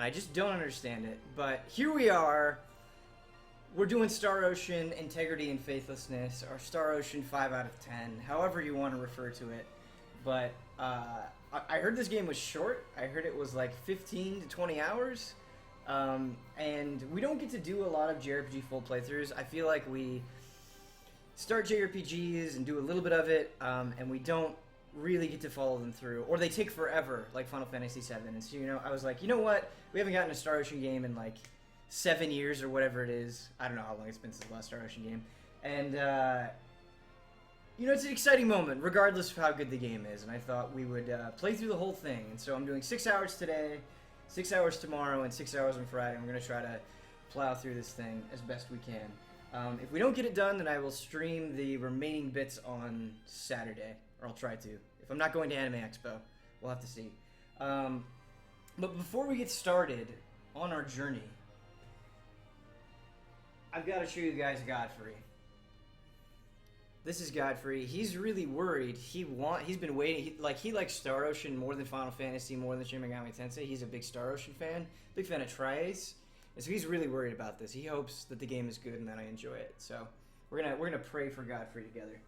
and I just don't understand it. But here we are. We're doing Star Ocean Integrity and Faithlessness, or Star Ocean 5 out of 10, however you want to refer to it. But I heard this game was short. I heard it was like 15 to 20 hours. And we don't get to do a lot of JRPG full playthroughs. I feel like we start JRPGs and do a little bit of it, and we don't really get to follow them through, or they take forever, like Final Fantasy VII. And so, you know, I was like, you know what? We haven't gotten a Star Ocean game in like 7 years or whatever it is. I don't know how long it's been since the last Star Ocean game. And, you know, it's an exciting moment, regardless of how good the game is. And I thought we would play through the whole thing. And so I'm doing 6 hours today, 6 hours tomorrow, and 6 hours on Friday. We're going to try to plow through this thing as best we can. If we don't get it done, then I will stream the remaining bits on Saturday. Or I'll try to. If I'm not going to Anime Expo, we'll have to see. But before we get started on our journey, I've got to show you guys Godfrey. This is Godfrey. He's really worried. He's been waiting. He likes Star Ocean more than Final Fantasy, more than Shin Megami Tensei. He's a big Star Ocean fan, big fan of Tri-Ace, and so he's really worried about this. He hopes that the game is good and that I enjoy it. So we're gonna pray for Godfrey together.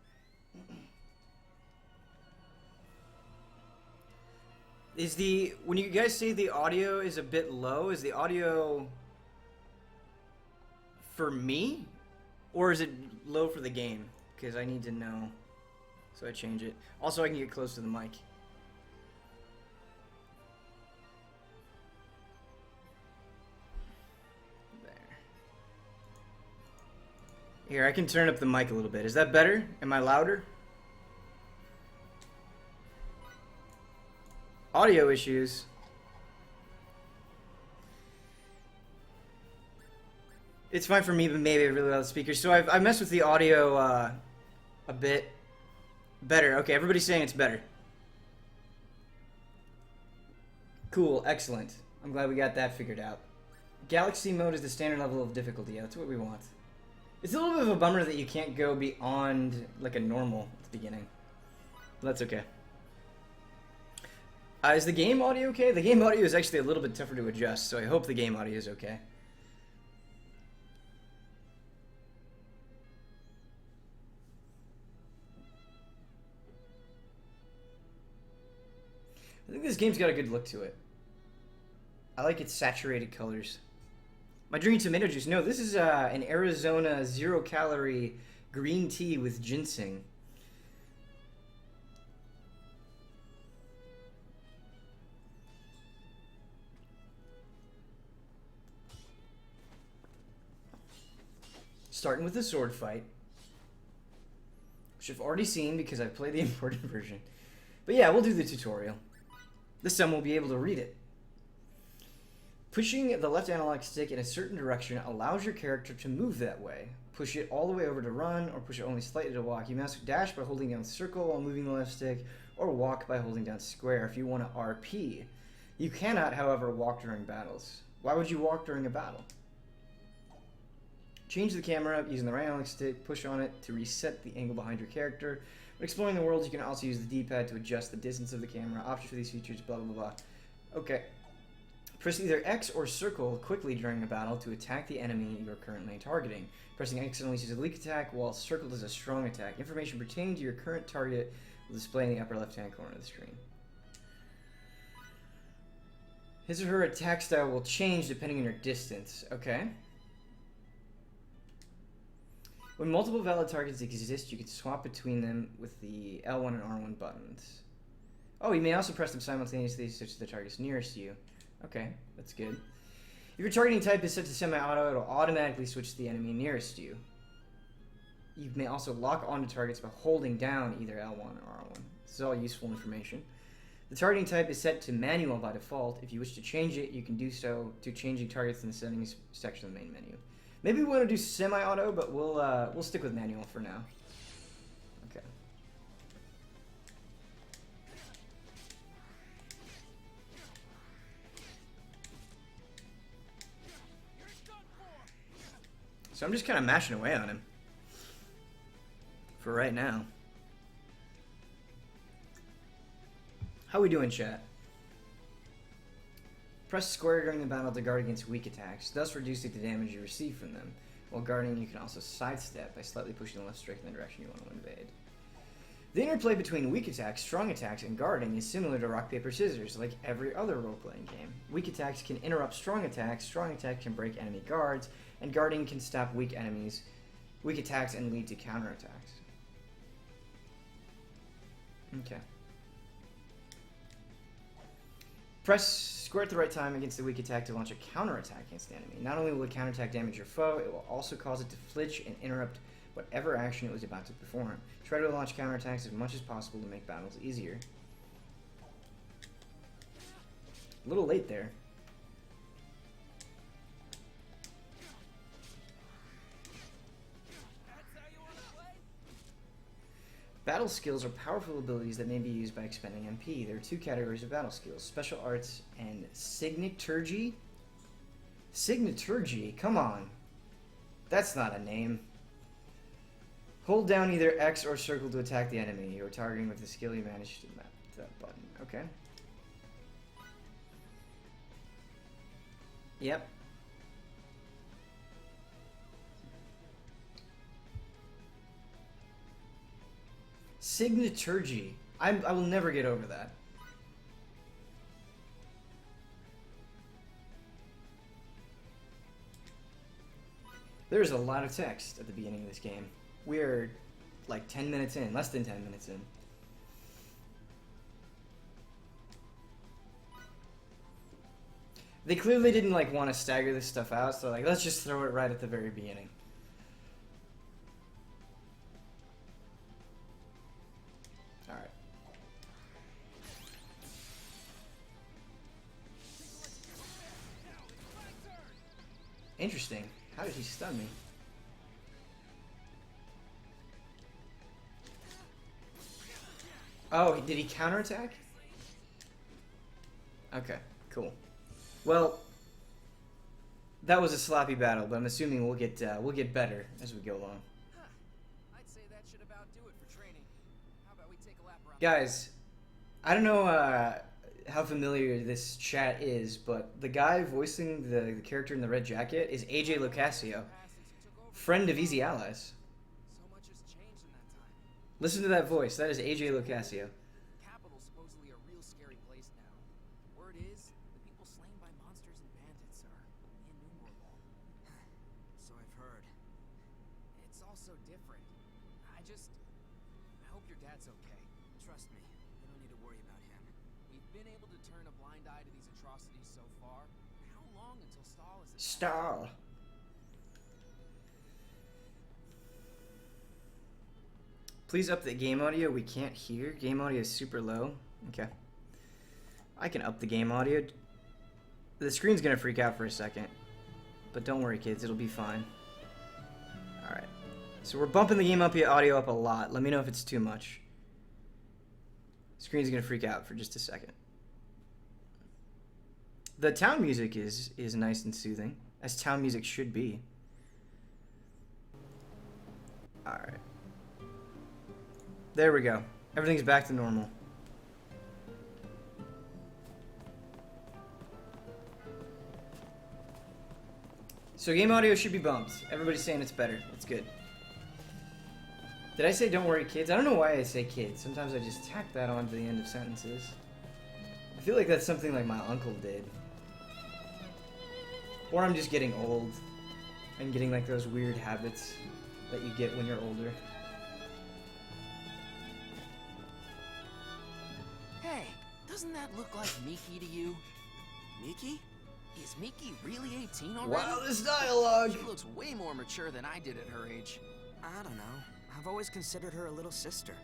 When you guys say the audio is a bit low, is the audio for me, or is it low for the game? Because I need to know, so I change it. Also, I can get close to the mic. There. Here, I can turn up the mic a little bit. Is that better? Am I louder? Audio issues. It's fine for me, but maybe a really loud speaker. So I've messed with the audio a bit. Better. Okay, everybody's saying it's better. Cool, excellent. I'm glad we got that figured out. Galaxy mode is the standard level of difficulty. Yeah, that's what we want. It's a little bit of a bummer that you can't go beyond like a normal at the beginning. But that's okay. Is the game audio okay? The game audio is actually a little bit tougher to adjust, so I hope the game audio is okay. I think this game's got a good look to it. I like its saturated colors. Am I drinking tomato juice? No, this is an Arizona 0-calorie green tea with ginseng. Starting with the sword fight, which I've already seen because I've played the imported version. But yeah, we'll do the tutorial. This time we'll be able to read it. Pushing the left analog stick in a certain direction allows your character to move that way. Push it all the way over to run, or push it only slightly to walk. You must dash by holding down circle while moving the left stick, or walk by holding down square if you want to RP. You cannot, however, walk during battles. Why would you walk during a battle? Change the camera using the right analog stick, push on it to reset the angle behind your character. When exploring the world, you can also use the D-pad to adjust the distance of the camera. Options for these features, blah, blah, blah. Okay. Press either X or circle quickly during a battle to attack the enemy you are currently targeting. Pressing X unleashes a weak attack, while circle does a strong attack. Information pertaining to your current target will display in the upper left-hand corner of the screen. His or her attack style will change depending on your distance. Okay. When multiple valid targets exist, you can swap between them with the L1 and R1 buttons. Oh, you may also press them simultaneously to switch to the targets nearest to you. Okay, that's good. If your targeting type is set to semi-auto, it'll automatically switch to the enemy nearest to you. You may also lock onto targets by holding down either L1 or R1. This is all useful information. The targeting type is set to manual by default. If you wish to change it, you can do so to changing targets in the settings section of the main menu. Maybe we want to do semi-auto, but we'll stick with manual for now. Okay. So I'm just kind of mashing away on him for right now. How we doing, chat? Press square during the battle to guard against weak attacks, thus reducing the damage you receive from them. While guarding, you can also sidestep by slightly pushing the left stick in the direction you want to invade. The interplay between weak attacks, strong attacks, and guarding is similar to rock, paper, scissors, like every other role-playing game. Weak attacks can interrupt strong attacks can break enemy guards, and guarding can stop weak attacks and lead to counterattacks. Okay. Press square at the right time against the weak attack to launch a counterattack against the enemy. Not only will the counterattack damage your foe, it will also cause it to flinch and interrupt whatever action it was about to perform. Try to launch counterattacks as much as possible to make battles easier. A little late there. Battle skills are powerful abilities that may be used by expending MP. There are two categories of battle skills: special arts and signaturgy. Signaturgy? Come on. That's not a name. Hold down either X or circle to attack the enemy. You are targeting with the skill you managed to map that button. Okay. Yep. Signaturgy. I will never get over that. There's a lot of text at the beginning of this game. We're like 10 minutes in, less than 10 minutes in. They clearly didn't like want to stagger this stuff out, so like let's just throw it right at the very beginning. All right. Interesting. How did he stun me? Oh, did he counterattack? Okay, cool. Well, that was a sloppy battle, but I'm assuming we'll get better as we go along. I'd say that should about do it for training. How about we take a lap around? Guys, I don't know how familiar this chat is, but the guy voicing the character in the red jacket is AJ Locascio, friend of Easy Allies. So much has changed in that time. Listen to that voice. That is AJ Locascio. Capital's supposedly a real scary place now. Word is, the people slain by monsters and bandits are innumerable. So I've heard. It's all so different. I hope your dad's okay. Trust me, you don't need to worry about him. We've been able to turn a blind eye to these atrocities so far. How long until Stahl is attacked? Stahl. Please up the game audio. We can't hear. Game audio is super low. Okay. I can up the game audio. The screen's gonna freak out for a second. But don't worry, kids. It'll be fine. Alright. So we're bumping the game audio up a lot. Let me know if it's too much. Screen's gonna freak out for just a second. The town music is nice and soothing, as town music should be. Alright. There we go. Everything's back to normal. So game audio should be bumped. Everybody's saying it's better. It's good. Did I say don't worry, kids? I don't know why I say kids. Sometimes I just tack that onto the end of sentences. I feel like that's something like my uncle did. Or I'm just getting old and getting like those weird habits that you get when you're older. Hey, doesn't that look like Miki to you? Miki? Is Miki really 18 already? Wow, this dialogue! She looks way more mature than I did at her age. I don't know. I've always considered her a little sister.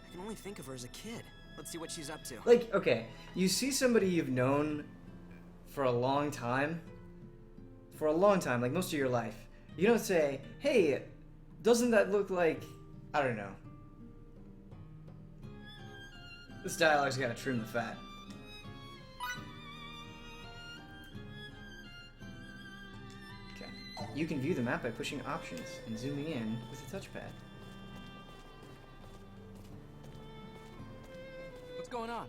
I can only think of her as a kid. Let's see what she's up to. Like, okay, you see somebody you've known for a long time, like most of your life. You don't say, hey, doesn't that look like, I don't know. This dialogue's gotta trim the fat. Okay. You can view the map by pushing options and zooming in with the touchpad. What's going on?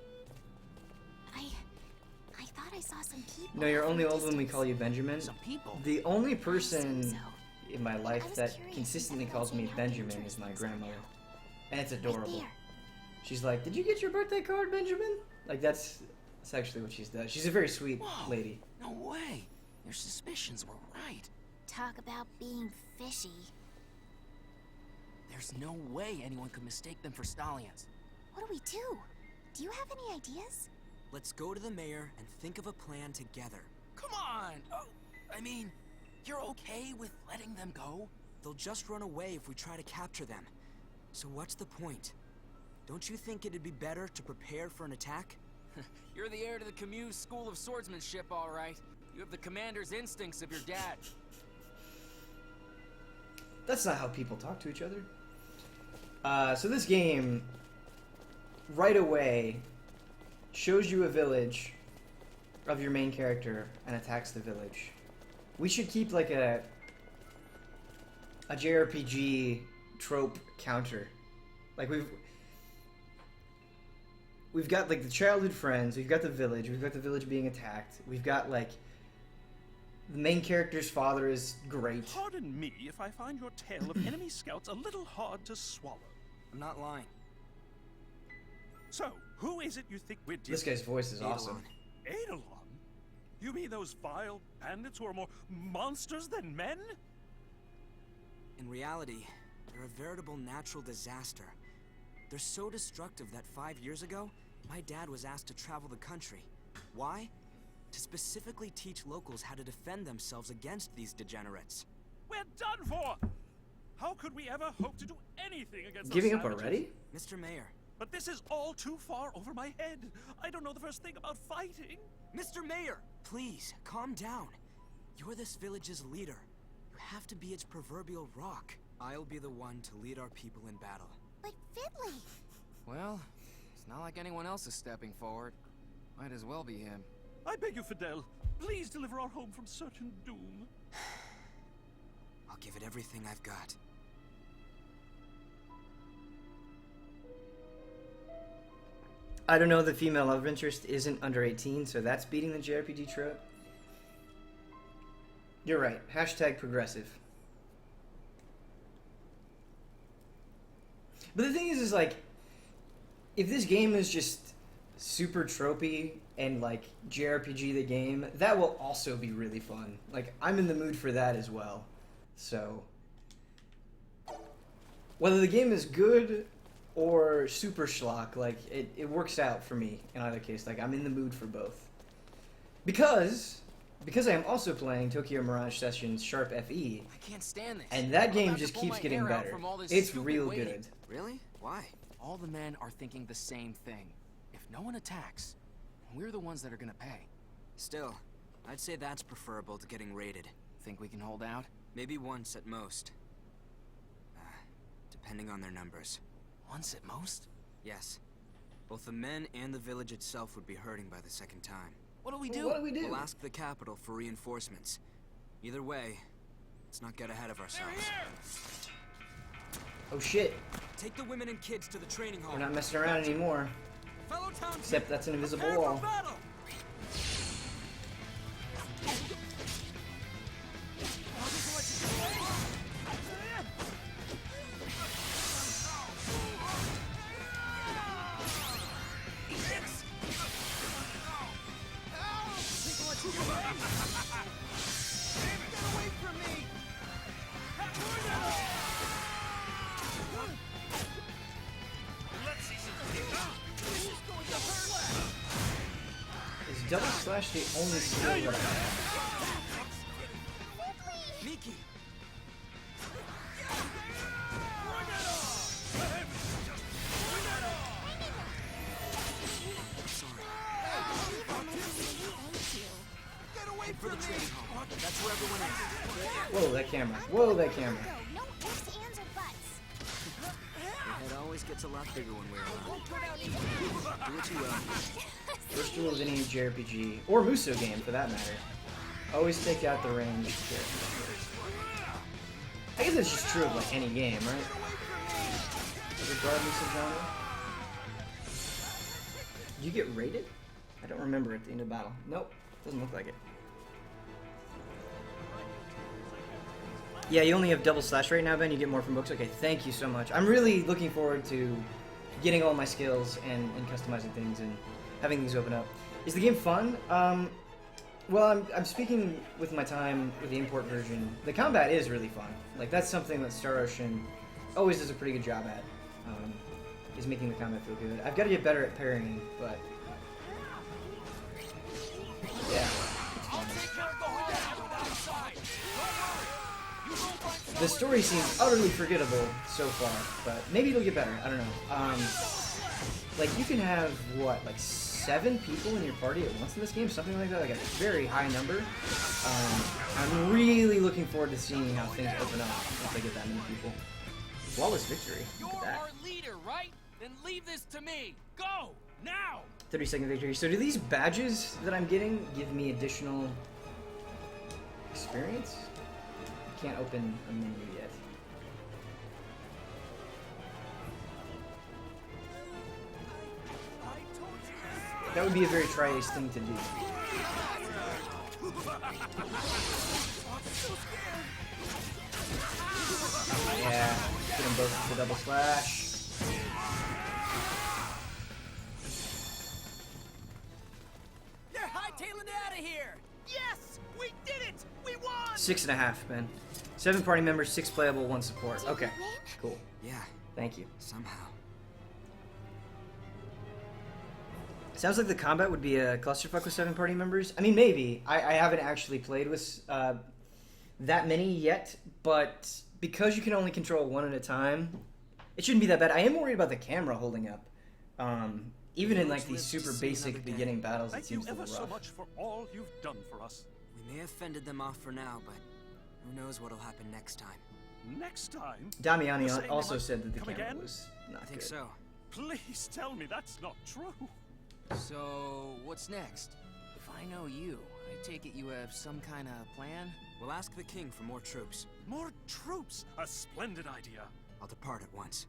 I thought I saw some people. No, you're only old when we call you Benjamin. Some people. The only person So, in my I life was that curious consistently if calls me helped you Benjamin trace is my things grandmother. somehow. And it's Right adorable. there. She's like, "Did you get your birthday card, Benjamin?" Like, that's actually what she does. She's a very sweet Whoa. lady. No way. Your suspicions were right. Talk about being fishy. There's no way anyone could mistake them for stallions. What do we do? Do you have any ideas? Let's go to the mayor and think of a plan together. Come on! Oh, I mean, you're okay with letting them go? They'll just run away if we try to capture them. So what's the point? Don't you think it'd be better to prepare for an attack? You're the heir to the Camus School of Swordsmanship, all right. You have the commander's instincts of your dad. That's not how people talk to each other. So this game, right away, shows you a village of your main character and attacks the village. We should keep like a JRPG trope counter. Like we've got like the childhood friends, we've got the village being attacked, we've got like the main character's father is great. Pardon me if I find your tale of enemy scouts a little hard to swallow. I'm not lying. So, who is it you think we're This guy's voice is awesome. Eidolon? You mean those vile bandits who are more monsters than men? In reality, they're a veritable natural disaster. They're so destructive that 5 years ago, my dad was asked to travel the country. Why? To specifically teach locals how to defend themselves against these degenerates. We're done for! How could we ever hope to do anything against Giving those up savages? already? Mr. Mayor. But this is all too far over my head. I don't know the first thing about fighting. Mr. Mayor! Please, calm down. You're this village's leader. You have to be its proverbial rock. I'll be the one to lead our people in battle. But Fiddly! Well, it's not like anyone else is stepping forward. Might as well be him. I beg you, Fidel, please deliver our home from certain doom. I'll give it everything I've got. I don't know, the female love interest isn't under 18, so that's beating the JRPG trope. You're right. Hashtag progressive. But the thing is like, if this game is just super tropey and like JRPG the game, that will also be really fun. Like, I'm in the mood for that as well. So, whether the game is good or super schlock, like, it works out for me in either case. Like, I'm in the mood for both. Because I am also playing Tokyo Mirage Sessions Sharp FE, I can't stand this. and that I'm game about to just pull keeps my getting hair out better. from all this It's stupid real waiting. good. Really? Why? All the men are thinking the same thing. If no one attacks, we're the ones that are gonna pay. Still, I'd say that's preferable to getting raided. Think we can hold out? Maybe once at most. Depending on their numbers. Once at most? Yes. Both the men and the village itself would be hurting by the second time. What do we Well, do? what do we do? We'll ask the capital for reinforcements. Either way, let's not get ahead of ourselves. Oh shit, Take the women and kids to the training hall. we're not messing around anymore. Fellow townsmen, Except that's an invisible prepare for wall. battle! Is double slash the only skill that I have? Miki! Head for the training hall. That's where everyone is. Whoa, that camera. Whoa, that camera. No ifs, ands, or buts. Your head always gets a lot bigger when we're around. Do what you will. First rule of any JRPG, or Muso game for that matter, always take out the ranged characters first. I guess it's just true of like any game, right? Regardless of genre. Did you get raided? I don't remember at the end of battle. Nope, doesn't look like it. Yeah, you only have double slash right now, Ben. You get more from books. Okay, thank you so much. I'm really looking forward to getting all my skills and customizing things and having things open up. Is the game fun? Well, I'm speaking with my time with the import version. The combat is really fun. Like, that's something that Star Ocean always does a pretty good job at, is making the combat feel good. I've got to get better at parrying, but yeah. The story seems utterly forgettable so far, but maybe it'll get better. I don't know. Like, you can have, what, like 7 people in your party at once in this game? Something like that, like a very high number. I'm really looking forward to seeing how things open up once I get that many people. Flawless victory. Look at You're that. our leader, right? Then leave this to me. Go now. 30-second victory. So do these badges that I'm getting give me additional experience? I can't open a menu yet. That would be a very Tri-Ace thing to do. Yeah, get them both with the double slash. They're hightailing it out of here. Yes, we did it. We won. 6.5, man. 7 party members, 6 playable, 1 support. Did we Okay, win? cool. Yeah, Thank you. somehow. Sounds like the combat would be a clusterfuck with 7 party members. I mean, maybe. I haven't actually played with that many yet, but because you can only control 1 at a time, it shouldn't be that bad. I am worried about the camera holding up. Even in like these super basic beginning battles, it Thank you seems a ever little so rough. much for all you've done for us. We may have fended them off for now, but who knows what'll happen next time. Next time, Damiani You're saying also they might said that the come camera again? was not I think good. so. please tell me that's not true. So, what's next? If I know you, I take it you have some kind of plan? We'll ask the king for more troops. More troops, a splendid idea. I'll depart at once.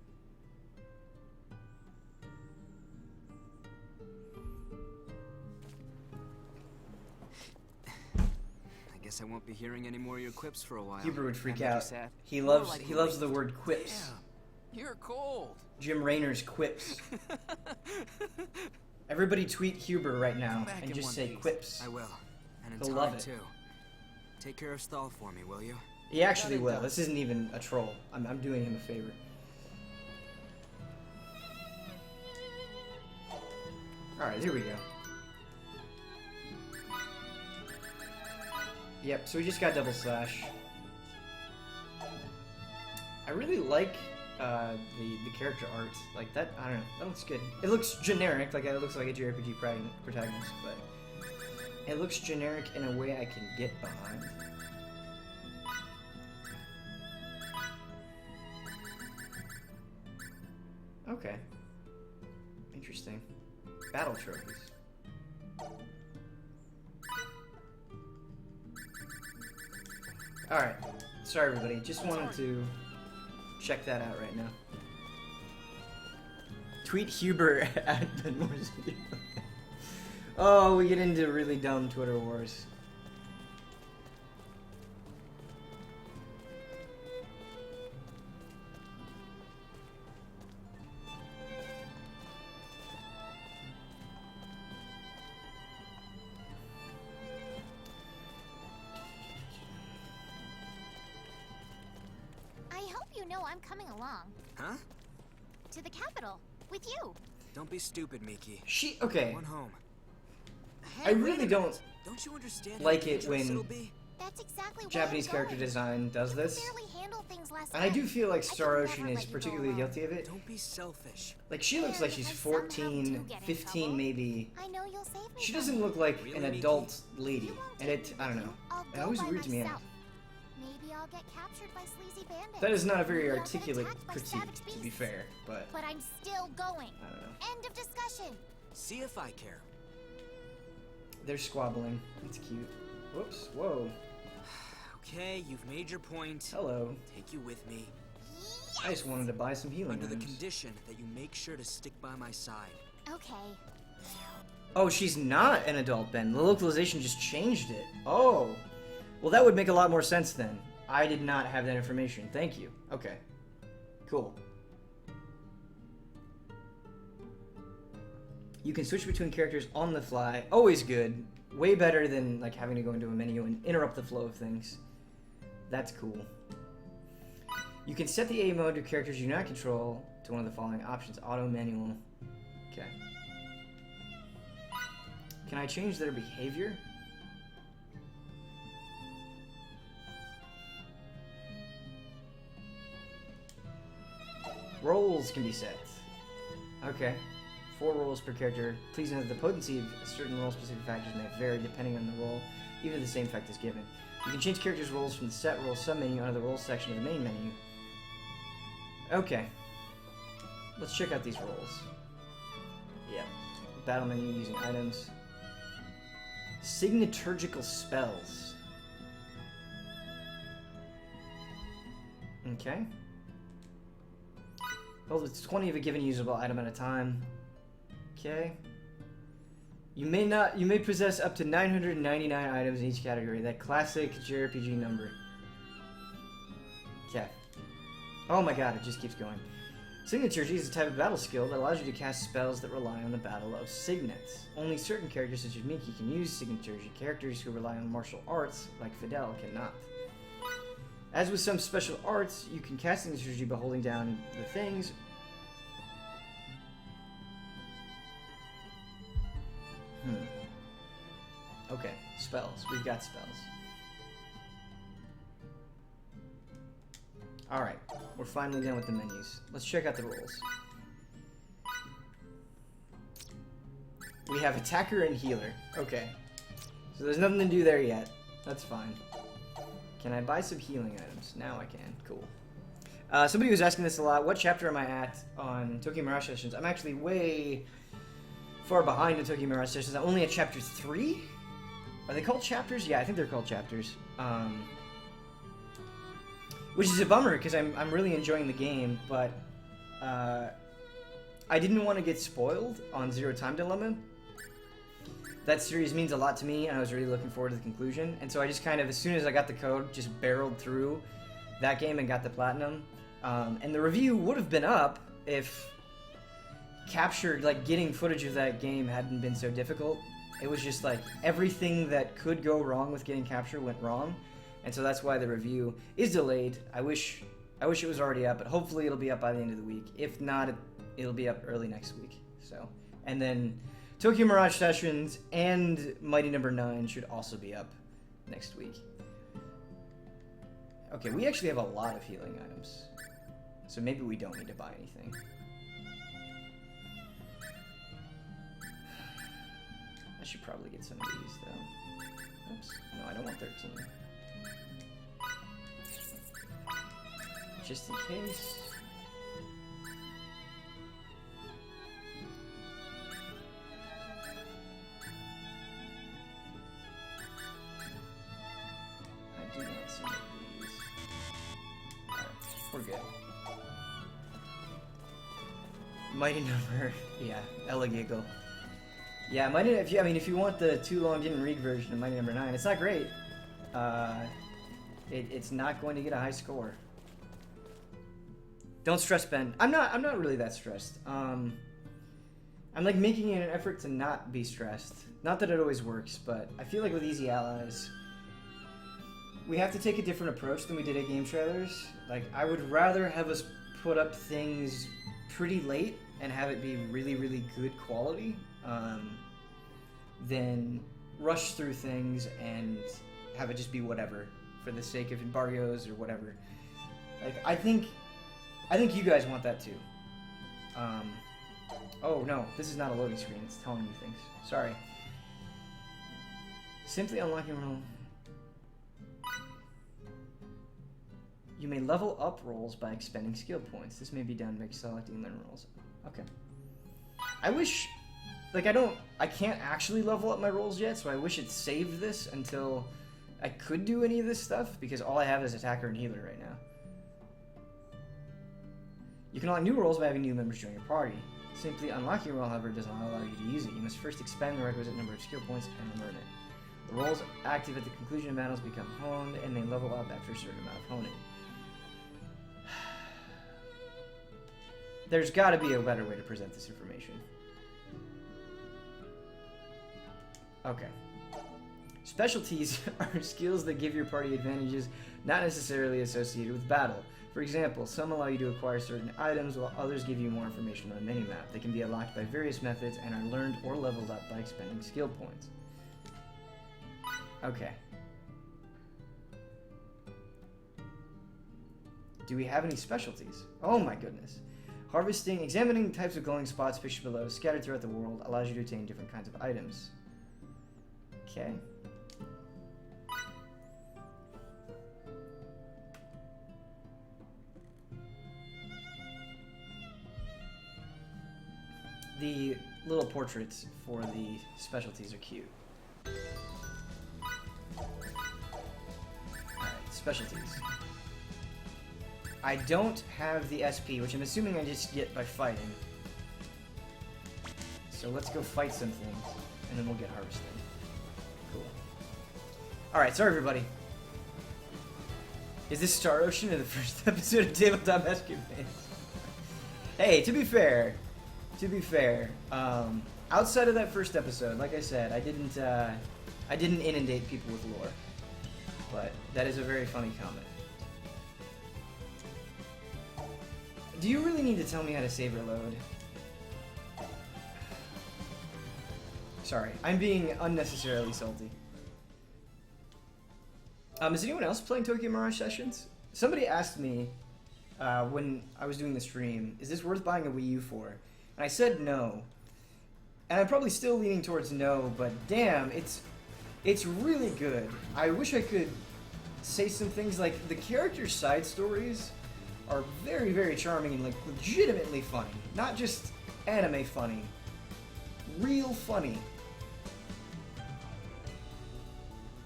I guess I won't be hearing any more of your quips for a while. Huber would freak That make you out. sad? He More loves like he loves the relieved. word quips. Damn, you're cold. Jim Raynor's quips. Everybody tweet Huber right now Come back and in just one say piece. quips. I will. And in He'll time, love it. too. Take care of Stall for me, will you? He actually Got it will. done. This isn't even a troll. I'm doing him a favor. Alright, here we go. Yep, so we just got double slash. I really like the character art. Like that, I don't know, that looks good. It looks generic, like it looks like a JRPG protagonist, but it looks generic in a way I can get behind. Okay. Interesting. Battle trophies. Alright. Sorry everybody, just wanted to check that out right now. Tweet Huber at the Norse video. Oh, we get into really dumb Twitter wars. I hope you know I'm coming along. Huh? To the capital. With you. Don't be stupid, Miki. Okay. One home. I really don't Don't you understand like how it dangerous when it'll be? That's exactly why Japanese I'm character going. design does I could this. barely handle things last And I do time. feel like I could Star never Ocean let is you go particularly alone. guilty of it. Don't be selfish. Like, she looks like she's If I somehow 14, do get in 15 trouble, maybe. I know you'll save me. She from doesn't it. look like Really, an Miki? adult You lady. won't And take it, me I don't with know. you. I'll It go always by weirds me out. myself. Maybe I'll get captured by sleazy bandits. That is not a very Maybe I'll get articulate attacked by critique, savage to be beasts. fair, but But I'm still going. I don't know. End of discussion. See if I care. They're squabbling. It's cute. Whoops. Whoa. Okay, you've made your point. Hello. Take you with me. I just wanted to buy some healing Under the items. condition that you make sure to stick by my side. Okay. Oh, she's not an adult, Ben. The localization just changed it. Oh. Well, that would make a lot more sense then. I did not have that information. Thank you. Okay. Cool. You can switch between characters on the fly. Always good. Way better than like having to go into a menu and interrupt the flow of things. That's cool. You can set the A mode to characters you do not control to one of the following options. Auto, manual. Okay. Can I change their behavior? Rolls can be set. Okay. 4 rolls per character. Please note that the potency of certain role-specific factors may vary depending on the role, even if the same effect is given. You can change characters' roles from the set roll submenu under the roles section of the main menu. Okay. Let's check out these roles. Yeah. Battle menu using items. Signaturgical spells. Okay. Hold with 20 of a given usable item at a time. Okay. You may possess up to 999 items in each category. That classic JRPG number. Okay. Oh my god, it just keeps going. Signaturgy is a type of battle skill that allows you to cast spells that rely on the battle of signets. Only certain characters such as Miki can use Signaturgy. Characters who rely on martial arts, like Fidel, cannot. As with some special arts, you can cast Signaturgy by holding down the things. Okay, spells. We've got spells. Alright, we're finally done with the menus. Let's check out the rules. We have attacker and healer. Okay. So there's nothing to do there yet. That's fine. Can I buy some healing items? Now I can. Cool. Somebody was asking this a lot. What chapter am I at on Tokyo Mirage Sessions? I'm actually way far behind in Tokyo Mirage Sessions. I'm only at chapter 3? Are they called chapters? Yeah, I think they're called chapters. Which is a bummer, because I'm really enjoying the game, but I didn't want to get spoiled on Zero Time Dilemma. That series means a lot to me, and I was really looking forward to the conclusion. And so I just kind of, as soon as I got the code, just barreled through that game and got the platinum. And the review would have been up if captured, like, getting footage of that game hadn't been so difficult. It was just like everything that could go wrong with getting capture went wrong. And so that's why the review is delayed. I wish it was already up, but hopefully it'll be up by the end of the week. If not, it'll be up early next week. So, and then Tokyo Mirage Sessions and Mighty Number 9 should also be up next week. Okay, we actually have a lot of healing items. So maybe we don't need to buy anything. I should probably get some of these, though. Oops. No, I don't want 13. Just in case. I do want some of these. Alright, we're good. Mighty Number, yeah, Ella Giggle. Yeah, Mighty. If you want the too long didn't read version of Mighty Number 9, it's not great. It's not going to get a high score. Don't stress, Ben. I'm not really that stressed. I'm like making an effort to not be stressed. Not that it always works, but I feel like with Easy Allies, we have to take a different approach than we did at game trailers. Like, I would rather have us put up things pretty late and have it be really, really good quality, than rush through things and have it just be whatever for the sake of embargoes or whatever. Like, I think you guys want that too. Oh no, this is not a loading screen, it's telling me things. Sorry. Simply unlocking roll. You may level up rolls by expending skill points. This may be done by selecting learn rolls. Okay. I wish, like, I can't actually level up my rolls yet, so I wish it saved this until I could do any of this stuff, because all I have is attacker and healer right now. You can unlock new rolls by having new members join your party. Simply unlocking a roll, however, does not allow you to use it. You must first expend the requisite number of skill points and learn it. The roles active at the conclusion of battles become honed, and they level up after a certain amount of honing. There's got to be a better way to present this information. Okay. Specialties are skills that give your party advantages not necessarily associated with battle. For example, some allow you to acquire certain items, while others give you more information on a minimap. They can be unlocked by various methods and are learned or leveled up by expending skill points. Okay. Do we have any specialties? Oh my goodness. Harvesting, examining types of glowing spots pictured below, scattered throughout the world, allows you to obtain different kinds of items. Okay. The little portraits for the specialties are cute. Alright, specialties. I don't have the SP, which I'm assuming I just get by fighting. So let's go fight some things, and then we'll get harvesting. Cool. Alright, sorry everybody. Is this Star Ocean in the first episode of Tabletop Escapades? Hey, to be fair, outside of that first episode, like I said, I didn't inundate people with lore. But that is a very funny comment. Do you really need to tell me how to save or load? Sorry, I'm being unnecessarily salty. Is anyone else playing Tokyo Mirage Sessions? Somebody asked me when I was doing the stream, is this worth buying a Wii U for? And I said no. And I'm probably still leaning towards no, but damn, it's really good. I wish I could say some things like the character side stories are very, very charming and like legitimately funny. Not just anime funny. Real funny.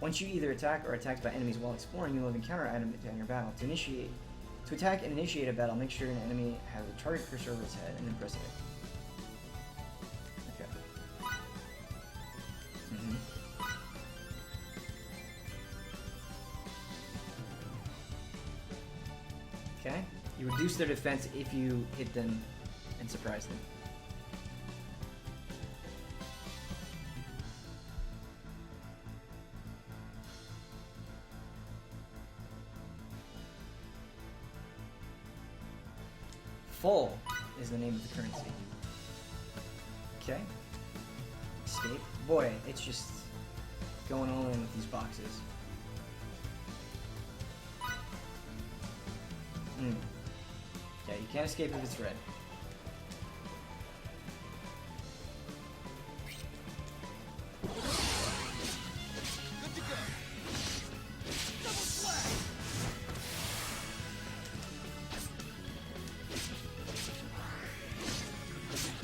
Once you either attack or are attacked by enemies while exploring, you will have encounter item in your battle. To attack and initiate a battle, make sure an enemy has a target cursor over its head and then press it. Okay. Okay. You reduce their defense if you hit them and surprise them. Full is the name of the currency. Okay. Escape. Boy, it's just going all in with these boxes. Yeah, you can't escape if it's red. Good to go. Double slash.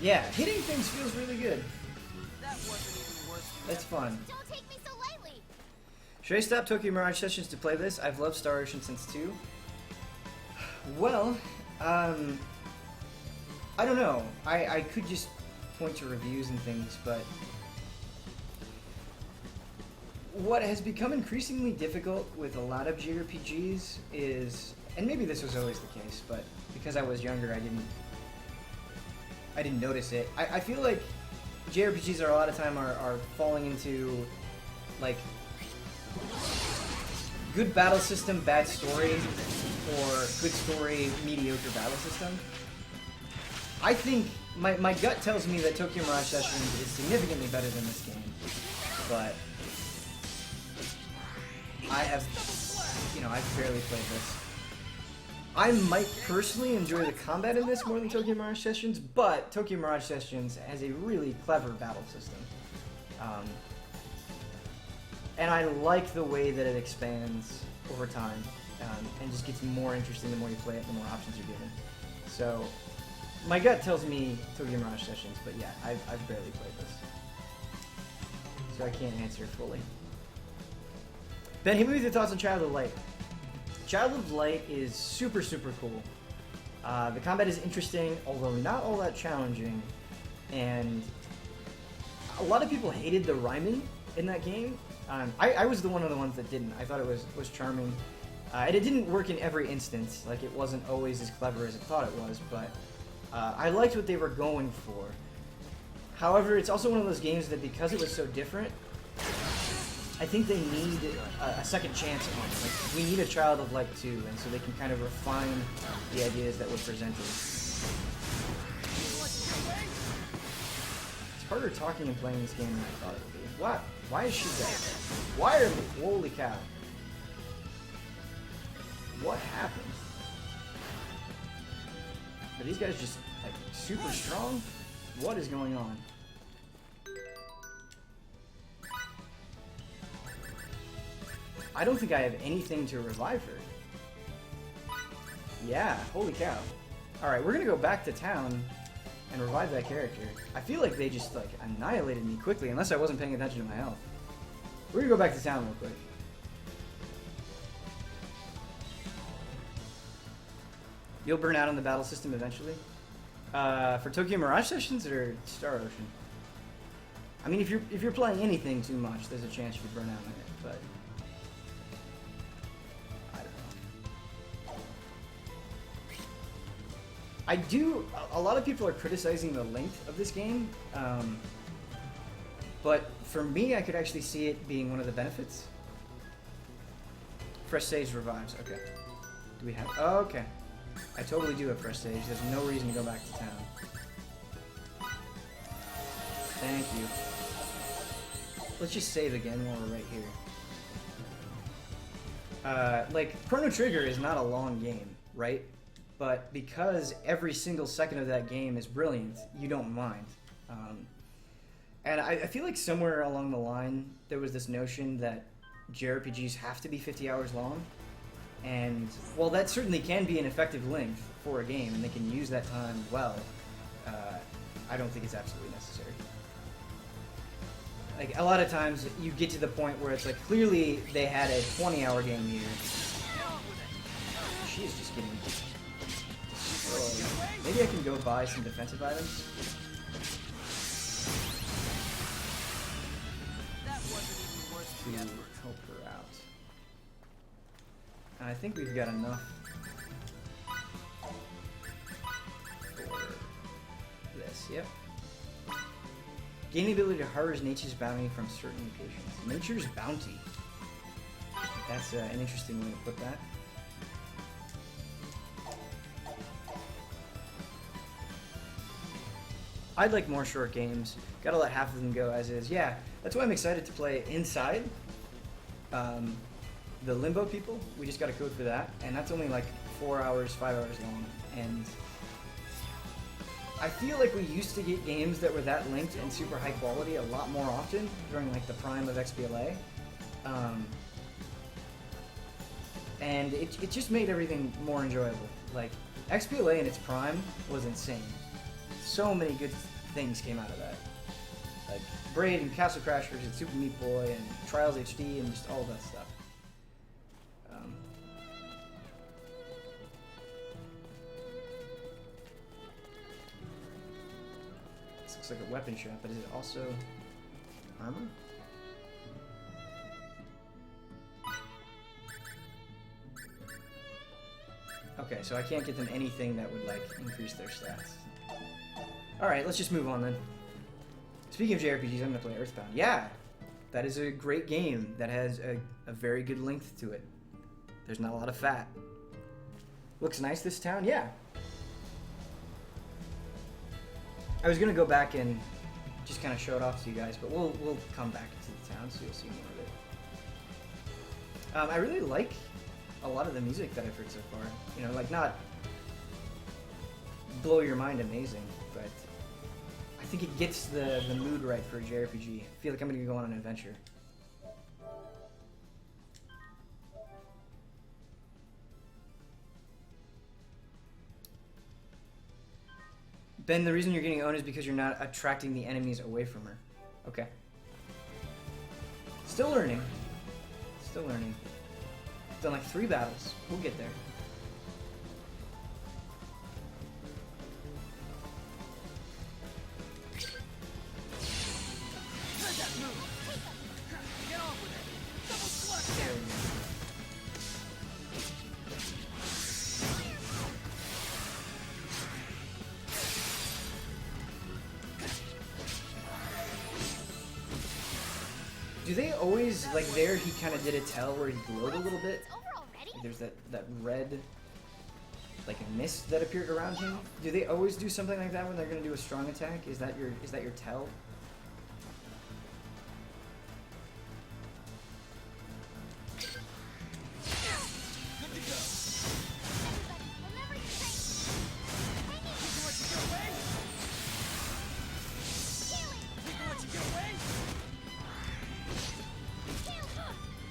Yeah, hitting things feels really good. That wasn't even worse than That's fun. Don't take me so lightly. Should I stop Tokyo Mirage Sessions to play this? I've loved Star Ocean since 2. Well, I don't know. I could just point to reviews and things, but what has become increasingly difficult with a lot of JRPGs is, and maybe this was always the case, but because I was younger, I didn't notice it. I feel like JRPGs are a lot of time are falling into like good battle system, bad story, or good story, mediocre battle system. I think my gut tells me that Tokyo Mirage Sessions is significantly better than this game, but I've barely played this. I might personally enjoy the combat in this more than Tokyo Mirage Sessions, but Tokyo Mirage Sessions has a really clever battle system. And I like the way that it expands over time, and just gets more interesting the more you play it, the more options you're given. So, my gut tells me Tokyo Mirage Sessions, but yeah, I've barely played this. So I can't answer fully. Ben, hit me with your thoughts on Child of Light. Child of Light is super, super cool. The combat is interesting, although not all that challenging, and a lot of people hated the rhyming in that game, I was one of the ones that didn't. I thought it was charming. And it didn't work in every instance. Like, it wasn't always as clever as it thought it was, but I liked what they were going for. However, it's also one of those games that because it was so different, I think they need a second chance on it. Like, we need a Child of Light 2, and so they can kind of refine the ideas that were presented. It's harder talking and playing this game than I thought it would be. What? Why is she dead? Why are they? Holy cow. What happened? Are these guys just, like, super strong? What is going on? I don't think I have anything to revive her. Yeah, holy cow. Alright, we're gonna go back to town and revive that character. I feel like they just, like, annihilated me quickly, unless I wasn't paying attention to my health. We're gonna go back to town real quick. You'll burn out on the battle system eventually. For Tokyo Mirage Sessions or Star Ocean? I mean, if you're playing anything too much, there's a chance you could burn out on it, but I don't know. I do. A lot of people are criticizing the length of this game, but for me, I could actually see it being one of the benefits. Fresh stage revives. Okay. Do we have? Oh, okay. I totally do have fresh stage. There's no reason to go back to town. Thank you. Let's just save again while we're right here. Like, Chrono Trigger is not a long game, right? But because every single second of that game is brilliant, you don't mind. And I feel like somewhere along the line, there was this notion that JRPGs have to be 50 hours long. And while that certainly can be an effective length for a game, and they can use that time well, I don't think it's absolutely necessary. Like, a lot of times, you get to the point where it's like, clearly they had a 20-hour game here. She's just getting destroyed. Maybe I can go buy some defensive items? To help her out. And I think we've got enough for this. Yep. Gain the ability to harvest nature's bounty from certain locations. Nature's bounty. That's an interesting way to put that. I'd like more short games. Gotta let half of them go as is. Yeah, that's why I'm excited to play Inside. The Limbo people, we just got a code for that, and that's only like 4 hours, 5 hours long. And I feel like we used to get games that were that linked and super high quality a lot more often during like the prime of XBLA. And it just made everything more enjoyable. Like, XBLA in its prime was insane. So many good things came out of that. Like Braid and Castle Crashers and Super Meat Boy and Trials HD and just all that stuff. This looks like a weapon shop, but is it also armor? Okay, so I can't get them anything that would, like, increase their stats. Alright, let's just move on then. Speaking of JRPGs, I'm gonna play Earthbound. Yeah! That is a great game that has a very good length to it. There's not a lot of fat. Looks nice, this town? Yeah. I was gonna go back and just kind of show it off to you guys, but we'll come back to the town so you'll see more of it. I really like a lot of the music that I've heard so far. You know, like, not blow your mind amazing, but I think it gets the mood right for a JRPG. I feel like I'm gonna go on an adventure. Ben, the reason you're getting owned is because you're not attracting the enemies away from her. Okay. Still learning. Still learning. Done like 3 battles. We'll get there. they always, like there he kind of did a tell where he glowed a little bit? It's over already? Like, there's that red, like a mist that appeared around him. Do they always do something like that when they're gonna do a strong attack? Is that your tell? Remember your training.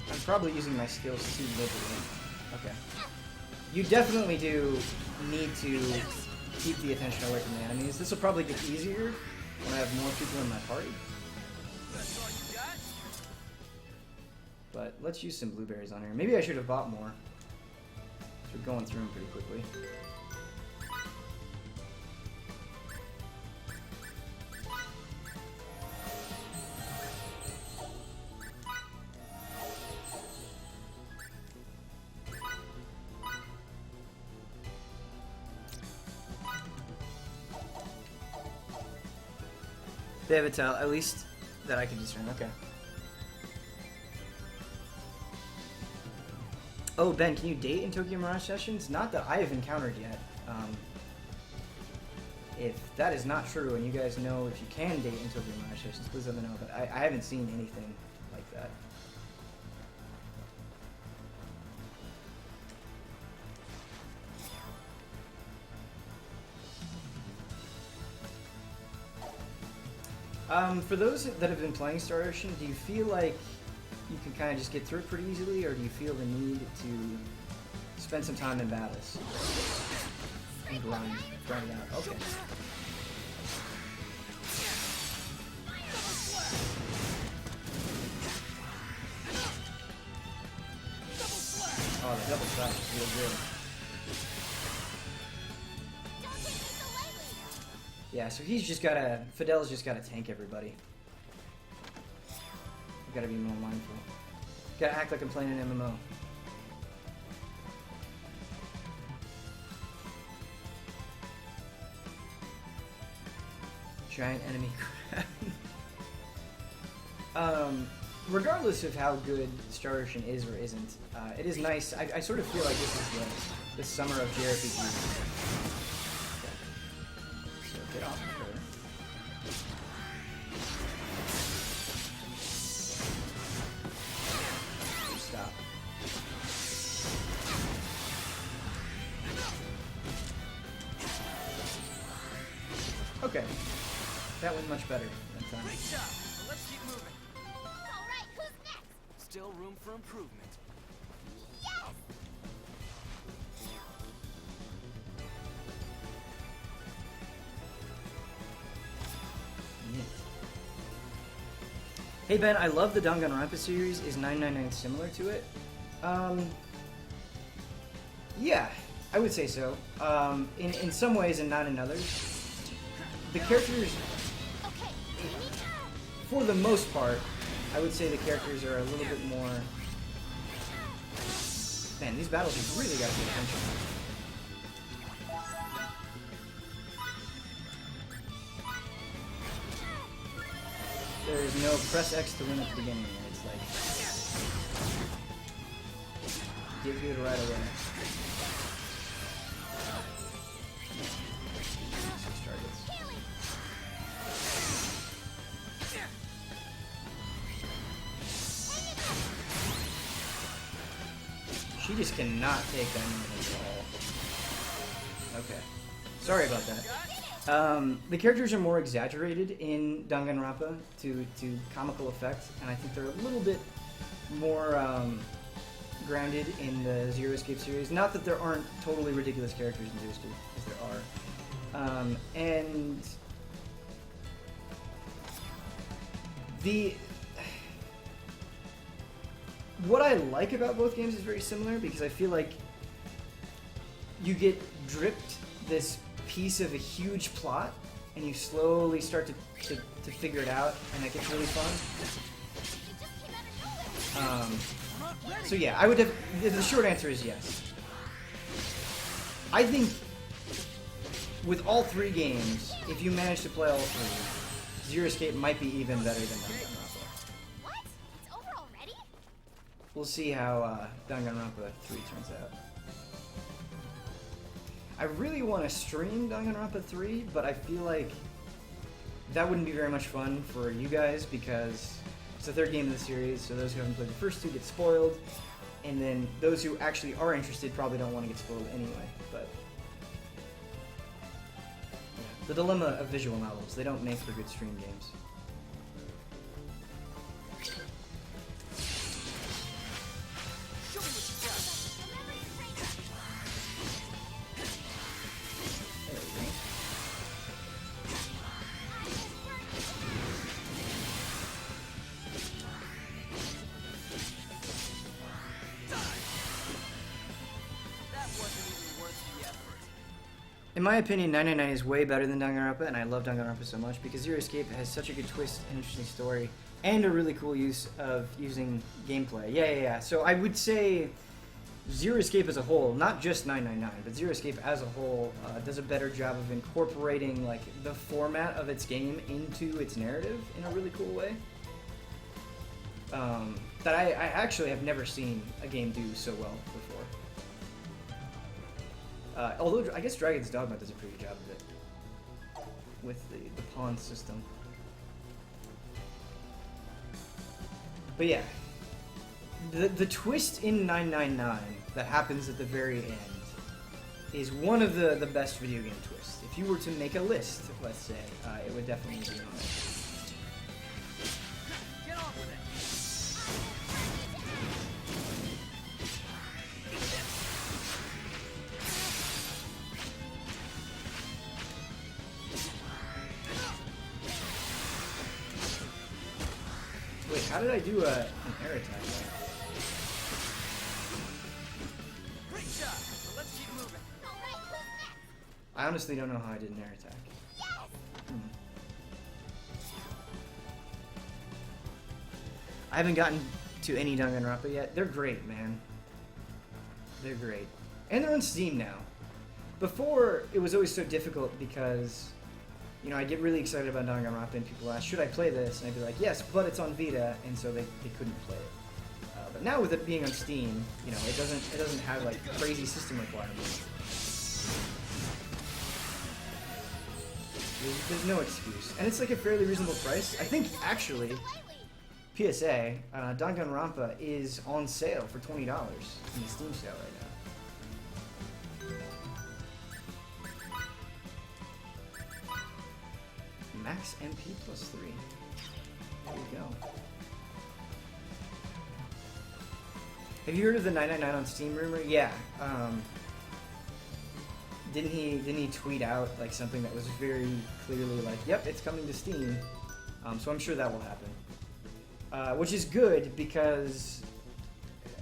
I'm probably using my skills too liberally. Okay. You definitely do need to keep the attention away from the enemies. This will probably get easier when I have more people in my party. But let's use some blueberries on here. Maybe I should have bought more. So we're going through them pretty quickly. They have a tell, at least that I can discern. Okay. Oh, Ben, can you date in Tokyo Mirage Sessions? Not that I have encountered yet. If that is not true, and you guys know if you can date in Tokyo Mirage Sessions, please let me know. But I haven't seen anything like that. For those that have been playing Star Ocean, do you feel like you can kind of just get through it pretty easily, or do you feel the need to spend some time in battles and grind it out? Okay. Oh, the double slash is real good. Yeah, so he's just gotta, Fidel's just gotta tank everybody. You gotta be more mindful. Gotta act like I'm playing an MMO. Giant enemy crab. Regardless of how good Star Ocean is or isn't, it is nice. I sort of feel like this is the summer of JRPGs. So get off of her. Stop. Okay. That went much better that time. Great job. Well, let's keep moving. Alright, who's next? Still room for improvement. Yes! Hey Ben, I love the Danganronpa series. Is 999 similar to it? Yeah, I would say so. In some ways and not in others. The characters, Okay, we need to... for the most part, I would say the characters are a little bit more... Man, these battles you really gotta pay attention. There is no press X to win at the beginning. It's like get good right away. Six targets. She just cannot take that damage at all. Okay. Sorry about that. The characters are more exaggerated in Danganronpa to comical effect, and I think they're a little bit more grounded in the Zero Escape series. Not that there aren't totally ridiculous characters in Zero Escape, because there are. And what I like about both games is very similar, because I feel like you get dripped this piece of a huge plot, and you slowly start to figure it out, and it gets really fun. So yeah, I would have. The short answer is yes. I think with all three games, if you manage to play all three, Zero Escape might be even better than Danganronpa. What? It's over we'll see how Danganronpa 3 turns out. I really want to stream Danganronpa 3, but I feel like that wouldn't be very much fun for you guys because it's the third game of the series, so those who haven't played the first two get spoiled, and then those who actually are interested probably don't want to get spoiled anyway, but yeah. The dilemma of visual novels, they don't make for good stream games. Show me what you got. Remember your training. There we go. That wasn't even worth the effort. In my opinion, 999 is way better than Danganronpa, and I love Danganronpa so much because Zero Escape has such a good twist and interesting story, and a really cool use of using gameplay. Yeah. So I would say Zero Escape as a whole, not just 999, but Zero Escape as a whole, does a better job of incorporating like the format of its game into its narrative in a really cool way. That I actually have never seen a game do so well before. Although I guess Dragon's Dogma does a pretty good job of it with the pawn system. But yeah, the twist in 999 that happens at the very end is one of the best video game twists. If you were to make a list, let's say, it would definitely be on it. Get on with it. Wait, how did I do an air attack? Great job. So let's keep moving. All right, who's next? I honestly don't know how I did an air attack. Yes. I haven't gotten to any Danganronpa yet. They're great, man. They're great. And they're on Steam now. Before, it was always so difficult because, you know, I get really excited about Danganronpa and people ask, should I play this? And I'd be like, yes, but it's on Vita, and so they couldn't play it. But now with it being on Steam, you know, it doesn't have like crazy system requirements. There's no excuse. And it's like a fairly reasonable price. I think actually, PSA, Danganronpa is on sale for $20 in the Steam sale right now. Max MP plus 3. There you go. Have you heard of the 999 on Steam rumor? Yeah. Didn't he tweet out like something that was very clearly like, yep, it's coming to Steam. So I'm sure that will happen. Which is good because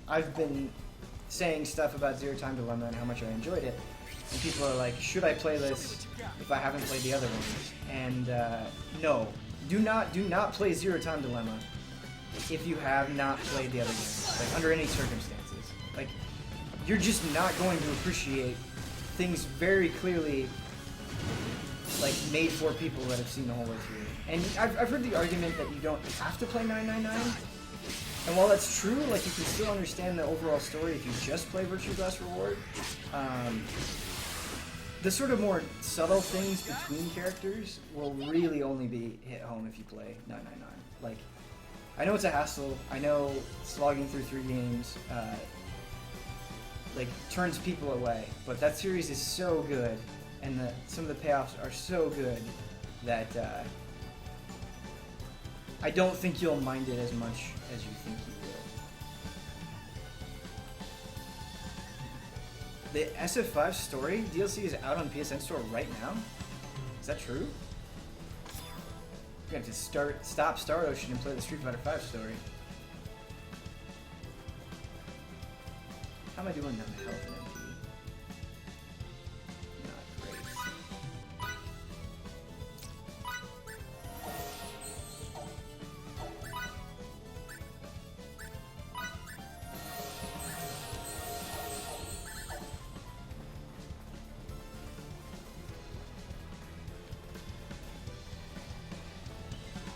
I've been saying stuff about Zero Time Dilemma and how much I enjoyed it, and people are like, should I play this if I haven't played the other ones? And no, do not play Zero Time Dilemma if you have not played the other games, like under any circumstances. Like, you're just not going to appreciate things very clearly like made for people that have seen the whole way through. And I've heard the argument that you don't have to play 999. And while that's true, like you can still understand the overall story if you just play Virtue Glass Reward. The sort of more subtle things between characters will really only be hit home if you play 999. Like, I know it's a hassle. I know slogging through 3 games like turns people away, but that series is so good, and some of the payoffs are so good that I don't think you'll mind it as much as you think you will. The SF5 story DLC is out on PSN Store right now? Is that true? You're gonna have to stop Star Ocean and play the Street Fighter 5 story. How am I doing on health and MP? Not great.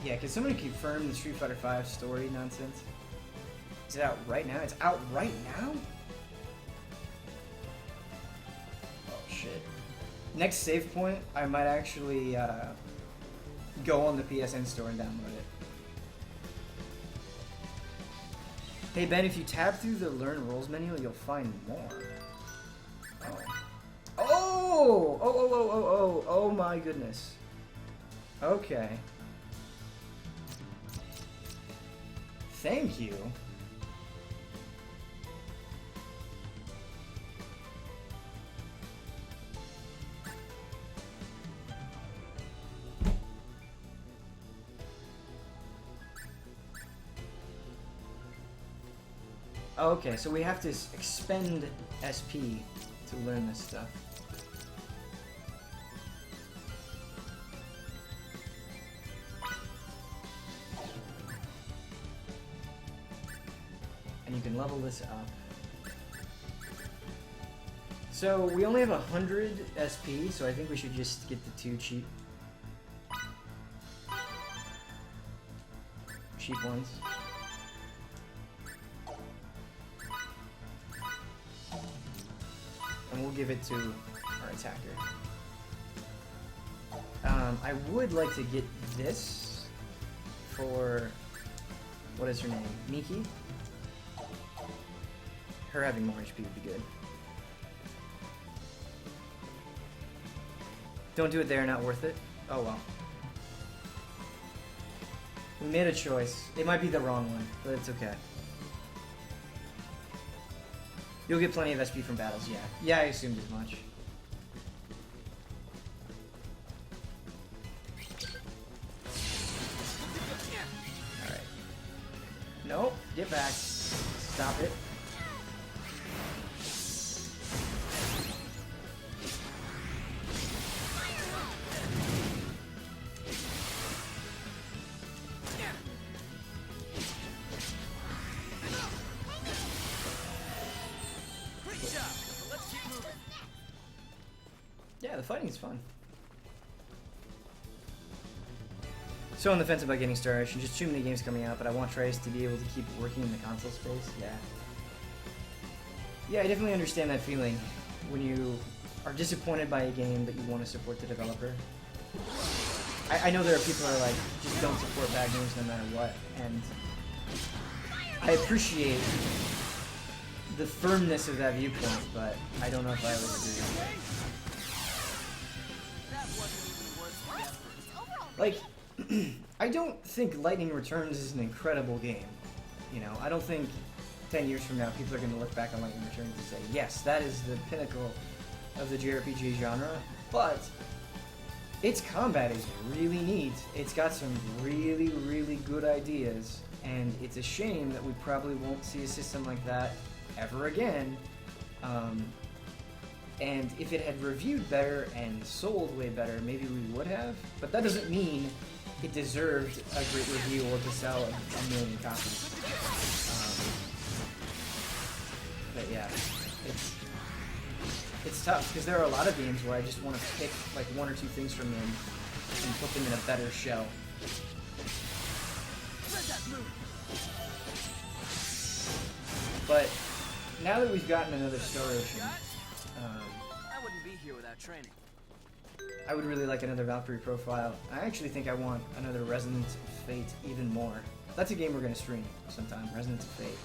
Yeah, can somebody confirm the Street Fighter 5 story nonsense? Is it out right now? It's out right now? Oh shit. Next save point, I might actually go on the PSN store and download it. Hey Ben, if you tab through the Learn Rules menu, you'll find more. Oh my goodness. Okay. Thank you. Okay, so we have to expend SP to learn this stuff. And you can level this up. So we only have 100 SP, so I think we should just get the 2 cheap ones. And we'll give it to our attacker. I would like to get this for, what is her name? Miki? Her having more HP would be good. Don't do it there, not worth it. Oh well. We made a choice. It might be the wrong one, but it's okay. You'll get plenty of SP from battles, yeah. Yeah, I assumed as much. Alright. Nope, get back. Stop it. Yeah, the fighting is fun. So on the fence about getting Star Ocean, just too many games coming out, but I want Trace to be able to keep working in the console space. Yeah. Yeah, I definitely understand that feeling when you are disappointed by a game but you want to support the developer. I know there are people who are like, just don't support bad games no matter what, and I appreciate the firmness of that viewpoint, but I don't know if I always agree with it. Like, I don't think Lightning Returns is an incredible game. You know, I don't think 10 years from now people are going to look back on Lightning Returns and say, yes, that is the pinnacle of the JRPG genre, but its combat is really neat. It's got some really, really good ideas, and it's a shame that we probably won't see a system like that ever again. And if it had reviewed better and sold way better, maybe we would have. But that doesn't mean it deserved a great review or to sell a million copies. But yeah, it's tough because there are a lot of games where I just want to pick like 1 or 2 things from them and put them in a better shell. But now that we've gotten another Star Ocean, I wouldn't be here without training. I would really like another Valkyrie profile. I actually think I want another Resonance of Fate even more. That's a game we're going to stream sometime, Resonance of Fate.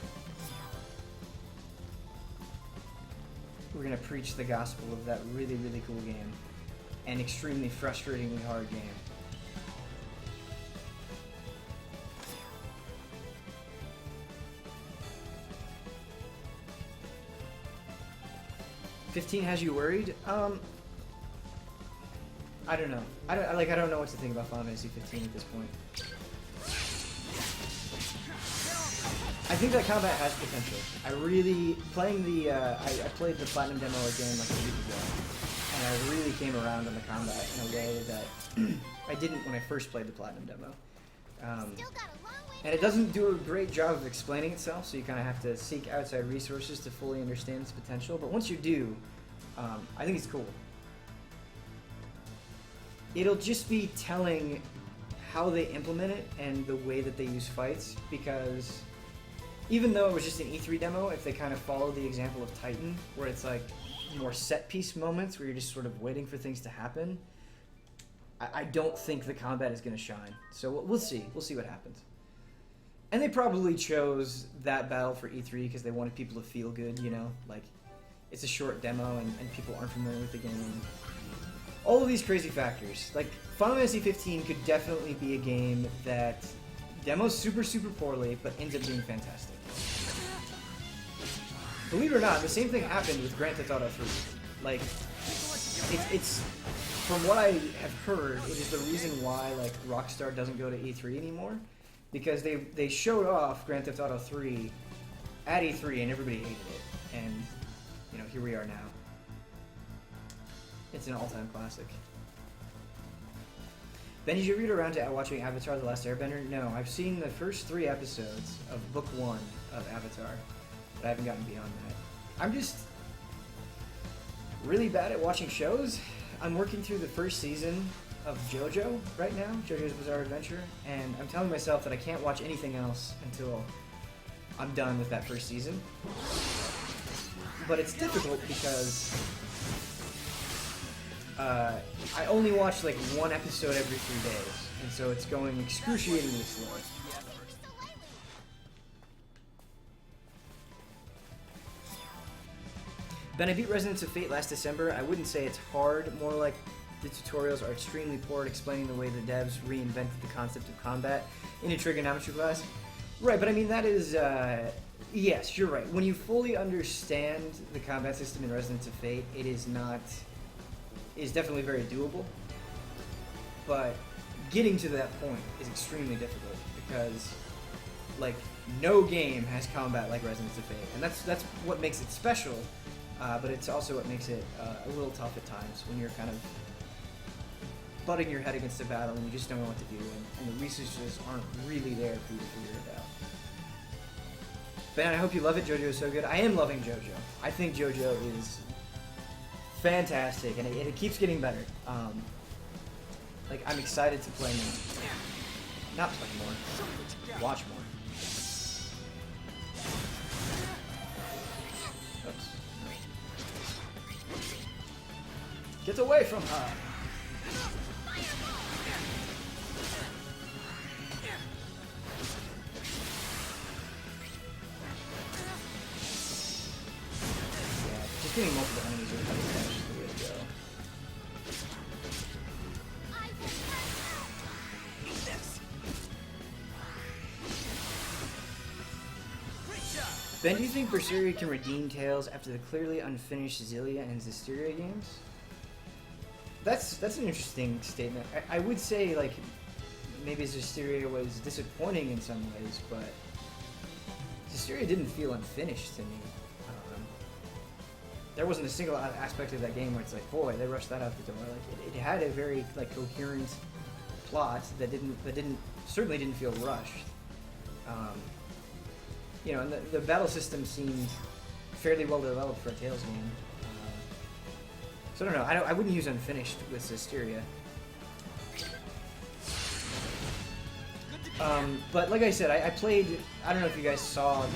We're going to preach the gospel of that really, really cool game. An extremely frustratingly hard game. $15 has you worried? I don't know. I don't know what to think about Final Fantasy 15 at this point. I think that combat has potential. I really playing the I played the Platinum demo again like a week ago, and I really came around on the combat in a way that I didn't when I first played the Platinum demo. And it doesn't do a great job of explaining itself, so you kind of have to seek outside resources to fully understand its potential. But once you do, I think it's cool. It'll just be telling how they implement it and the way that they use fights, because even though it was just an E3 demo, if they kind of followed the example of Titan, where it's like more set piece moments where you're just sort of waiting for things to happen, I don't think the combat is going to shine. So we'll see. We'll see what happens. And they probably chose that battle for E3 because they wanted people to feel good, you know? Like, it's a short demo and people aren't familiar with the game. All of these crazy factors. Like, Final Fantasy 15 could definitely be a game that demos super, super poorly, but ends up being fantastic. Believe it or not, the same thing happened with Grand Theft Auto 3. Like, it's from what I have heard, it is the reason why like Rockstar doesn't go to E3 anymore, because they showed off Grand Theft Auto 3 at E3 and everybody hated it, and you know, here we are now. It's an all-time classic. Ben, did you read around to watching Avatar: The Last Airbender? No, I've seen the first 3 episodes of Book 1 of Avatar, but I haven't gotten beyond that. I'm just really bad at watching shows. I'm working through the first season of JoJo right now, JoJo's Bizarre Adventure, and I'm telling myself that I can't watch anything else until I'm done with that first season. But it's difficult because I only watch like 1 episode every 3 days, and so it's going excruciatingly slow. Ben, I beat Resonance of Fate last December. I wouldn't say it's hard, more like the tutorials are extremely poor at explaining the way the devs reinvented the concept of combat in a trigonometry class. Right, but I mean, that is, yes, you're right. When you fully understand the combat system in Resonance of Fate, it is definitely very doable. But getting to that point is extremely difficult because, like, no game has combat like Resonance of Fate, and that's what makes it special. But it's also what makes it a little tough at times when you're kind of butting your head against a battle and you just don't know what to do, and the resources aren't really there for you to figure it out. Ben, I hope you love it. JoJo is so good. I am loving JoJo. I think JoJo is fantastic, and it keeps getting better. Like, I'm excited to play more. Not play more. Watch more. Oops. Get away from her! Just getting multiple enemies with heavy damage is the way to go. Ben, do you think Berseria can redeem Tails after the clearly unfinished Xillia and Zestiria games? That's an interesting statement. I would say, like, maybe Zestiria was disappointing in some ways, but Zestiria didn't feel unfinished to me. There wasn't a single aspect of that game where it's like, boy, they rushed that out the door. Like, it had a very like coherent plot that certainly didn't feel rushed. You know, and the battle system seemed fairly well developed for a Tales game. So I don't know. I wouldn't use unfinished with Zestiria. But like I said, I played. I don't know if you guys saw the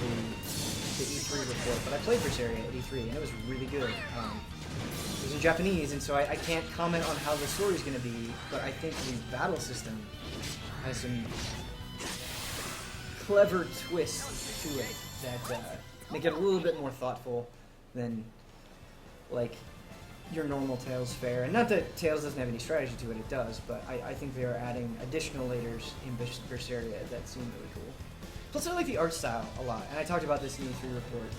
E3 report, but I played Berseria at E3, and it was really good. It was in Japanese, and so I can't comment on how the story's going to be, but I think the battle system has some clever twists to it that make it a little bit more thoughtful than, like, your normal Tales fare. And not that Tales doesn't have any strategy to it, it does, but I think they are adding additional layers in Berseria that seem really cool. Plus, I like the art style a lot, and I talked about this in the E3 report.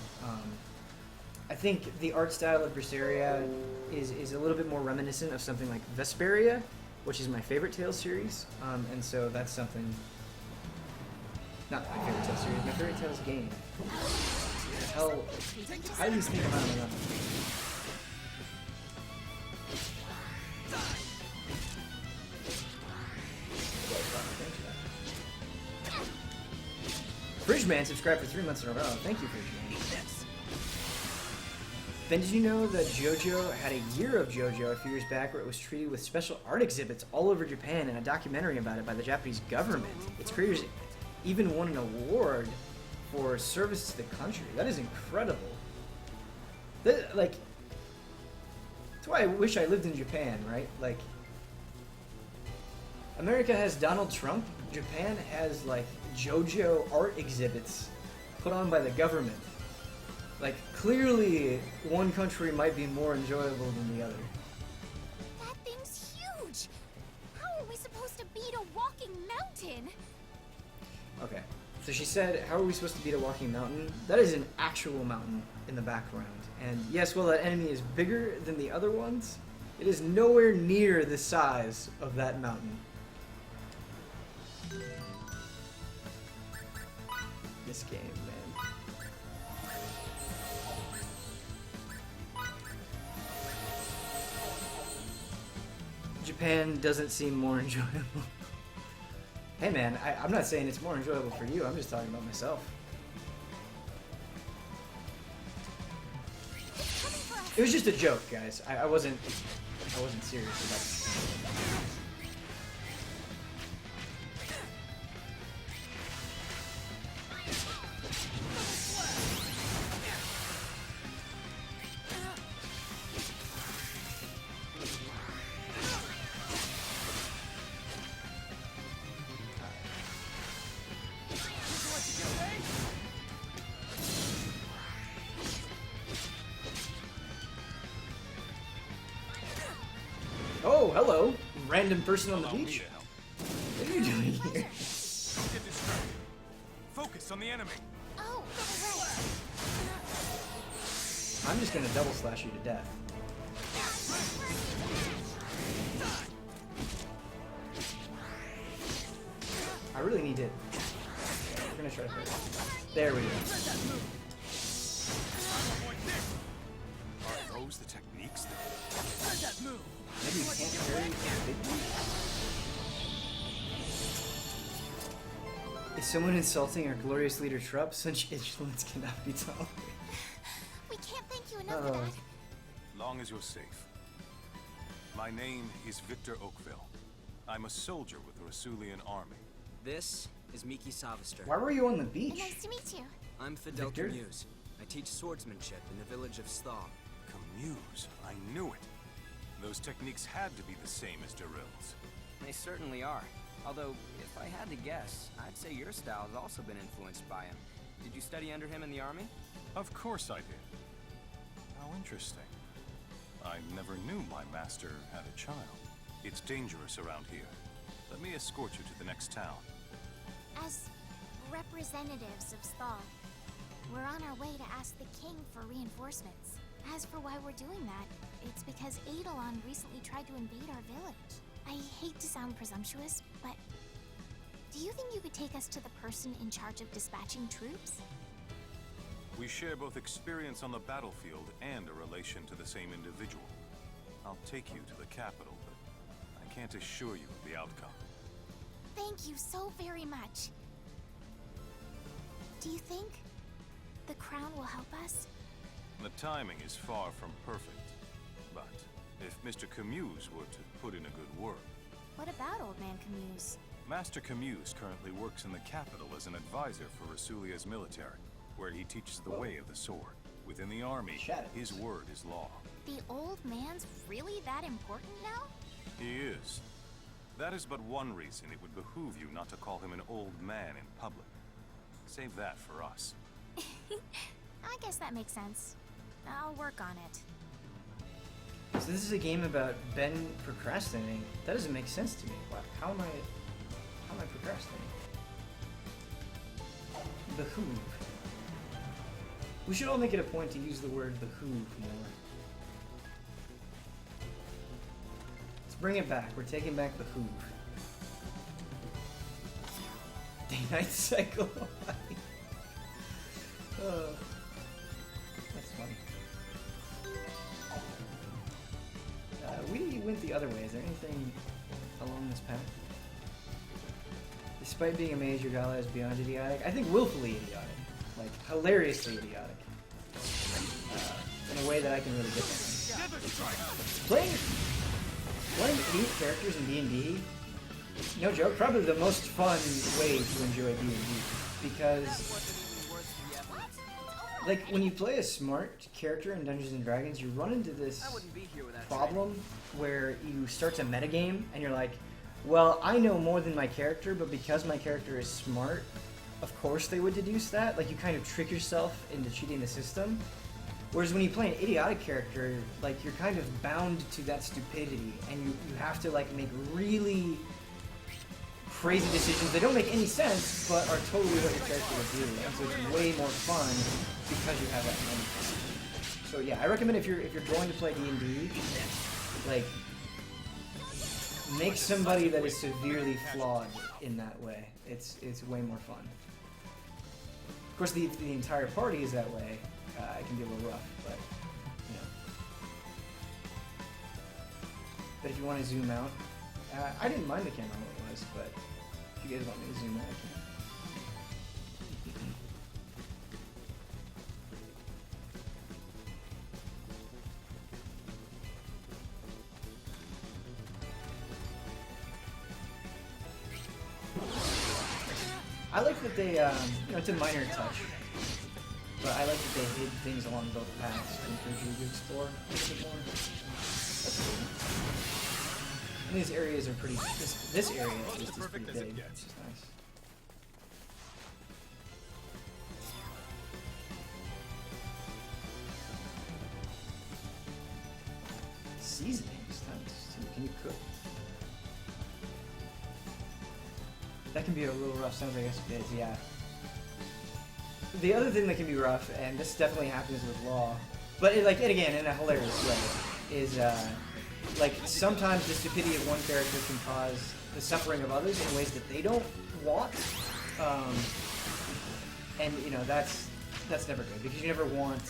I think the art style of Berseria is a little bit more reminiscent of something like Vesperia, which is my favorite Tales series, and so that's something... Not my favorite Tales series, my favorite Tales game. Hell, how do these things come out of my mouth? Fridgeman subscribed for 3 months in a row. Thank you, Fridgeman. Ben, did you know that JoJo had a year of JoJo a few years back where it was treated with special art exhibits all over Japan and a documentary about it by the Japanese government? Its creators even won an award for service to the country. That is incredible. Like, that's why I wish I lived in Japan, right? Like, America has Donald Trump. Japan has, like, JoJo art exhibits put on by the government. Like, clearly, one country might be more enjoyable than the other. That thing's huge! How are we supposed to beat a walking mountain? Okay, so she said, how are we supposed to beat a walking mountain? That is an actual mountain in the background. And yes, while that enemy is bigger than the other ones, it is nowhere near the size of that mountain. This game, man. Japan doesn't seem more enjoyable. Hey man, I'm not saying it's more enjoyable for you, I'm just talking about myself. It was just a joke, guys. I wasn't serious about it. Oh, hello, random person on the Allow me beach. to help. What are you doing here? Don't get distracted. Focus on the enemy. Oh, right. I'm just gonna double slash you to death. I really need it. We're gonna try to hurt it. There we go. Are those the techniques? Maybe you can't parry individually? Is someone insulting our glorious leader Trupp? Such insolence cannot be tolerated. We can't thank you enough for that. Long as you're safe. My name is Victor Oakville. I'm a soldier with the Rasulian army. This is Miki Savister. Why were you on the beach? Nice to meet you. I'm Fidel Victor? Camuse. I teach swordsmanship in the village of Sthal. Camuse, I knew it. Those techniques had to be the same as Daryl's. They certainly are. Although, if I had to guess, I'd say your style has also been influenced by him. Did you study under him in the army? Of course I did. How interesting. I never knew my master had a child. It's dangerous around here. Let me escort you to the next town. As representatives of Sthal, we're on our way to ask the king for reinforcements. As for why we're doing that, it's because Eidolon recently tried to invade our village. I hate to sound presumptuous, but do you think you could take us to the person in charge of dispatching troops? We share both experience on the battlefield and a relation to the same individual. I'll take you to the capital, but I can't assure you of the outcome. Thank you so very much. Do you think the crown will help us? The timing is far from perfect. But if Mr. Camuse were to put in a good word... What about Old Man Camuse? Master Camuse currently works in the capital as an advisor for Rasulia's military, where he teaches the way of the sword. Within the army, Shadows. his word is law. The old man's really that important now? He is. That is but one reason it would behoove you not to call him an old man in public. Save that for us. I guess that makes sense. I'll work on it. So this is a game about Ben procrastinating. That doesn't make sense to me. How am I procrastinating? Behoove. We should all make it a point to use the word behoove more. Let's bring it back. We're taking back behoove. Day-night cycle. That's funny. We went the other way. Is there anything along this path? Despite being a mage, your gala is beyond idiotic. I think willfully idiotic. Like, hilariously idiotic. In a way that I can really get behind. Playing 8 characters in D&D, no joke, probably the most fun way to enjoy D&D. Because like when you play a smart character in Dungeons and Dragons, you run into this I wouldn't be here without problem where you start to metagame and you're like, well, I know more than my character, but because my character is smart, of course they would deduce that. Like, you kind of trick yourself into cheating the system. Whereas when you play an idiotic character, like, you're kind of bound to that stupidity, and you have to, like, make really crazy decisions that don't make any sense, but are totally what your character would do. And so it's way more fun because you have that moment. So yeah, I recommend if you're going to play D&D, like, make somebody that is severely flawed in that way. It's way more fun. Of course, the entire party is that way. It can be a little rough, but you know. But if you want to zoom out, I didn't mind the camera when it was, but if you guys want me to zoom out, I can. I like that they, you know, it's a minor touch, but I like that they hid things along both paths to encourage you to explore a little bit more. That's cool. And these areas are pretty, this area at least is pretty big, which is nice. Seasonings, nice. Can you cook? That can be a little rough. Sounds like it is, yeah. The other thing that can be rough, and this definitely happens with law, but it, like, again, in a hilarious way, is like sometimes the stupidity of one character can cause the suffering of others in ways that they don't want, and you know that's never good because you never want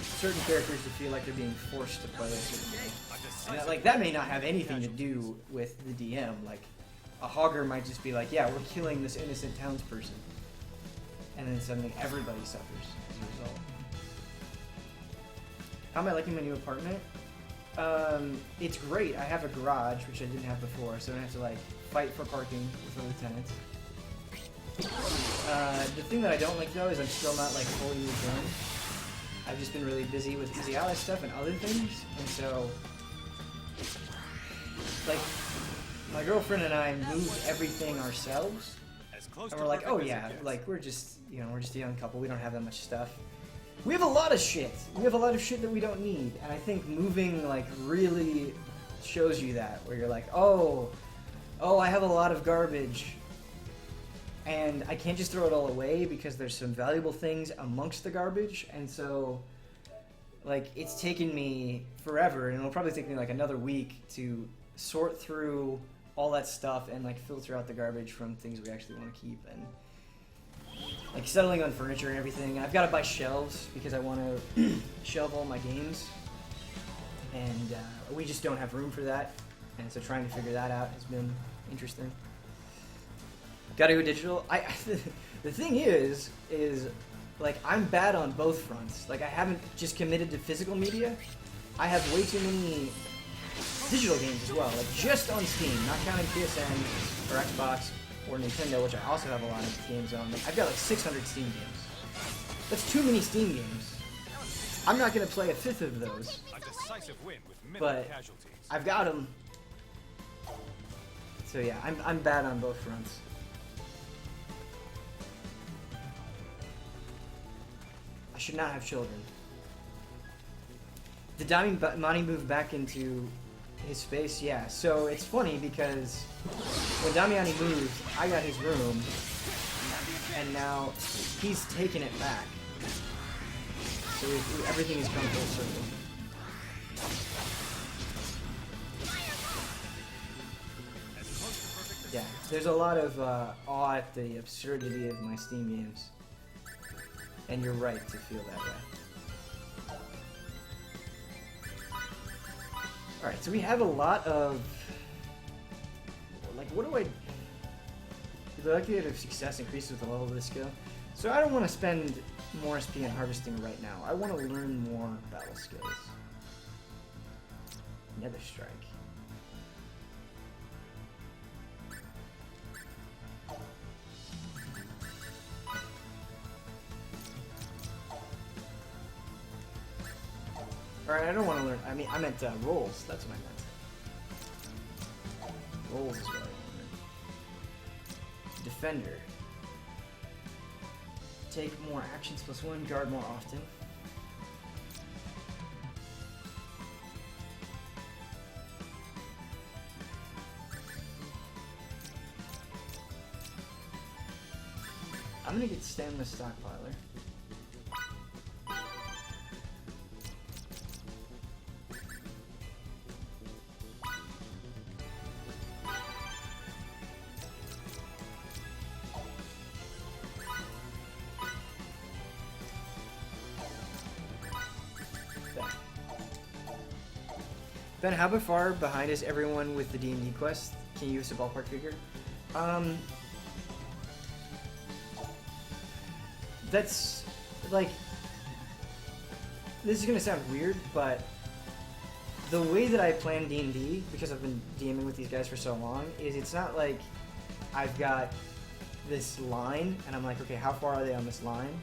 certain characters to feel like they're being forced to play a certain way. And that, like, that may not have anything to do with the DM, like. A hogger might just be like, yeah, we're killing this innocent townsperson. And then suddenly everybody suffers as a result. How am I liking my new apartment? It's great. I have a garage, which I didn't have before, so I don't have to, like, fight for parking with other tenants. The thing that I don't like, though, is I'm still not, like, fully moved in. I've just been really busy with Physialis stuff and other things, and so, like, my girlfriend and I moved everything ourselves, and we're like, oh yeah, like, we're just, you know, we're just a young couple, we don't have that much stuff. We have a lot of shit. We have a lot of shit that we don't need, and I think moving, like, really shows you that, where you're like, oh, I have a lot of garbage, and I can't just throw it all away because there's some valuable things amongst the garbage, and so, like, it's taken me forever, and it'll probably take me, like, another week to sort through all that stuff and, like, filter out the garbage from things we actually want to keep, and, like, settling on furniture and everything. And I've got to buy shelves because I want to shelve all my games, and we just don't have room for that, and so trying to figure that out has been interesting. Got to go digital. The thing is like, I'm bad on both fronts. Like, I haven't just committed to physical media. I have way too many digital games as well, like just on Steam, not counting PSN or Xbox or Nintendo, which I also have a lot of games on. I've got like 600 Steam games. That's too many Steam games. I'm not going to play a fifth of those, but I've got them. So yeah, I'm bad on both fronts. I should not have children. Did Damiani move back into his space? Yeah, so it's funny because when Damiani moved, I got his room, and now he's taken it back. So everything has come full circle. Yeah, there's a lot of awe at the absurdity of my Steam games, and you're right to feel that way. Alright, so we have a lot of, like, what do I... The likelihood of success increases with the level of this skill. So I don't want to spend more SP on harvesting right now. I want to learn more battle skills. Nether Strike. Alright, I don't want to learn. I mean, I meant rolls. That's what I meant. Rolls is what I want to learn. Defender. Take more actions +1, guard more often. I'm gonna get Stamina Stockpiler. Ben, how far behind is everyone with the D&D quest? Can you give us a ballpark figure? That's, like, this is gonna sound weird, but the way that I plan D&D, because I've been DMing with these guys for so long, is it's not like I've got this line, and I'm like, okay, how far are they on this line?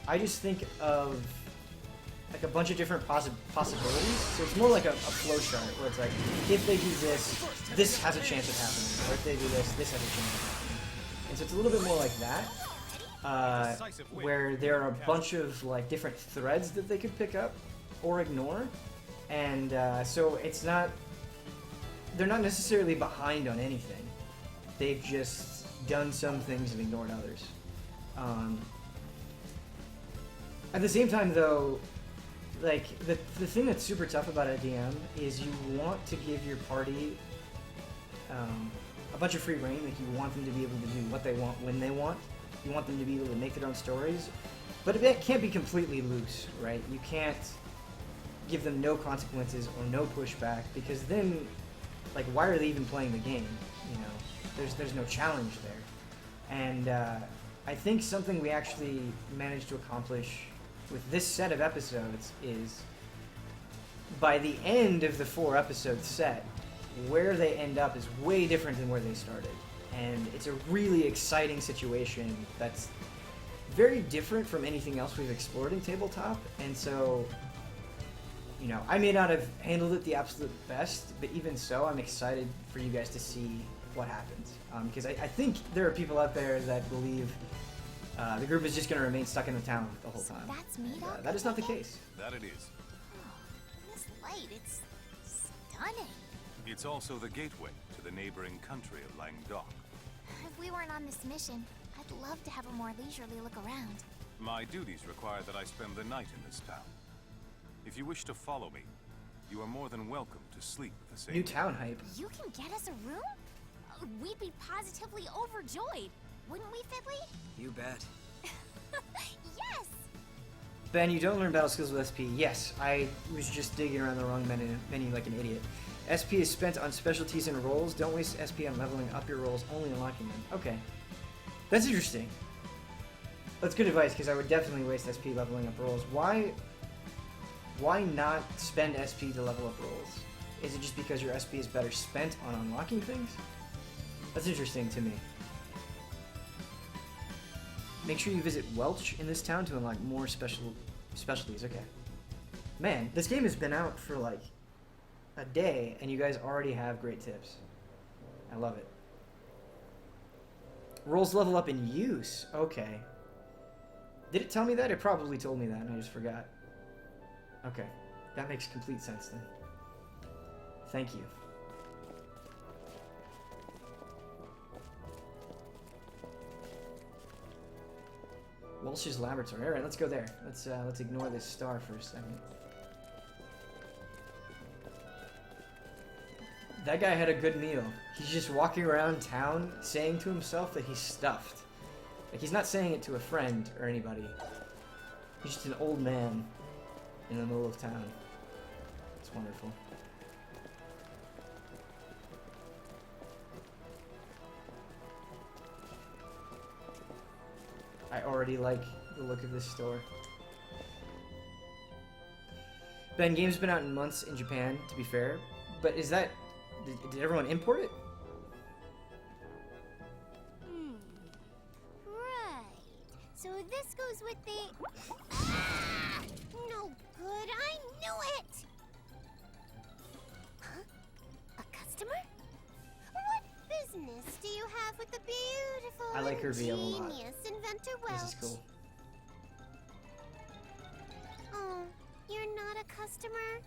I just think of like a bunch of different possibilities. So it's more like a flow chart where it's like, if they do this, this has a chance of happening. Or if they do this, this has a chance of happening. And so it's a little bit more like that, where there are a bunch of like different threads that they could pick up or ignore. And so it's not, they're not necessarily behind on anything. They've just done some things and ignored others. At the same time, though, like the thing that's super tough about a DM is you want to give your party a bunch of free reign. Like you want them to be able to do what they want when they want. You want them to be able to make their own stories, but it can't be completely loose, right? You can't give them no consequences or no pushback, because then, like, why are they even playing the game? You know, there's no challenge there. And I think something we actually managed to accomplish with this set of episodes is, by the end of the 4-episode set, where they end up is way different than where they started. And it's a really exciting situation that's very different from anything else we've explored in tabletop. And so, you know, I may not have handled it the absolute best, but even so, I'm excited for you guys to see what happens. Because I think there are people out there that believe the group is just going to remain stuck in the town the whole time. That's me, And, that is not the case. That it is. Oh, this light, it's stunning. It's also the gateway to the neighboring country of Languedoc. If we weren't on this mission, I'd love to have a more leisurely look around. My duties require that I spend the night in this town. If you wish to follow me, you are more than welcome to sleep at the same New town hype. You can get us a room? We'd be positively overjoyed, wouldn't we, Fiddly? You bet. Yes! Ben, you don't learn battle skills with SP. Yes, I was just digging around the wrong menu like an idiot. SP is spent on specialties and rolls. Don't waste SP on leveling up your rolls, only unlocking them. Okay. That's interesting. That's good advice, because I would definitely waste SP leveling up rolls. Why not spend SP to level up rolls? Is it just because your SP is better spent on unlocking things? That's interesting to me. Make sure you visit Welch in this town to unlock more specialties. Okay. Man, this game has been out for like a day, and you guys already have great tips. I love it. Rolls level up in use. Okay. Did it tell me that? It probably told me that, and I just forgot. Okay. That makes complete sense then. Thank you. Welch's laboratory. All right, let's go there. Let's ignore this star for a second. That guy had a good meal. He's just walking around town saying to himself that he's stuffed. Like, he's not saying it to a friend or anybody. He's just an old man in the middle of town. It's wonderful. I already like the look of this store. Ben, game's been out in months in Japan, to be fair. But is that... Did everyone import it? Right. So this goes with the... Ah! No good, I knew it! reveal a lot. Genius, Inventor Welch. This is cool. Oh, you're not a customer?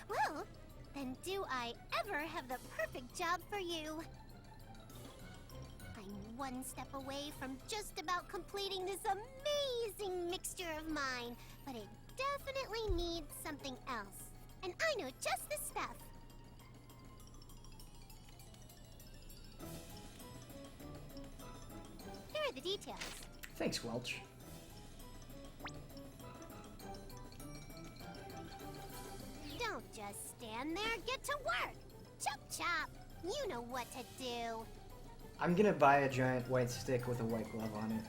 Well, then do I ever have the perfect job for you. I'm one step away from just about completing this amazing mixture of mine, but it definitely needs something else. And I know just the stuff. Here are the details. Thanks, Welch. Don't just stand there, get to work! Chop chop! You know what to do. I'm gonna buy a giant white stick with a white glove on it.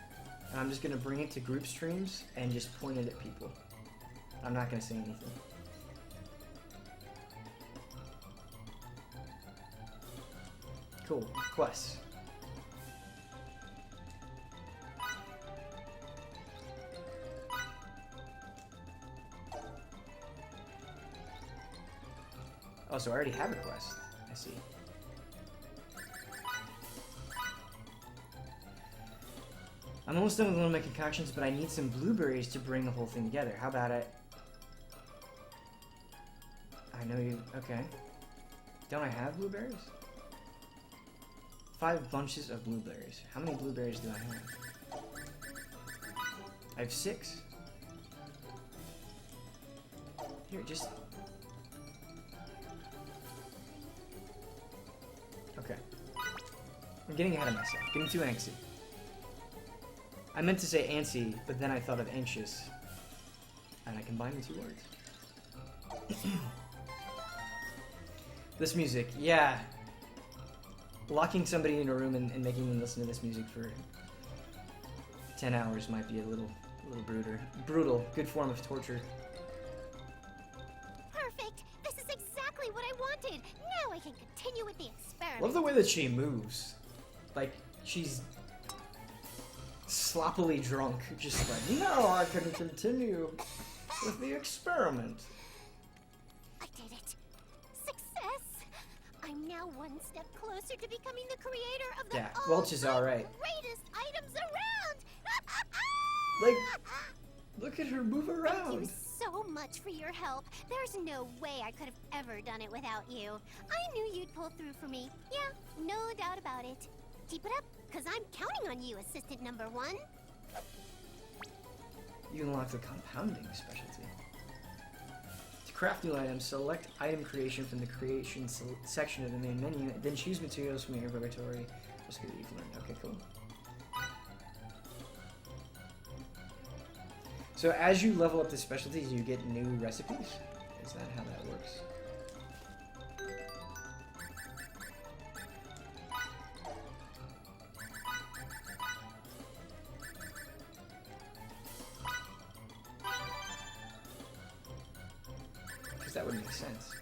And I'm just gonna bring it to group streams and just point it at people. I'm not gonna say anything. Cool. Quests. Oh, so I already have a quest. I see. I'm almost done with one of my concoctions, but I need some blueberries to bring the whole thing together. How about it? I know you... Okay. Don't I have blueberries? 5 bunches of blueberries. How many blueberries do I have? I have 6. Here, just... Okay. I'm getting ahead of myself. Getting too antsy. I meant to say antsy, but then I thought of anxious. And I combined the 2 words. This music, yeah. Locking somebody in a room and making them listen to this music for 10 hours might be a little brutal. Good form of torture. Perfect! This is exactly what I wanted! Now I can continue with the experiment. Love the way that she moves. Like, she's sloppily drunk. Just like, now I can continue with the experiment. I did it! Success! I'm now one step closer to becoming the creator of the Yeah, Welch is alright. greatest items around! Like, look at her move Thank around. you so much for your help. There's no way I could have ever done it without you. I knew you'd pull through for me. Yeah, no doubt about it. Keep it up, because I'm counting on you, assistant number 1. You can unlock the compounding specialty. To craft new items, select item creation from the creation section of the main menu, then choose materials from your inventory. Just good that you've learned. Okay, cool. So as you level up the specialties, you get new recipes? Is that how that works? Because that would make sense.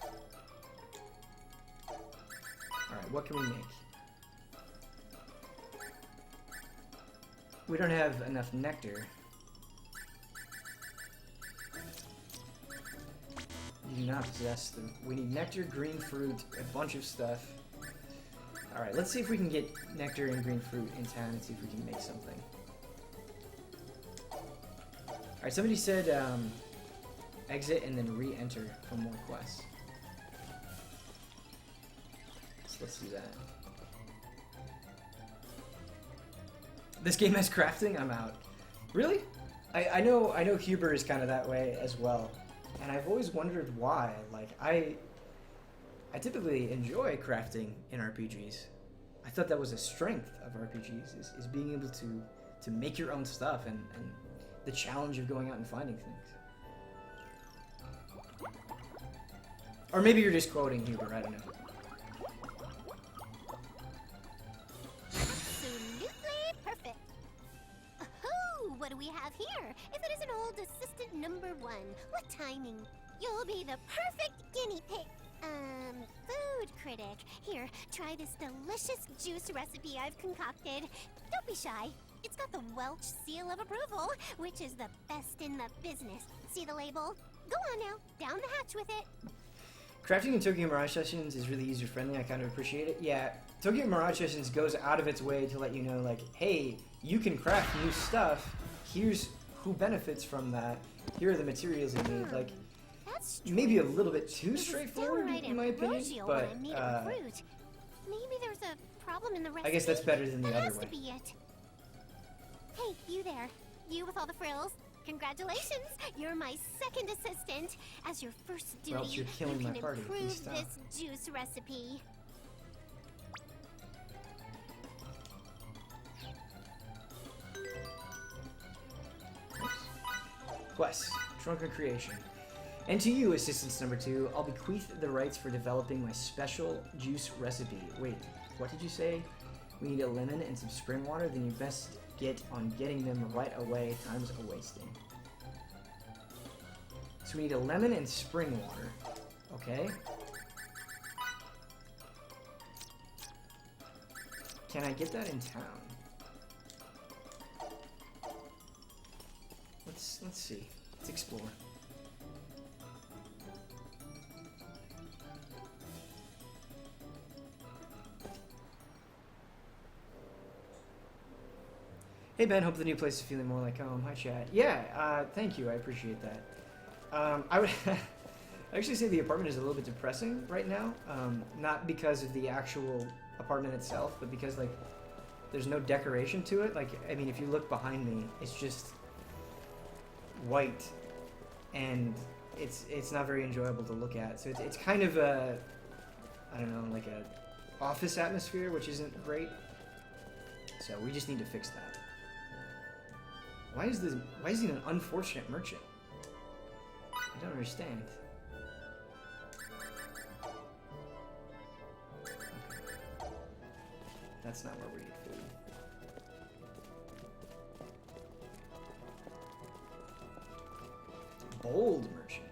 Alright, what can we make? We don't have enough nectar. You do not possess them. We need nectar, green fruit, a bunch of stuff. Alright, let's see if we can get nectar and green fruit in town and see if we can make something. Alright, somebody said exit and then re-enter for more quests. So let's do that. This game has crafting? I'm out. Really? I know Huber is kind of that way as well. And I've always wondered why. Like, I typically enjoy crafting in RPGs. I thought that was a strength of RPGs, is being able to make your own stuff and the challenge of going out and finding things. Or maybe you're just quoting Huber, I don't know. Absolutely perfect. Oh, what do we have here? If it isn't old assistant number 1, what timing? You'll be the perfect guinea pig. Food critic. Here, try this delicious juice recipe I've concocted. Don't be shy. It's got the Welch seal of approval, which is the best in the business. See the label? Go on now, down the hatch with it. Crafting in Tokyo Mirage Sessions is really user-friendly. I kind of appreciate it. Yeah, Tokyo Mirage Sessions goes out of its way to let you know, like, hey, you can craft new stuff. Here's who benefits from that. Here are the materials you need. Like, That's maybe a little bit too It was straightforward downright in my opinion, ambrosial but when I made it with fruit. Maybe there's a problem in the recipe. I guess that's better than the That other has way. to be it. Hey, you there. You with all the frills. Congratulations! You're my second assistant. As your first duty, Welch, you're killing you my can party. Please improve stop. this juice recipe. Quest, Trunken Creation. And to you, assistance number 2, I'll bequeath the rights for developing my special juice recipe. Wait, what did you say? We need a lemon and some spring water, then you best get on getting them right away. Time's a-wasting. So we need a lemon and spring water. Okay. Can I get that in town? Let's see. Let's explore. Hey Ben, hope the new place is feeling more like home. Hi chat. Yeah, thank you. I appreciate that. I would actually say the apartment is a little bit depressing right now. Not because of the actual apartment itself, but because like there's no decoration to it. Like, I mean, if you look behind me, it's just white, and it's not very enjoyable to look at. So it's kind of a, I don't know, like a office atmosphere, which isn't great. So we just need to fix that. Why is he an unfortunate merchant? I don't understand. Okay. That's not where we need food. Bold merchant.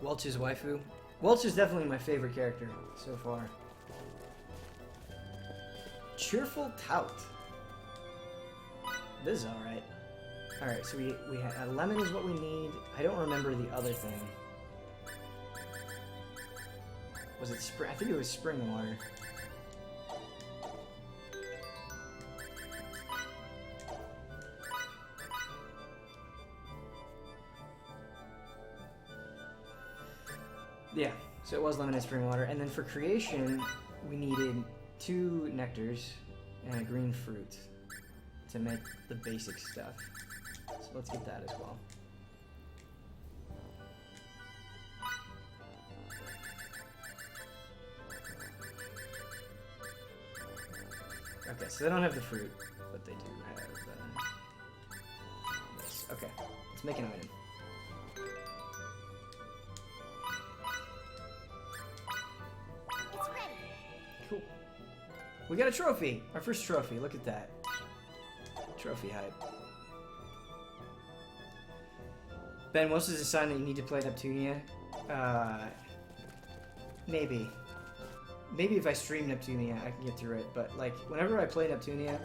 Welch's waifu. Welch is definitely my favorite character so far. Cheerful Tout. This is alright. Alright, so we had a lemon is what we need. I don't remember the other thing. Was it spring? I think it was spring water. Yeah, so it was lemon and spring water. And then for creation, we needed 2 nectars and a green fruit to make the basic stuff. So let's get that as well. Okay, so they don't have the fruit, but they do have this. Okay, let's make an item. It's ready. Cool. We got a trophy! Our first trophy, look at that. Trophy hype. Ben, most is a sign that you need to play Neptunia. Maybe. Maybe if I stream Neptunia, I can get through it. But, like, whenever I play Neptunia,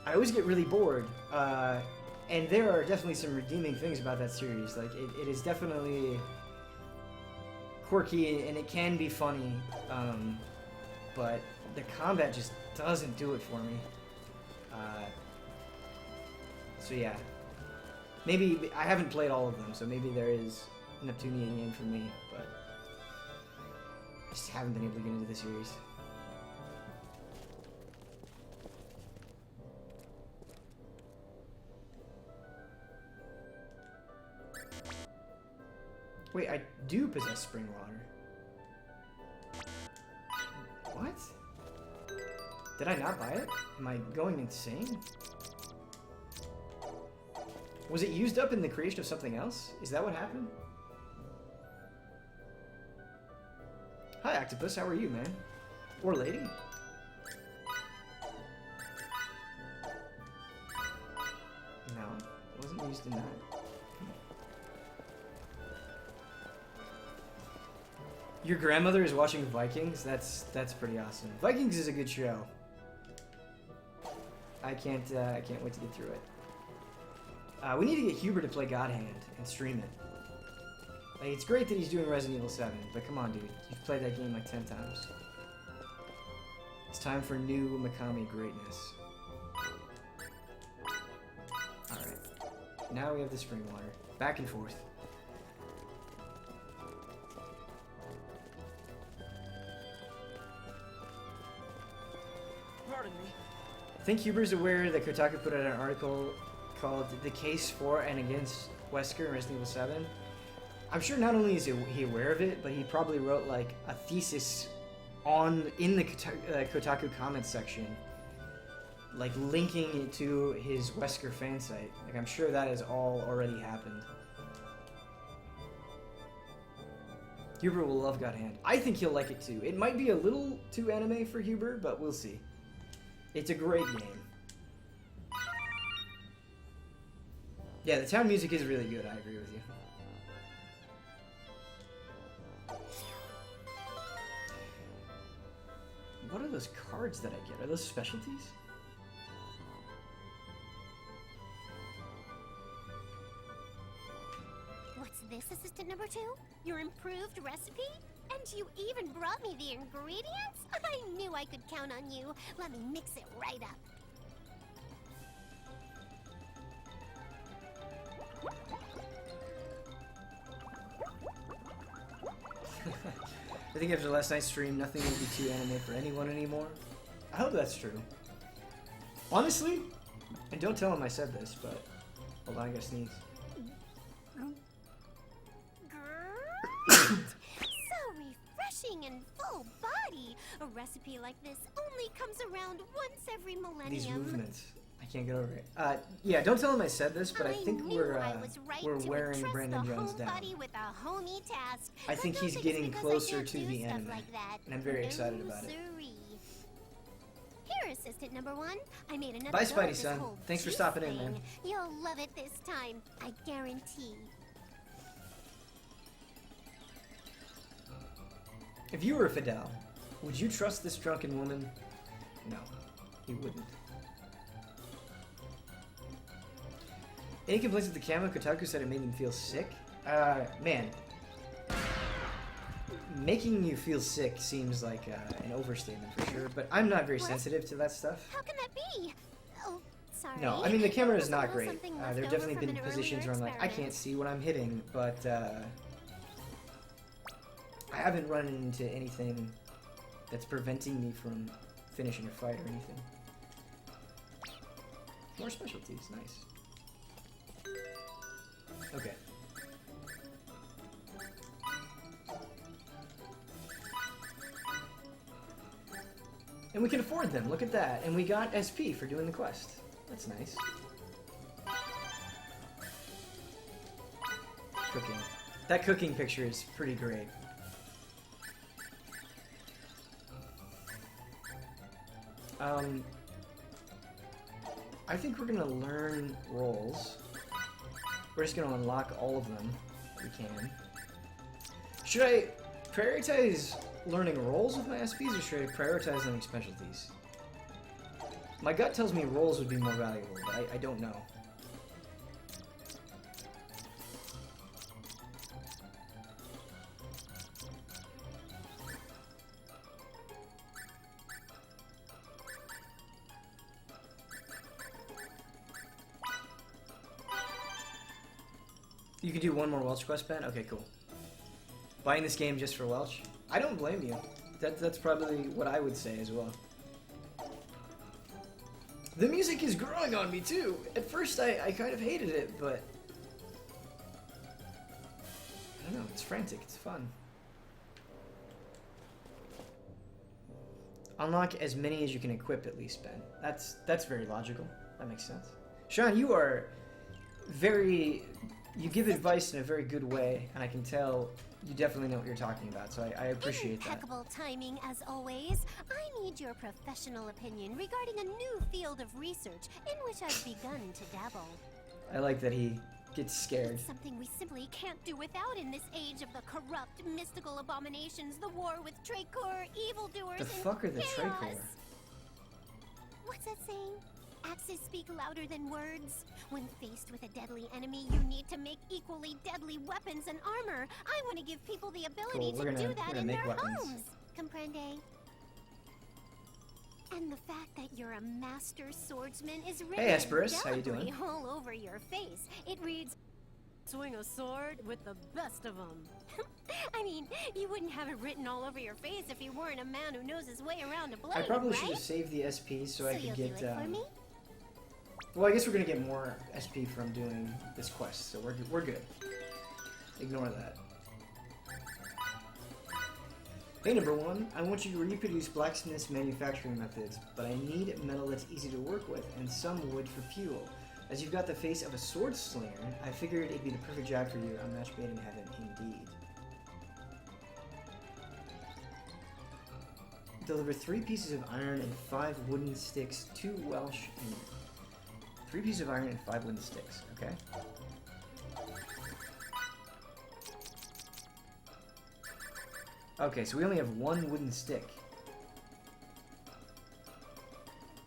I always get really bored. And there are definitely some redeeming things about that series. Like, it is definitely quirky and it can be funny. But the combat just doesn't do it for me. So yeah. Maybe, I haven't played all of them, so maybe there is a Neptunia game for me, but I just haven't been able to get into the series. Wait, I do possess spring water. What? Did I not buy it? Am I going insane? Was it used up in the creation of something else? Is that what happened? Hi, Octopus. How are you, man? Or lady? No, it wasn't used in that. Your grandmother is watching Vikings? That's pretty awesome. Vikings is a good show. I can't wait to get through it. We need to get Huber to play God Hand and stream it. Like, it's great that he's doing Resident Evil 7, but come on, dude. You've played that game like 10 times. It's time for new Mikami greatness. Alright. Now we have the spring water. Back and forth. Pardon me. I think Huber's aware that Kotaku put out an article called The Case For and Against Wesker in Resident Evil 7. I'm sure not only is he aware of it, but he probably wrote like a thesis in the Kotaku comments section, like linking it to his Wesker fan site. Like, I'm sure that has all already happened. Huber will love God Hand. I think he'll like it too. It might be a little too anime for Huber, but we'll see. It's a great game. Yeah, the town music is really good. I agree with you. What are those cards that I get? Are those specialties? What's this, assistant number 2? Your improved recipe? And you even brought me the ingredients? I knew I could count on you. Let me mix it right up. I think after last night's stream, nothing will be too anime for anyone anymore. I hope that's true. Honestly, and don't tell him I said this, but hold on, I gotta sneeze. So refreshing and full body. A recipe like this only comes around once every millennium. These movements, I can't get over it. Yeah, don't tell him I said this, but I think we're wearing Brandon Jones down. With a homey task. I think he's getting closer to the anime, and I'm very excited about it. Here, assistant number 1. I made another. Bye, go Spidey at this son. whole Thanks for juice stopping in, thing. man. You'll love it this time, I guarantee. If you were Fidel, would you trust this drunken woman? No, he wouldn't. Any complaints with the camera? Kotaku said it made him feel sick. Man. Making you feel sick seems like an overstatement for sure, but I'm not very sensitive to that stuff. How can that be? Oh, sorry. No, I mean, the camera is Was not there great. something There left have over definitely from been an positions earlier where I'm like, I can't experiment? see what I'm hitting, but I haven't run into anything that's preventing me from finishing a fight or anything. More specialties, nice. Okay. And we can afford them, look at that. And we got SP for doing the quest. That's nice. Cooking. That cooking picture is pretty great. I think we're gonna learn roles. We're just gonna unlock all of them if we can. Should I prioritize learning roles with my SPs, or should I prioritize learning specialties? My gut tells me roles would be more valuable, but I don't know. You can do one more Welch quest, Ben? Okay, cool. Buying this game just for Welch? I don't blame you. That's probably what I would say as well. The music is growing on me too. At first I kind of hated it, but I don't know, it's frantic, it's fun. Unlock as many as you can equip at least, Ben. That's very logical. That makes sense. Sean, you are you give advice in a very good way, and I can tell you definitely know what you're talking about, so I appreciate that. Impeccable timing, as always. I need your professional opinion regarding a new field of research in which I've begun to dabble. I like that he gets scared. It's something we simply can't do without in this age of the corrupt, mystical abominations, the war with Tracor, evildoers, The and fuck are the chaos. Tracor? What's that saying? Axes speak louder than words. When faced with a deadly enemy, you need to make equally deadly weapons and armor. I want to give people the ability Cool, to we're do gonna that in make their weapons. homes. Comprende? And the fact that you're a master swordsman is written Hey, Esperus, how you indelibly doing? all over your face. It reads, "Swing a sword with the best of them." I mean, you wouldn't have it written all over your face if you weren't a man who knows his way around a blade, I probably right? should have saved the SP so I could you'll get. do it for me? Well, I guess we're gonna get more SP from doing this quest, so we're good. Ignore that. Hey, number one, I want you to reproduce blacksmith's manufacturing methods, but I need metal that's easy to work with and some wood for fuel. As you've got the face of a sword slinger, I figured it'd be the perfect job for you. A match made in heaven, indeed. Deliver 3 pieces of iron and 5 wooden sticks to Welsh Inn. 3 pieces of iron and 5 wooden sticks, okay? Okay, so we only have 1 wooden stick.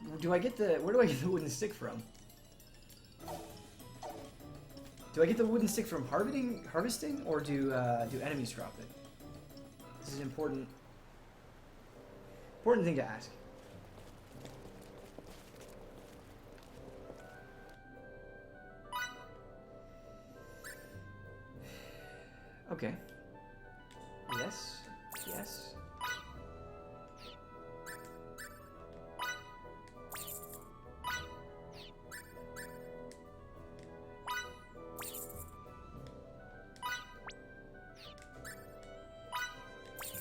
Where do I get the wooden stick from? Do I get the wooden stick from harvesting, or do enemies drop it? This is an important thing to ask. Okay. Yes. Yes.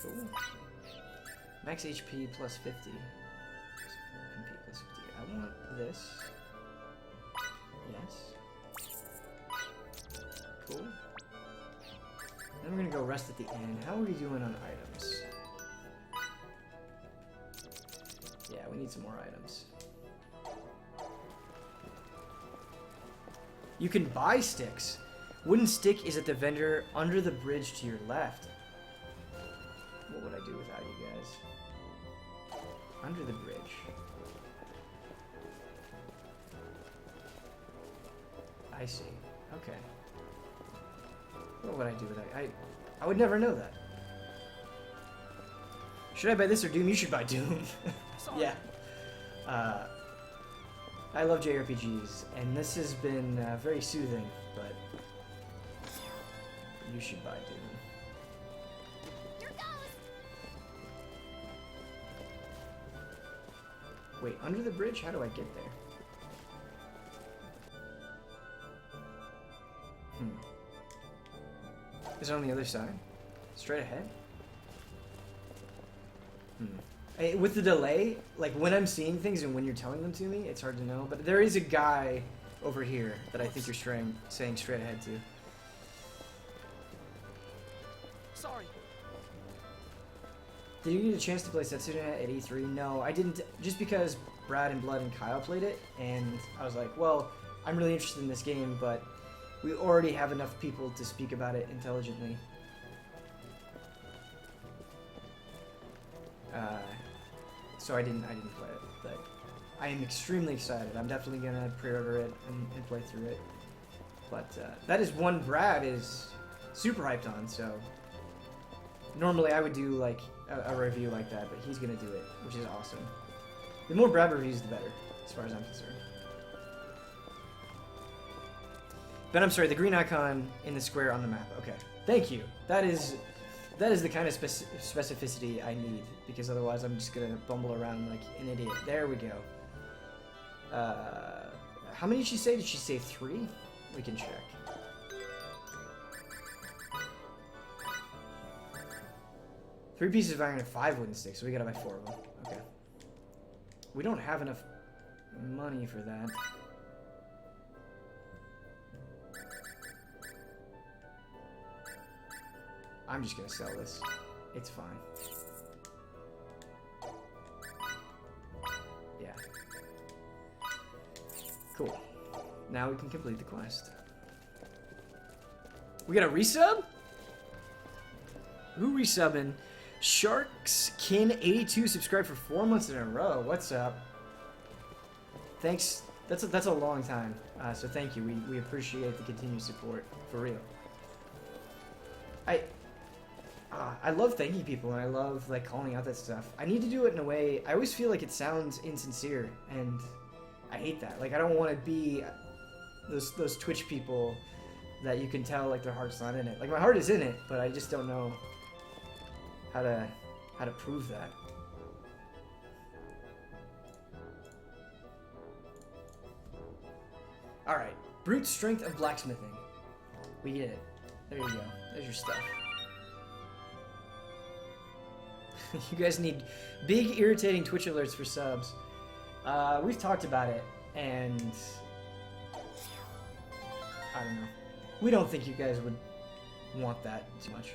Cool. Max HP plus 50. MP plus 50. I want this. Yes. Cool. Then we're gonna go rest at the inn. How are we doing on items? Yeah, we need some more items. You can buy sticks. Wooden stick is at the vendor under the bridge to your left. What would I do without you guys? Under the bridge. I see. Okay. What would I do without you? I would never know that. Should I buy this or Doom? You should buy Doom. Yeah. I love JRPGs, and this has been very soothing, but you should buy Doom. Here goes! Wait, under the bridge? How do I get there? Is it on the other side? Straight ahead? With the delay, like when I'm seeing things and when you're telling them to me, it's hard to know. But there is a guy over here that I think you're saying straight ahead to. Sorry. Did you get a chance to play Setsuna at E3? No, I didn't. Just because Brad and Blood and Kyle played it, and I was like, well, I'm really interested in this game, but we already have enough people to speak about it intelligently. So I didn't play it, but I am extremely excited. I'm definitely gonna pre-order it and play through it. But that is one Brad is super hyped on. So normally I would do like a review like that, but he's gonna do it, which is awesome. The more Brad reviews, the better, as far as I'm concerned. But I'm sorry, the green icon in the square on the map. Okay, thank you. That is the kind of specificity I need, because otherwise I'm just gonna bumble around like an idiot. There we go. How many did she say? Did she say 3? We can check. Three pieces of iron and 5 wooden sticks, so we gotta buy 4 of them. Okay. We don't have enough money for that. I'm just gonna sell this. It's fine. Yeah. Cool. Now we can complete the quest. We got a resub? Who resubbing? Sharks Kin 82 subscribed for 4 months in a row. What's up? thanks. That's a long time. So thank you. We appreciate the continued support for real. I love thanking people and I love like calling out that stuff. I need to do it in a way. I always feel like it sounds insincere and I hate that. Like I don't want to be those Twitch people that you can tell like their heart's not in it. Like my heart is in it, but I just don't know how to prove that. All right, brute strength of blacksmithing. We get it. There you go. There's your stuff. You guys need big irritating Twitch alerts for subs. We've talked about it, and I don't know. We don't think you guys would want that too much.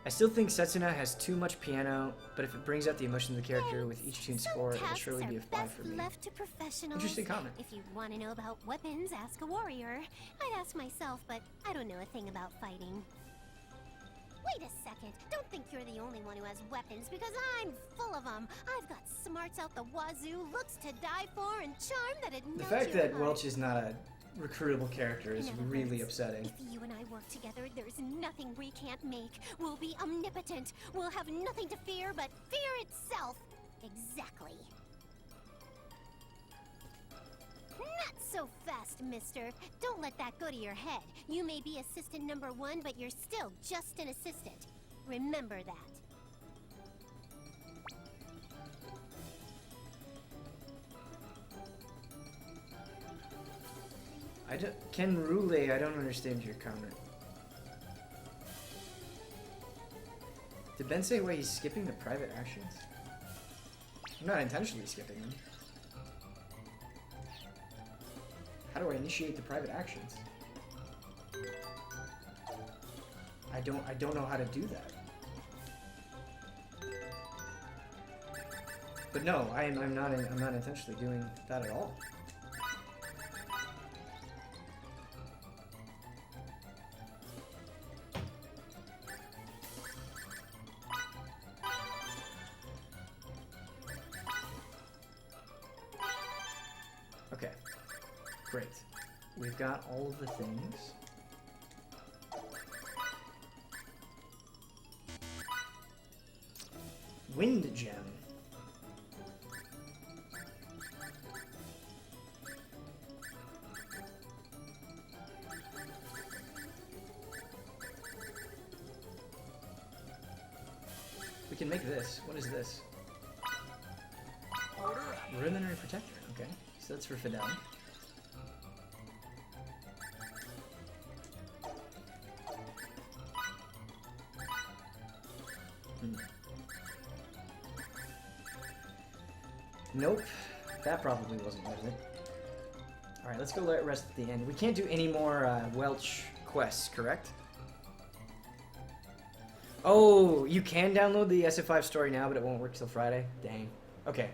I still think Setsuna has too much piano, but if it brings out the emotion of the character with each tune score, it'll surely be a 5 for me. Left to professionals. Interesting comment. If you want to know about weapons, ask a warrior. I'd ask myself, but I don't know a thing about fighting. Wait a second. Don't think you're the only one who has weapons, because I'm full of them. I've got smarts out the wazoo, looks to die for, and charm that'd melt The fact your that heart. Welch is not a recruitable character is In other really words, upsetting. If you and I work together, there's nothing we can't make. We'll be omnipotent. We'll have nothing to fear but fear itself. Exactly. Not so fast, mister. Don't let that go to your head. You may be assistant number 1, but you're still just an assistant. Remember that. Ken Rule, I don't understand your comment. Did Ben say why he's skipping the private actions? I'm not intentionally skipping them. How do I initiate the private actions? I don't know how to do that. But no, I'm not intentionally doing that at all. Okay, great. We've got all of the things. Wind gem. We can make this. What is this? Ruminary protector. Okay, so that's for Fidel. Nope, that probably wasn't worth it. Alright, let's go let rest at the end. We can't do any more Welch quests, correct? Oh, you can download the SF5 story now, but it won't work till Friday? Dang. Okay,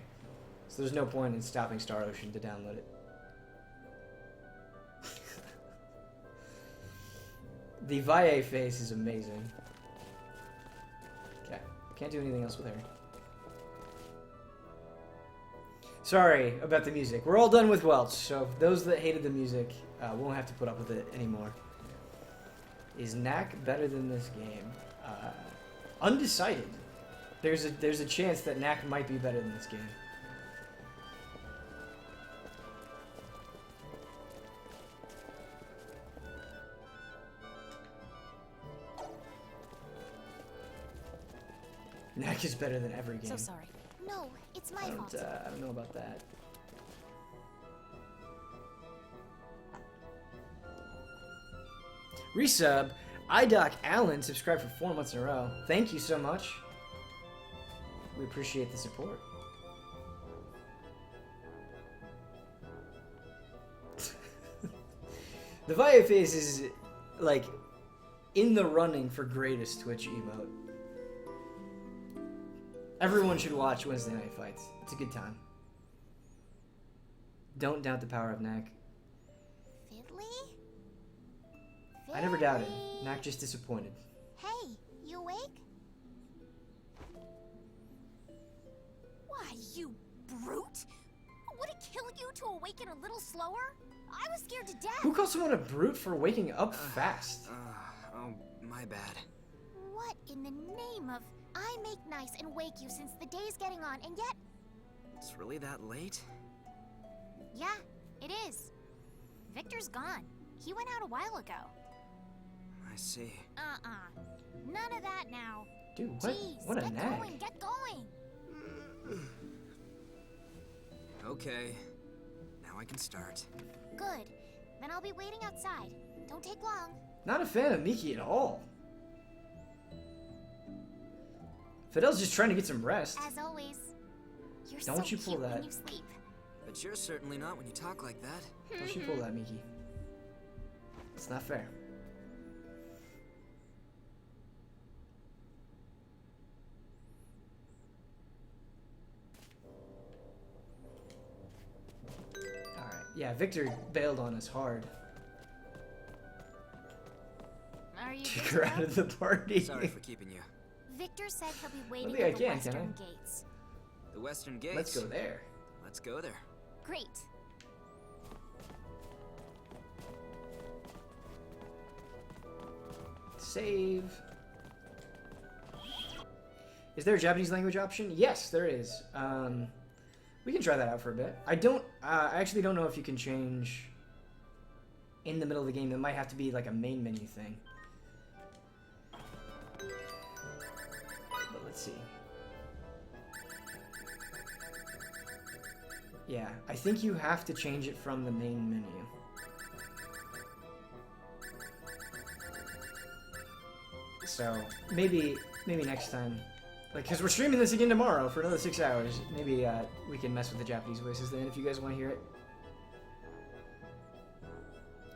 so there's no point in stopping Star Ocean to download it. The Valle face is amazing. Okay, can't do anything else with her. Sorry about the music. We're all done with Welch, so those that hated the music won't have to put up with it anymore. Is Knack better than this game? Undecided. There's a chance that Knack might be better than this game. Knack is better than every game. So sorry. No, it's my fault. I don't know about that. Resub, iDoc Allen subscribed for 4 months in a row. Thank you so much. We appreciate the support. The Valle face is like in the running for greatest Twitch emote. Everyone should watch Wednesday Night Fights. It's a good time. Don't doubt the power of Knack. Fiddly? I never doubted. Knack just disappointed. Hey, you awake? to awaken a little slower? I was scared to death. Who calls someone a brute for waking up fast? Oh, my bad. What in the name of... I make nice and wake you since the day's getting on, and yet... It's really that late? Yeah, it is. Victor's gone. He went out a while ago. I see. None of that now. Dude, what? Jeez, What a get nag. going, get going. Okay. Now I can start. Good. Then I'll be waiting outside. Don't take long. Not a fan of Miki at all. Fidel's just trying to get some rest. As always, you're Don't so you pull cute that. when you sleep. But you're certainly not when you talk like that. Don't you pull that, Miki. It's not fair. Alright, yeah, Victor bailed on us hard. Are you Kick good her to out go? of the party. Sorry for keeping you. Victor said he'll be waiting think I at the can I? western gates. The western gates. Let's go there. Let's go there. Great. Save. Is there a Japanese language option? Yes, there is. We can try that out for a bit. I actually don't know if you can change in the middle of the game. It might have to be like a main menu thing. But let's see. Yeah, I think you have to change it from the main menu. So maybe next time, like, because we're streaming this again tomorrow for another 6 hours. Maybe we can mess with the Japanese voices then if you guys want to hear it.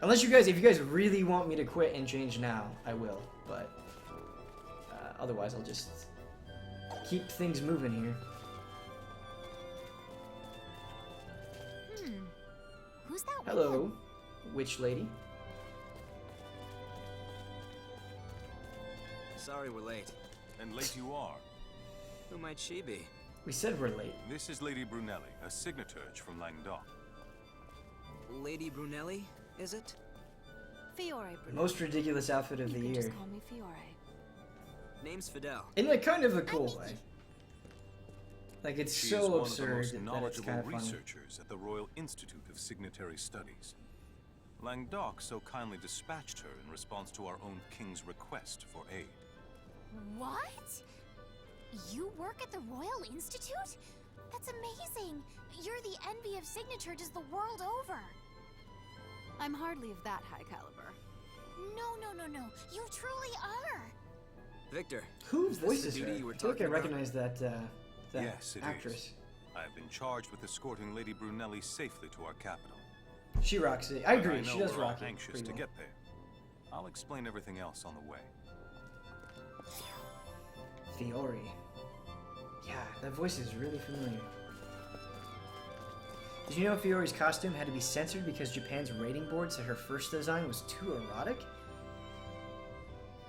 Unless if you guys really want me to quit and change now, I will. But otherwise, I'll just keep things moving here. Who's that? Hello, woman? witch lady. Sorry we're late. And late you are. Who might she be? We said we're late. This is Lady Brunelli, a signaturge from Languedoc. Lady Brunelli, is it? Fiore, Brunelli. Most ridiculous outfit of You the can year. just call me Fiore. Name's Fidel. In like kind of a cool way. Like it's She is so one of the absurd most that it's knowledgeable kind of funny. researchers at the Royal Institute of Signatory Studies. Languedoc so kindly dispatched her in response to our own king's request for aid. What? You work at the Royal Institute? That's amazing. You're the envy of signatures the world over. I'm hardly of that high caliber. No. You truly are. Victor. Who is this voices the her? duty you were I feel like I talking about? recognize that Yes, it actress. is. I have been charged with escorting Lady Brunelli safely to our capital. She rocks it. I But agree. know She does we're all rock it. anxious pretty to well. get there. I'll explain everything else on the way. Fiore. Yeah, that voice is really familiar. Did you know Fiore's costume had to be censored because Japan's rating board said her first design was too erotic?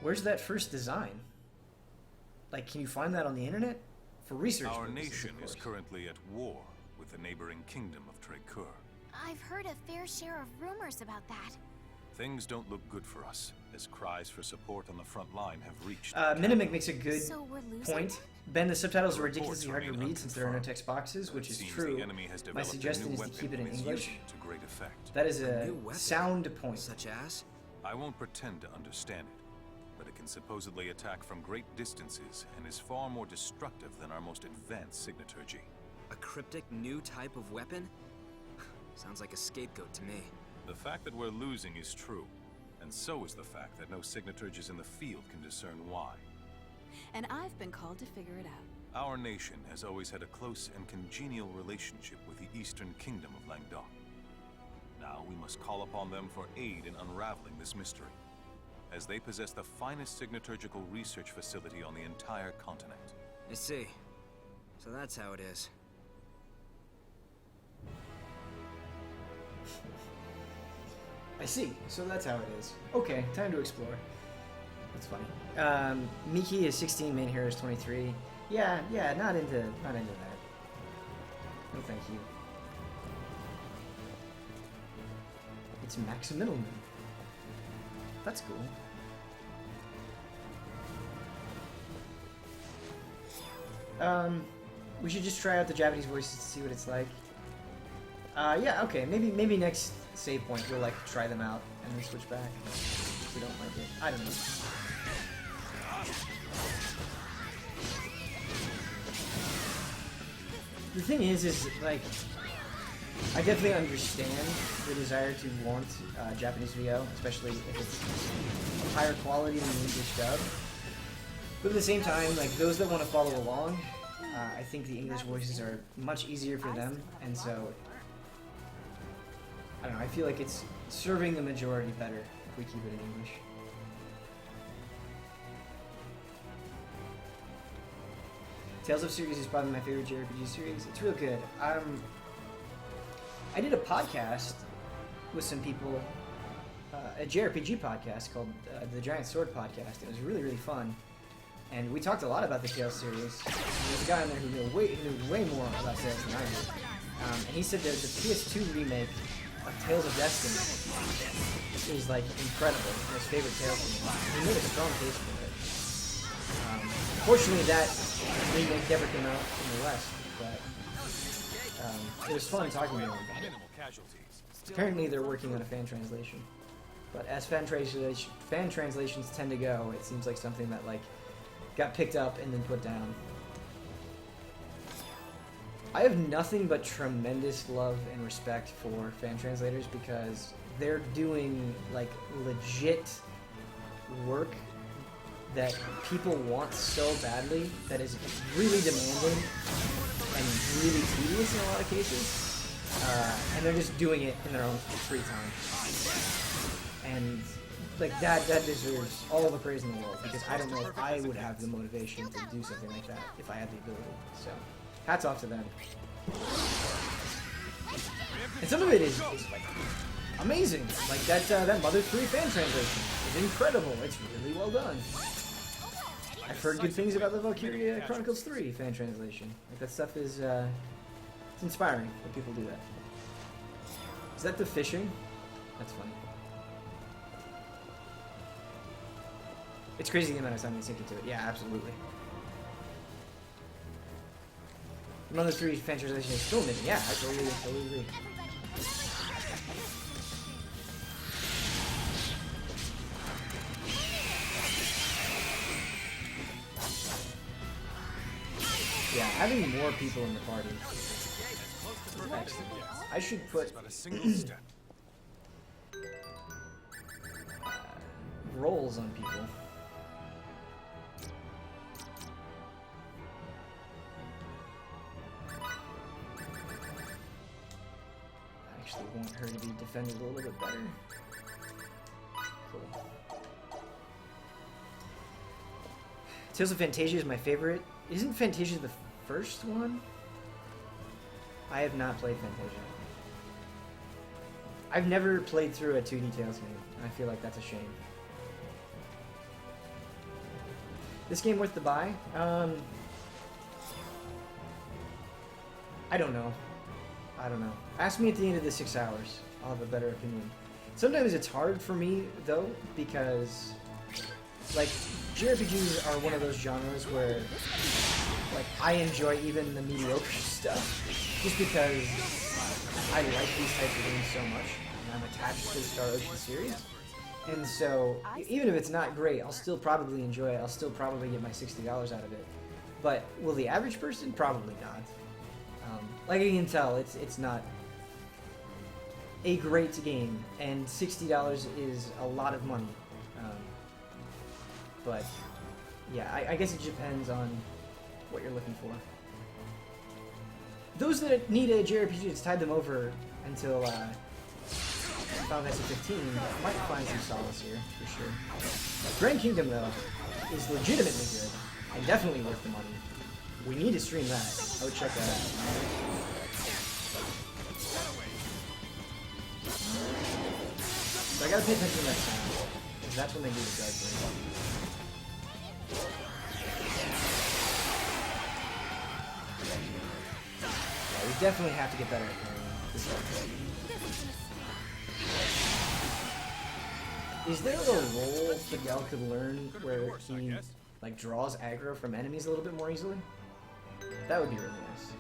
Where's that first design? Like, can you find that on the internet? For research Our purposes, nation of is course. currently at war with the neighboring kingdom of Trecoeur. I've heard a fair share of rumors about that. Things don't look good for us, as cries for support on the front line have reached. Minimic makes a good So we're losing point. them? Ben, the subtitles The are ridiculously hard reports to remain read since there are no unconfirmed, text boxes, but which it is seems true. the enemy has My developed a suggestion new is to weapon keep it in and is English. using it to great effect. That is A a new weapon. sound point. Such as? I won't pretend to understand it, but it can supposedly attack from great distances and is far more destructive than our most advanced signaturgy. A cryptic new type of weapon? Sounds like a scapegoat to me. The fact that we're losing is true, and so is the fact that no signaturges in the field can discern why. And I've been called to figure it out. Our nation has always had a close and congenial relationship with the Eastern Kingdom of Languedoc. Now we must call upon them for aid in unraveling this mystery, as they possess the finest signaturgical research facility on the entire continent. I see. So that's how it is. I see. So that's how it is. Okay, time to explore. That's funny. Miki is 16, main hero is 23. Yeah, not into that. No, thank you. It's Maximilian. That's cool. We should just try out the Japanese voices to see what it's like. Yeah, okay. Maybe next save point we'll like try them out and then switch back if we don't like it. I don't know. The thing is like, I definitely understand the desire to want Japanese VO, especially if it's of higher quality than the English dub. But at the same time, like those that want to follow along, I think the English voices are much easier for them, and so I don't know. I feel like it's serving the majority better if we keep it in English. Tales of series is probably my favorite JRPG series. It's real good. I did a podcast with some people, a JRPG podcast called the Giant Sword Podcast. It was really, really fun. And we talked a lot about the Tales series. There's a guy in there who knew way more about Tales than I did. And he said that the PS2 remake of Tales of Destiny is like incredible. His favorite Tales game. He made a strong case for it. Fortunately, that remake never came out in the West, but it was fun talking to him about it. Apparently, they're working on a fan translation. But as fan translations tend to go, it seems like something that like got picked up and then put down. I have nothing but tremendous love and respect for fan translators because they're doing like legit work that people want so badly that is really demanding and really tedious in a lot of cases. And they're just doing it in their own free time. And like that deserves all the praise in the world because I don't know if I would have the motivation to do something like that if I had the ability. So, hats off to them. And some of it is like amazing. Like that Mother 3 fan translation is incredible. It's really well done. I've heard good things about the Valkyria Chronicles 3 fan translation. Like that stuff is it's inspiring when people do that. Is that the fishing? That's funny. It's crazy the amount of time they sink into it. Yeah, absolutely. Mother 3 fan translation is still missing. Yeah, I totally agree. Yeah, having more people in the party is excellent. I should put rolls on people. Actually want her to be defended a little bit better. Cool. Tales of Fantasia is my favorite. Isn't Fantasia the first one? I have not played Fantasia. I've never played through a 2D Tales game. I feel like that's a shame. This game worth the buy? I don't know. Ask me at the end of the 6 hours. I'll have a better opinion. Sometimes it's hard for me, though, because, like, JRPGs are one of those genres where, like, I enjoy even the mediocre stuff, just because I like these types of games so much, and I'm attached to the Star Ocean series. And so, even if it's not great, I'll still probably enjoy it. I'll still probably get my $60 out of it. But will the average person? Probably not. Like I can tell, it's not a great game, and $60 is a lot of money. But yeah, I guess it depends on what you're looking for. Those that need a JRPG to tide them over until Final Fantasy 15 might find some solace here, for sure. Grand Kingdom, though, is legitimately good, and definitely worth the money. We need to stream that. I would check that out. So I gotta pay attention to that sound, because that's when they do the dark break. Yeah, we definitely have to get better at playing this dark break. Is there a role Fidel could learn where he like draws aggro from enemies a little bit more easily? That would be really nice.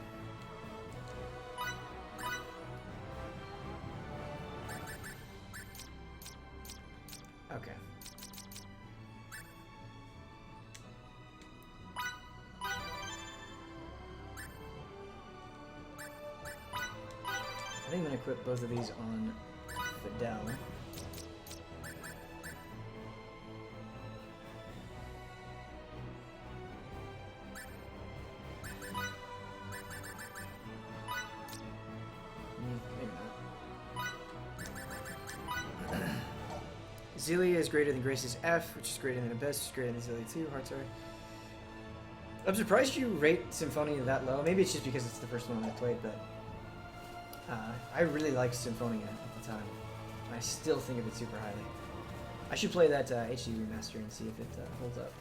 Okay. I think I'm gonna equip both of these on Fidel. Maybe not. Zelia is greater than Grace's F, which is greater than Abyss, which is greater than Zelia 2. Hearts are. I'm surprised you rate Symphonia that low. Maybe it's just because it's the first one I played, but I really liked Symphonia at the time. I still think of it super highly. I should play that HD remaster and see if it holds up.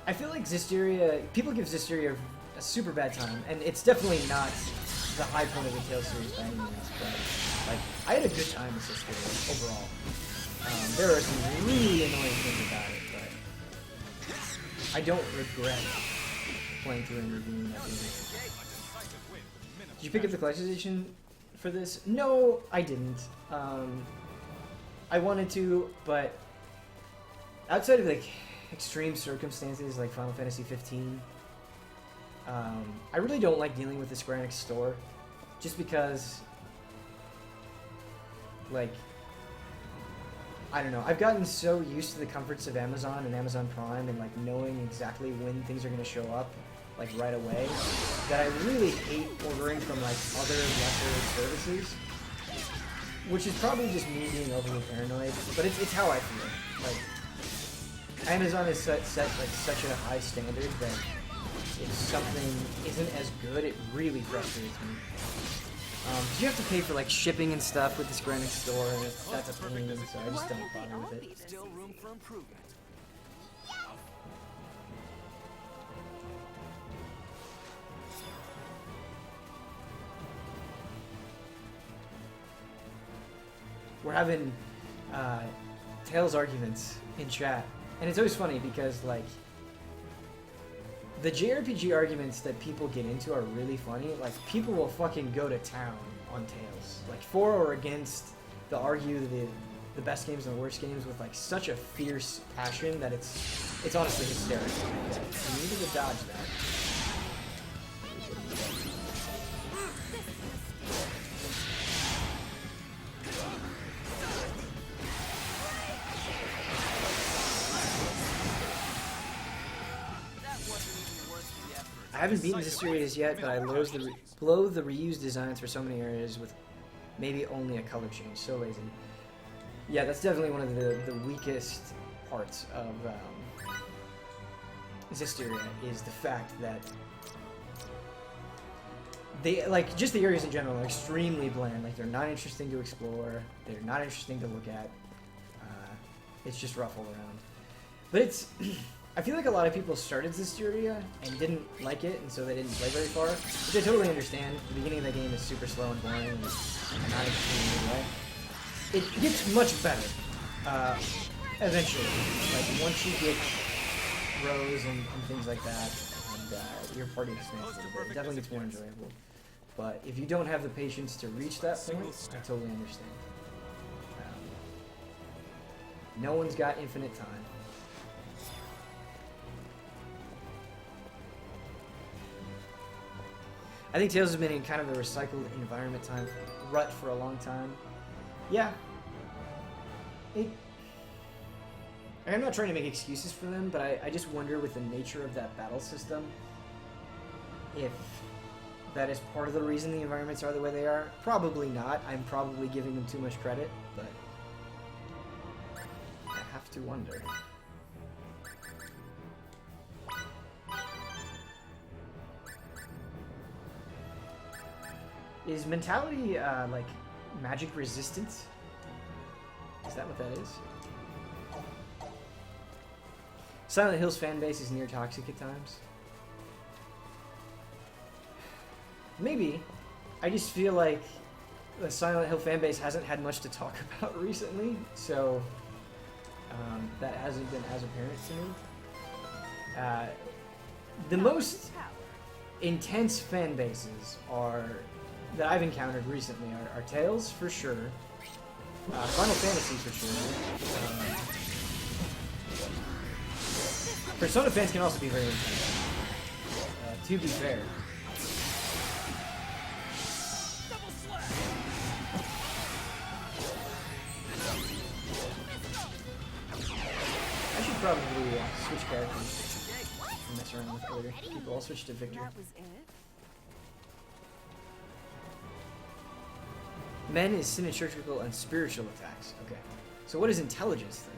I feel like Zisteria, people give Zisteria a super bad time, and it's definitely not the high point of the Tales series by any means, but like, I had a good time with Zisteria overall. There are some really annoying things about it, but I don't regret playing through and reviewing that game. Did you pick up the collector's edition for this? No, I didn't. I wanted to, but outside of like extreme circumstances like Final Fantasy 15, I really don't like dealing with the Square Enix store, just because, like, I don't know, I've gotten so used to the comforts of Amazon and Amazon Prime and like knowing exactly when things are going to show up, like right away, that I really hate ordering from like other lesser services, which is probably just me being overly paranoid, but it's how I feel. Like, Amazon is set like such a high standard that if something isn't as good, it really frustrates me. You have to pay for like shipping and stuff with the Square Enix store, and that's a pain, so I just don't bother with it. Still room for improvement. We're having Tails arguments in chat, and it's always funny because like the JRPG arguments that people get into are really funny. Like, people will fucking go to town on Tails, like for or against the best games and the worst games with like such a fierce passion that it's honestly hysterical. You needed to dodge that. I haven't beaten this series yet, but I loathe the reused designs for so many areas with maybe only a color change. So lazy. Yeah, that's definitely one of the weakest parts of Zisteria, is the fact that they, like, just the areas in general are extremely bland. Like, they're not interesting to explore. They're not interesting to look at. It's just rough all around. But it's... I feel like a lot of people started Zisteria and didn't like it, and so they didn't play very far, which I totally understand. The beginning of the game is super slow and boring and not interesting in any way. It gets much better eventually. Like, once you get rows and things like that, and your party expands a little bit, it definitely gets more enjoyable. But if you don't have the patience to reach that point, I totally understand. No one's got infinite time. I think Tales has been in kind of a recycled environment rut for a long time. Yeah. I'm not trying to make excuses for them, but I just wonder with the nature of that battle system, if that is part of the reason the environments are the way they are. Probably not. I'm probably giving them too much credit, but I have to wonder. Is mentality, like, magic resistant? Is that what that is? Silent Hill's fanbase is near toxic at times. Maybe. I just feel like the Silent Hill fanbase hasn't had much to talk about recently, so that hasn't been as apparent to me. The most intense fan bases that I've encountered recently are Tales for sure, Final Fantasy for sure. Persona fans can also be very intense. To be fair. I should probably switch characters and mess around with other people. I'll switch to Victor. That was it? Men is synergical and spiritual attacks. Okay. So what is intelligence then?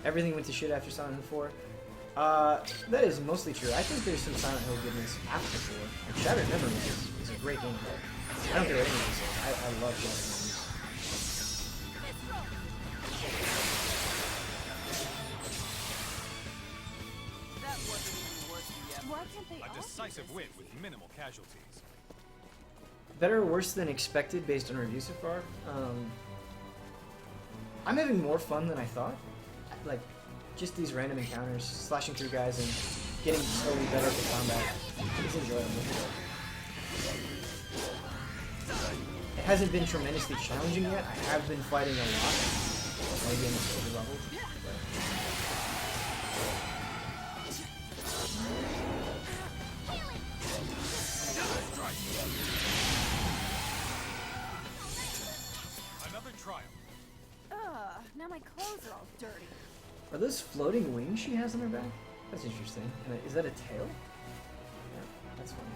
Everything went to shit after Silent Hill 4. That is mostly true. I think there's some Silent Hill goodness after 4. Like Shattered Memories is a great game. I don't care what anyone says. I love Shattered Memories. Why can't they A all decisive win with minimal casualties. Better or worse than expected based on reviews so far? I'm having more fun than I thought. Like, just these random encounters, slashing through guys and getting slowly better at the combat. It's enjoyable. It hasn't been tremendously challenging yet. I have been fighting a lot. Maybe I'm just over-leveled. Another trial. Now my clothes are all dirty. Are those floating wings she has on her back? That's interesting. Is that a tail? Yeah, that's funny.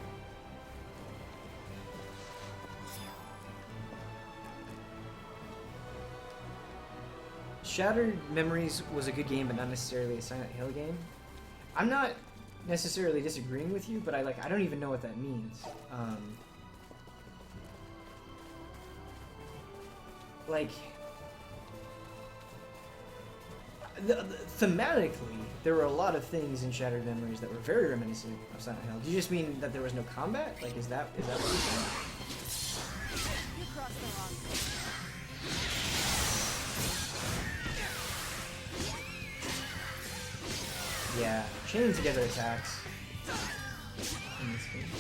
Shattered Memories was a good game, but not necessarily a Silent Hill game. I'm not necessarily disagreeing with you, but I don't even know what that means. Thematically, there were a lot of things in Shattered Memories that were very reminiscent of Silent Hill. Do you just mean that there was no combat? Like, is that what you're saying? You crossed the wrong thing. Yeah, chain together attacks. In this game.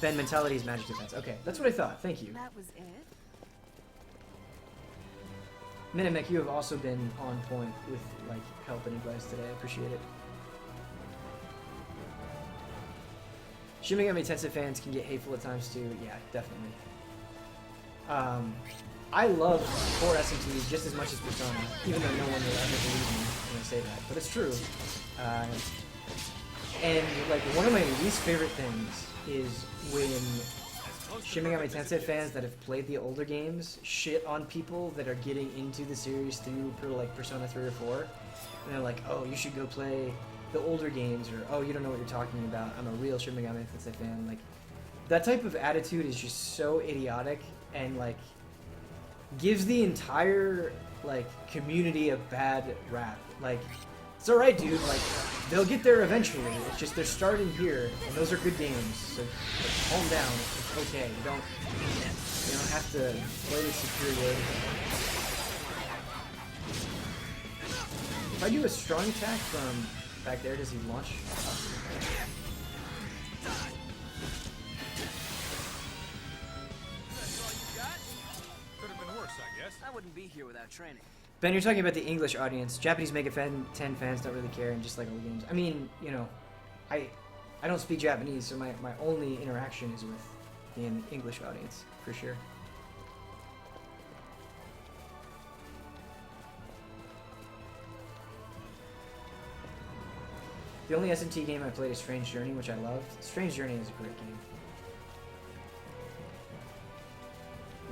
Ben, mentality is magic defense. Okay, that's what I thought. Thank you. That was it? Minimek, you have also been on point with help and advice today. I appreciate it. Shin Megami Tensei fans can get hateful at times too. Yeah, definitely. I love core SMT just as much as Persona, even though no one will ever believe me when I say that, but it's true. And one of my least favorite things is when Shin Megami Tensei fans that have played the older games shit on people that are getting into the series through Persona 3 or 4, and they're like, oh, you should go play the older games, or oh, you don't know what you're talking about, I'm a real Shin Megami Tensei fan. Like, that type of attitude is just so idiotic and gives the entire community a bad rap. It's alright, dude, they'll get there eventually. It's just they're starting here, and those are good games, so calm down. It's okay. You don't have to play with superiority. If I do a strong attack from back there, does he launch? Could have been worse, I guess. I wouldn't be here without training. Ben, you're talking about the English audience. Japanese Mega 10 fans don't really care and just like old games. I mean, I don't speak Japanese, so my only interaction is with the English audience, for sure. The only SMT game I played is Strange Journey, which I loved. Strange Journey is a great game.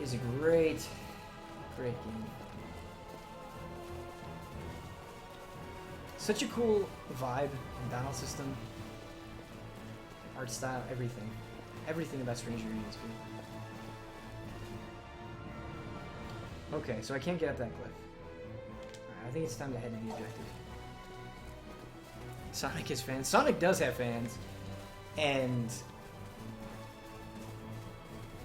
It is a great game. Such a cool vibe and battle system, art style, everything. Everything about Strange Journey is good. Okay, so I can't get up that cliff. Alright, I think it's time to head to the objective. Sonic has fans. Sonic does have fans. And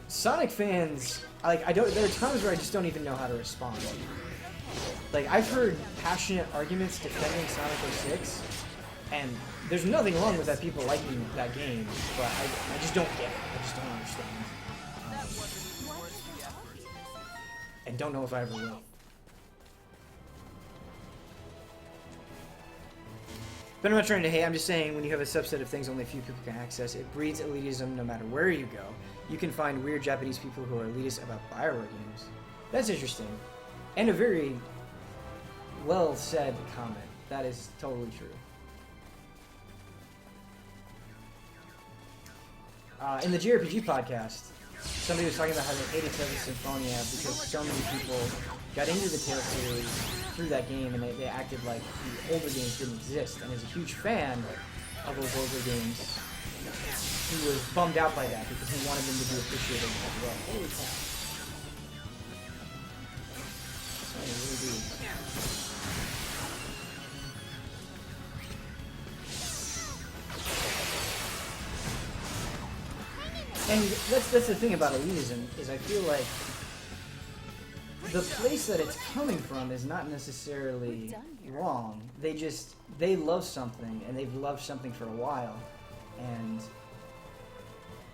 Sonic fans, like, there are times where I just don't even know how to respond. Like, I've heard passionate arguments defending Sonic 06, and there's nothing wrong with that people liking that game, but I just don't get it. I just don't understand. And don't know if I ever will. But I'm not trying to hate, I'm just saying when you have a subset of things only a few people can access, it breeds elitism no matter where you go. You can find weird Japanese people who are elitist about Bioware games. That's interesting. And a very well said comment. That is totally true. In the JRPG podcast, somebody was talking about how they hated Tales of Symphonia because so many people got into the Tales series through that game, and they acted like the older games didn't exist. And as a huge fan of those older games, he was bummed out by that because he wanted them to be appreciated as well. Holy cow. So I really do. And that's the thing about elitism, is I feel like the place that it's coming from is not necessarily wrong. They love something, and they've loved something for a while, and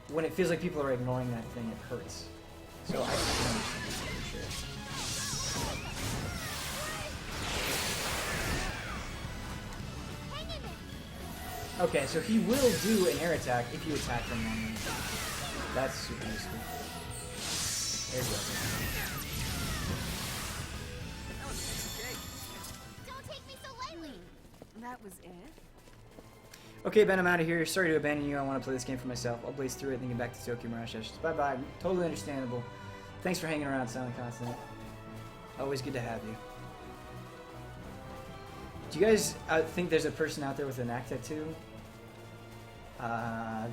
when it feels like people are ignoring that thing, it hurts. So I can understand that for sure. Okay, so he will do an air attack if you attack from one end. That's super useful. There you go. Don't take me so lightly. That was it? Okay, Ben, I'm out of here. Sorry to abandon you. I want to play this game for myself. I'll blaze through it and get back to Tokyo Mirage Sessions. Bye-bye. Totally understandable. Thanks for hanging around, Silent Constant. Always good to have you. Do you guys think there's a person out there with a neck tattoo?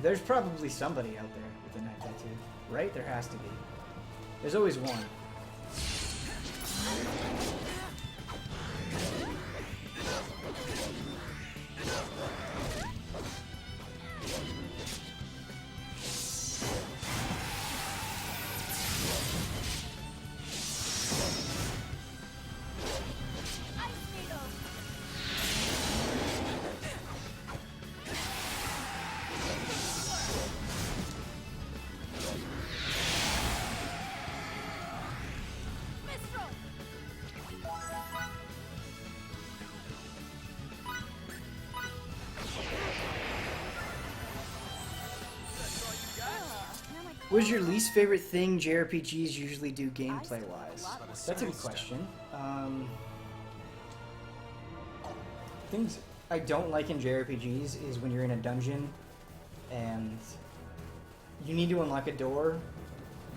There's probably somebody out there with a neck tattoo, right? There has to be. There's always one. What is your least favorite thing JRPGs usually do gameplay-wise? That's a good question. Things I don't like in JRPGs is when you're in a dungeon and you need to unlock a door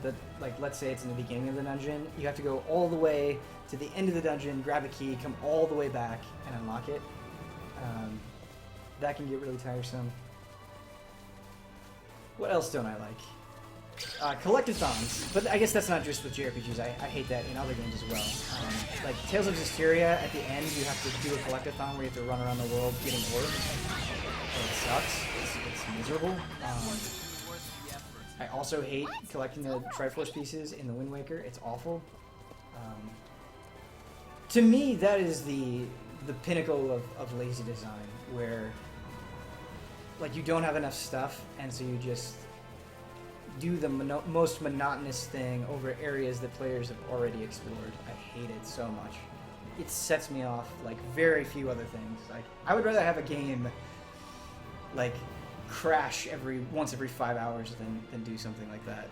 that, like, let's say it's in the beginning of the dungeon, you have to go all the way to the end of the dungeon, grab a key, come all the way back, and unlock it. That can get really tiresome. What else don't I like? Collectathons, but I guess that's not just with JRPGs. I hate that in other games as well. Like Tales of Zestiria, at the end you have to do a collectathon where you have to run around the world getting orbs. And it sucks. It's miserable. I also hate collecting the Triforce pieces in the Wind Waker. It's awful. To me, that is the pinnacle of lazy design, where like you don't have enough stuff, and so you just do the most monotonous thing over areas that players have already explored. I hate it so much. It sets me off like very few other things. Like I would rather have a game like crash once every 5 hours than do something like that.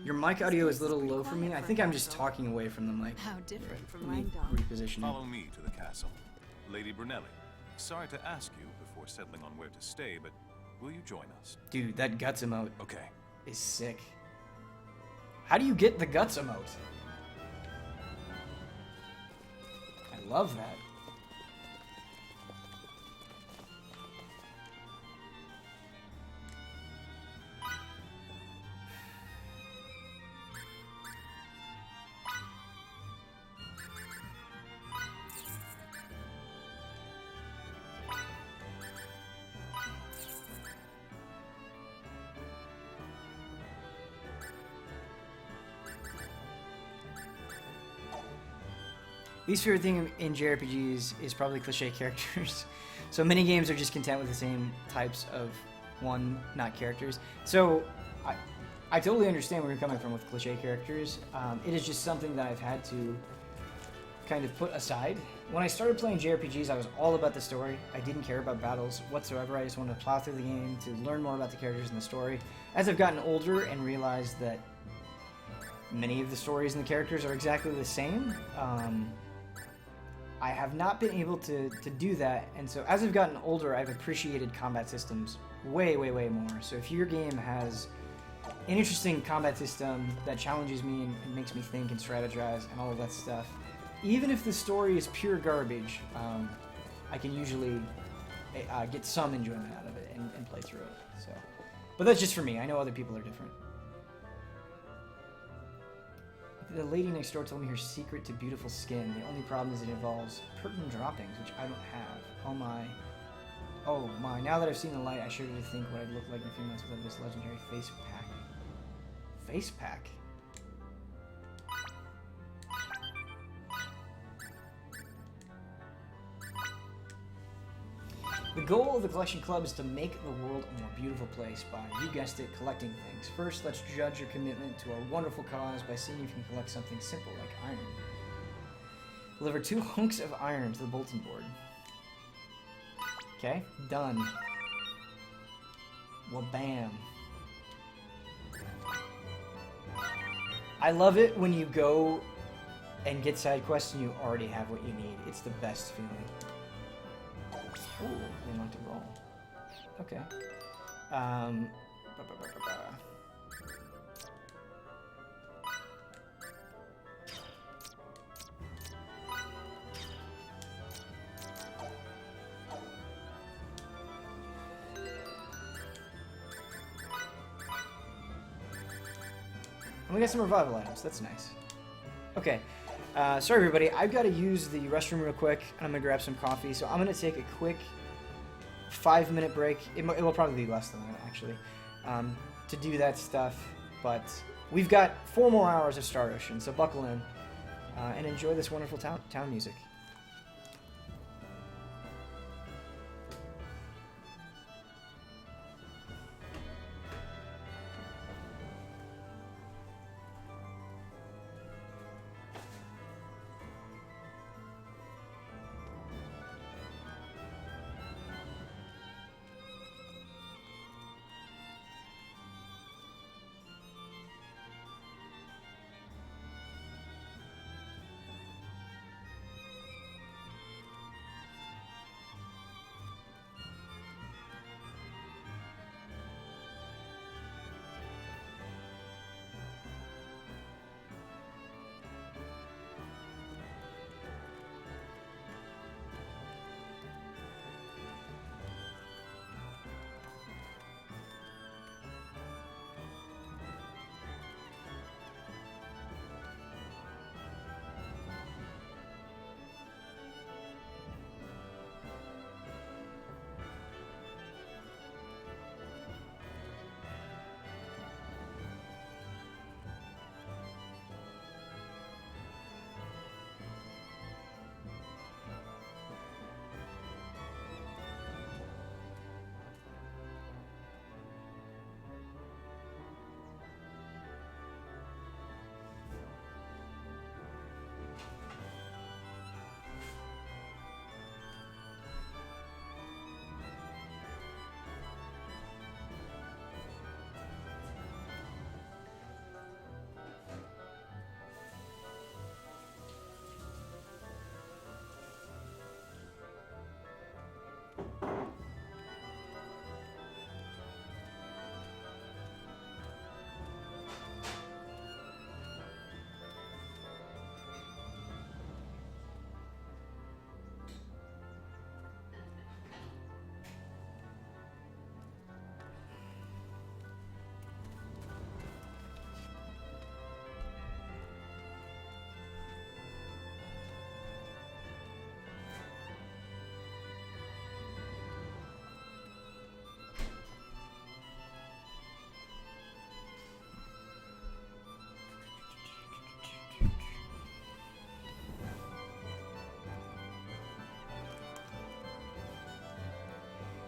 Your mic audio is a little low for me. I think I'm just talking away from the mic. How different from Let me mine, Dom. reposition it. Follow me to the castle. Lady Brunelli, sorry to ask you before settling on where to stay, but will you join us? Dude, that guts emote Okay. is sick. How do you get the guts emote? I love that. Least favorite thing in JRPGs is probably cliche characters. So many games are just content with the same types of not characters. So I totally understand where you're coming from with cliche characters. It is just something that I've had to kind of put aside. When I started playing JRPGs, I was all about the story. I didn't care about battles whatsoever. I just wanted to plow through the game to learn more about the characters and the story. As I've gotten older and realized that many of the stories and the characters are exactly the same, I have not been able to do that. And so as I've gotten older, I've appreciated combat systems way, way, way more. So if your game has an interesting combat system that challenges me and makes me think and strategize and all of that stuff, even if the story is pure garbage, I can usually get some enjoyment out of it and play through it. So, but that's just for me. I know other people are different. The lady next door told me her secret to beautiful skin. The only problem is it involves pertinent droppings, which I don't have. Oh my. Oh my. Now that I've seen the light, I shudder to think what I'd look like in a few months without this legendary face pack. Face pack? The goal of the Collection Club is to make the world a more beautiful place by, you guessed it, collecting things. First, let's judge your commitment to our wonderful cause by seeing if you can collect something simple like iron. Deliver 2 hunks of iron to the bulletin board. Okay, done. Well, bam. I love it when you go and get side quests and you already have what you need. It's the best feeling. Ooh, they like to roll. Okay. And we got some revival items. That's nice. Okay. Sorry, everybody. I've got to use the restroom real quick, and I'm going to grab some coffee. So I'm going to take a quick 5-minute break. It will probably be less than that, actually, to do that stuff. But we've got 4 more hours of Star Ocean, so buckle in and enjoy this wonderful town music.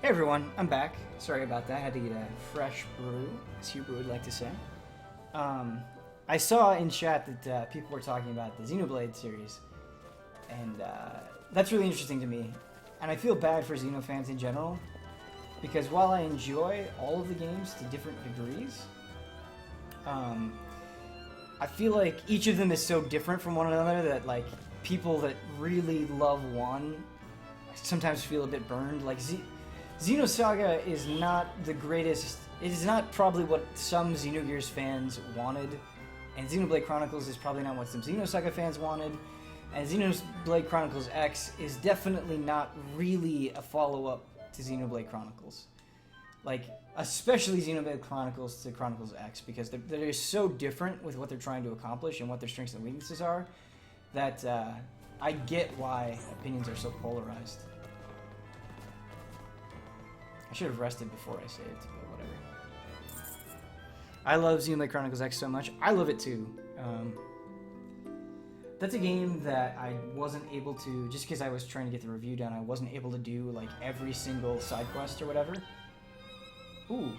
Hey everyone, I'm back. Sorry about that. I had to get a fresh brew, as Huber would like to say. I saw in chat that people were talking about the Xenoblade series, and that's really interesting to me. And I feel bad for Xeno fans in general, because while I enjoy all of the games to different degrees, I feel like each of them is so different from one another that like people that really love one sometimes feel a bit burned. Like Xenosaga is not the greatest. It is not probably what some Xenogears fans wanted, and Xenoblade Chronicles is probably not what some Xenosaga fans wanted, and Xenoblade Chronicles X is definitely not really a follow-up to Xenoblade Chronicles. Like, especially Xenoblade Chronicles to Chronicles X, because they're so different with what they're trying to accomplish and what their strengths and weaknesses are, that I get why opinions are so polarized. I should have rested before I saved, but whatever. I love Xenoblade Chronicles X so much. I love it too. That's a game that I wasn't able to, just because I was trying to get the review done, I wasn't able to do like every single side quest or whatever. Ooh,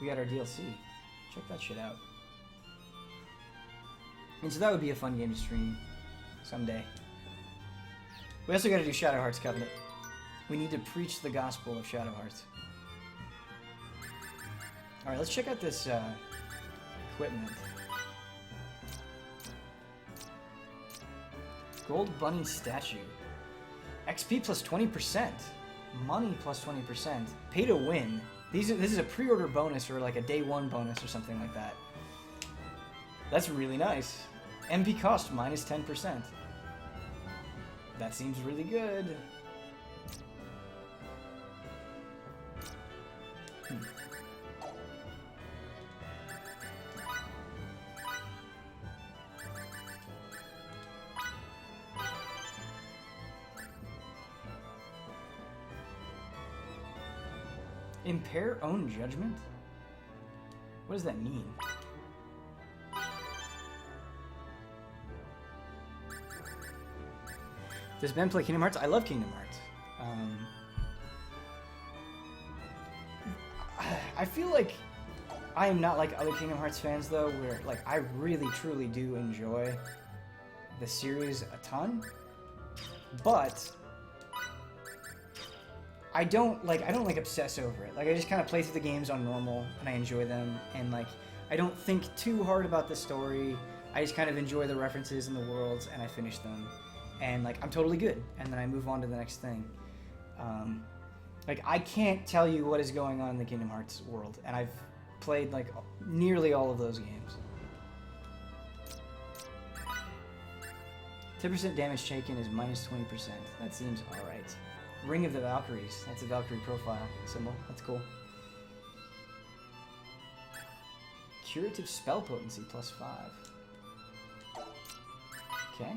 we got our DLC. Check that shit out. And so that would be a fun game to stream someday. We also got to do Shadow Hearts Covenant. We need to preach the gospel of Shadow Hearts. Alright, let's check out this equipment. Gold Bunny Statue. XP plus 20%. Money plus 20%. Pay to win. This is a pre-order bonus or like a day one bonus or something like that. That's really nice. MP cost minus 10%. That seems really good. Impair own judgment? What does that mean? Does Ben play Kingdom Hearts? I love Kingdom Hearts. I feel like I am not like other Kingdom Hearts fans though, where like I really truly do enjoy the series a ton, but I don't like obsess over it. Like I just kind of play through the games on normal and I enjoy them, and like I don't think too hard about the story. I just kind of enjoy the references and the worlds and I finish them. And like I'm totally good, and then I move on to the next thing. Like I can't tell you what is going on in the Kingdom Hearts world, and I've played like nearly all of those games. 10% damage taken is minus 20%. That seems alright. Ring of the Valkyries. That's a Valkyrie profile symbol. That's cool. Curative spell potency plus 5. Okay.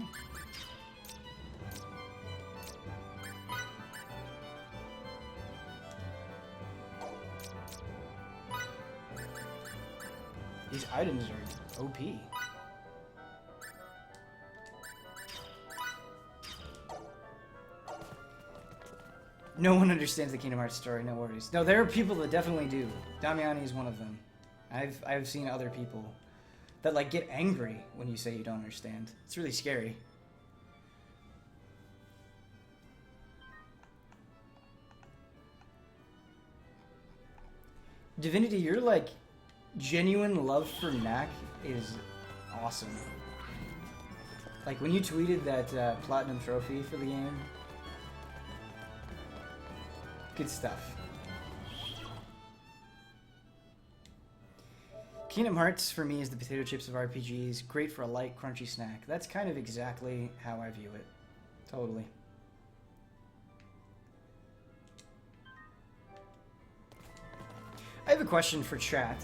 These items are OP. No one understands the Kingdom Hearts story, no worries. No, there are people that definitely do. Damiani is one of them. I've seen other people that like get angry when you say you don't understand. It's really scary. Divinity, your like genuine love for Knack is awesome. Like when you tweeted that platinum trophy for the game, good stuff. Kingdom Hearts for me is the potato chips of RPGs, great for a light, crunchy snack. That's kind of exactly how I view it. Totally. I have a question for chat.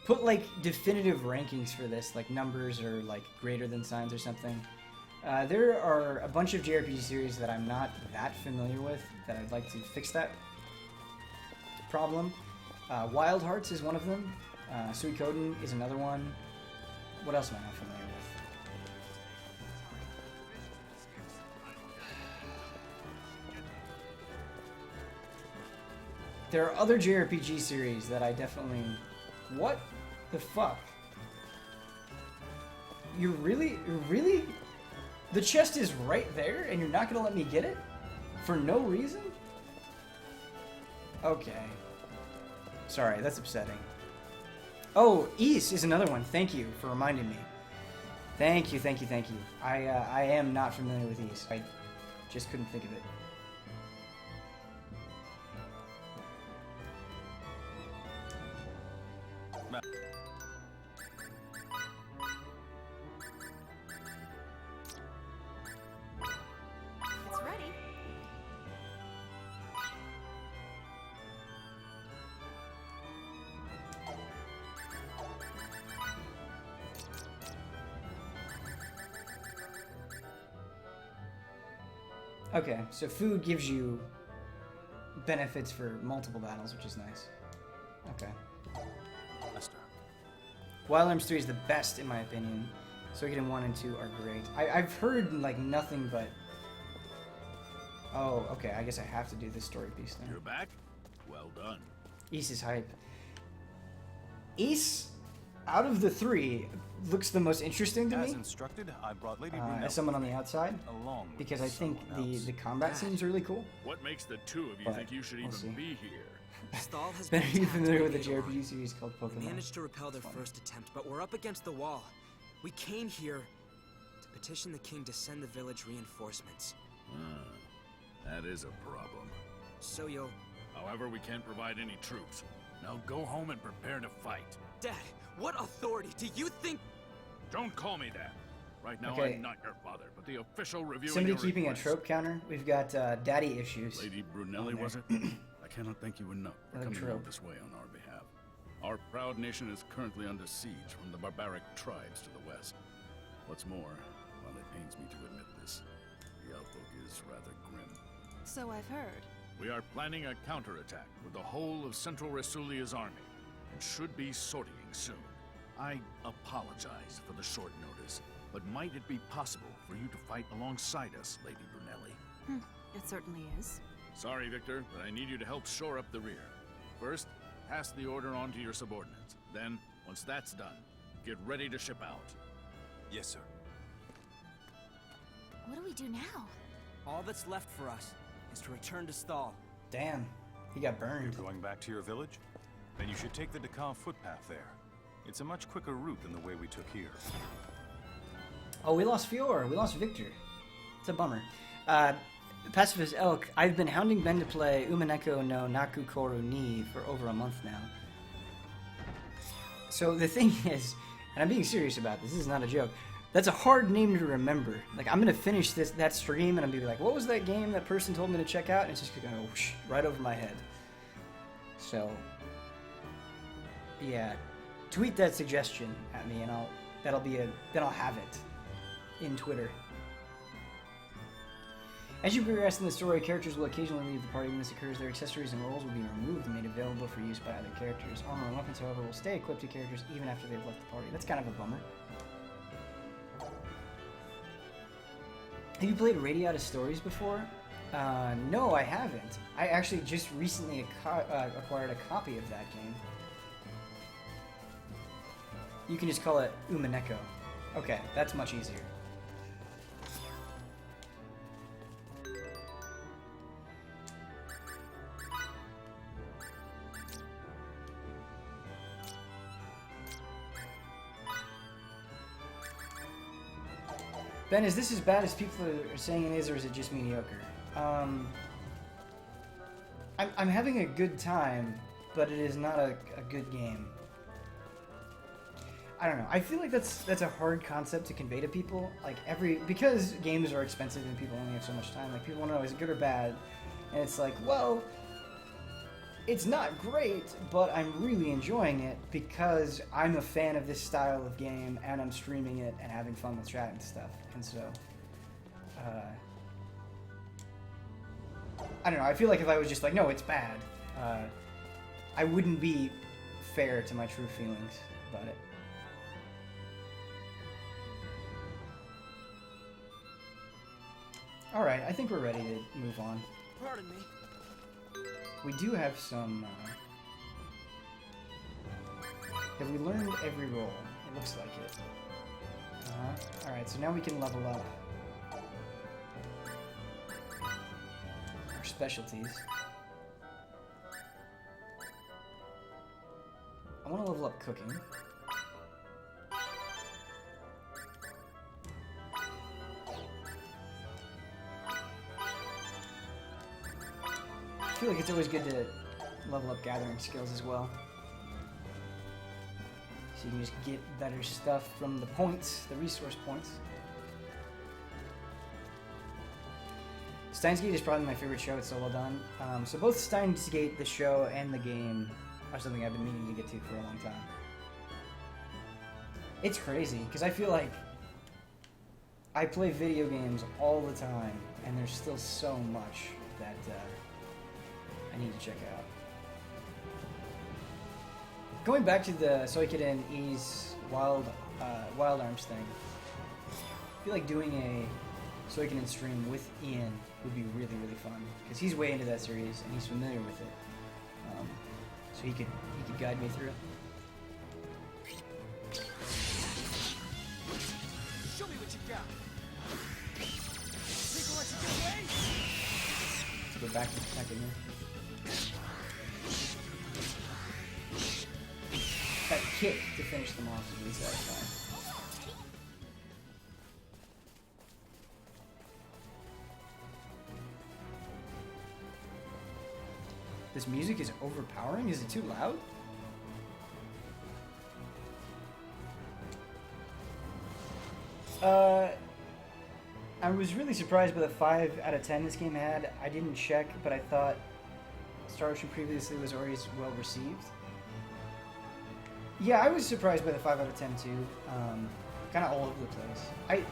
Put like definitive rankings for this, like numbers or like greater than signs or something. There are a bunch of JRPG series that I'm not that familiar with that I'd like to fix that problem. Wild Hearts is one of them. Suikoden is another one. What else am I not familiar with? There are other JRPG series that I definitely... What the fuck? You're really... The chest is right there and you're not gonna let me get it? For no reason? Okay. Sorry, that's upsetting. Oh, Ys is another one. Thank you for reminding me. Thank you. I am not familiar with Ys. I just couldn't think of it. It's ready. Okay, so food gives you benefits for multiple battles, which is nice. Okay. Master. Wild Arms 3 is the best in my opinion. Suikoden 1 and 2 are great. I've heard like nothing but... Oh, okay, I guess I have to do this story piece then. You're back? Well done. Ys is hype. Ys, out of the three, looks the most interesting to As me. instructed, I brought Lady Brunelli As someone on the outside. along with Because I think someone else. the combat seems really cool. What makes the two of you But think you should we'll even see. be here? Stall has Ben, been are you attacked familiar by with the Eidolon. JRPG series called We Pokemon? managed to repel their first attempt, but we're up against the wall. We came here to petition the king to send the village reinforcements. That is a problem. So you'll... However, we can't provide any troops. Now go home and prepare to fight. Dad, what authority do you think... Don't call me that. Right now, Okay. I'm not your father, but the official reviewing Somebody your keeping request. a trope counter. We've got daddy issues. Lady Brunelli, on there. was it? I cannot thank you enough for Another coming trope. out this way on our behalf. Our proud nation is currently under siege from the barbaric tribes to the west. What's more, while it pains me to admit this, the outlook is rather grim. So I've heard. We are planning a counterattack with the whole of Central Rasulia's army, and should be sortying soon. I apologize for the short notice, but might it be possible for you to fight alongside us, Lady Brunelli? It certainly is. Sorry, Victor, but I need you to help shore up the rear. First, pass the order on to your subordinates. Then, once that's done, get ready to ship out. Yes, sir. What do we do now? All that's left for us is to return to Stall. Damn, he got burned. You're going back to your village? Then you should take the Dakar footpath there. It's a much quicker route than the way we took here. Oh, we lost Fior. We lost Victor. It's a bummer. Pacifist Elk, I've been hounding Ben to play Umaneko no Nakukoru ni for over a month now. So the thing is, and I'm being serious about this is not a joke, that's a hard name to remember. Like, I'm going to finish that stream and I'm going to be like, what was that game that person told me to check out? And it's just going to go whoosh, right over my head. So, yeah. Tweet that suggestion at me and then I'll have it in Twitter. As you progress in the story, characters will occasionally leave the party. When this occurs, their accessories and roles will be removed and made available for use by other characters. Armor and weapons, however, will stay equipped to characters even after they've left the party. That's kind of a bummer. Have you played Radiata Stories before? No, I haven't. I actually just recently acquired a copy of that game. You can just call it Umaneko. Okay, that's much easier. Ben, is this as bad as people are saying it is, or is it just mediocre? I'm having a good time, but it is not a good game. I don't know. I feel like that's a hard concept to convey to people. Like because games are expensive and people only have so much time. Like people want to know, is it good or bad? And it's like, well, it's not great, but I'm really enjoying it because I'm a fan of this style of game and I'm streaming it and having fun with chat and stuff. And so, I don't know. I feel like if I was just like, no, it's bad, I wouldn't be fair to my true feelings about it. Alright, I think we're ready to move on. Pardon me. We do have some... have we learned every role? It looks like it. Alright, so now we can level up our specialties. I want to level up cooking. I feel like it's always good to level up gathering skills as well. So you can just get better stuff from the points, the resource points. Steins Gate is probably my favorite show. It's so well done. So both Steins Gate, the show, and the game are something I've been meaning to get to for a long time. It's crazy, because I feel like I play video games all the time, and there's still so much that I need to check out. Going back to the Suikoden Ease Wild Arms thing, I feel like doing a Suikoden stream with Ian would be really, really fun, because he's way into that series, and he's familiar with it. So he could guide me through it. Show me what you got. Think of what you can wait. Let's go back in here. That kick to finish them off is really satisfying. This music is overpowering? Is it too loud? I was really surprised by the 5 out of 10 this game had. I didn't check, but I thought Star Ocean previously was always well received. Yeah, I was surprised by the 5 out of 10 too. Kind of all over the place.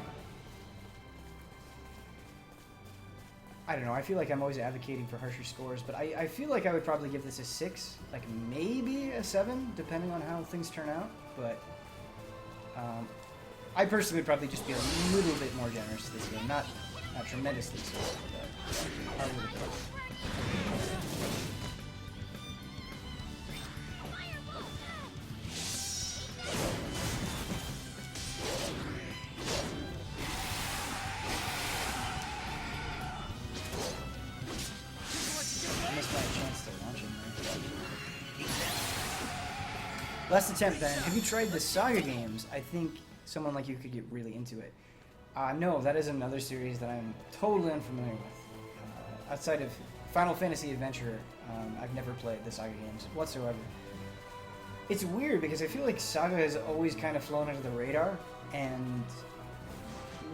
I don't know, I feel like I'm always advocating for harsher scores, but I feel like I would probably give this a 6, like maybe a 7, depending on how things turn out, but I personally would probably just be a little bit more generous this game, not tremendously so, but a little bit. Last attempt then. Have you tried the Saga games? I think someone like you could get really into it. No, that is another series that I'm totally unfamiliar with. Outside of Final Fantasy Adventure, I've never played the Saga games whatsoever. It's weird because I feel like Saga has always kind of flown under the radar, and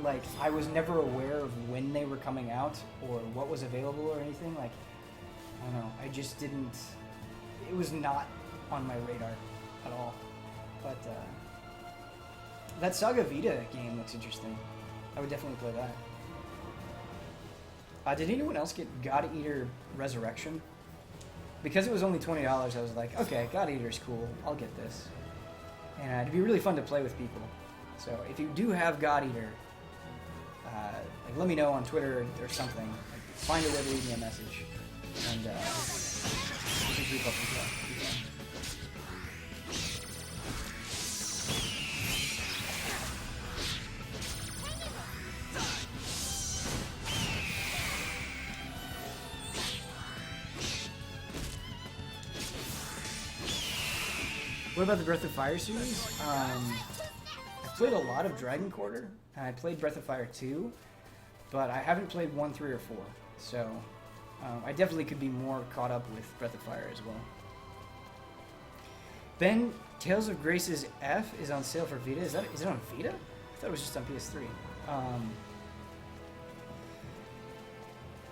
like I was never aware of when they were coming out or what was available or anything. Like, I don't know, I just didn't, it was not on my radar at all. But that Saga Vita game looks interesting. I would definitely play that. Did anyone else get God Eater Resurrection? Because it was only $20, I was like, okay, God Eater's cool. I'll get this. And it'd be really fun to play with people. So if you do have God Eater, like let me know on Twitter or something. Like, find a way to leave me a message, and we can keep up with that. What about the Breath of Fire series? I played a lot of Dragon Quarter, and I played Breath of Fire 2, but I haven't played 1, 3, or 4, so I definitely could be more caught up with Breath of Fire as well. Ben, Tales of Grace's F is on sale for Vita. Is it on Vita? I thought it was just on PS3.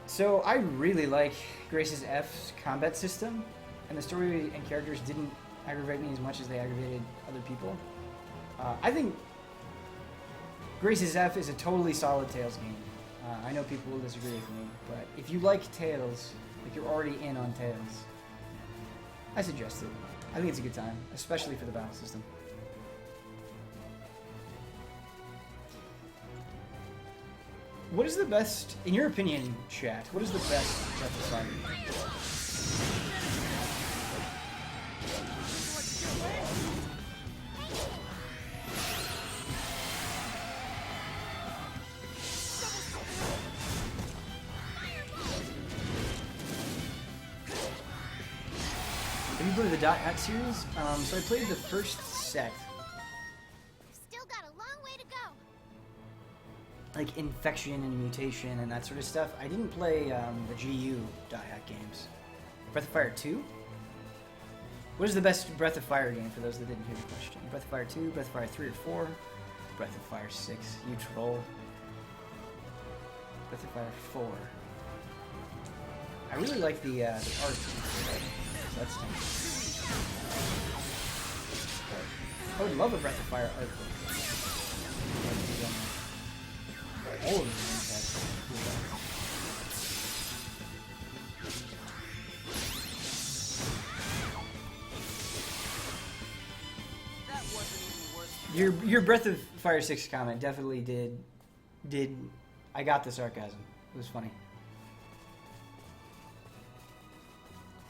So I really like Grace's F's combat system, and the story and characters didn't aggravate me as much as they aggravated other people. I think Grace's F is a totally solid Tales game. I know people will disagree with me, but if you like Tales, like you're already in on Tales, I suggest it. I think it's a good time, especially for the battle system. What is the best, in your opinion, chat, what is the best Breath of Fire? Have you played the Dot Hat series? So I played the first set. We've still got a long way to go. Like Infection and Mutation and that sort of stuff. I didn't play the GU Dot Hat games. Breath of Fire 2? What is the best Breath of Fire game for those that didn't hear the question? Breath of Fire 2, Breath of Fire 3 or 4, Breath of Fire 6, you troll. Breath of Fire 4. I really like the art. So that's nice. I would love a Breath of Fire art book. All of them have cool art. Your Breath of Fire 6 comment definitely did I got the sarcasm. It was funny.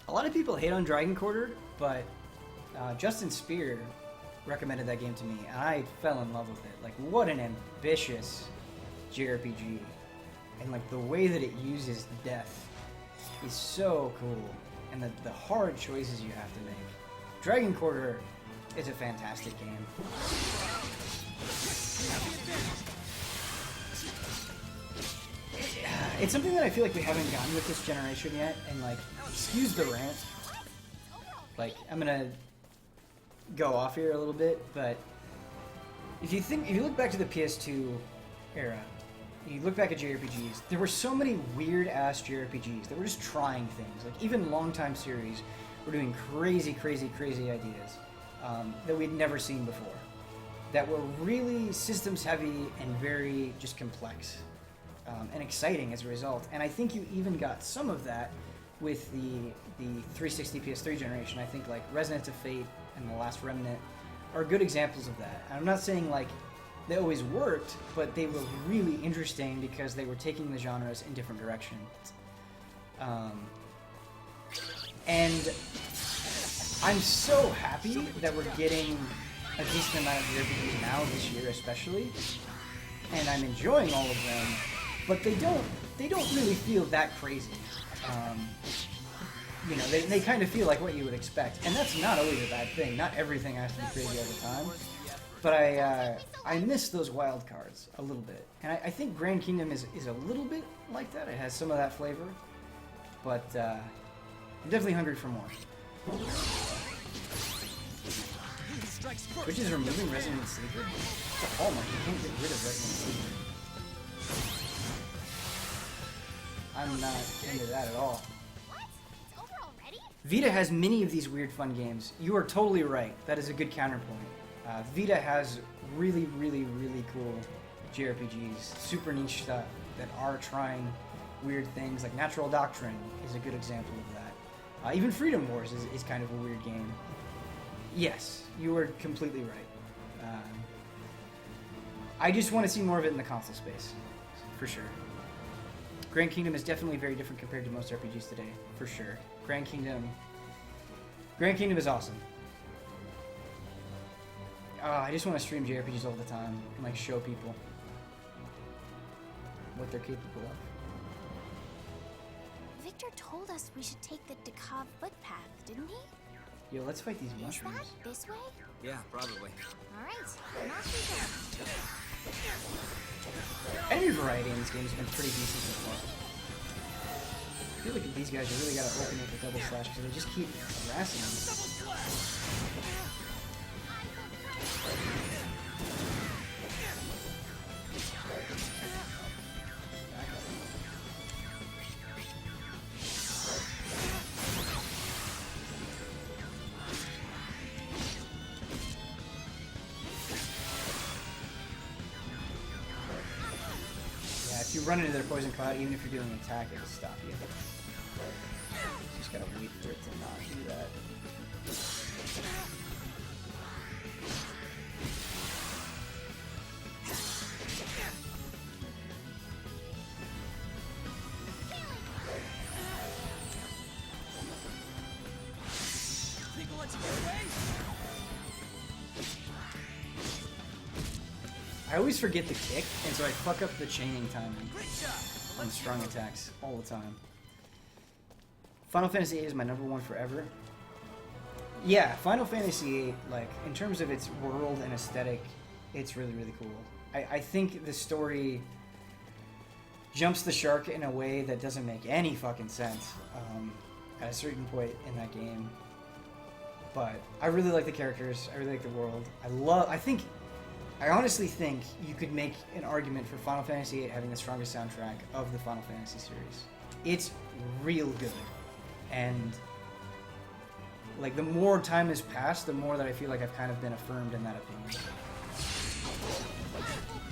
A lot of people hate on Dragon Quarter, but Justin Spear recommended that game to me, and I fell in love with it. Like, what an ambitious JRPG. And like the way that it uses death is so cool, and the hard choices you have to make. Dragon Quarter is a fantastic game. It's something that I feel like we haven't gotten with this generation yet, and like, excuse the rant. Like, I'm gonna go off here a little bit, but if you look back to the PS2 era, you look back at JRPGs, there were so many weird-ass JRPGs that were just trying things. Like, even long-time series were doing crazy, crazy, crazy ideas that we'd never seen before, that were really systems-heavy and very just complex and exciting as a result. And I think you even got some of that with the 360 PS3 generation. I think, like, Resonance of Fate and The Last Remnant are good examples of that. And I'm not saying, like, they always worked, but they were really interesting because they were taking the genres in different directions. And I'm so happy that we're getting a decent amount of JRPGs now, this year especially, and I'm enjoying all of them, but they don't really feel that crazy. You know, they kind of feel like what you would expect, and that's not always a bad thing. Not everything has to be crazy all the time. But I miss those wild cards a little bit. And I think Grand Kingdom is a little bit like that. It has some of that flavor. But I'm definitely hungry for more. Which is removing Resident Sleeper? It's a hallmark. You can't get rid of Resident Sleeper. I'm not into that at all. What? It's over already? Vita has many of these weird fun games. You are totally right. That is a good counterpoint. Vita has really, really, really cool JRPGs, super niche stuff that are trying weird things. Like Natural Doctrine is a good example of that. Even Freedom Wars is kind of a weird game. Yes, you are completely right. I just want to see more of it in the console space, for sure. Grand Kingdom is definitely very different compared to most RPGs today, for sure. Grand Kingdom is awesome. I just want to stream JRPGs all the time and like show people what they're capable of. Victor told us we should take the Dekab footpath, didn't he? Yo, let's fight these Is mushrooms. that this way? Yeah, probably. Alright, come on, people. Enemy variety in this game has been pretty decent so far. I feel like these guys have really got to open up the double slash because they just keep harassing me. If you run into their poison cloud, even if you're doing an attack, it'll stop you. You just gotta wait for it to not do that. I always forget the kick, and so I fuck up the chaining timing on strong attacks all the time. Final Fantasy VIII is my #1 forever. Yeah, Final Fantasy VIII, like, in terms of its world and aesthetic, it's really, really cool. I think the story jumps the shark in a way that doesn't make any fucking sense at a certain point in that game. But I really like the characters. I really like the world. I honestly think you could make an argument for Final Fantasy VIII having the strongest soundtrack of the Final Fantasy series. It's real good. And like the more time has passed, the more that I feel like I've kind of been affirmed in that opinion.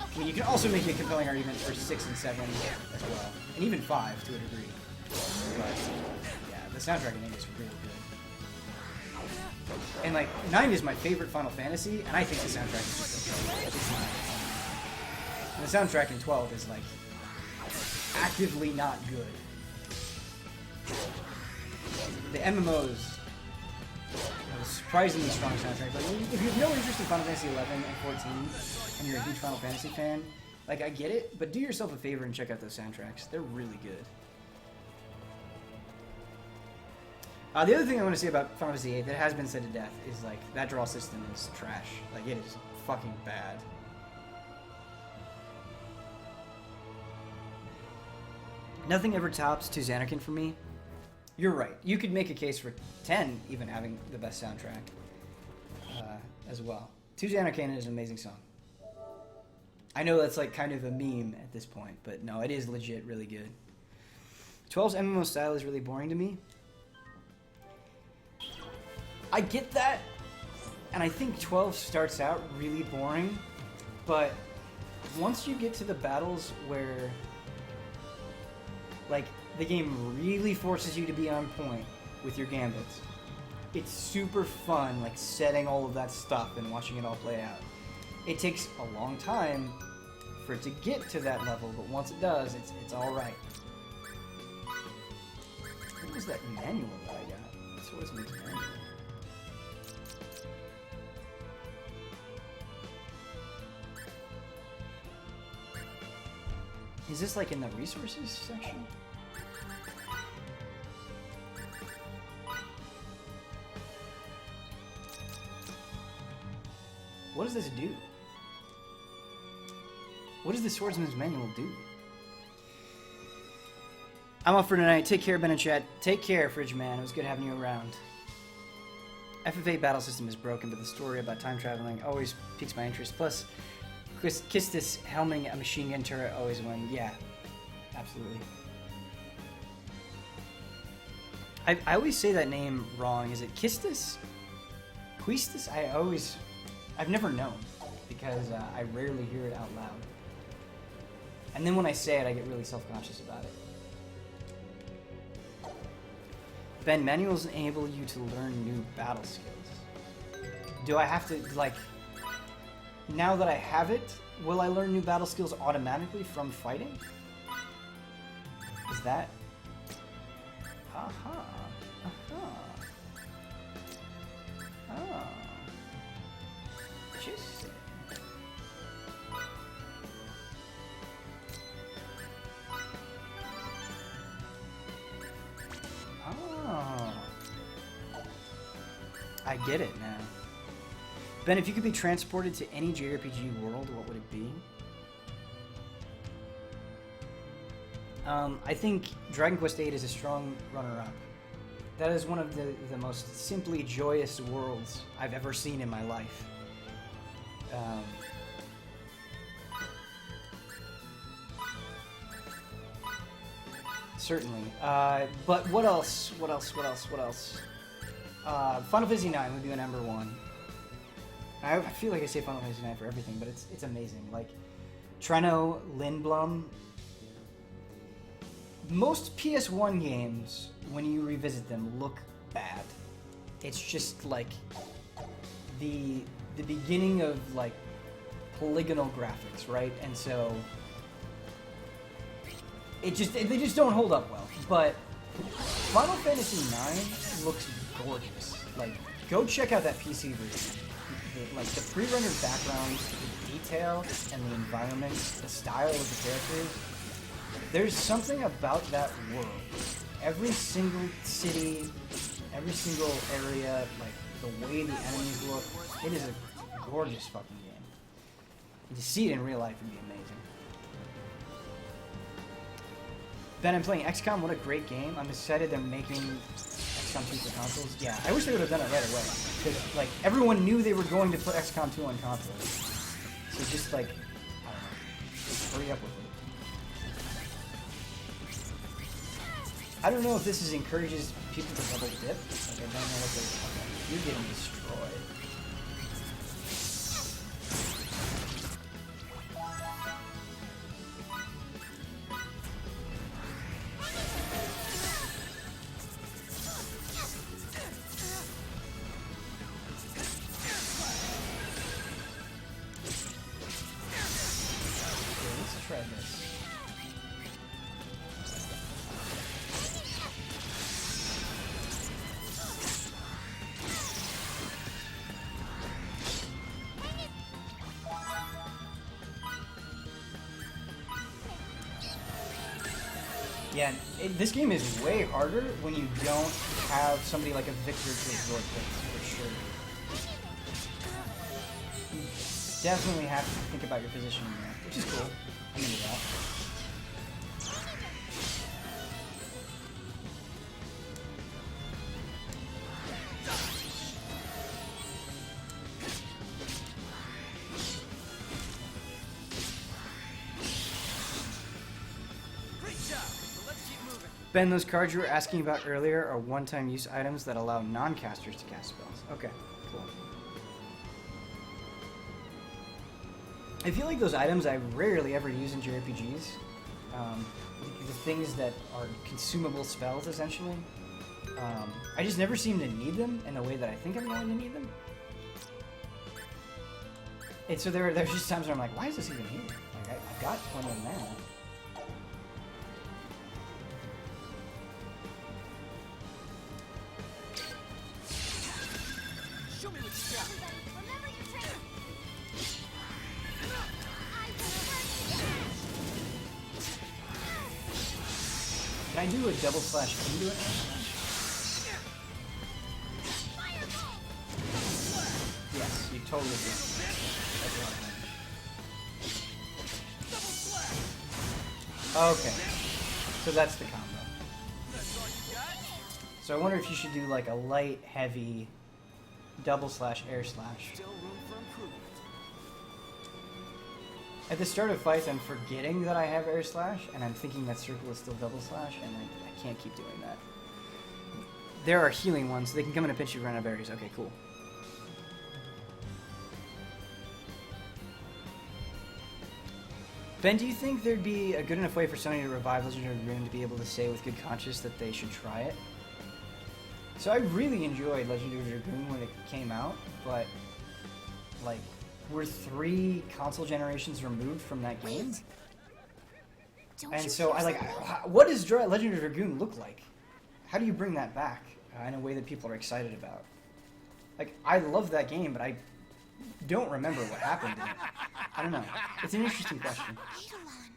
I mean, you can also make a compelling argument for 6 and 7 as well, and even 5 to a degree. But yeah, the soundtrack in 8 is really good. And like 9 is my favorite Final Fantasy, and I think the soundtrack is just okay. It's not. And the soundtrack in 12 is like actively not good. The MMOs have a surprisingly strong soundtrack. Like, if you have no interest in Final Fantasy 11 and 14, and you're a huge Final Fantasy fan, like, I get it, but do yourself a favor and check out those soundtracks. They're really good. The other thing I want to say about Final Fantasy VIII that has been said to death is, like, that draw system is trash. Like, it is fucking bad. Nothing ever tops To Xanarkin for me. You're right. You could make a case for 10 even having the best soundtrack as well. To Xanarkin is an amazing song. I know that's like kind of a meme at this point, but no, it is legit really good. 12's MMO style is really boring to me. I get that, and I think 12 starts out really boring, but once you get to the battles where like the game really forces you to be on point with your gambits, it's super fun, like setting all of that stuff and watching it all play out. It takes a long time for it to get to that level, but once it does, it's all right. What was that manual that I got? Swordsman's manual. Is this like in the resources section? What does this do? What does the Swordsman's Manual do? I'm off for tonight. Take care, Ben and Chat. Take care, Fridge Man. It was good having you around. FFA battle system is broken, but the story about time traveling always piques my interest. Plus, Kistis helming a machine gun turret always win. Yeah, absolutely. I always say that name wrong. Is it Kistis? Quistis? I've never known because I rarely hear it out loud. And then when I say it, I get really self-conscious about it. Ben, manuals enable you to learn new battle skills. Do I have to, like, now that I have it, will I learn new battle skills automatically from fighting? Is that? Aha. Oh. Interesting. Oh. I get it now. Ben, if you could be transported to any JRPG world, what would it be? I think Dragon Quest VIII is a strong runner-up. That is one of the most simply joyous worlds I've ever seen in my life. Certainly. But what else? Final Fantasy IX would be my #1. I feel like I say Final Fantasy IX for everything, but it's amazing. Like, Treno, Lindblom. Most PS1 games, when you revisit them, look bad. It's just like the beginning of like polygonal graphics, right? And so they just don't hold up well. But Final Fantasy IX looks gorgeous. Like, go check out that PC version. Like the pre-rendered backgrounds, the detail and the environments, the style of the characters. There's something about that world. Every single city, every single area, like the way the enemies look, it is a gorgeous fucking game. And to see it in real life would be amazing. Ben, I'm playing XCOM. What a great game. I'm excited they're making XCOM 2 for consoles. Yeah, I wish they would have done it right away. Because, like, everyone knew they were going to put XCOM 2 on consoles. So just, like, I don't know. Just hurry up with it. I don't know if this encourages people to double dip. Like, I don't know what they're... Okay, you're getting destroyed. Yeah, this game is way harder when you don't have somebody like a Victor to absorb hits, for sure. You definitely have to think about your positioning there, which is cool. I'm into that. Ben, those cards you were asking about earlier are one-time use items that allow non-casters to cast spells. Okay, cool. I feel like those items I rarely ever use in JRPGs. The things that are consumable spells, essentially. I just never seem to need them in the way that I think I'm going to need them. And so there's just times where I'm like, why is this even here? Like, I've got plenty of mana. Can I do a double slash into it? Yes, you totally do. Okay, so that's the combo. So I wonder if you should do like a light, heavy, double slash, air slash. At the start of fights, I'm forgetting that I have air slash, and I'm thinking that circle is still double slash, and I can't keep doing that. There are healing ones, so they can come in and pinch you run out of berries. Okay, cool. Ben, do you think there'd be a good enough way for somebody to revive Legendary Dragoon to be able to say with good conscience that they should try it? So I really enjoyed Legendary Dragoon when it came out, but, like, we're 3 console generations removed from that game. And so what does Legendary Dragoon look like? How do you bring that back in a way that people are excited about? Like, I love that game, but I don't remember what happened in it. I don't know. It's an interesting question. Eidolon.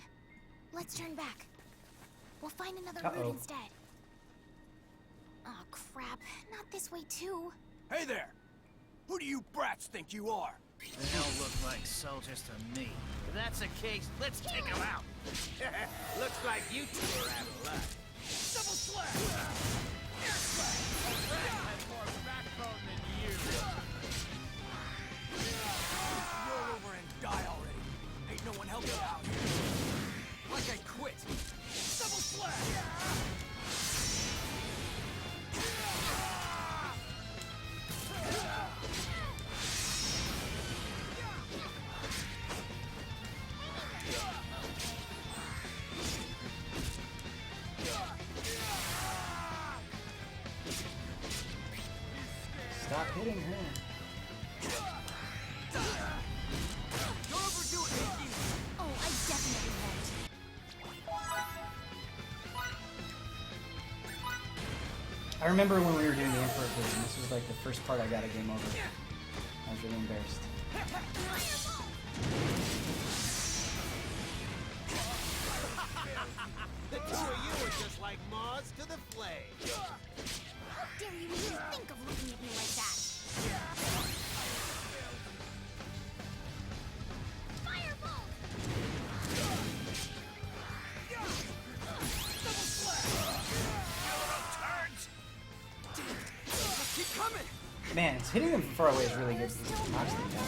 Let's turn back. We'll find another route instead. Oh, crap. Not this way, too. Hey there! Who do you brats think you are? They all look like soldiers to me. If that's the case, let's take them out. Looks like you two are out of luck. Double slash! Air slash! Has more backbone than you. Roll over and die already. Ain't no one helping out here. Like I quit. Double slash! Stop hitting her. Don't overdo it, Nikki. Oh, I definitely won't. I remember when we were doing the Emperor version, this was like the first part I got a game over. I was really embarrassed. us to the flame. How dare you even think of looking at me like that? Firebolt! Keep coming! Man, it's hitting them from far away is really good. Because it knocks them down.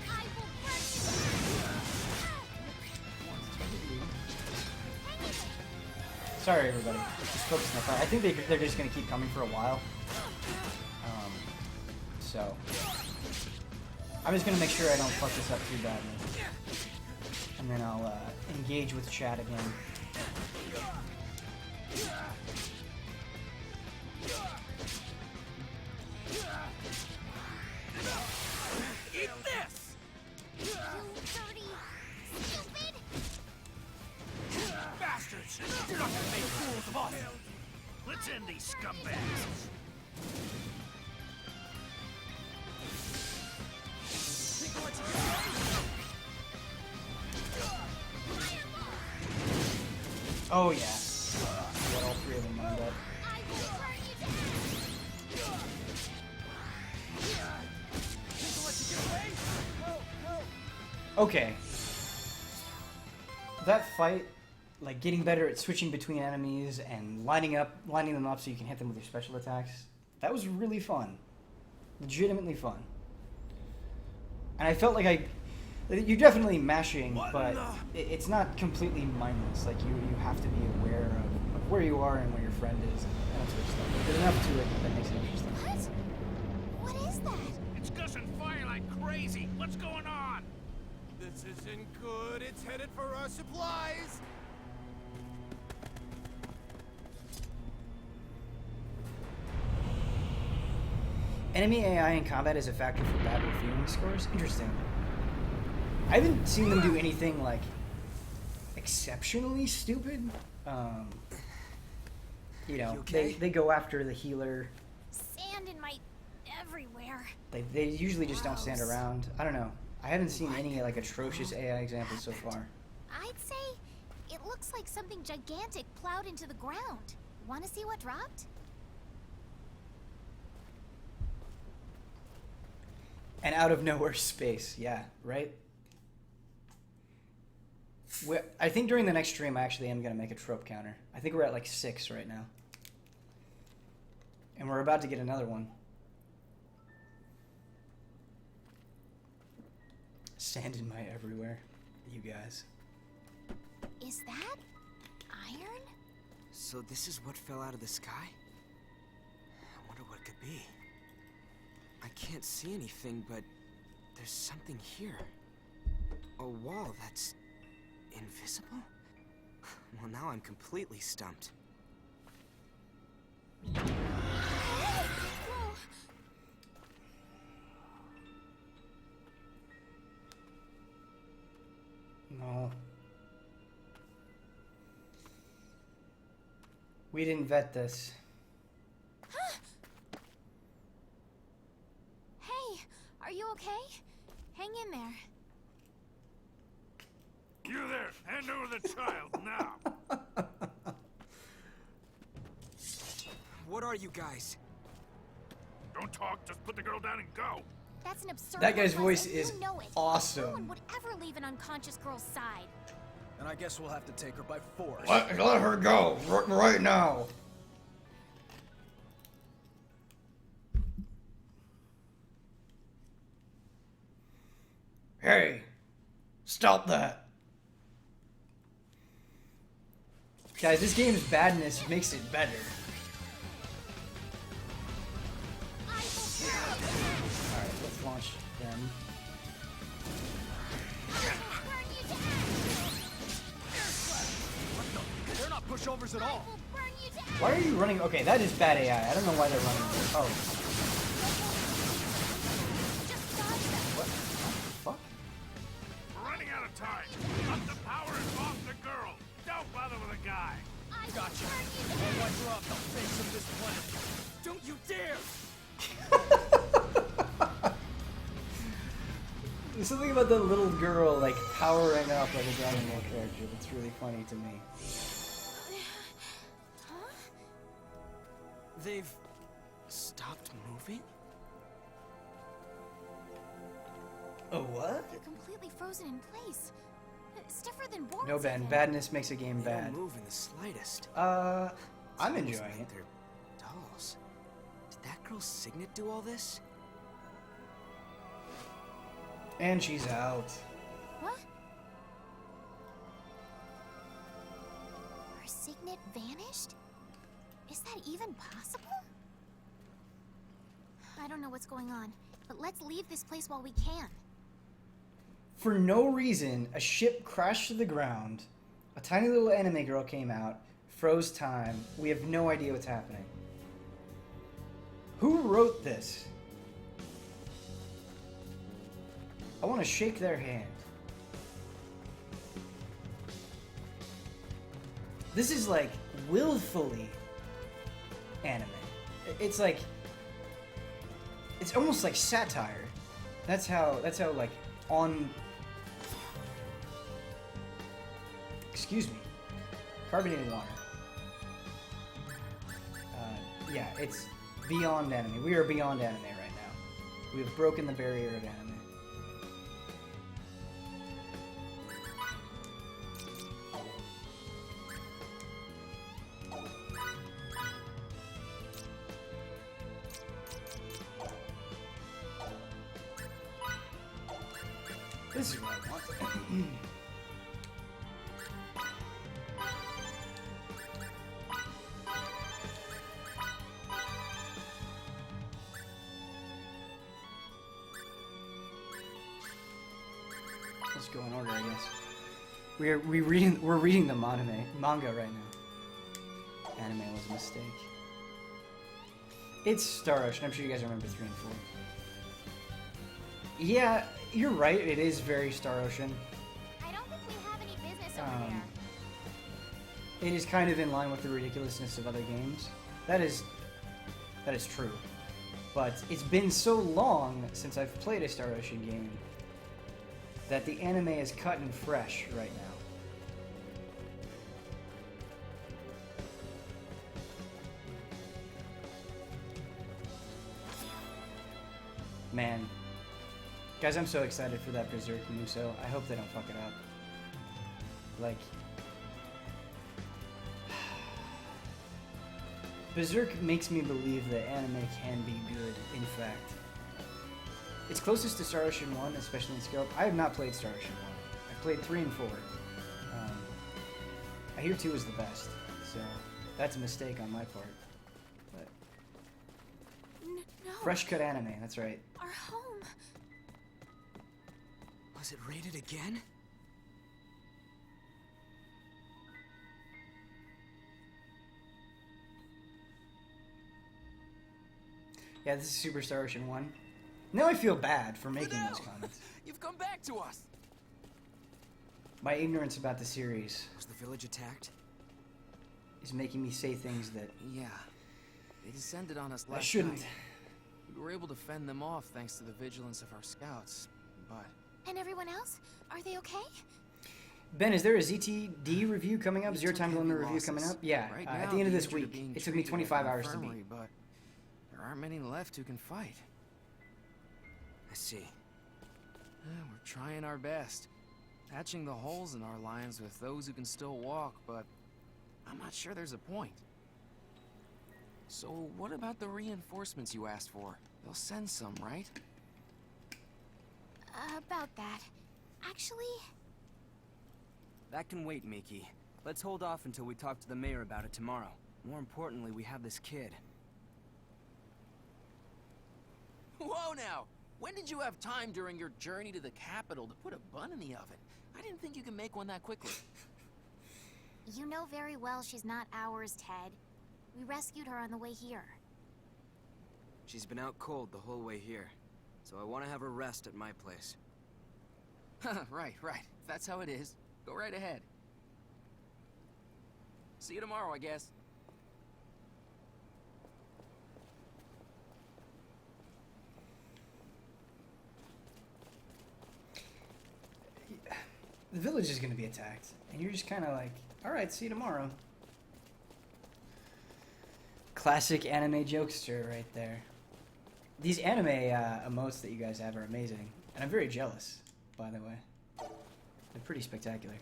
I will burn you. Sorry, everybody. Just focus on the fight. I think they're just going to keep coming for a while. So I'm just going to make sure I don't fuck this up too badly. And then I'll engage with chat again. Eat this! You dirty, stupid! Bastards! You're not gonna make fools of us! Let's end these scumbags. Oh yeah. Got all three of them lined up. I will burn you down! Okay. That fight, like getting better at switching between enemies and lining them up so you can hit them with your special attacks, that was really fun. Legitimately fun. And I felt like you're definitely mashing, but it's not completely mindless. Like you have to be aware of where you are and where your friend is and that sort of stuff. But there's enough to it that makes it interesting. What? What is that? It's gushing fire like crazy. What's going on? This isn't good. It's headed for our supplies. Enemy AI in combat is a factor for bad reviewing scores? Interesting. I haven't seen them do anything, like, exceptionally stupid. You know, they go after the healer. Sand in my everywhere. They usually just don't stand around. I don't know. I haven't seen any, like, atrocious AI examples so far. I'd say it looks like something gigantic plowed into the ground. Want to see what dropped? And out of nowhere space. Yeah, right? I think during the next stream I actually am going to make a trope counter. I think we're at like 6 right now. And we're about to get another one. Sand in my everywhere. You guys. Is that iron? So this is what fell out of the sky? I wonder what it could be. I can't see anything, but there's something here. A wall that's invisible? Well, now I'm completely stumped. No. We didn't vet this. Hey, are you okay? Hang in there. You there! Hand over the child now! What are you guys? Don't talk, just put the girl down and go! That's an absurd That guy's request, voice and is you know it. awesome. No one would ever leave an unconscious girl's side. And I guess we'll have to take her by force. Let her go right now. Hey, stop that. Guys, this game's badness makes it better. Alright, let's launch them. They're not pushovers at all. Why are you running? Okay, that is bad AI. I don't know why they're running. Oh. What the fuck? We're running out of time. Up the power and off the girl. Don't bother with a guy. Gotcha. I'll wipe her off the face of this planet. Don't you dare! There's something about the little girl like powering up like a Dragon Ball character that's really funny to me. They've stopped moving? Oh, what? They're completely frozen in place. Stiffer than boards. No, Ben. even. Badness makes a game They bad. don't move in the slightest. I'm It's almost enjoying like it. They're dolls. Did that girl Signet do all this? And she's out. What? Her signet vanished? Is that even possible? I don't know what's going on, but let's leave this place while we can. For no reason, a ship crashed to the ground. A tiny little anime girl came out, froze time. We have no idea what's happening. Who wrote this? I want to shake their hand. This is like willfully anime. It's like it's almost like satire. That's how like on excuse me, carbonated water. Yeah, it's beyond anime. We are beyond anime right now. We have broken the barrier of anime. This is what I want. Let's go in order, I guess. We're reading the manga right now. Anime was a mistake. It's Star Ocean. I'm sure you guys remember 3 and 4. Yeah, you're right. It is very Star Ocean. I don't think we have any business over there. It is kind of in line with the ridiculousness of other games. That is true. But it's been so long since I've played a Star Ocean game that the anime is cut and fresh right now. Man. Guys, I'm so excited for that Berserk Muso. I hope they don't fuck it up. Like... Berserk makes me believe that anime can be good, in fact. It's closest to Star Ocean 1, especially in scope. I have not played Star Ocean 1. I've played 3 and 4. I hear 2 is the best, so that's a mistake on my part. But No. fresh cut anime, that's right. Our home. Was it raided again? Yeah, this is Super Star Ocean 1. Now I feel bad for making those Fidel! comments. You've come back to us. My ignorance about the series Was the village attacked? is making me say things that Yeah. They descended on us last I shouldn't. night. We were able to fend them off thanks to the vigilance of our scouts, but... And everyone else? Are they okay? Ben, is there a ZTD review coming up? we Zero took Time heavy Limit review losses. coming up? Yeah, Right at now, the end of this injured are week. being It took me treated 25 at the hours to beat. infirmary, but there aren't many left who can fight. I see. We're trying our best. Patching the holes in our lines with those who can still walk, but I'm not sure there's a point. So what about the reinforcements you asked for? They'll send some, right? About that. Actually, That can wait, Miki. Let's hold off until we talk to the mayor about it tomorrow. More importantly, we have this kid. Whoa now! When did you have time during your journey to the capital to put a bun in the oven? I didn't think you could make one that quickly. you know very well she's not ours, Ted. We rescued her on the way here. She's been out cold the whole way here, so I want to have her rest at my place. Right. If that's how it is, go right ahead. See you tomorrow, I guess. the village is going to be attacked, and you're just kind of like, all right, see you tomorrow. Classic anime jokester right there. These anime emotes that you guys have are amazing, and I'm very jealous, by the way. They're pretty spectacular.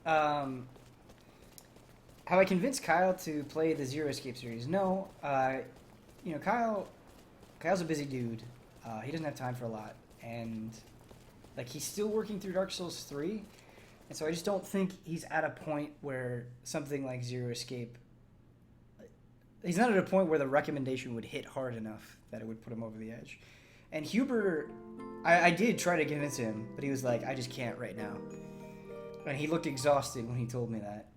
How I convinced Kyle to play the Zero Escape series? No, you know, Kyle's a busy dude. He doesn't have time for a lot, and like he's still working through Dark Souls 3, and so I just don't think he's at a point where something like Zero Escape. He's not at a point where the recommendation would hit hard enough that it would put him over the edge. And Huber, I did try to convince him, but he was like, I just can't right now. And he looked exhausted when he told me that.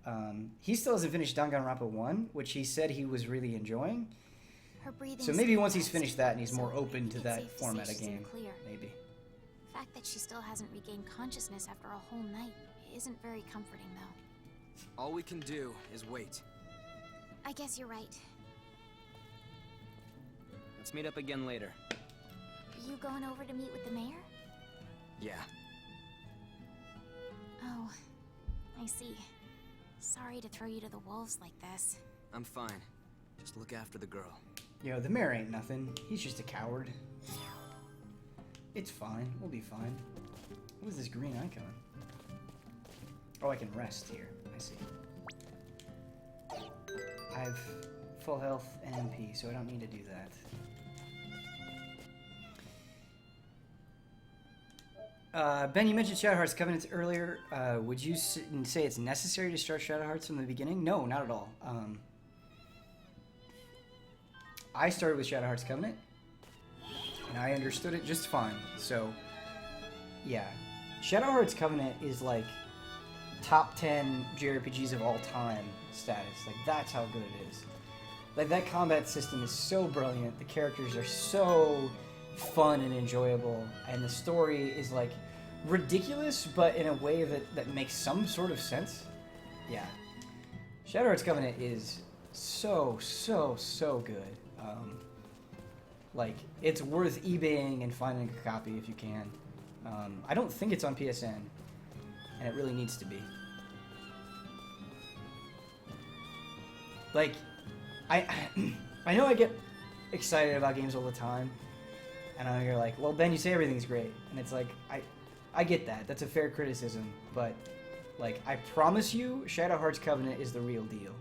He still hasn't finished Danganronpa 1, which he said he was really enjoying. Her breathing. So maybe once he's finished that and he's more open to that format of game, maybe. The fact that she still hasn't regained consciousness after a whole night isn't very comforting, though. All we can do is wait. I guess you're right. Let's meet up again later. You going over to meet with the mayor? Yeah. Oh, I see. Sorry to throw you to the wolves like this. I'm fine. Just look after the girl. Yo, the mayor ain't nothing. He's just a coward. It's fine. We'll be fine. What is this green icon? Oh, I can rest here. I see. I have full health and MP, so I don't need to do that. Ben, you mentioned Shadow Hearts Covenant earlier. Would you say it's necessary to start Shadow Hearts from the beginning? No, not at all. I started with Shadow Hearts Covenant, and I understood it just fine. So, yeah. Shadow Hearts Covenant is like top 10 JRPGs of all time status. Like, that's how good it is. Like, that combat system is so brilliant. The characters are so fun and enjoyable, and the story is like ridiculous, but in a way that makes some sort of sense. Yeah. Shadow Hearts Covenant is so good. Like, it's worth eBaying and finding a copy if you can. I don't think it's on PSN, and it really needs to be. Like, I know I get excited about games all the time, and I know you're like, well, Ben, you say everything's great, and it's like, I get that. That's a fair criticism, but like, I promise you, Shadow Hearts Covenant is the real deal.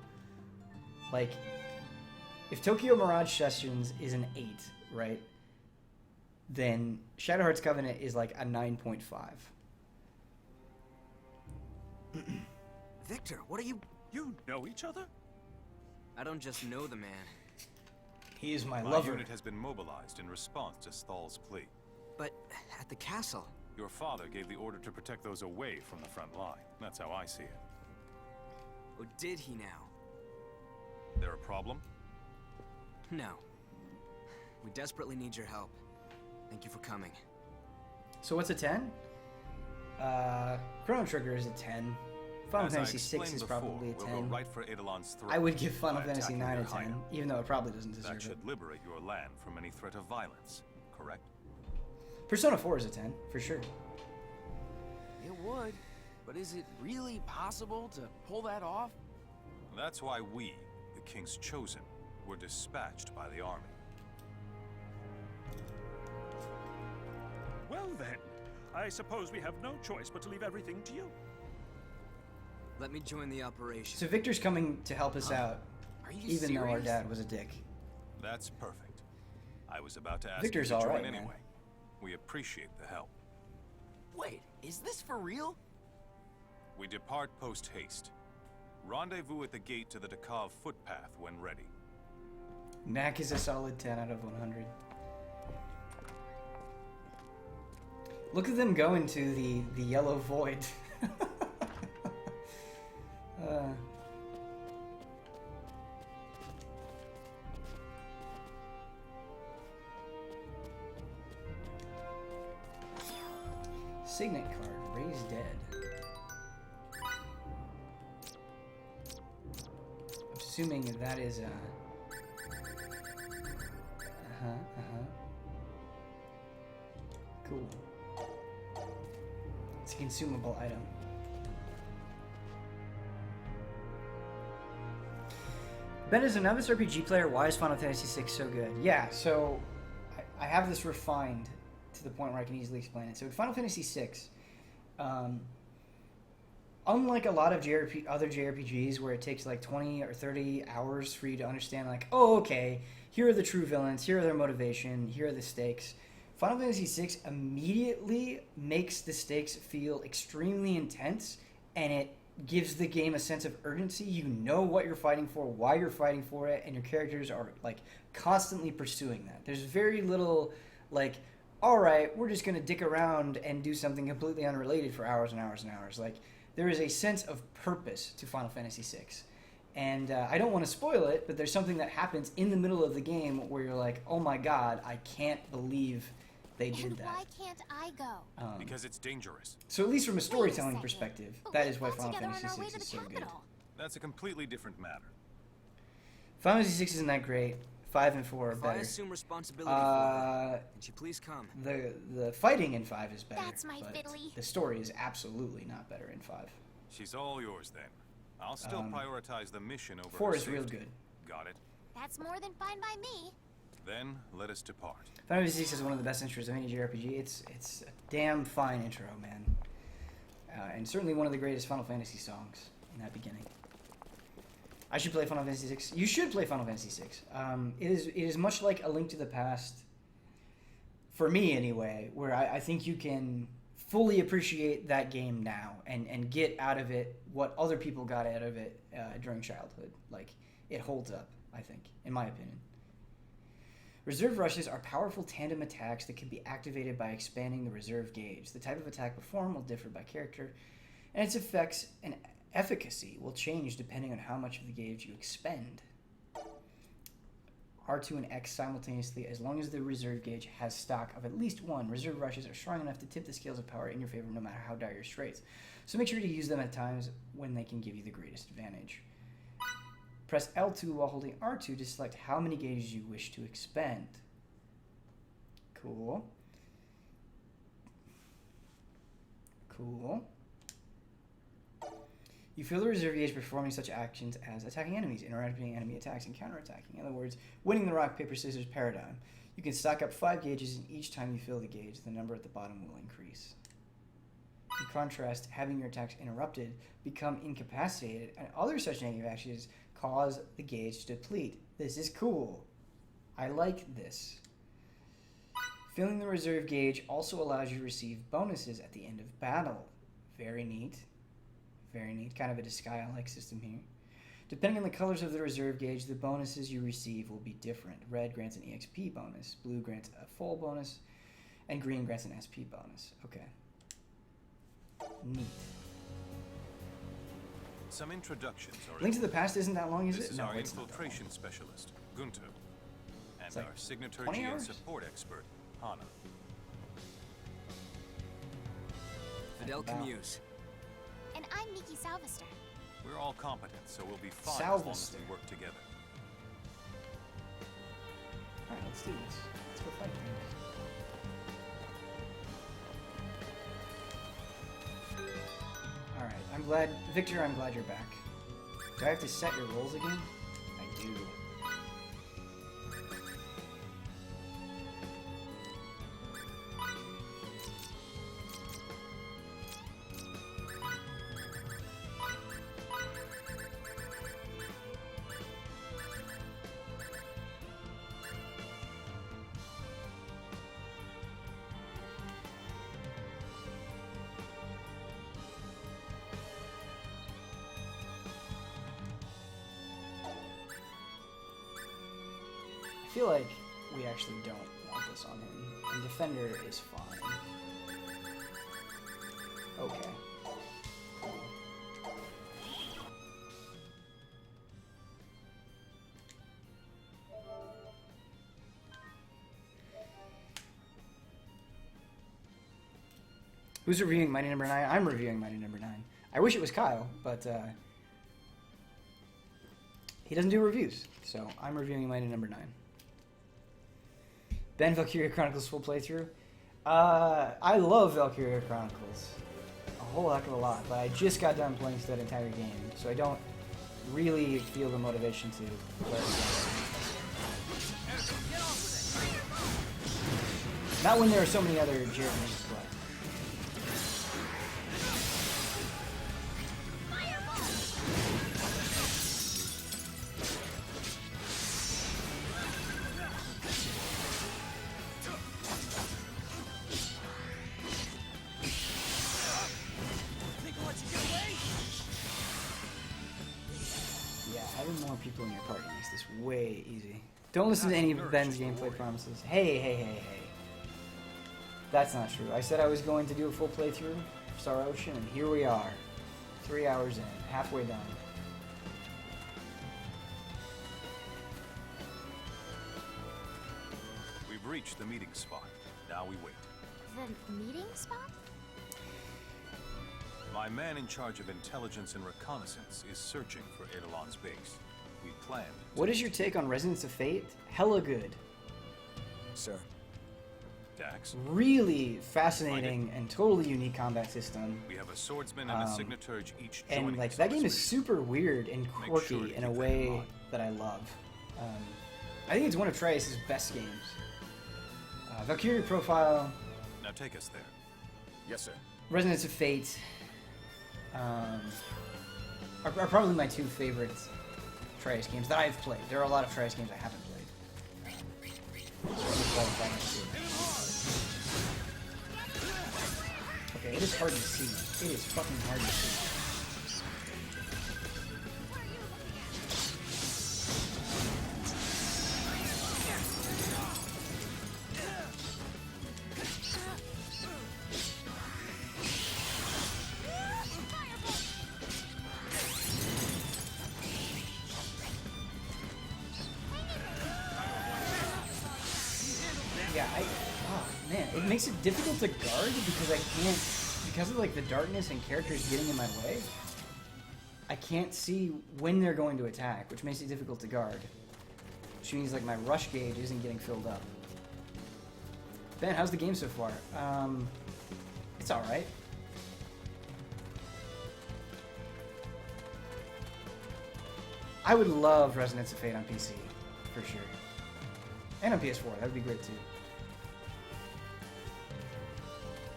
Like, if Tokyo Mirage Sessions is an 8, right, then Shadow Hearts Covenant is like a 9.5. Victor, what are you... You know each other? I don't just know the man. He is my My lover. unit has been mobilized in response to Sthal's plea. But at the castle... Your father gave the order to protect those away from the front line. That's how I see it. Oh, did he now? There a problem? No. We desperately need your help. Thank you for coming. So what's a 10? Chrono Trigger is a 10. Final As I Fantasy 6 explained is before, probably a 10. we'll go right for Eidolon's throat I would give Final by Fantasy attacking 9 a their 10, hideout. even though it probably doesn't deserve That it. should liberate your land from any threat of violence, correct? Persona 4 is a 10, for sure. It would, but is it really possible to pull that off? That's why we, the King's Chosen, were dispatched by the army. Well then, I suppose we have no choice but to leave everything to you. Let me join the operation. So Victor's coming to help us out, Are you even though our serious? dad was a dick. That's perfect. I was about to ask Victor's you to all join right, man. anyway. We appreciate the help. Wait, is this for real? We depart post-haste. Rendezvous at the gate to the Takav footpath when ready. Knack is a solid 10 out of 100. Look at them go into the yellow void. Signet card, raise dead. I'm assuming that is Cool. It's a consumable item. Ben is a novice RPG player. Why is Final Fantasy VI so good? Yeah, so I have this refined to the point where I can easily explain it. So in Final Fantasy VI, unlike a lot of other JRPGs where it takes like 20 or 30 hours for you to understand, like, oh, okay, here are the true villains, here are their motivation, here are the stakes. Final Fantasy VI immediately makes the stakes feel extremely intense, and it gives the game a sense of urgency. You know what you're fighting for, why you're fighting for it, and your characters are like constantly pursuing that. There's very little like, all right, we're just going to dick around and do something completely unrelated for hours and hours and hours. Like, there is a sense of purpose to Final Fantasy VI. And I don't want to spoil it, but there's something that happens in the middle of the game where you're like, oh my god, I can't believe they did And that. why can't I go? Because it's dangerous. So at least from a storytelling second. perspective, But that we is why fought Final together Fantasy on our way VI to is the so good. capital. That's a completely different matter. Final Fantasy VI isn't that great. 5 and 4 are If I better. assume responsibility for her, can she please come? The fighting in 5 is better. That's my but fiddly. the story is absolutely not better in 5. She's all yours then. I'll still prioritize the mission over 4 her is real safety. good. Got it? That's more than fine by me. Then let us depart. Final Fantasy VI is one of the best intros of any JRPG. It's a damn fine intro, man. And certainly one of the greatest Final Fantasy songs in that beginning. I should play Final Fantasy VI. You should play Final Fantasy VI. It is much like A Link to the Past, for me anyway, where I think you can fully appreciate that game now and get out of it what other people got out of it during childhood. Like, it holds up, I think, in my opinion. Reserve rushes are powerful tandem attacks that can be activated by expanding the reserve gauge. The type of attack performed will differ by character, and its effects and efficacy will change depending on how much of the gauge you expend. R2 and X simultaneously, as long as the reserve gauge has stock of at least one. Reserve rushes are strong enough to tip the scales of power in your favor no matter how dire your straits. So make sure to use them at times when they can give you the greatest advantage. Press L2 while holding R2 to select how many gauges you wish to expend. Cool. Cool. You fill the reserve gauge performing such actions as attacking enemies, interrupting enemy attacks, and counterattacking. In other words, winning the rock, paper, scissors paradigm. You can stock up 5 gauges, and each time you fill the gauge, the number at the bottom will increase. In contrast, having your attacks interrupted, become incapacitated, and other such negative actions cause the gauge to deplete. This is cool. I like this. Filling the reserve gauge also allows you to receive bonuses at the end of battle. Very neat. Very neat. Kind of a Disgaea-like system here. Depending on the colors of the reserve gauge, the bonuses you receive will be different. Red grants an EXP bonus, blue grants a full bonus, and green grants an SP bonus. Okay. Neat. Some introductions are... Link to the Past isn't that long, is This it? is No, our it's not that long. infiltration specialist, Gunter. And like our signature 20 and hours? support expert, Hana. Fidel Wow. Camuse. And I'm Miki Salvester. We're all competent, so we'll be fine as long as Salvester. we work together. Alright, let's do this. Let's go fight things. Alright, I'm glad... Victor, I'm glad you're back. Do I have to set your rolls again? I do. I feel like we actually don't want this on him. And Defender is fine. Okay. Who's reviewing Mighty Number 9? I'm reviewing Mighty Number 9. I wish it was Kyle, but he doesn't do reviews, so I'm reviewing Mighty Number 9. Ben, Valkyria Chronicles full playthrough. I love Valkyria Chronicles. whole heck of a lot, but I just got done playing that entire game, so I don't really feel the motivation to play it again. Not when there are so many other Jared games to play. People in your party makes this way easy. Don't listen to any of Ben's gameplay promises. Hey. That's not true. I said I was going to do a full playthrough of Star Ocean, and here we are. 3 hours in, halfway done. We've reached the meeting spot. Now we wait. The meeting spot? My man in charge of intelligence and reconnaissance is searching for Eidolon's base. We planned. What is your take on Resonance of Fate? Hella good. Sir. Dax. Really fascinating and totally unique combat system. We have a swordsman and a signaturge each joining and like us that on game this is mission. super weird and Make quirky sure to in a keep that in way mind. that I love. I think it's one of Trias' best games. Valkyrie Profile, Now take us there. Yes, sir. Resonance of Fate are probably my two favorite Trias games that I've played. There are a lot of Trias games I haven't played. Okay, it is hard to see. It is fucking hard to see. It makes it difficult to guard because I can't, because of like the darkness and characters getting in my way, I can't see when they're going to attack, which makes it difficult to guard. Which means like my rush gauge isn't getting filled up. Ben, how's the game so far? It's alright. I would love Resonance of Fate on PC, for sure. And on PS4, that would be great too.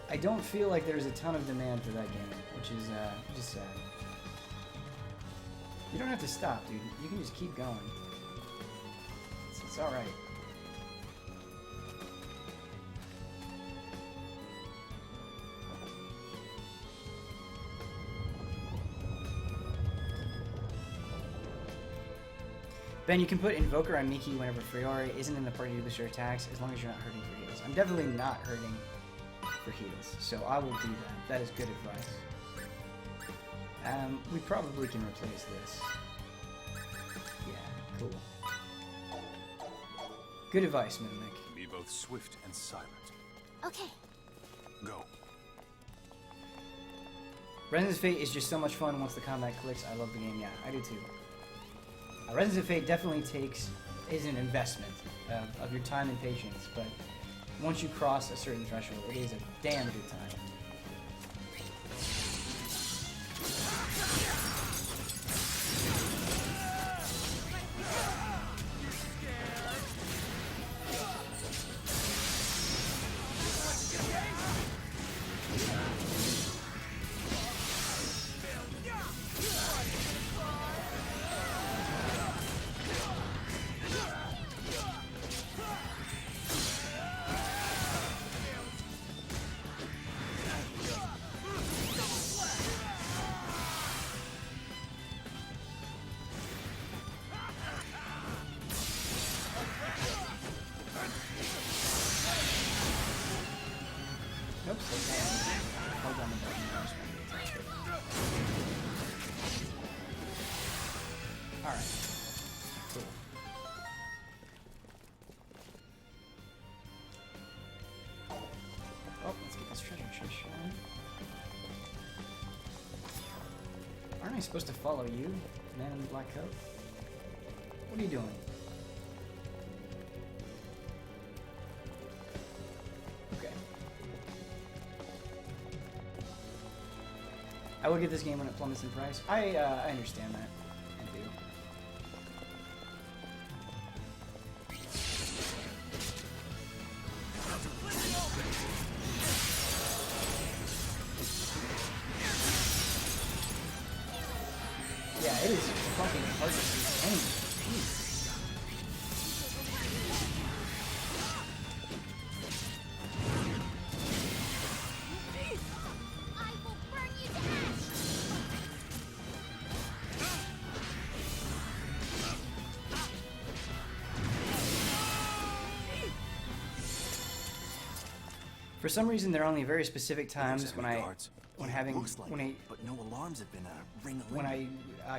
I don't feel like there's a ton of demand for that game, which is just sad. You don't have to stop, dude. You can just keep going. It's all right. Ben, you can put Invoker on Miki whenever Friore isn't in the party to boost your attacks, as long as you're not hurting for heals. I'm definitely not hurting for heals, so I will do that. That is good advice. We probably can replace this. Yeah, cool. Good advice, Mimic. Be both swift and silent. Okay. Go. Resonance of Fate is just so much fun once the combat clicks. I love the game. Yeah, I do too. Resonance of Fate definitely is an investment of your time and patience, but once you cross a certain threshold, it is a damn good time. Nope, hold on the button. Alright. Cool. Oh, let's get this treasure chest showing. Aren't I supposed to follow you, man in the black coat? What are you doing? Okay. I will get this game when it plummets in price. I understand that. I do. Yeah, it is fucking hard to see anything. Jeez. For some reason, there are only very specific times when I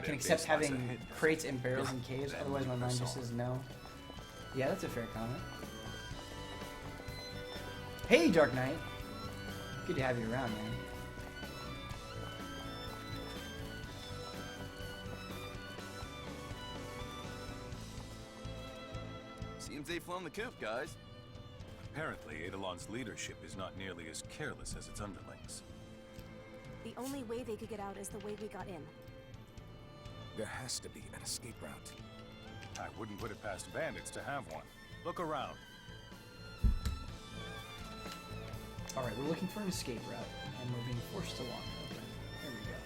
can accept having crates and barrels in caves. Otherwise, my mind just says no. Yeah, that's a fair comment. Hey, Dark Knight. Good to have you around, man. Seems they've flown the coop, guys. Apparently, Eidolon's leadership is not nearly as careless as its underlings. The only way they could get out is the way we got in. There has to be an escape route. I wouldn't put it past bandits to have one. Look around. Alright, we're looking for an escape route, and we're being forced to walk. Okay, there we go.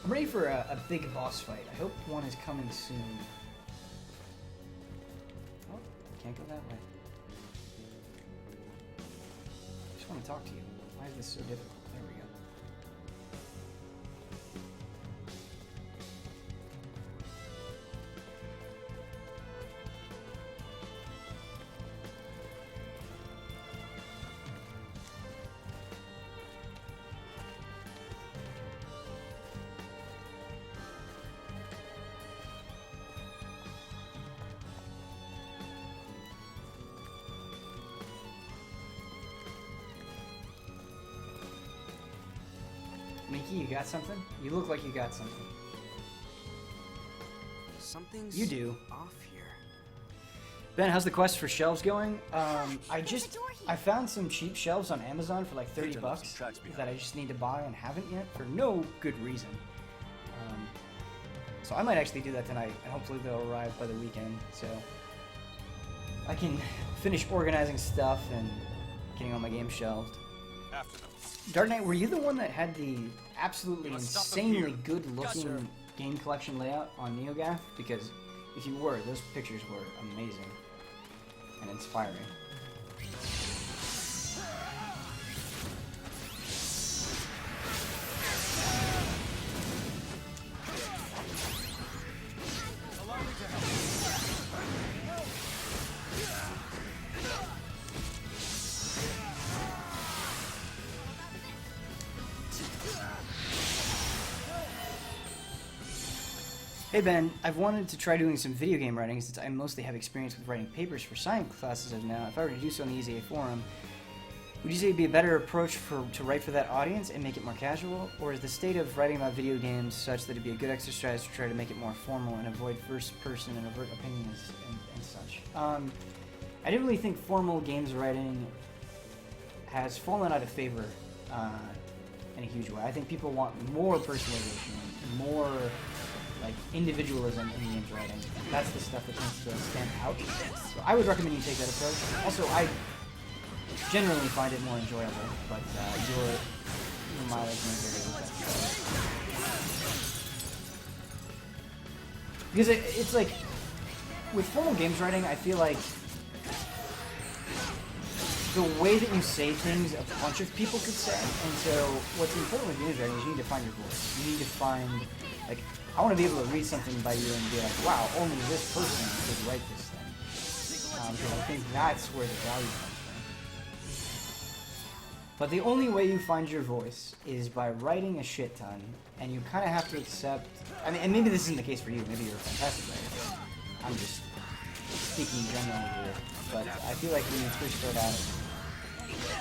I'm ready for a big boss fight. I hope one is coming soon. Oh, can't go that way. I just want to talk to you. Why is this so difficult? There we go. Mickey, you got something? You look like you got something. Something's You do. off here. Ben, how's the quest for shelves going? I found some cheap shelves on Amazon for like 30 bucks that I just need to buy and haven't yet for no good reason. So I might actually do that tonight, and hopefully they'll arrive by the weekend, so I can finish organizing stuff and getting all my games shelved. After them. Dark Knight, were you the one that had the absolutely insanely good-looking game collection layout on NeoGAF? Because if you were, those pictures were amazing and inspiring. Hey Ben, I've wanted to try doing some video game writing since I mostly have experience with writing papers for science classes as of now. If I were to do so on the EZA forum, would you say it'd be a better approach to write for that audience and make it more casual? Or is the state of writing about video games such that it'd be a good exercise to try to make it more formal and avoid first person and overt opinions and such? I didn't really think formal games writing has fallen out of favor in a huge way. I think people want more personalization, more like individualism in games writing. That's the stuff that tends to stand out. So I would recommend you take that approach. Also, I generally find it more enjoyable, but your mileage may vary with that. Because it's like, with formal games writing, I feel like the way that you say things, a bunch of people could say. And so what's important with games writing is you need to find your voice. You need to find, like, I want to be able to read something by you and be like, wow, only this person could write this thing. Because I think that's where the value comes from. But the only way you find your voice is by writing a shit ton, and you kind of have to accept, I mean, and maybe this isn't the case for you, maybe you're a fantastic writer. I'm just speaking generally here, but I feel like when you first start out,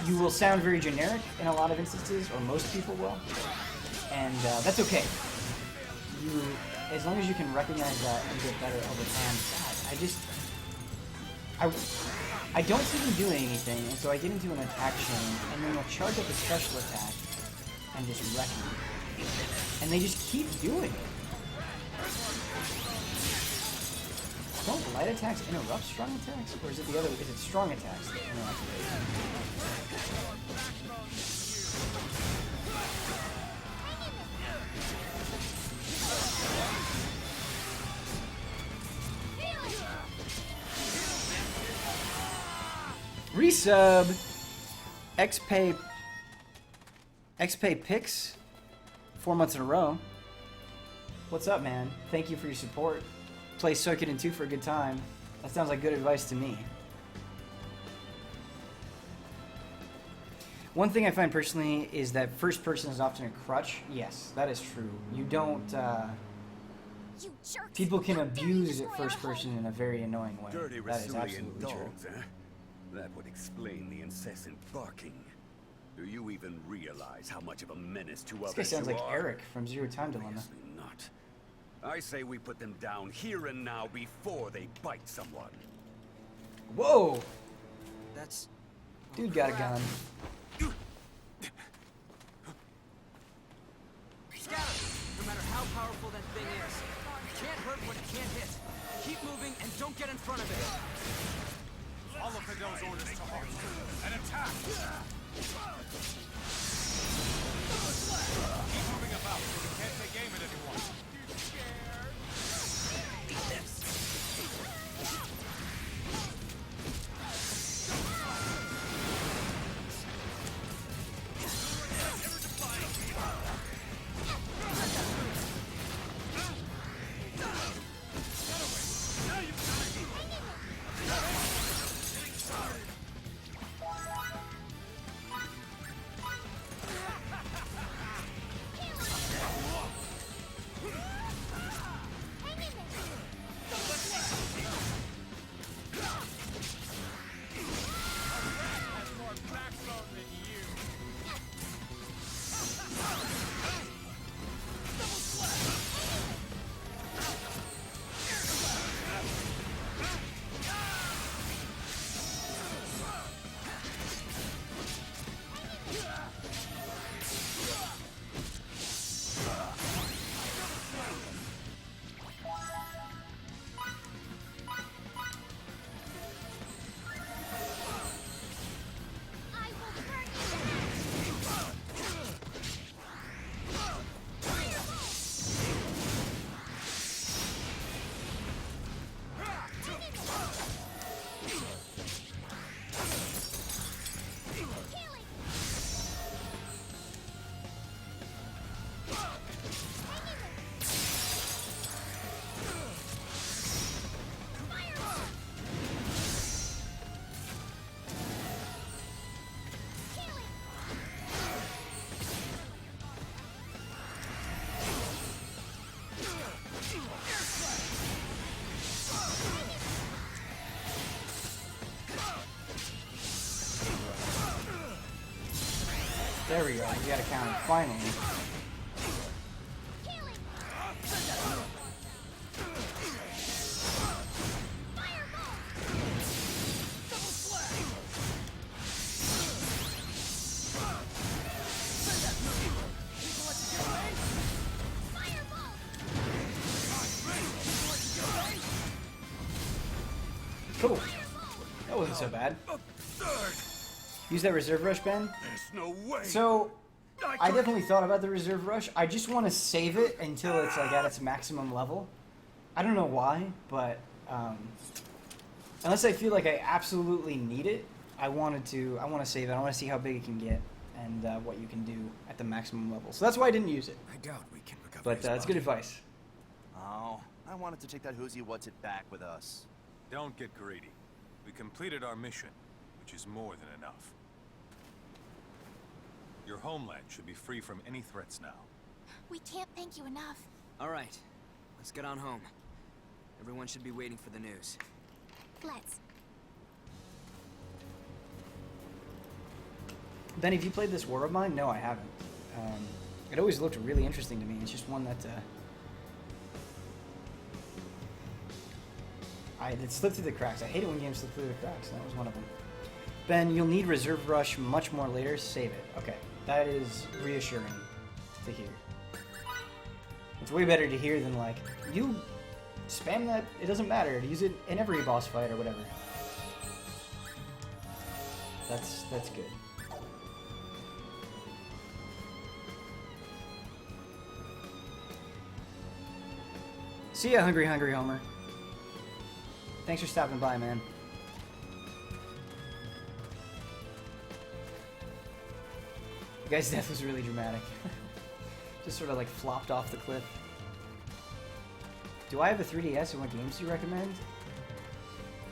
you will sound very generic in a lot of instances, or most people will, and that's okay. As long as you can recognize that and get better over time, God, I don't see them doing anything, and so I get into an attack chain, and then I'll charge up a special attack, and just wrecking it. And they just keep doing it. Don't light attacks interrupt strong attacks? Or is it the other? Is it strong attacks that interrupt Resub XPay Picks 4 months in a row. What's up, man? Thank you for your support. Play Suikoden 2 for a good time. That sounds like good advice to me. One thing I find personally is that first person is often a crutch. Yes, that is true. You don't, You jerks! people can How dare you abuse destroy first our person in a very annoying way. Dirty That is Rasulian absolutely true. dogs, eh? That would explain the incessant barking. Do you even realize how much of a menace to This others guy sounds you like are? Eric from Zero Time Dilemma. Obviously not. I say we put them down here and now before they bite someone. Whoa! That's... Dude got a gun. Scatter! No matter how powerful that thing is, it can't hurt what it can't hit. Keep moving and don't get in front of it. All of Fidel's orders to halt. An attack! Keep moving about. We can't take aim at anyone. You scared? There we go. We got a counter. Finally. Cool. That wasn't so bad. Use that reserve rush, Ben? There's no way. So, I definitely thought about the reserve rush. I just want to save it until it's like at its maximum level. I don't know why, but unless I feel like I absolutely need it, I want to save it. I want to see how big it can get and what you can do at the maximum level. So that's why I didn't use it. I doubt we can recover. But it's good advice. Oh, I wanted to take that Who's What's It back with us. Don't get greedy. We completed our mission, which is more than enough. Your homeland should be free from any threats now. We can't thank you enough. All right, let's get on home. Everyone should be waiting for the news. Let's. Ben, have you played this war of mine? No, I haven't. It always looked really interesting to me. It's just one that it slipped through the cracks. I hate it when games slip through the cracks, and that was one of them. Ben, you'll need Reserve Rush much more later. Save it. Okay, that is reassuring. to hear. It's way better to hear than like, you spam that, it doesn't matter, use it in every boss fight or whatever. That's good. See ya, Hungry Homer. Thanks for stopping by, man. The guy's death was really dramatic. Just sort of like flopped off the cliff. Do I have a 3DS and what games do you recommend?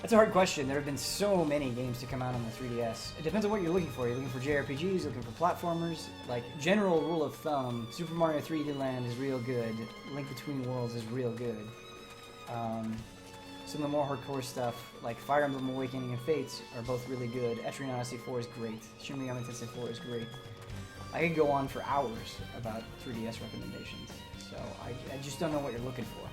That's a hard question. There have been so many games to come out on the 3DS. It depends on what you're looking for. You're looking for JRPGs, looking for platformers. Like, general rule of thumb, Super Mario 3D Land is real good. Link Between Worlds is real good. Some of the more hardcore stuff, like Fire Emblem Awakening and Fates, are both really good. Etrian Odyssey 4 is great. Shin Megami Tensei 4 is great. I could go on for hours about 3DS recommendations, so I just don't know what you're looking for.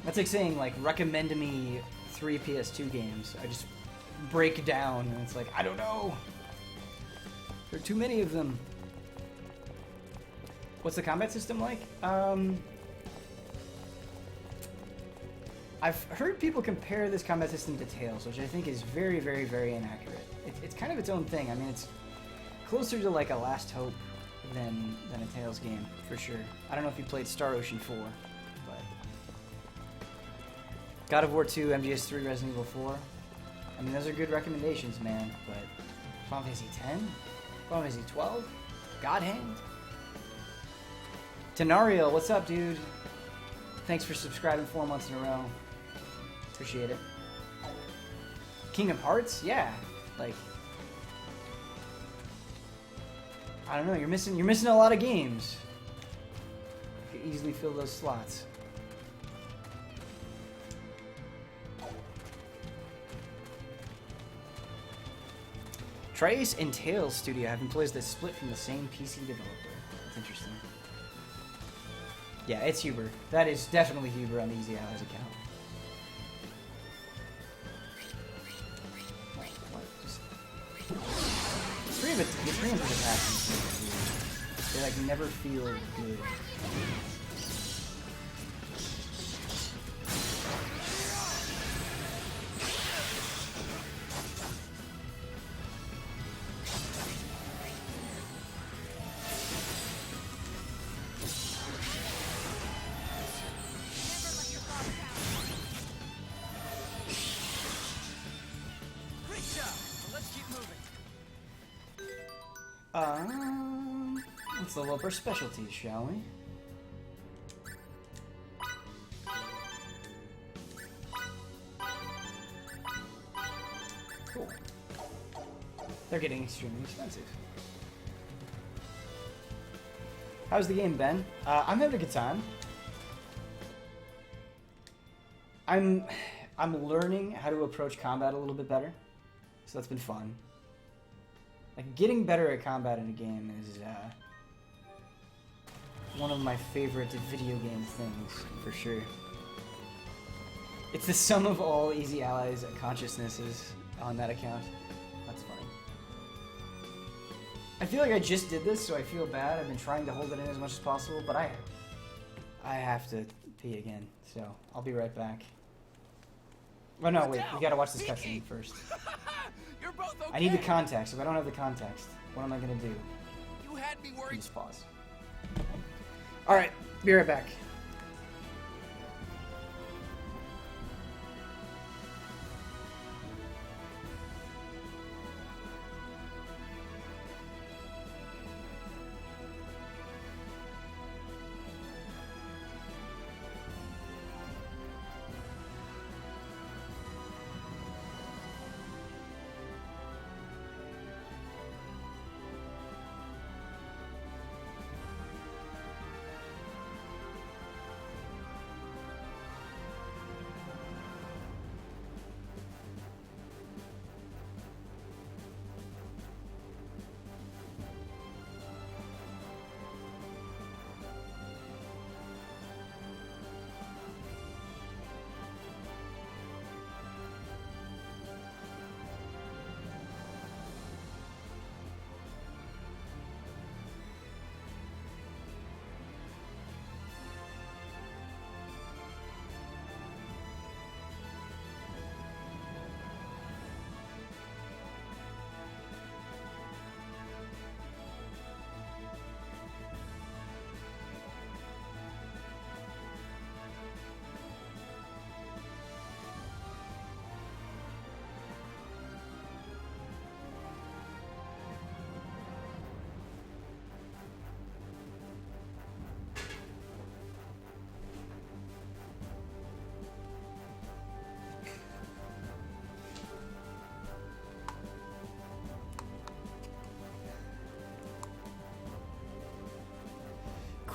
That's like saying, like, recommend to me 3 PS2 games. I just break down, and it's like, I don't know. There are too many of them. What's the combat system like? I've heard people compare this combat system to Tales, which I think is very, very, very inaccurate. It's kind of its own thing. I mean, it's closer to like a Last Hope than a Tales game, for sure. I don't know if you played Star Ocean 4, but... God of War 2, MGS3, Resident Evil 4. I mean, those are good recommendations, man, but... Final Fantasy 10? Final Fantasy 12? God Hand? Tenario, what's up, dude? Thanks for subscribing 4 months in a row. Appreciate it. Kingdom Hearts? Yeah. Like... I don't know, you're missing a lot of games. You could easily fill those slots. Trace and Tales Studio have employees that split from the same PC developer. That's interesting. Yeah, it's Huber. That is definitely Huber on the Easy Allies account. Get three of the attacks. They like never feel good. Let's level up our specialties, shall we? Cool. They're getting extremely expensive. How's the game, Ben? I'm having a good time. I'm learning how to approach combat a little bit better, so that's been fun. Like, getting better at combat in a game is one of my favorite video game things, for sure. It's the sum of all Easy Allies consciousnesses on that account. That's funny. I feel like I just did this, so I feel bad. I've been trying to hold it in as much as possible, but I have to pee again, so I'll be right back. Oh no, wait, we gotta watch this cutscene first. You're both okay. I need the context. If I don't have the context, what am I gonna do? You had me worried. Just pause. Alright, be right back.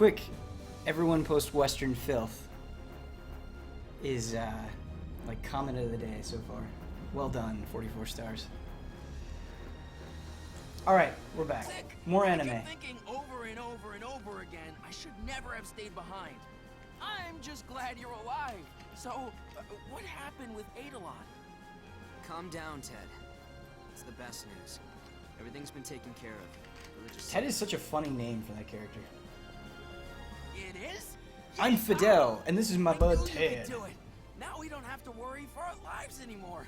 quick, everyone post Western filth is like comment of the day so far. Well done, 44 stars. All right, we're back. Sick. More I anime. kept thinking over and over and over again, I should never have stayed behind. I'm just glad you're alive. So, what happened with Eidolon? Calm down, Ted. It's the best news. Everything's been taken care of. Religious Ted is such a funny name for that character. It is? I'm Fidel, and this is my I bud knew you Ted. could do it. Now we don't have to worry for our lives anymore.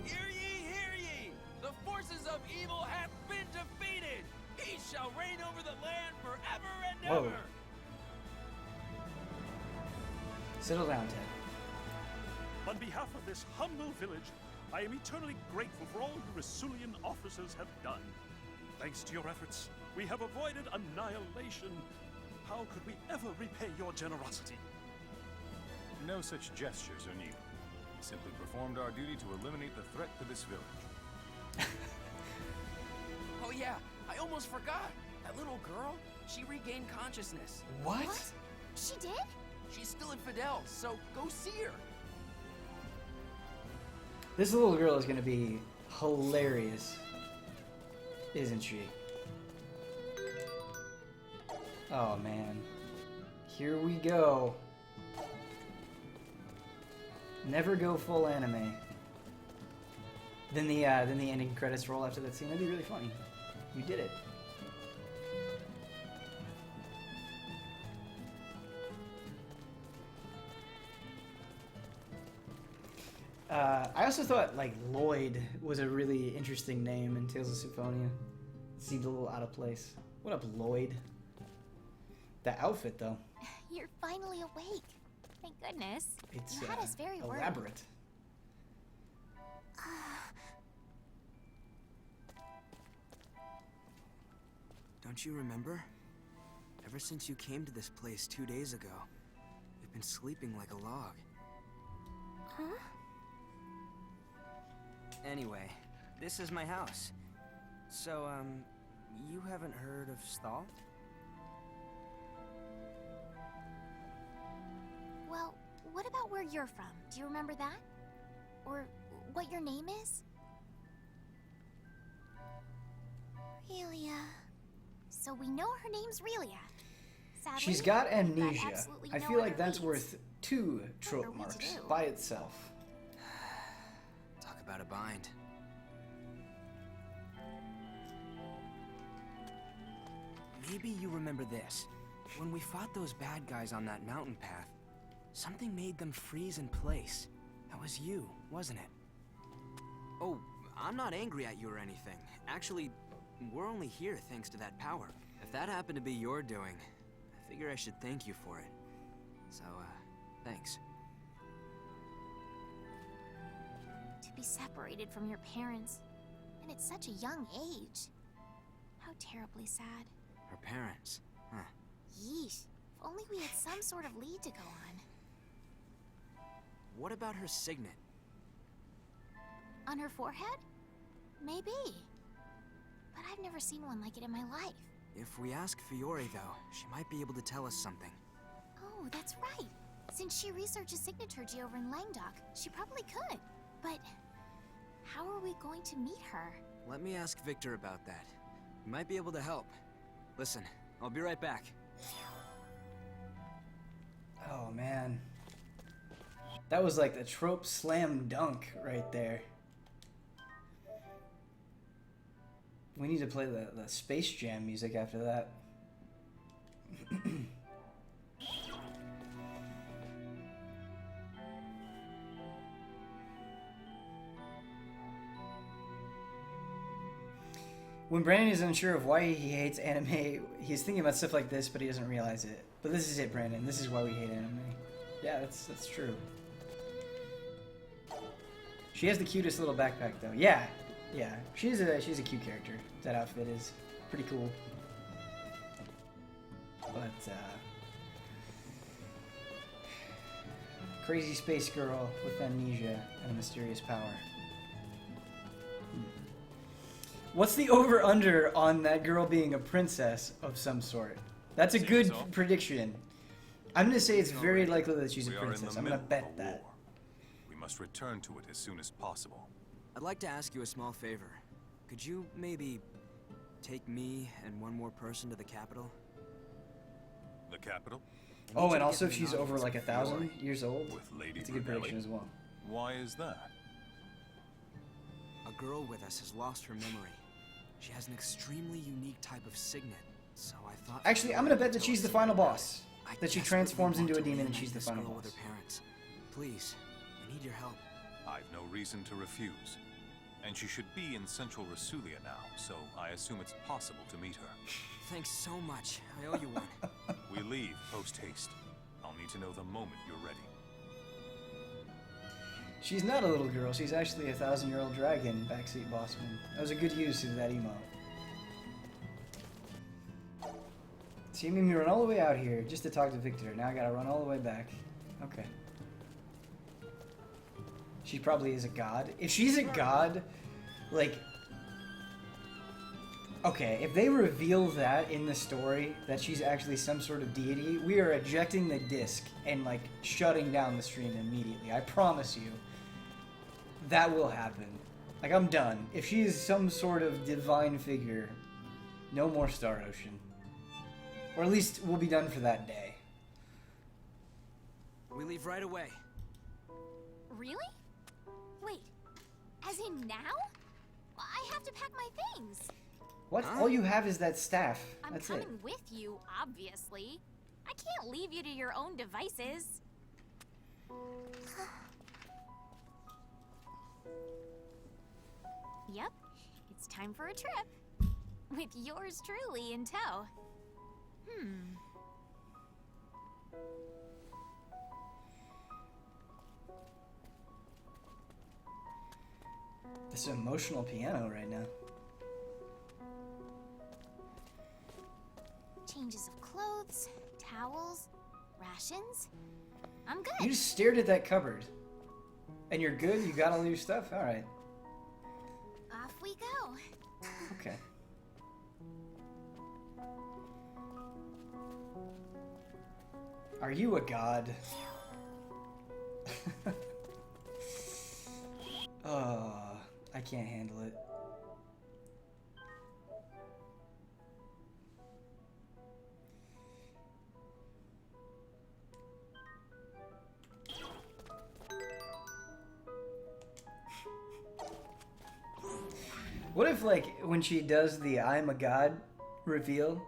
Hear ye, hear ye! The forces of evil have been defeated! He shall reign over the land forever and Whoa. ever! Settle down, Ted. On behalf of this humble village, I am eternally grateful for all the Rasulian officers have done. Thanks to your efforts, we have avoided annihilation. How could we ever repay your generosity? No such gestures are needed. We simply performed our duty to eliminate the threat to this village. Oh yeah, I almost forgot. That little girl, she regained consciousness. What? She did? She's still at Fidel's, so go see her. This little girl is gonna be hilarious, isn't she? Oh man, here we go. Never go full anime. Then the ending credits roll after that scene. That'd be really funny. You did it. I also thought like Lloyd was a really interesting name in Tales of Symphonia. It seemed a little out of place. What up, Lloyd? That outfit though. You're finally awake. Thank goodness. It's You had us very worried. elaborate. Don't you remember? Ever since you came to this place 2 days ago, you've been sleeping like a log. Huh? Anyway, this is my house. So, you haven't heard of Stahl? Well, what about where you're from? Do you remember that? Or what your name is? Relia. So we know her name's Relia. Sadly, She's got we've amnesia. absolutely I no feel like other that's leads. worth 2 What are trope we to marks do? by itself. Talk about a bind. Maybe you remember this. When we fought those bad guys on that mountain path, something made them freeze in place. That was you, wasn't it? Oh, I'm not angry at you or anything. Actually, we're only here thanks to that power. If that happened to be your doing, I figure I should thank you for it. So, thanks. To be separated from your parents, and at such a young age. How terribly sad. Her parents, huh? Yeesh. If only we had some sort of lead to go on. What about her signet? On her forehead? Maybe. But I've never seen one like it in my life. If we ask Fiore, though, she might be able to tell us something. Oh, that's right. Since she researches signaturgy over in Langdock, she probably could. But how are we going to meet her? Let me ask Victor about that. He might be able to help. Listen, I'll be right back. Oh man. That was like the trope slam dunk right there. We need to play the Space Jam music after that. When Brandon is unsure of why he hates anime, he's thinking about stuff like this, but he doesn't realize it. But this is it, Brandon. This is why we hate anime. Yeah, that's true. She has the cutest little backpack, though. Yeah, yeah. She's a cute character. That outfit is pretty cool. But crazy space girl with amnesia and a mysterious power. What's the over-under on that girl being a princess of some sort? That's a good prediction. I'm gonna say it's very likely that she's a princess. I'm gonna bet that. We must return to it as soon as possible. I'd like to ask you a small favor. Could you maybe take me and one more person to the capital? The capital? Oh, and also she's over like 1,000 years old. That's a good prediction as well. Why is that? A girl with us has lost her memory. She has an extremely unique type of signet, so I thought... Actually, I'm gonna bet that she's the final boss. That she transforms into a demon and she's the final boss. With her parents. Please, I need your help. I've no reason to refuse. And she should be in Central Rasulia now, so I assume it's possible to meet her. Thanks so much. I owe you one. We leave post-haste. I'll need to know the moment you're ready. She's not a little girl. She's actually a 1,000-year-old dragon, backseat bossman. That was a good use of that emote. See, you made me run all the way out here just to talk to Victor. Now I gotta run all the way back. Okay. She probably is a god. If she's a god, like... Okay, if they reveal that in the story, that she's actually some sort of deity, we are ejecting the disc and, like, shutting down the stream immediately. I promise you. That will happen. Like, I'm done. If she is some sort of divine figure, no more Star Ocean. Or at least we'll be done for that day. We leave right away. Really? Wait, as in now? I have to pack my things. What? All you have is that staff. That's I'm coming with you, obviously. I can't leave you to your own devices. Yep, it's time for a trip. With yours truly in tow. This emotional piano right now. Changes of clothes, towels, rations. I'm good. You just stared at that cupboard. And you're good? You got all your stuff? Alright. Off we go. Okay. Are you a god? Oh, I can't handle it. What if, like, when she does the I'm a god reveal,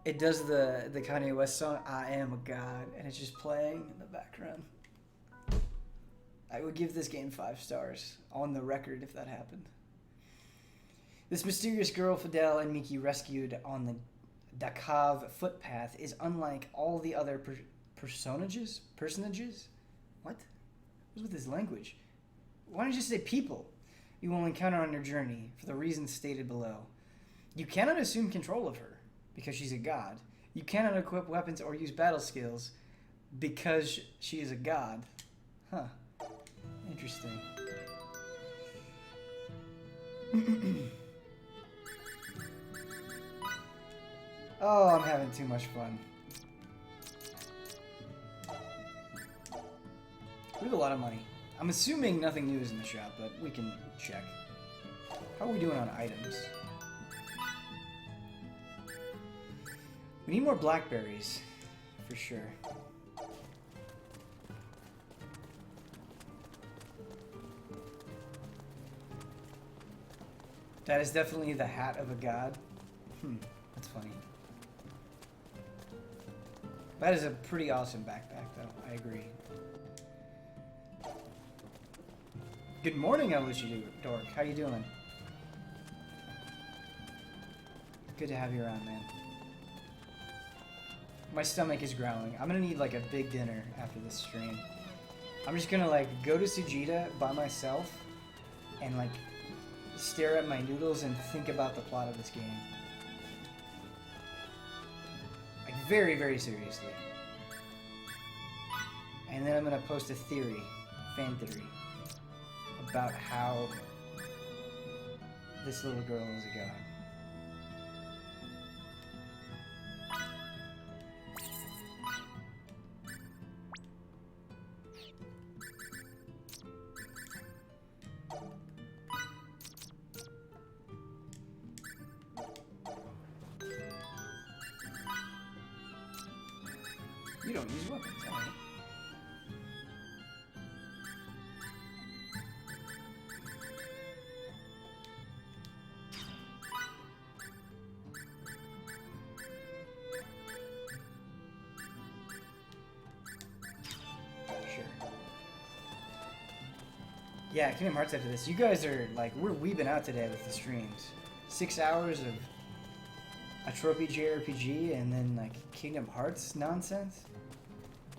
it does the Kanye West song, I Am a God, and it's just playing in the background? I would give this game 5 stars, on the record, if that happened. This mysterious girl Fidel and Miki rescued on the Dakav footpath is unlike all the other personages? What? What's with this language? Why don't you just say people you will encounter on your journey for the reasons stated below? You cannot assume control of her, because she's a god. You cannot equip weapons or use battle skills, because she is a god. Huh. Interesting. Oh, I'm having too much fun. We have a lot of money. I'm assuming nothing new is in the shop, but we can check. How are we doing on items? We need more blackberries, for sure. That is definitely the hat of a god. That's funny. That is a pretty awesome backpack, though. I agree. Good morning, Alushi Dork. How you doing? Good to have you around, man. My stomach is growling. I'm gonna need like a big dinner after this stream. I'm just gonna like go to Sujita by myself and like stare at my noodles and think about the plot of this game. Like very, very seriously. And then I'm gonna post a theory, fan theory, about how this little girl is a god. You don't use weapons, alright. Sure. Yeah, Kingdom Hearts after this. You guys are like, we're weebing out today with the streams. 6 hours of a trophy JRPG and then like Kingdom Hearts nonsense.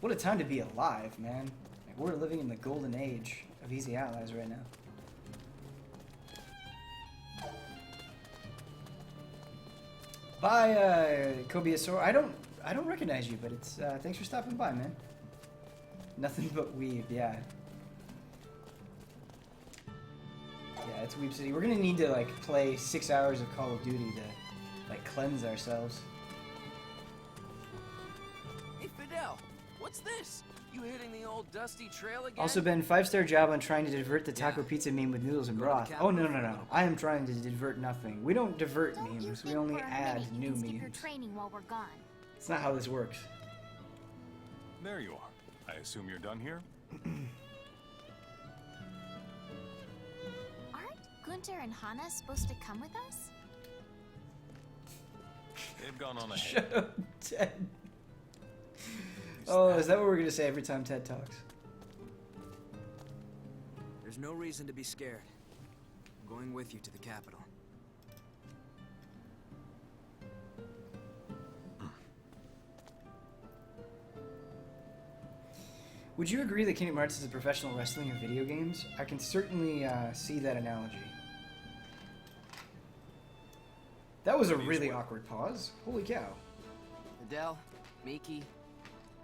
What a time to be alive, man. Like, we're living in the golden age of Easy Allies right now. Bye, Kobiasaur. I don't recognize you, but it's thanks for stopping by, man. Nothing but weeb, yeah. Yeah, it's Weeb City. We're gonna need to like play 6 hours of Call of Duty to like cleanse ourselves. Hey, Fidel, what's this? You hitting the old dusty trail again? Also, Ben, 5-star job on trying to divert the taco pizza meme with noodles and broth. Oh, no. I am trying to divert nothing. We don't divert memes. We only add new memes. Training while we're gone. It's not how this works. There you are. I assume you're done here? Aren't Gunter and Hana supposed to come with us? They've gone on ahead. Shut up, Ted. Oh, is that what we're going to say every time Ted talks? There's no reason to be scared. I'm going with you to the capital. Would you agree that Kingdom Hearts is a professional wrestling of video games? I can certainly see that analogy. That was a really awkward pause. Holy cow. Fidel, Miki,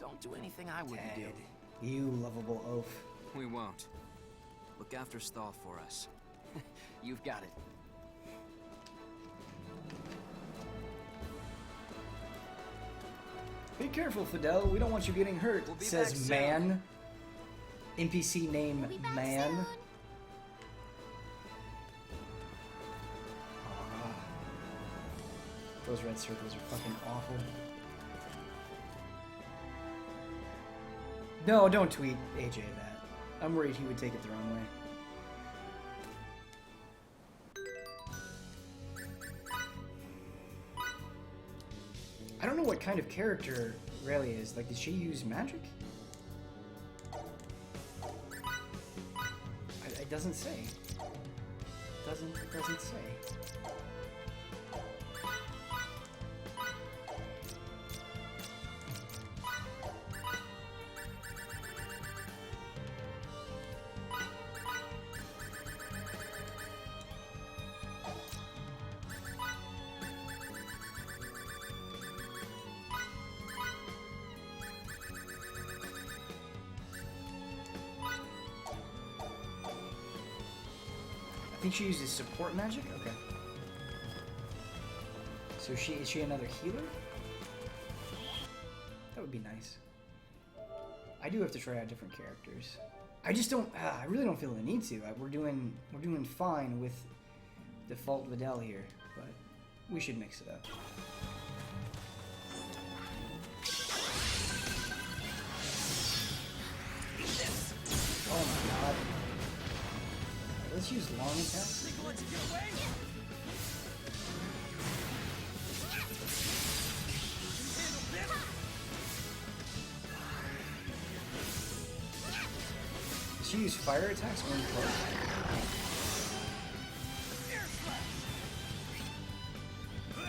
don't do anything I wouldn't do. You lovable oaf. We won't. Look after Stahl for us. You've got it. Be careful, Fidel. We don't want you getting hurt, We'll be says back soon. Man. NPC name We'll be back Man. soon. Those red circles are fucking awful. No, don't tweet AJ that. I'm worried he would take it the wrong way. I don't know what kind of character Rayleigh is. Like, did she use magic? It doesn't say. It doesn't say. I think she uses support magic? Okay. So is she another healer? That would be nice. I do have to try out different characters. I just don't. I really don't feel the need to. We're doing fine with default Videl here, but we should mix it up. Oh my god. Let's use long attacks. Does she use fire attacks when close?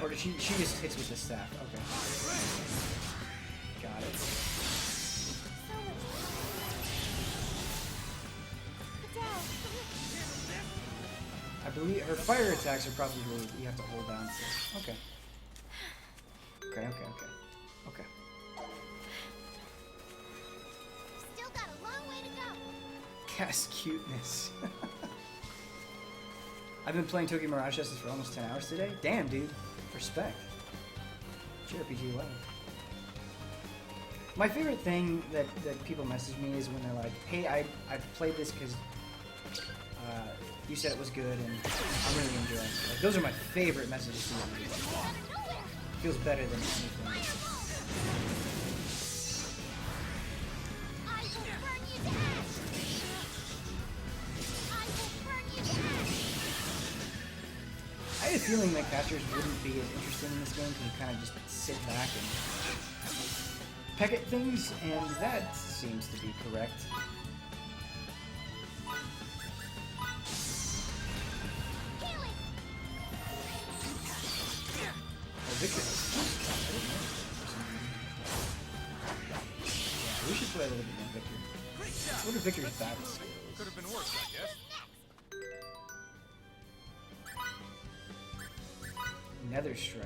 Or does she just hits with the staff? Okay. Got it. I believe her fire attacks are probably you have to hold down to. Okay. Okay. Still got a long way to go. Cast cuteness. I've been playing Tokyo Mirage Justice for almost 10 hours today. Damn, dude. Respect. JRPG life. My favorite thing that people message me is when they're like, hey, I played this because you said it was good and I'm really enjoying it. Like, those are my favorite messages to me. Feels better than anything. I had a feeling that casters wouldn't be as interesting in this game because you kind of just sit back and peck at things, and that seems to be correct. Oh, Victor. Yeah, we should play a little bit more Victor. What are Victor's battle skills? Could have been worse, I guess. Nether Strike.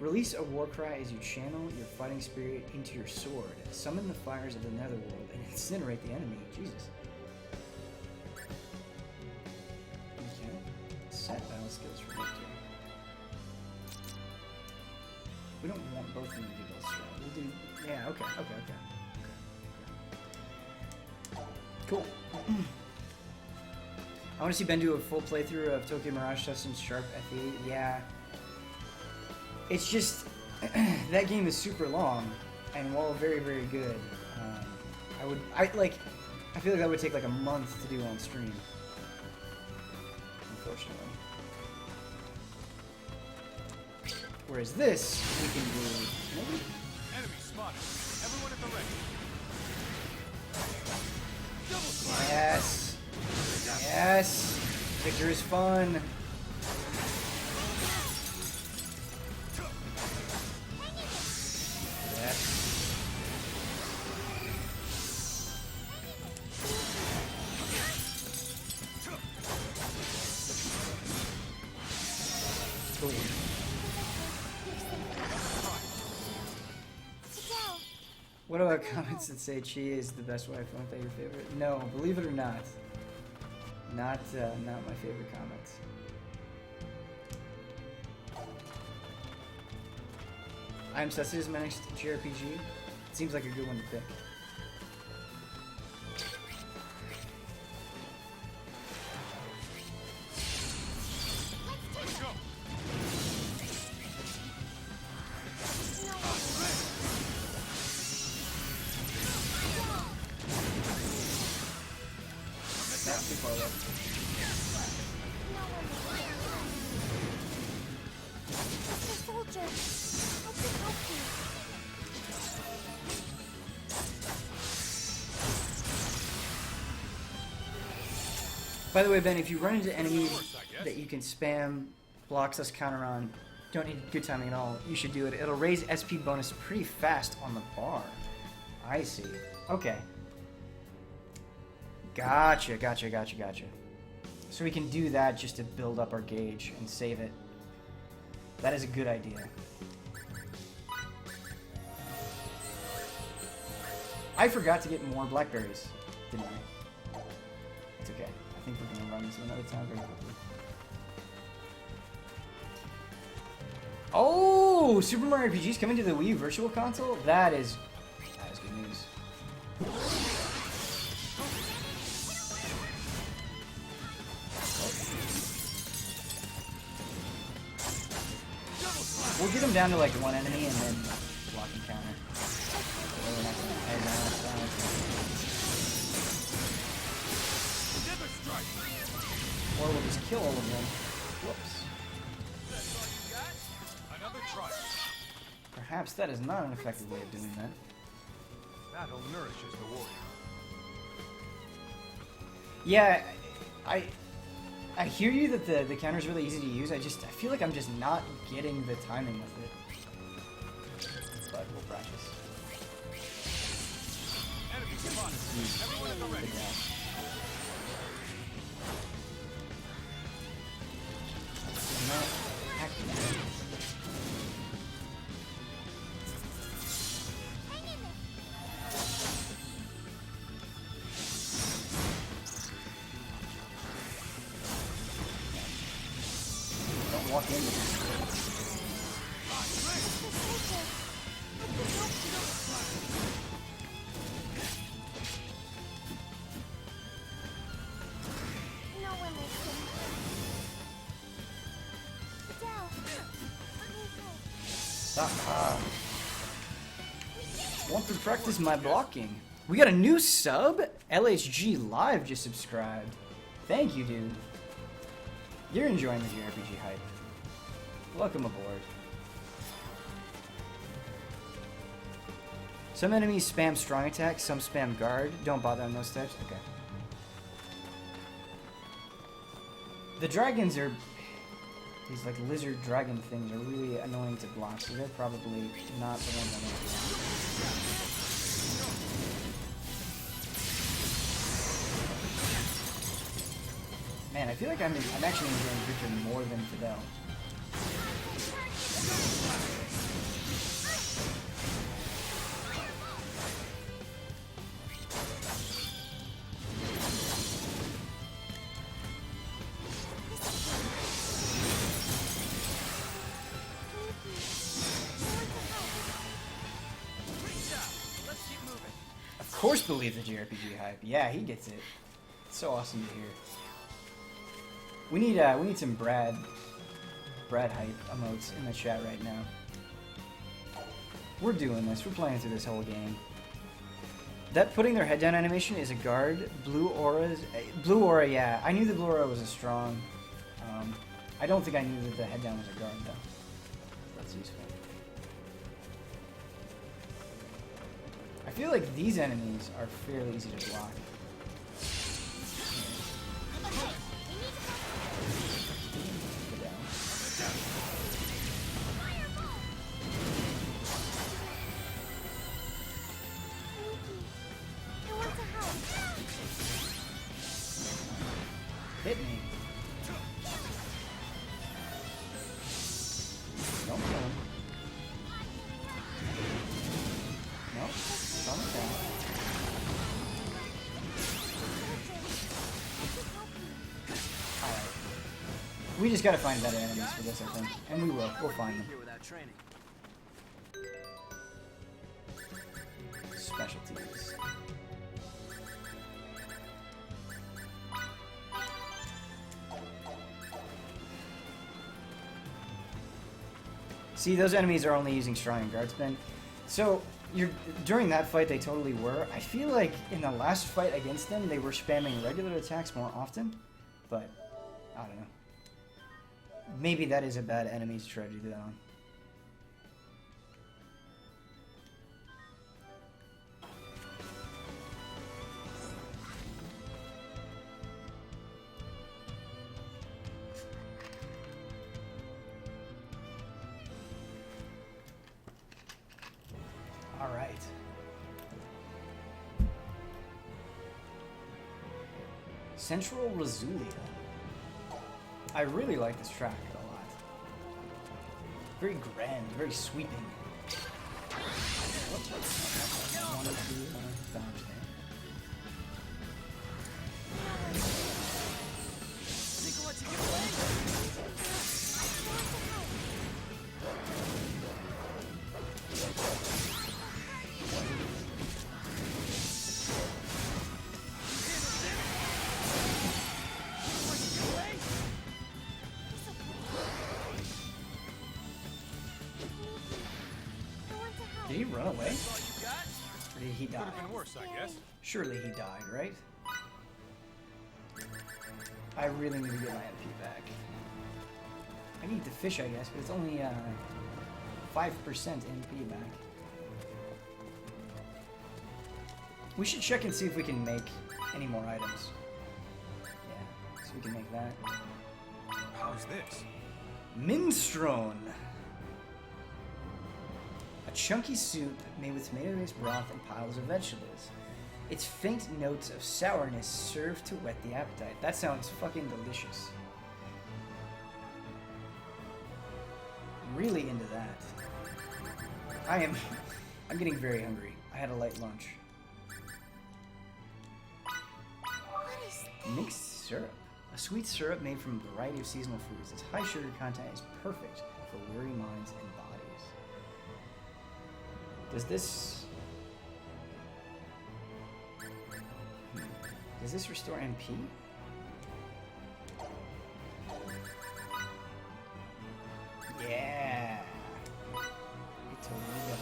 Release a war cry as you channel your fighting spirit into your sword. Summon the fires of the netherworld and incinerate the enemy. Jesus. Okay. Set battle skills for Victor. We don't want both of them to do those strike. We'll do... Yeah, okay. Cool. I want to see Ben do a full playthrough of Tokyo Mirage Justice Sharp FE. Yeah. It's just, that game is super long, and while very, very good, I feel like that would take like a month to do on stream, unfortunately. Whereas this, we can do... Enemy spotted. Everyone at the ready. Yes! Yes! Victor is fun! What about comments that say Chi is the best wife? Aren't they your favorite? No, believe it or not. Not my favorite comments. I'm Sessi is my next JRPG. It seems like a good one to pick. By the way, Ben, if you run into enemies that you can spam blocks us counter on, don't need good timing at all, you should do it. It'll raise SP bonus pretty fast on the bar. I see. Okay. Gotcha. So we can do that just to build up our gauge and save it. That is a good idea. I forgot to get more blackberries, didn't I? It's okay. I think we're gonna run this another time very quickly. Oh, Super Mario RPG's coming to the Wii Virtual Console? That is good news. We'll get him down to like one enemy and then block and counter. Or we'll just kill all of them. Whoops. Another try. Perhaps that is not an effective way of doing that. Battle nourishes the warrior. Yeah, I hear you that the counter is really easy to use. I feel like I'm just not getting the timing with it. But we'll practice. Enemy spotted. Everyone at the ready. Not active. walk into this. No one listened. Adele, let me go. Want to practice my blocking. We got a new sub? LHG Live just subscribed. Thank you, dude. You're enjoying the JRPG hype. Welcome aboard. Some enemies spam strong attack, some spam guard. Don't bother on those types? Okay. The dragons are... These like lizard dragon things are really annoying to block, so they're probably not the ones I want to block. Man, I feel like I'm actually enjoying Victor more than Fidel. Of course, believe the JRPG hype. Yeah, he gets it. It's so awesome to hear. We need some Brad hype emotes in the chat right now. We're doing this. We're playing through this whole game. That putting their head down animation is a guard. Blue aura, yeah. I knew the blue aura was a strong. I don't think I knew that the head down was a guard though. That's useful. I feel like these enemies are fairly easy to block. Hit me. Don't kill him. No, calm it down. Alright. We just gotta find better enemies for this, I think. And we will. We'll find them. Specialties. See, those enemies are only using strong and guard spin. So, during that fight, they totally were. I feel like in the last fight against them, they were spamming regular attacks more often. But, I don't know. Maybe that is a bad enemy to try to do that on. Alright. Central Rasulia. I really like this track a lot. Very grand, very sweeping. Wanted to dodge there. Did he run away? Or did he die? Could have been worse, I guess. Surely he died, right? I really need to get my MP back. I need the fish, I guess, but it's only 5% MP back. We should check and see if we can make any more items. Yeah, so we can make that. How's this? Minestrone. A chunky soup made with tomato-based broth and piles of vegetables. Its faint notes of sourness serve to whet the appetite. That sounds fucking delicious. Really into that. I'm getting very hungry. I had a light lunch. What is that? Mixed syrup. A sweet syrup made from a variety of seasonal foods. Its high sugar content is perfect for weary minds and bodies. Does this restore MP? Yeah. It totally does.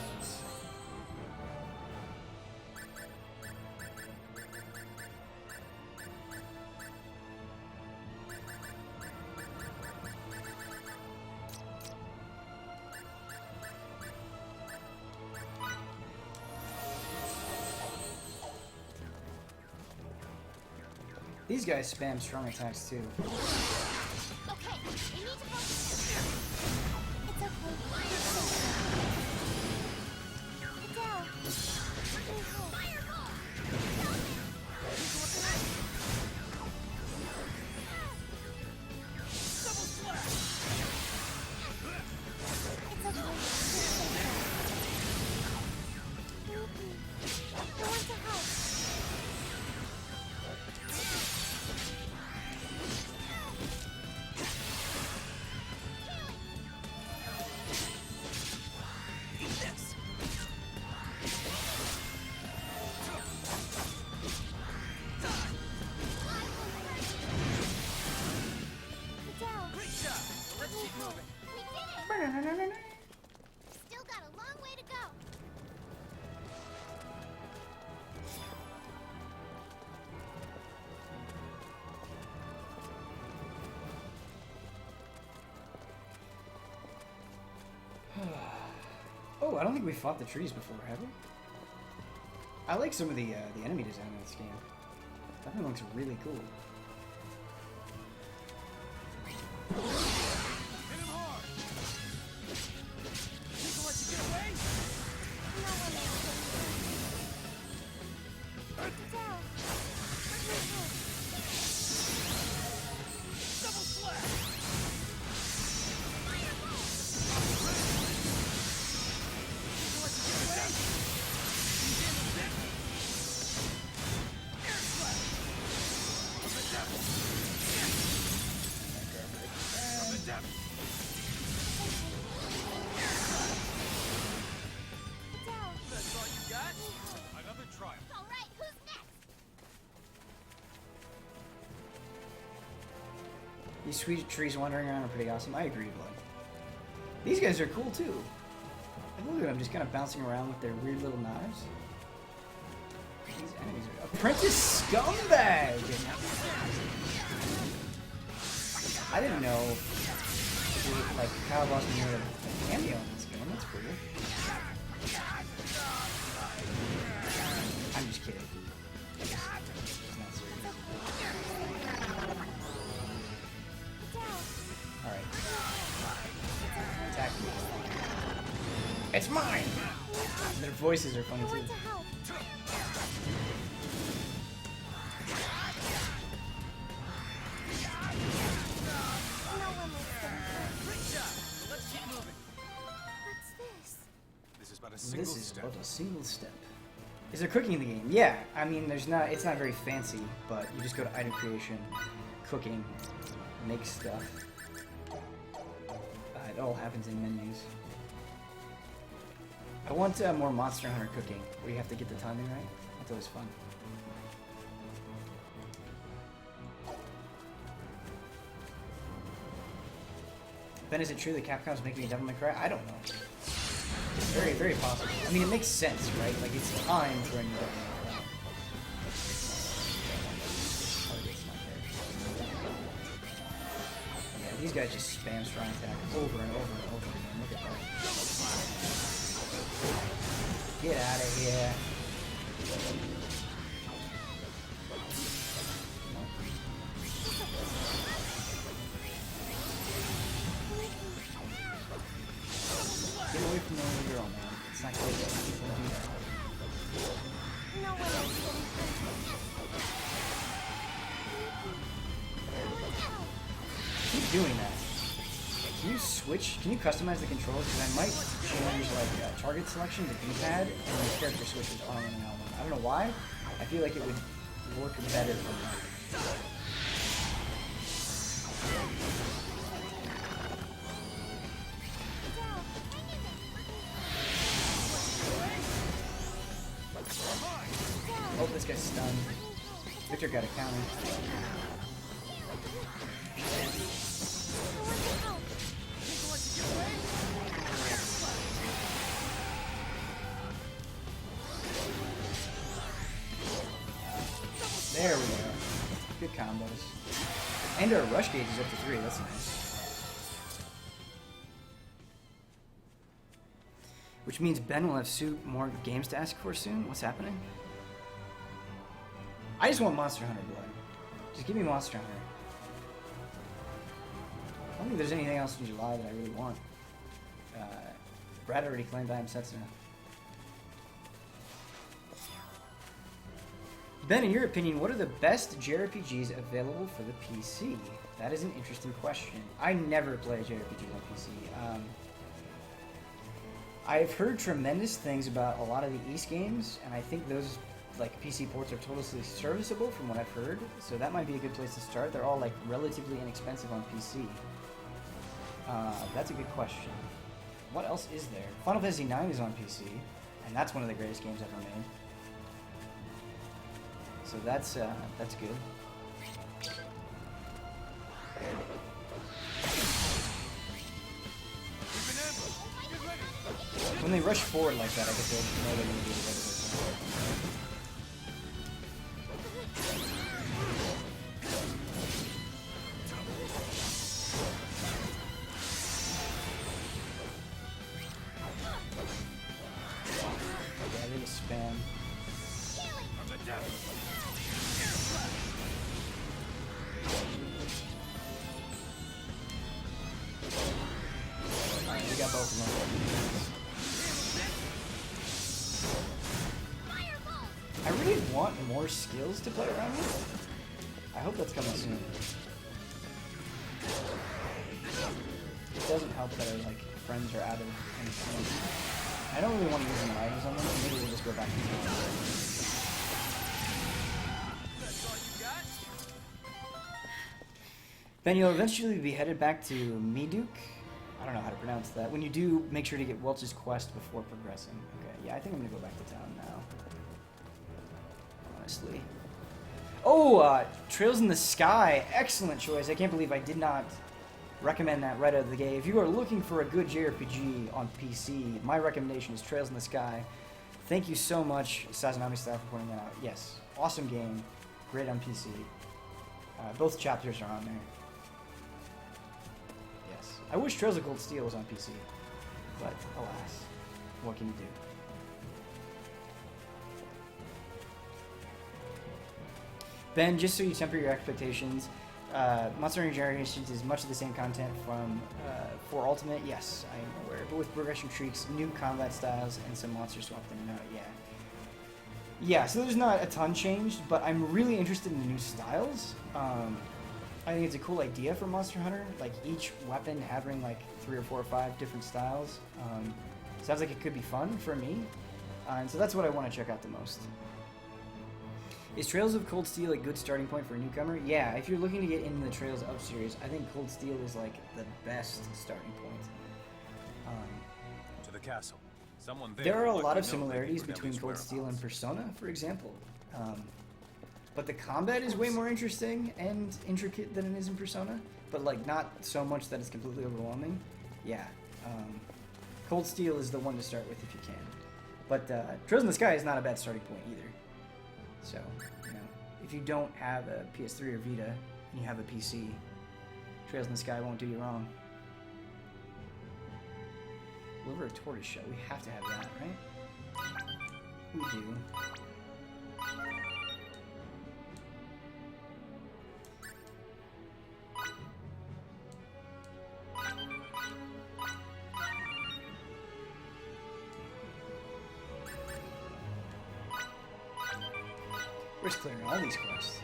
These guys spam strong attacks too. Okay, we need to focus now. It's okay. Adele, let me help. Fireball! Double slash! It's okay. I want to help. Still got a long way to go. Oh, I don't think we fought the trees before, have we? I like some of the enemy design in this game. That one looks really cool. These sweet trees wandering around are pretty awesome. I agree, Blood. These guys are cool too. And look at them just kind of bouncing around with their weird little knives. These enemies are apprentice scumbag! I didn't know like Kyle Boston made a cameo in this game. That's cool. I'm just kidding. It's not serious. Alright. Attack me. It's mine! Their voices are funny too. This is about a single step. Is there cooking in the game? Yeah, I mean, it's not very fancy, but you just go to item creation, cooking, make stuff. It all happens in menus. I want more Monster Hunter cooking, where you have to get the timing right. That's always fun. Ben, is it true that Capcom's making a Devil May Cry? I don't know. It's very, very possible. I mean, it makes sense, right? Like, it's time for a new Devil May Cry. Yeah, these guys just spam strong attack over and over and over again. Look at that. Get out of here. Get away from the little girl, man. It's not good. Don't do that. No way I'm getting Keep doing that. Can you switch? Can you customize the controls? Because I might change like target selection to D-pad and the character switches on and on. I don't know why. I feel like it would work better for me. got stunned. Victor got a counter. There we go. Good combos. And our rush gauge is up to 3. That's nice. Which means Ben will have more games to ask for soon. What's happening? I just want Monster Hunter blood. Just give me Monster Hunter. I don't think there's anything else in July that I really want. Brad already claimed I am Setsuna. Ben, in your opinion, what are the best JRPGs available for the PC? That is an interesting question. I never play JRPGs on PC. I've heard tremendous things about a lot of the East games, and I think those like PC ports are totally serviceable from what I've heard. So that might be a good place to start. They're all like relatively inexpensive on PC. That's a good question. What else is there? Final Fantasy IX is on PC, and that's one of the greatest games ever made. So that's good. When they rush forward like that, I guess they'll know they're going to do it better. Yeah, they just spam. Alright, we got both of them. I really want more skills to play around with. I hope that's coming soon. It doesn't help that our like friends are out of anything. I don't really want to use any items on them, so maybe we'll just go back to the Ben, you'll eventually be headed back to Miduk. I don't know how to pronounce that. When you do, make sure to get Welch's quest before progressing. Okay, yeah, I think I'm gonna go back to town now. Honestly. Oh, Trails in the Sky. Excellent choice. I can't believe I did not recommend that right out of the gate. If you are looking for a good JRPG on PC, my recommendation is Trails in the Sky. Thank you so much, Sazanami staff, for pointing that out. Yes, awesome game. Great on PC. Both chapters are on there. Yes. I wish Trails of Cold Steel was on PC, but alas, what can you do? Ben, just so you temper your expectations, Monster Hunter Generations is much of the same content from 4 Ultimate. Yes, I am aware, but with progression treaks, new combat styles, and some monsters swapped in and out. Yeah. Yeah, so there's not a ton changed, but I'm really interested in the new styles. I think it's a cool idea for Monster Hunter, like each weapon having like 3 or 4 or 5 different styles. Sounds like it could be fun for me, and so that's what I want to check out the most. Is Trails of Cold Steel a good starting point for a newcomer? Yeah, if you're looking to get into the Trails of series, I think Cold Steel is like the best starting point. To the castle. Someone There are a lot of similarities between Cold Steel and Persona, for example. But the combat is way more interesting and intricate than it is in Persona, but like not so much that it's completely overwhelming. Yeah, Cold Steel is the one to start with if you can. But Trails in the Sky is not a bad starting point either. So, you know, if you don't have a PS3 or Vita and you have a PC, Trails in the Sky won't do you wrong. Liver or tortoise shell, we have to have that, right? We do. We're just clearing all these quests.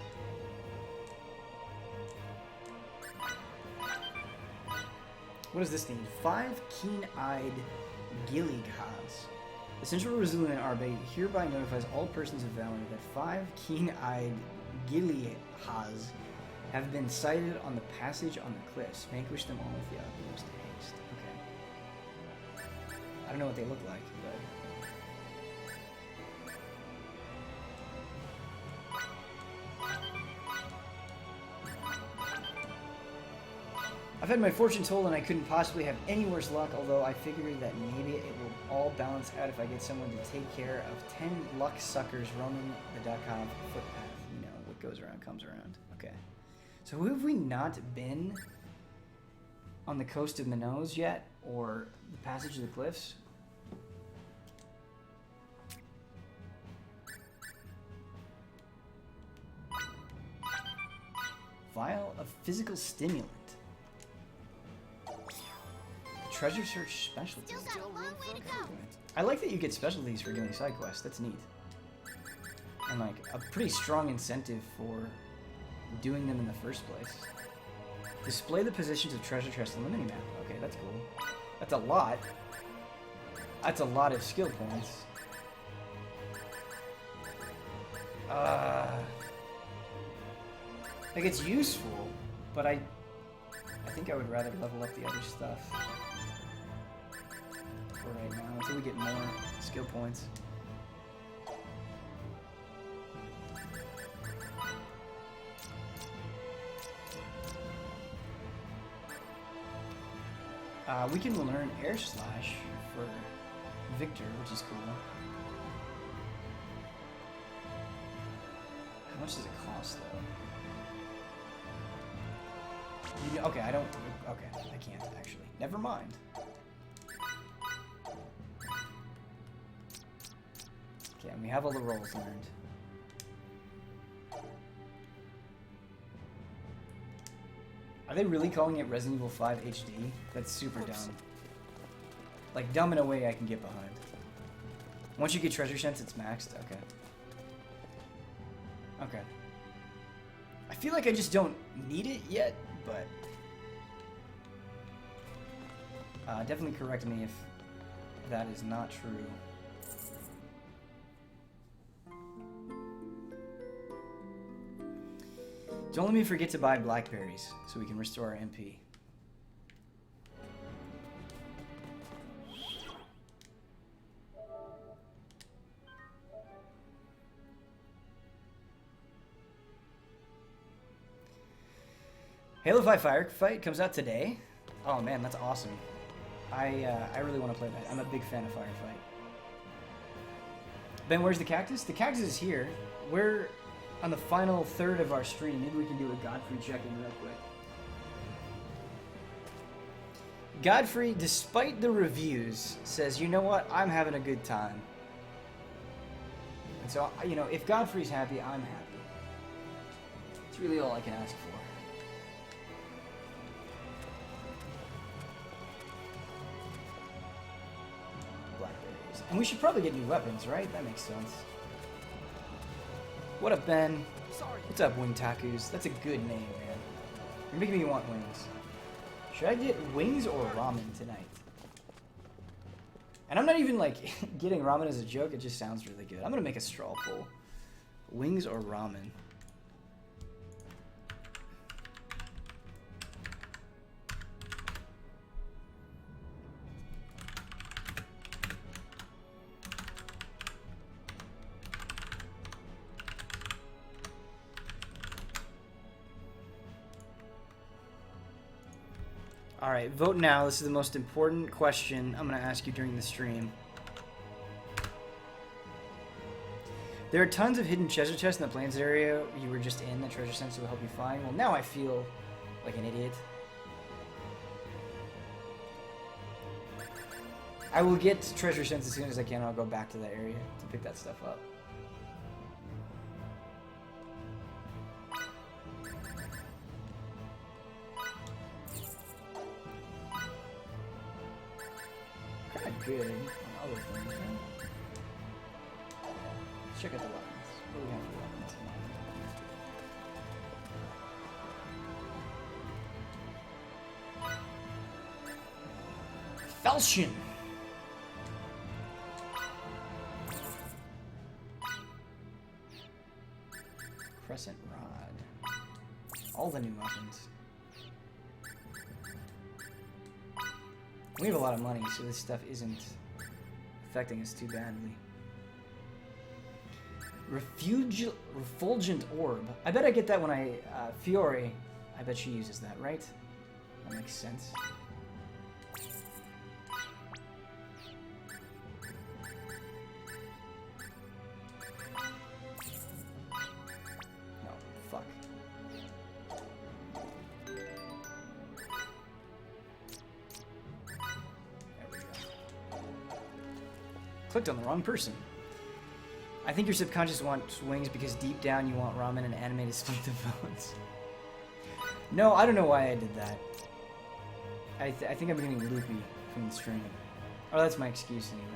What does this mean? 5 keen-eyed Gillighas. The Central Resilient Arbe hereby notifies all persons of valor that 5 keen-eyed Gillighas have been sighted on the passage on the cliffs. Vanquish them all with the utmost haste. Okay. I don't know what they look like, but... I've had my fortune told and I couldn't possibly have any worse luck, although I figured that maybe it will all balance out if I get someone to take care of 10 luck suckers roaming the Dakov footpath. You know, what goes around comes around. Okay. So have we not been on the coast of Minoz yet? Or the Passage of the Cliffs? Vial of physical stimulant. Treasure search specialty. Still got a long way to go. I like that you get specialties for doing side quests. That's neat. And like a pretty strong incentive for doing them in the first place. Display the positions of treasure chests on the minimap. Okay, that's cool. That's a lot. That's a lot of skill points. Like it's useful, but I think I would rather level up the other stuff for right now until we get more skill points. We can learn Air Slash for Victor, which is cool. How much does it cost, though? Okay, I don't... Okay, I can't, actually. Never mind. Okay, and we have all the roles learned. Are they really calling it Resident Evil 5 HD? That's super dumb. Like, dumb in a way I can get behind. Once you get treasure sense, it's maxed? Okay. Okay. I feel like I just don't need it yet, but... definitely correct me if that is not true. Don't let me forget to buy blackberries so we can restore our MP. Halo 5 Firefight comes out today. Oh man, that's awesome. I really want to play that. I'm a big fan of Firefight. Ben, where's the cactus? The cactus is here. We're on the final third of our stream. Maybe we can do a Godfrey check-in real quick. Godfrey, despite the reviews, says, you know what? I'm having a good time. And so, you know, if Godfrey's happy, I'm happy. It's really all I can ask for. Blackberries. And we should probably get new weapons, right? That makes sense. What up, Ben? Sorry. What's up, Wing Takus? That's a good name, man. You're making me want wings. Should I get wings or ramen tonight? And I'm not even, like, getting ramen as a joke. It just sounds really good. I'm gonna make a straw poll. Wings or ramen? Alright, vote now. This is the most important question I'm going to ask you during the stream. There are tons of hidden treasure chests in the plains area you were just in that treasure sense will help you find. Well, now I feel like an idiot. I will get treasure sense as soon as I can. I'll go back to that area to pick that stuff up. Good on other things, right? Let's check out the weapons. What do we have for weapons? Falchion! Crescent Rod. All the new weapons. We have a lot of money, so this stuff isn't affecting us too badly. Refulgent Orb. I bet I get that when I... Fiore, I bet she uses that, right? That makes sense. No, fuck. There we go. Clicked on the wrong person. I think your subconscious wants wings because deep down you want ramen and anime to split the votes. No, I don't know why I did that. I think I'm getting loopy from the stream. Oh, that's my excuse anyway.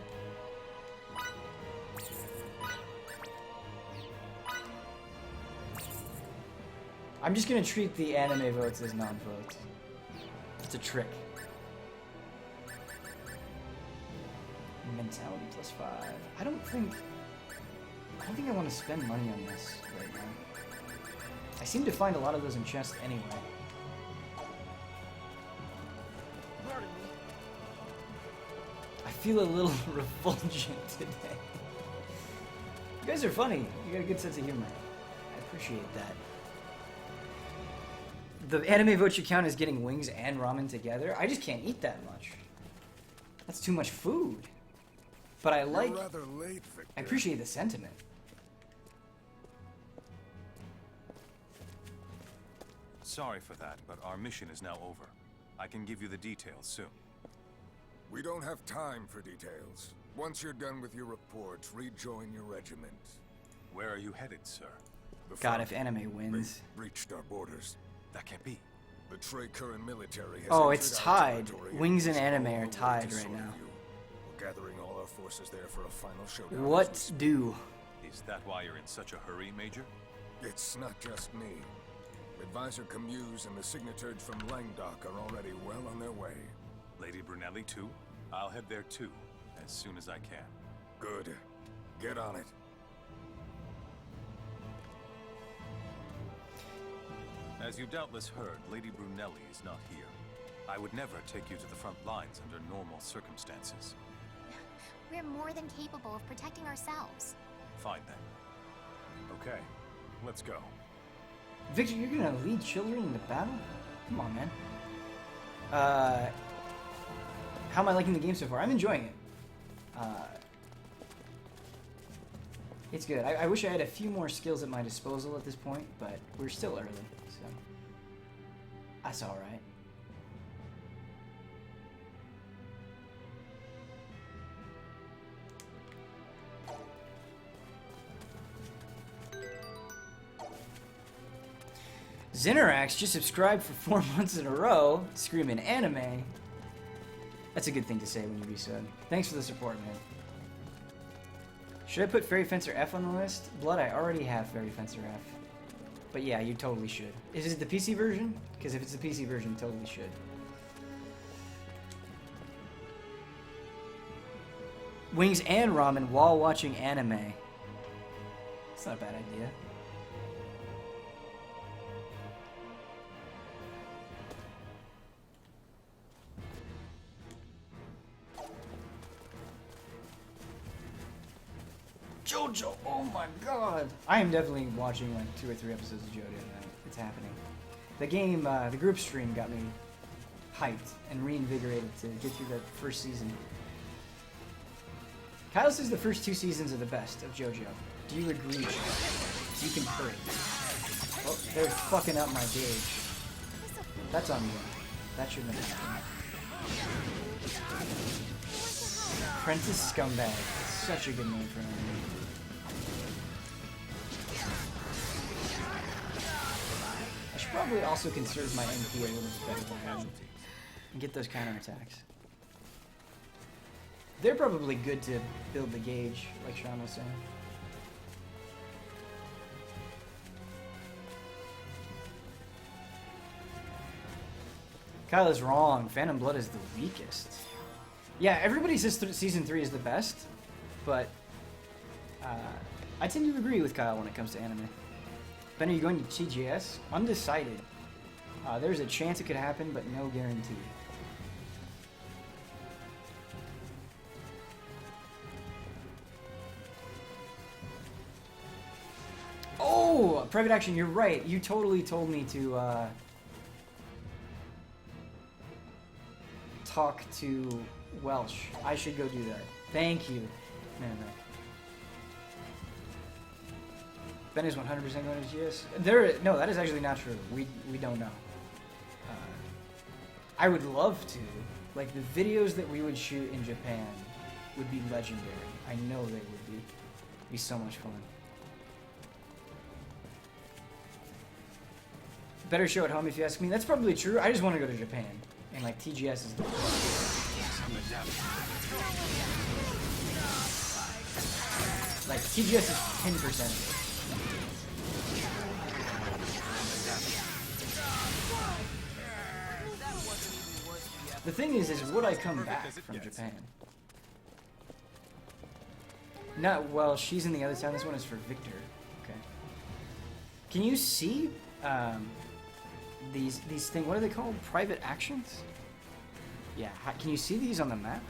I'm just gonna treat the anime votes as non-votes. It's a trick. Mentality +5. I don't think I want to spend money on this right now. I seem to find a lot of those in chests anyway. I feel a little refulgent today. You guys are funny. You got a good sense of humor. I appreciate that. The anime vote you count as getting wings and ramen together. I just can't eat that much. That's too much food. But I like... You're rather late, Victor. I appreciate the sentiment. Sorry for that, but our mission is now over. I can give you the details soon. We don't have time for details. Once you're done with your reports, rejoin your regiment. Where are you headed, sir? God, if anime wins. They breached our borders. That can't be. The Trey-Curran military has Oh, it's entered our tied. territory Wings and and anime are tied right now. We're gathering all our forces there for a final showdown. What do? Is that why you're in such a hurry, Major? It's not just me. Advisor Camus and the signatories from Langdock are already well on their way. Lady Brunelli, too? I'll head there, too, as soon as I can. Good. Get on it. As you doubtless heard, Lady Brunelli is not here. I would never take you to the front lines under normal circumstances. We're more than capable of protecting ourselves. Fine, then. Okay, let's go. Victor, you're gonna lead children into battle? Come on, man. How am I liking the game so far? I'm enjoying it. It's good. I wish I had a few more skills at my disposal at this point, but we're still early, so that's all right. Zinerax just subscribed for 4 months in a row, screaming anime. That's a good thing to say when you resub. Thanks for the support, man. Should I put Fairy Fencer F on the list? Blood, I already have Fairy Fencer F. But yeah, you totally should. Is it the PC version? Because if it's the PC version, you totally should. Wings and ramen while watching anime. It's not a bad idea. JoJo, oh my god! I am definitely watching like 2 or 3 episodes of JoJo now. It's happening. The game, the group stream got me hyped and reinvigorated to get through the first season. Kyle says the first 2 seasons are the best of JoJo. Do you agree? Do you concur? Oh, they're fucking up my gauge. That's on me. That shouldn't have happened. Apprentice Scumbag. It's such a good name for an enemy. I should probably also conserve my MP a little bit better than I am and get those counterattacks. They're probably good to build the gauge, like Sean was saying. Kyle is wrong. Phantom Blood is the weakest. Yeah, everybody says Season 3 is the best, but I tend to agree with Kyle when it comes to anime. Ben, are you going to TGS? Undecided. There's a chance it could happen, but no guarantee. Oh, Private Action, you're right. You totally told me to talk to Welsh. I should go do that. Thank you. Man, Ben is 100% going to GS. No, that is actually not true. We don't know. I would love to. Like, the videos that we would shoot in Japan would be legendary. I know they would be. It'd be so much fun. Better show at home if you ask me. That's probably true. I just want to go to Japan. And, like, TGS is the like, TGS is 10%. The thing is would I come back from Japan? No, well, she's in the other town. This one is for Victor. Okay. Can you see these things? What are they called? Private actions? Yeah. Can you see these on the map?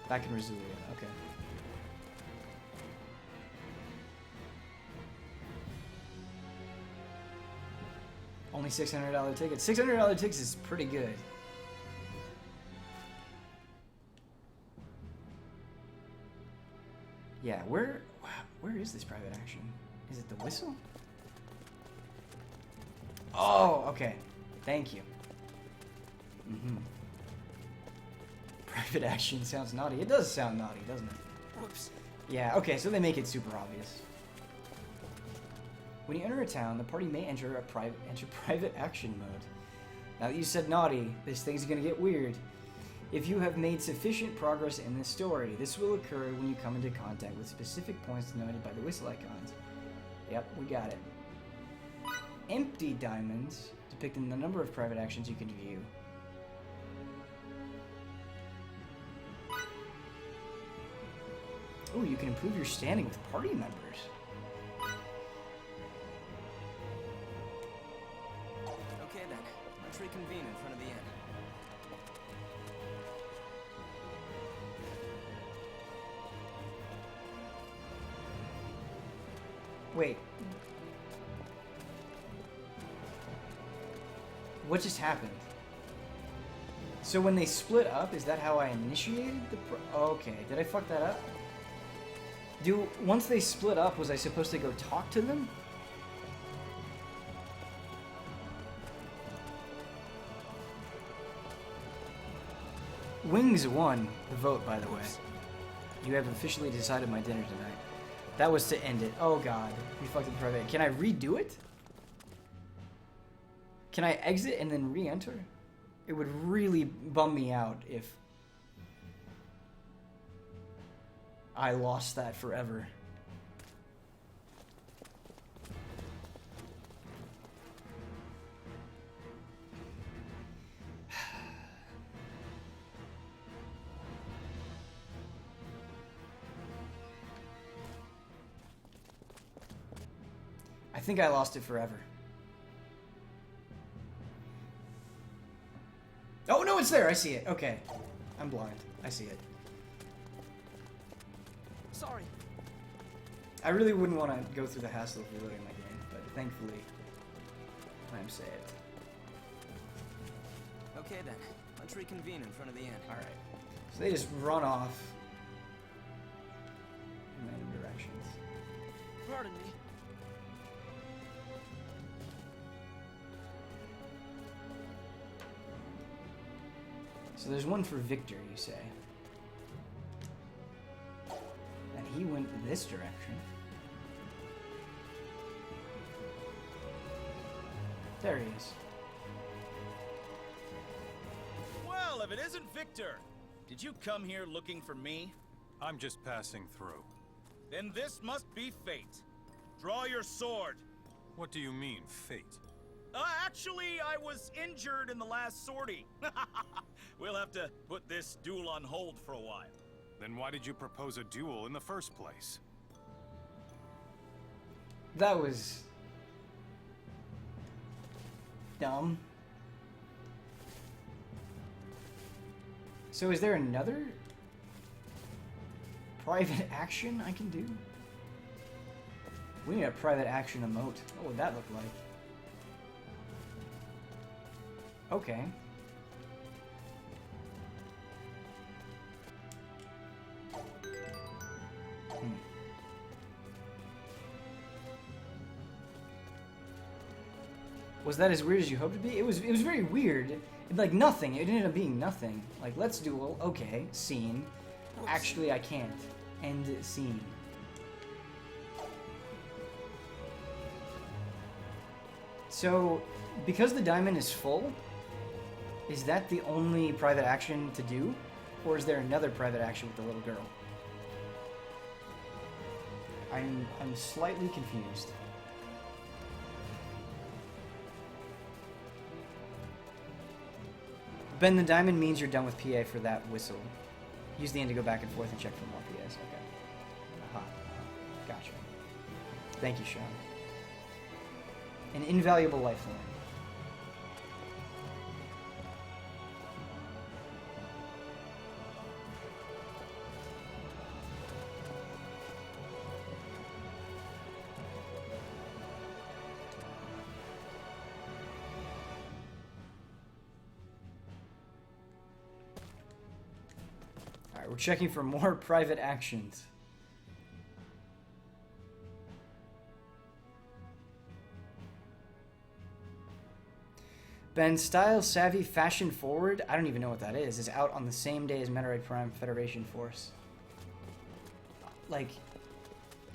Back in Rasulia. Okay. Only $600 tickets. $600 tickets is pretty good. Yeah, where is this private action? Is it the whistle? Oh, okay. Thank you. Private action sounds naughty. It does sound naughty, doesn't it? Whoops. Yeah, okay, so they make it super obvious. When you enter a town, the party may enter private action mode. Now that you said naughty, this thing's gonna get weird. If you have made sufficient progress in this story, this will occur when you come into contact with specific points denoted by the whistle icons. Yep, we got it. Empty diamonds, depicting the number of private actions you can view. Oh, you can improve your standing with party members. Okay then, let's reconvene in front of the inn. Wait. What just happened? So when they split up, is that how I initiated the okay, did I fuck that up? Once they split up, was I supposed to go talk to them? Wings won the vote, by the way. You have officially decided my dinner tonight. That was to end it. Oh god, we fucked up private. Can I redo it? Can I exit and then re-enter? It would really bum me out if I lost that forever. I think I lost it forever. Oh, no, it's there. I see it. Okay. I'm blind. I see it. Sorry. I really wouldn't want to go through the hassle of reloading my game, but thankfully, I'm saved. Okay then, let's reconvene in front of the inn. Alright. So they just run off in random directions. Pardon me. So there's one for Victor, you say. And he went this direction. There he is. Well, if it isn't Victor, did you come here looking for me? I'm just passing through. Then this must be fate. Draw your sword. What do you mean, fate? Actually, I was injured in the last sortie. We'll have to put this duel on hold for a while. Then why did you propose a duel in the first place? That was dumb. So is there another private action I can do? We need a private action emote. What would that look like? Okay. Was that as weird as you hoped it to be? It was very weird. Like nothing. It ended up being nothing. Like, let's duel. Okay. Scene. Actually, I can't. End scene. So, because the diamond is full, is that the only private action to do? Or is there another private action with the little girl? I'm slightly confused. Ben, the diamond means you're done with PA for that whistle. Use the end to go back and forth and check for more PAs. Okay. Aha. Gotcha. Thank you, Sean. An invaluable lifeline. Alright, we're checking for more private actions. Ben, style savvy, fashion forward, I don't even know what that is out on the same day as Meteorite Prime Federation Force. Like,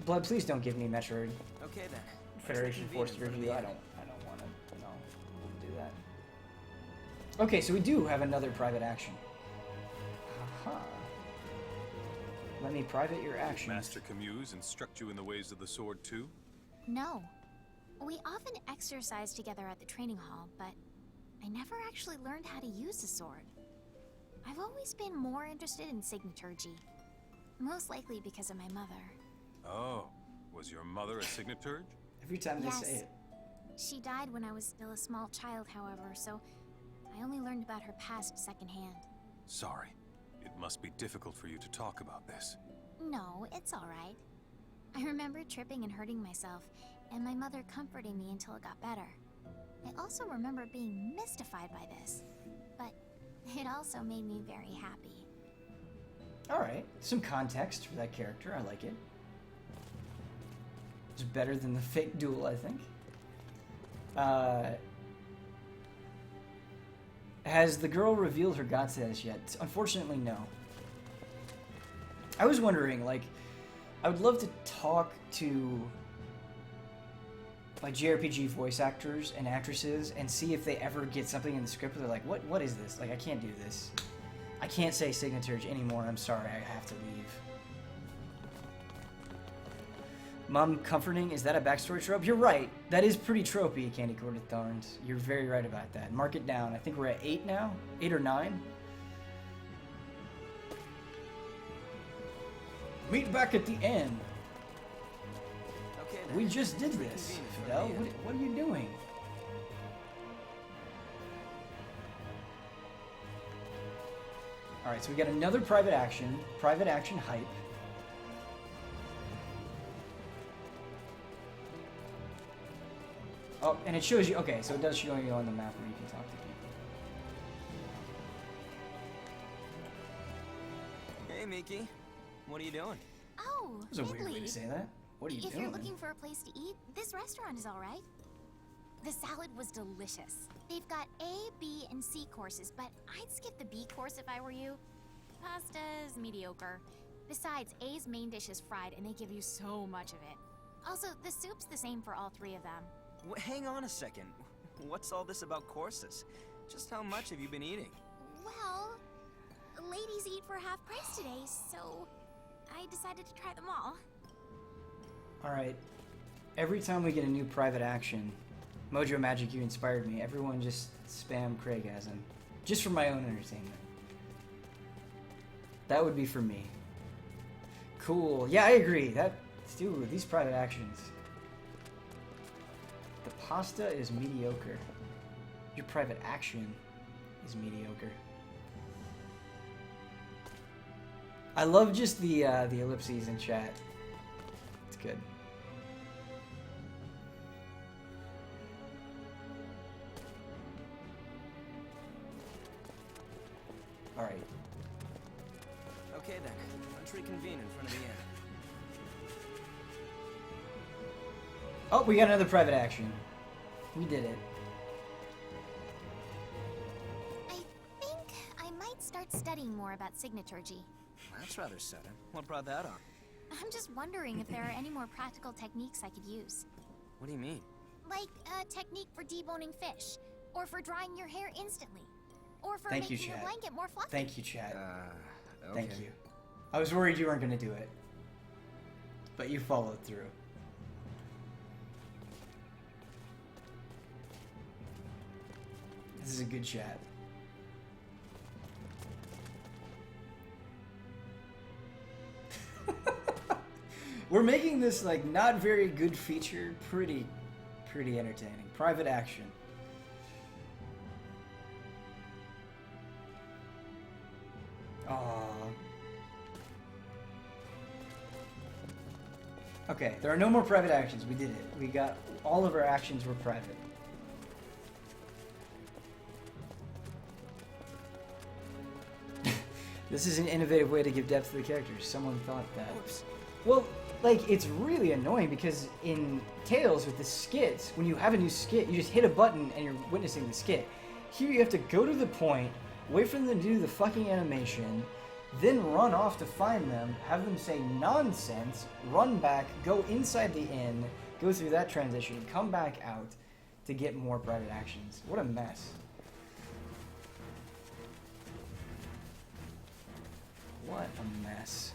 Blood, please don't give me Metroid Okay then. Federation Force to review. I don't want to, no, do that. Okay, so we do have another private action. Aha. Let me private your actions. Master Camus instruct you in the ways of the sword too? No. We often exercise together at the training hall, but I never actually learned how to use a sword. I've always been more interested in signaturgy. Most likely because of my mother. Oh, was your mother a signaturge? Every time they say it. She died when I was still a small child, however, so I only learned about her past secondhand. Sorry. It must be difficult for you to talk about this. No, it's alright. I remember tripping and hurting myself, and my mother comforting me until it got better. I also remember being mystified by this, but it also made me very happy. Alright, some context for that character, I like it. It's better than the fake duel, I think. Has the girl revealed her god status yet? Unfortunately, no. I was wondering, like, I would love to talk to like JRPG voice actors and actresses and see if they ever get something in the script where they're like, what is this? Like, I can't do this. I can't say signaturge anymore. I'm sorry, I have to leave. Mom comforting, is that a backstory trope? You're right. That is pretty tropey, Candy Corded Thorns. You're very right about that. Mark it down. I think we're at 8 now? 8 or 9? Meet back at the end. Okay, then. We just did this, Fidel. What are you doing? Alright, so we got another private action hype. Oh, and it shows you, okay, so it does show you on the map where you can talk to people. Hey, Miki. What are you doing? Oh, That was a weird way to say that. What are you If doing? you're looking for a place to eat, this restaurant is alright. The salad was delicious. They've got A, B, and C courses, but I'd skip the B course if I were you. Pasta's mediocre. Besides, A's main dish is fried, and they give you so much of it. Also, the soup's the same for all 3 of them. Hang on a second. What's all this about courses? Just how much have you been eating? Well, ladies eat for half price today, so I decided to try them all. Alright. Every time we get a new private action, Mojo Magic, you inspired me. Everyone just spam Craigasm. Just for my own entertainment. That would be for me. Cool. Yeah, I agree. Dude, these private actions. The pasta is mediocre. Your private action is mediocre. I love just the ellipses in chat. It's good. Alright. Okay then, let's reconvene in front of the inn. Oh, we got another private action. We did it. I think I might start studying more about signaturgy. That's rather sudden. What brought that on? I'm just wondering if there are any more practical techniques I could use. What do you mean? Like a technique for deboning fish, or for drying your hair instantly, or for Thank you, making your chat. blanket more fluffy. Thank you, chat. Okay. Thank you. I was worried you weren't going to do it. But you followed through. This is a good chat. We're making this, like, not very good feature pretty entertaining. Private action. Aww. Okay, there are no more private actions. We did it. We got all of our actions were private. This is an innovative way to give depth to the characters. Someone thought that. Whoops. Well, like, it's really annoying because in Tales with the skits, when you have a new skit, you just hit a button and you're witnessing the skit. Here you have to go to the point, wait for them to do the fucking animation, then run off to find them, have them say nonsense, run back, go inside the inn, go through that transition, come back out to get more private actions. What a mess. What a mess.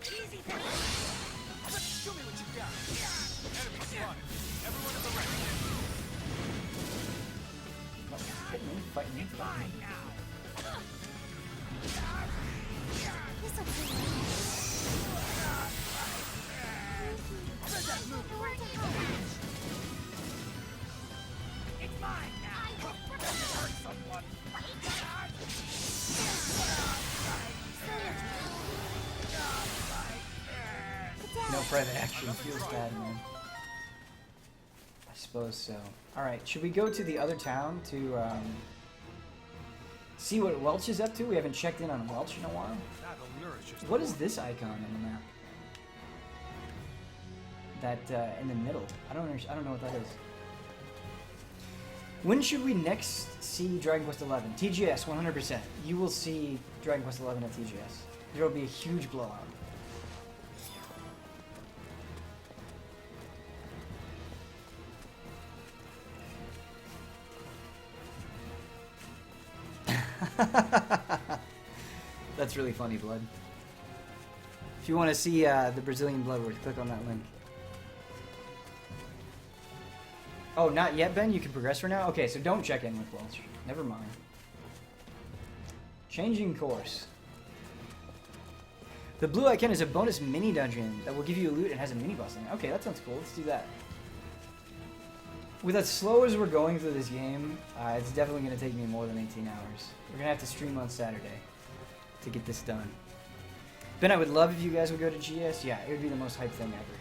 Easy, let's show me what you got. Enemy spotted. Everyone in the wreck. Hit me, fight me, fight me. It's mine now. Hurt someone. No private action feels bad, man. I suppose so. Alright, should we go to the other town to see what Welch is up to? We haven't checked in on Welch in a while. What is this icon on the map? That in the middle. I don't know what that is. When should we next see Dragon Quest XI? TGS, 100%. You will see Dragon Quest XI at TGS. There will be a huge blowout. That's really funny, Blood. If you want to see the Brazilian Bloodworth, click on that link. Oh, not yet, Ben? You can progress for now? Okay, so don't check in with Welch. Never mind. Changing course. The blue icon is a bonus mini dungeon that will give you loot and has a mini boss in it. Okay, that sounds cool. Let's do that. With as slow as we're going through this game, it's definitely going to take me more than 18 hours. We're going to have to stream on Saturday to get this done. Ben, I would love if you guys would go to GS. Yeah, it would be the most hype thing ever.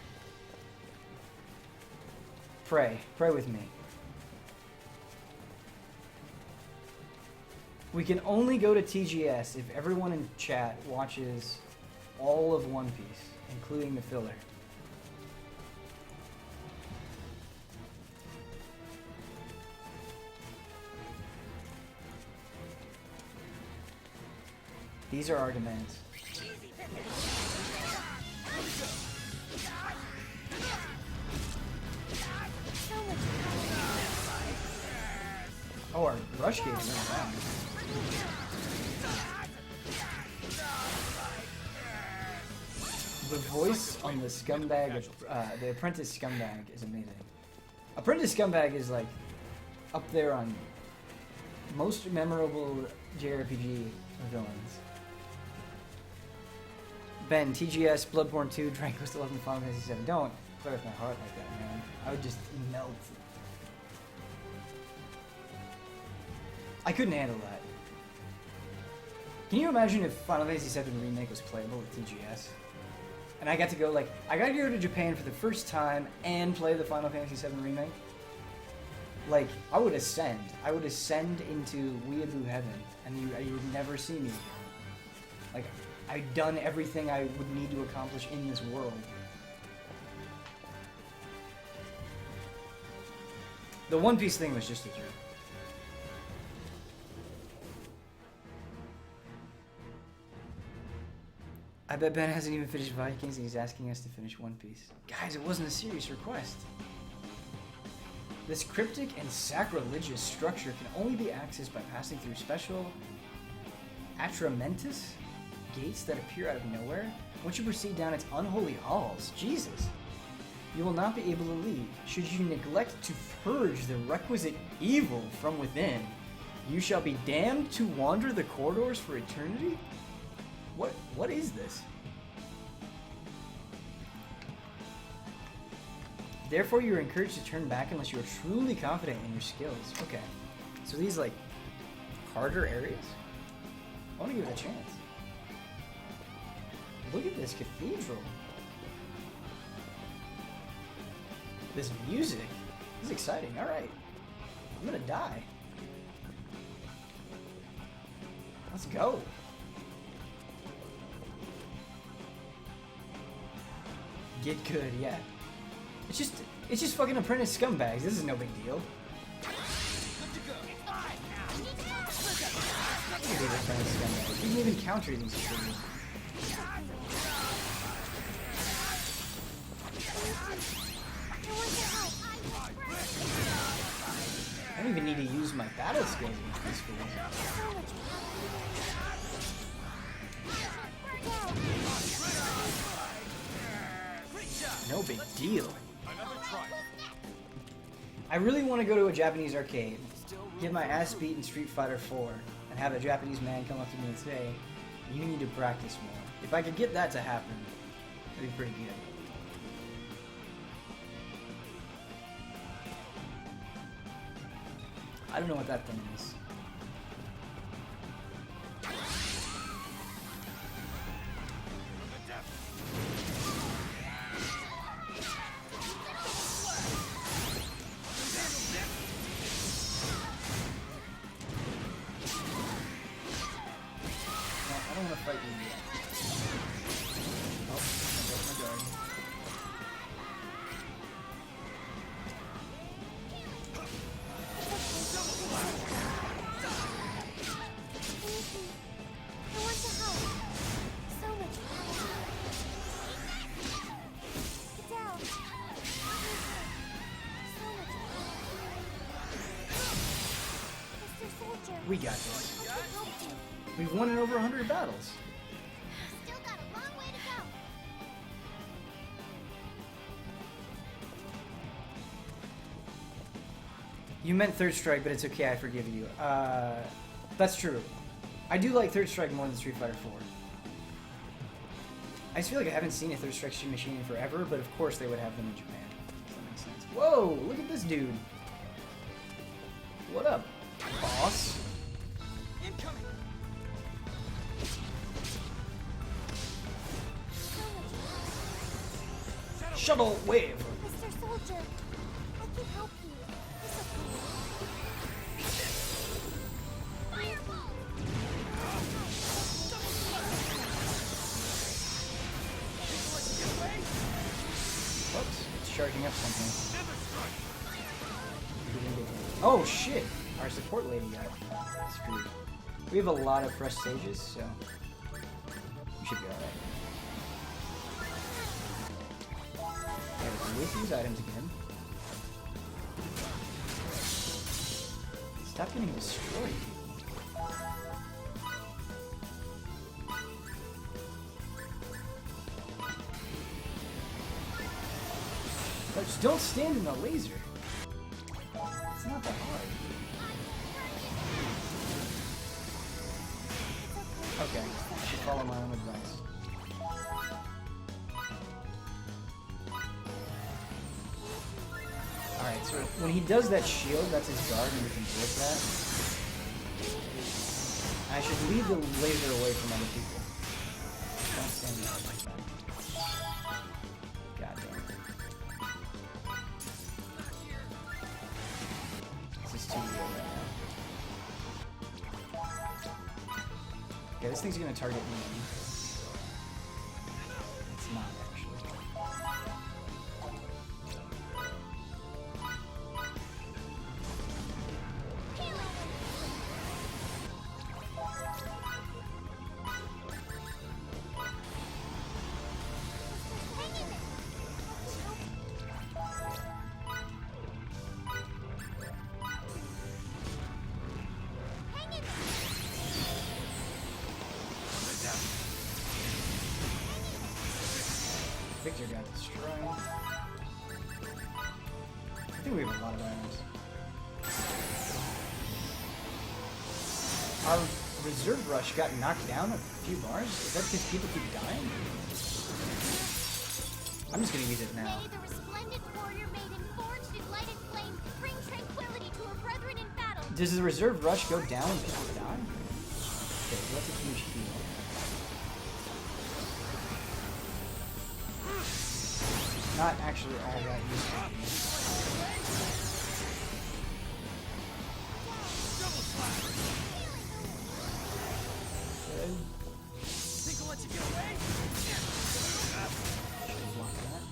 Pray. Pray with me. We can only go to TGS if everyone in chat watches all of One Piece, including the filler. These are our demands. Oh, our rush gauge is down. The voice on the scumbag, the Apprentice scumbag is amazing. Apprentice scumbag is like up there on most memorable JRPG villains. Ben, TGS, Bloodborne 2, Dragon Quest 11, Final Fantasy 7. Don't play with my heart like that, man. I would just melt. I couldn't handle that. Can you imagine if Final Fantasy 7 Remake was playable with TGS? And I got to go, I got to go to Japan for the first time and play the Final Fantasy 7 Remake? Like, I would ascend. I would ascend into weeaboo heaven, and you would never see me again. Like, I've done everything I would need to accomplish in this world. The One Piece thing was just a joke. I bet Ben hasn't even finished Vikings and he's asking us to finish One Piece. Guys, it wasn't a serious request. This cryptic and sacrilegious structure can only be accessed by passing through special atramentus gates that appear out of nowhere once you proceed down its unholy halls. Jesus. You will not be able to leave. Should you neglect to purge the requisite evil from within, you shall be damned to wander the corridors for eternity? What is this? Therefore, you are encouraged to turn back unless you are truly confident in your skills. Okay. So these, like, harder areas? I want to give it a chance. Look at this cathedral. This music. This is exciting. Alright. I'm gonna die. Let's go. Get good, yeah. It's just fucking apprentice scumbags. This is no big deal. Look at these apprentice scumbags. You can even counter these things. I don't even need to use my battle skills against these fools. No big deal. I really want to go to a Japanese arcade, get my ass beat in Street Fighter 4, and have a Japanese man come up to me and say, "You need to practice more." If I could get that to happen, that'd be pretty good. I don't know what that thing is. We got this. We've won in over 100 battles. Still got a long way to go. You meant Third Strike, but it's okay, I forgive you. That's true. I do like Third Strike more than Street Fighter 4. I just feel like I haven't seen a Third Strike machine in forever, but of course they would have them in Japan. Does that make sense? Whoa, look at this dude. What up, boss? Incoming. Shuttle wave. Mr. Soldier, I can help you. It's okay. Fireball! Whoops, it's charging up something. Oh shit! Our support lady got screwed. We have a lot of fresh stages, so we should be alright. Let's use items again. Stop getting destroyed. But just don't stand in the laser. It's not that hard. Okay, I should follow my own advice. Alright, so when he does that shield, that's his guard, and we can break that. I should leave the laser away from other people. Don't stand out like that. God damn it. Okay, this thing's gonna target me. It's not actually. Victor got destroyed. I think we have a lot of items. Our reserve rush got knocked down a few bars? Is that because people keep dying? I'm just gonna use it now. May the resplendent warrior maiden forged in light and flame bring tranquility to her brethren in battle. Does the reserve rush go down when people die? Okay, so that's a huge heal. Not actually all that useful. Good. Think I'll let you get away? Should've blocked that.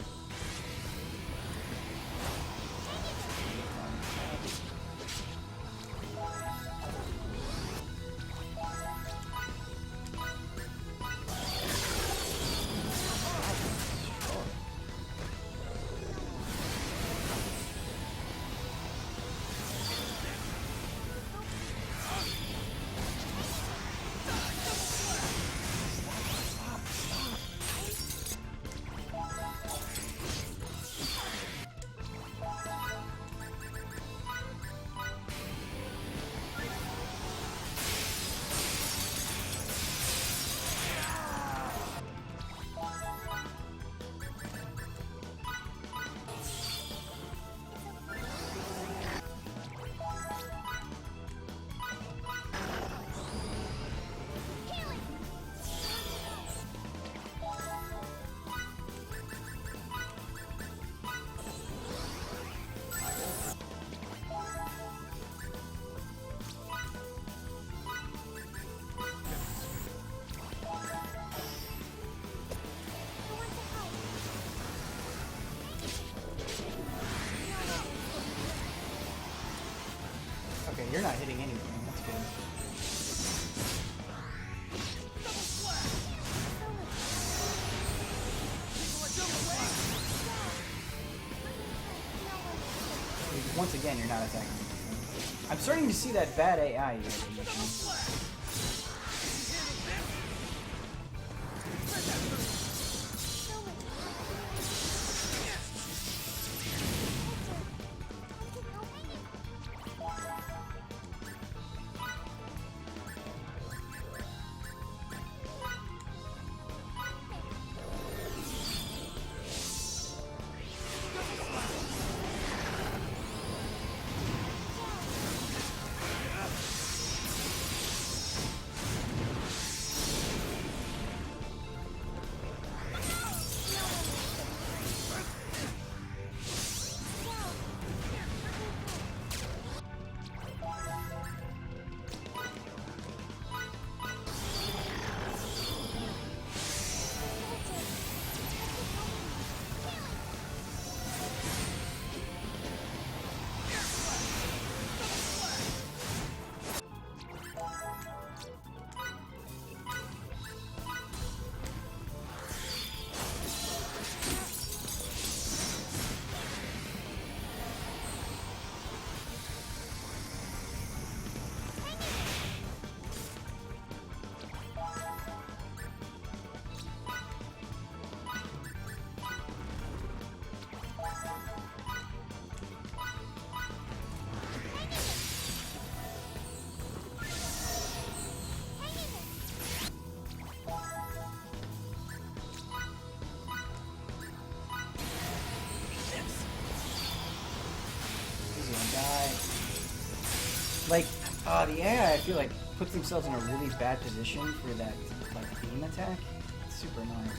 Okay, you're not hitting anything. That's good. Once again, you're not attacking anything. I'm starting to see that bad AI you had mentioned. Like, the AI, I feel like, puts themselves in a really bad position for that, like, beam attack. It's super annoying.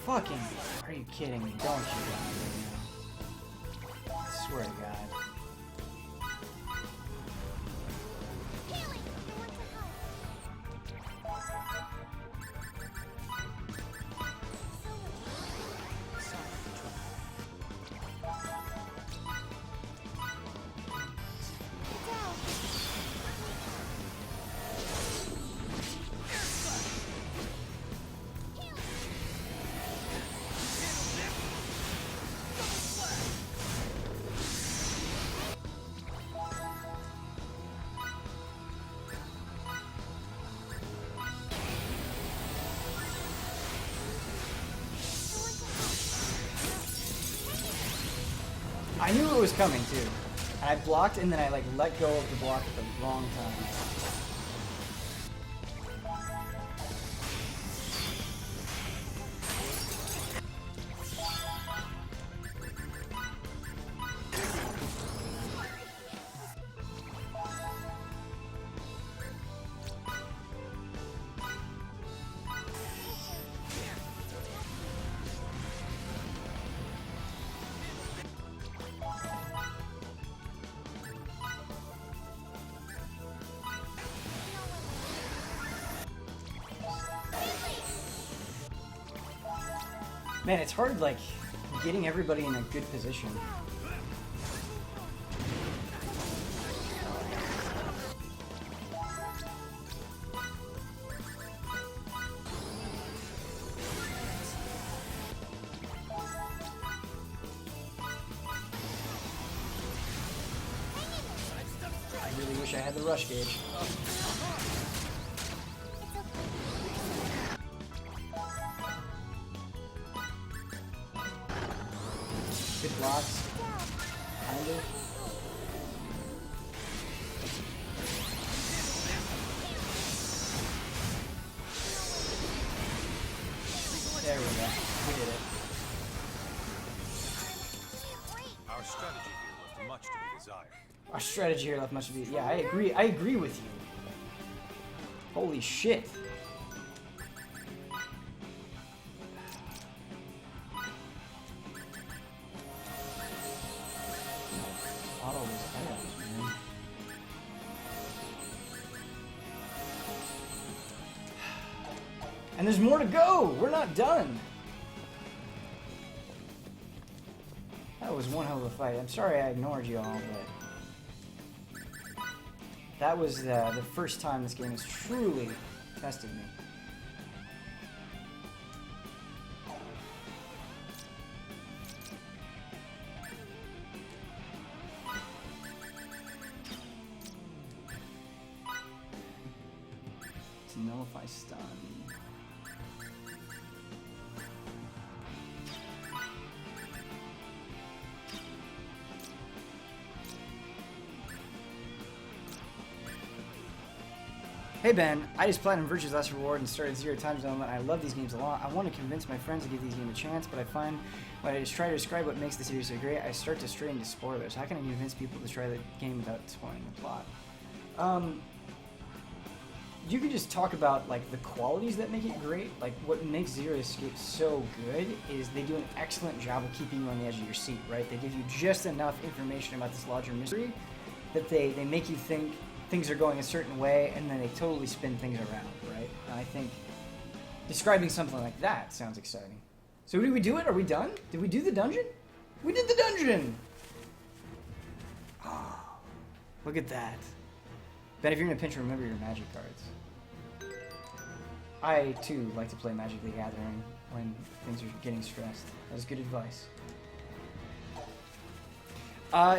Fucking, are you kidding me? Don't you got me right now. I swear to God. I knew it was coming too. And I blocked and then I like let go of the block at the wrong time. Man, it's hard, like, getting everybody in a good position. I really wish I had the rush gauge. Good blocks. Kind of. There we go. We did it. Our strategy here left much to be desired. Our strategy here left much to be. Yeah, I agree. I agree with you. Holy shit. And there's more to go! We're not done! That was one hell of a fight. I'm sorry I ignored you all, but... that was the first time this game has truly tested me. To nullify stun. Hey Ben, I just platinum Virtue's Last Reward and started Zero Time Zone. I love these games a lot. I want to convince my friends to give these games a chance, but I find when I just try to describe what makes the series so great, I start to stray into spoilers. How can I convince people to try the game without spoiling the plot? You could just talk about like the qualities that make it great. Like what makes Zero Escape so good is they do an excellent job of keeping you on the edge of your seat, right? They give you just enough information about this larger mystery that they make you think things are going a certain way, and then they totally spin things around, right? And I think describing something like that sounds exciting. So did we do it? Are we done? Did we do the dungeon? We did the dungeon! Oh, look at that. Ben, if you're gonna pinch, remember your magic cards. I, too, like to play Magic the Gathering when things are getting stressed. That is good advice.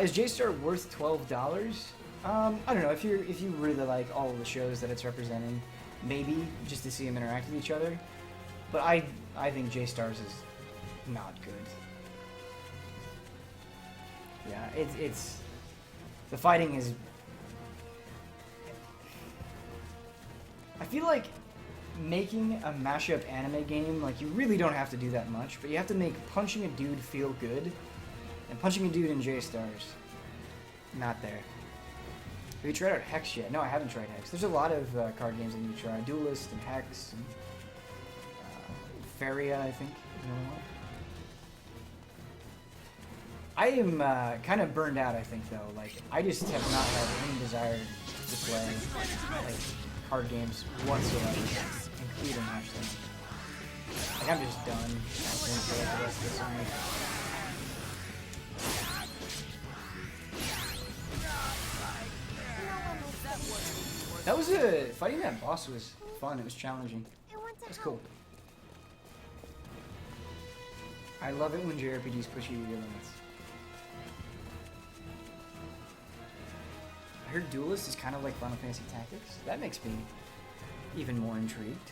Is J-Star worth $12? I don't know, if you really like all of the shows that it's representing, maybe, just to see them interact with each other. But I think J-Stars is not good. Yeah, it's the fighting is... I feel like making a mashup anime game, like, you really don't have to do that much, but you have to make punching a dude feel good, and punching a dude in J-Stars, not there. Have you tried out Hex yet? No, I haven't tried Hex. There's a lot of card games that you try. Duelist and Hex and Feria, I think, Another one. I am kind of burned out, I think, though. Like, I just have not had any desire to play like card games whatsoever, including Hearthstone. Like, I'm just done. I think for like the rest of the summer. That was fighting that boss was fun. It was challenging. It was cool. I love it when JRPGs push you to your limits. I heard Duelist is kind of like Final Fantasy Tactics. That makes me even more intrigued.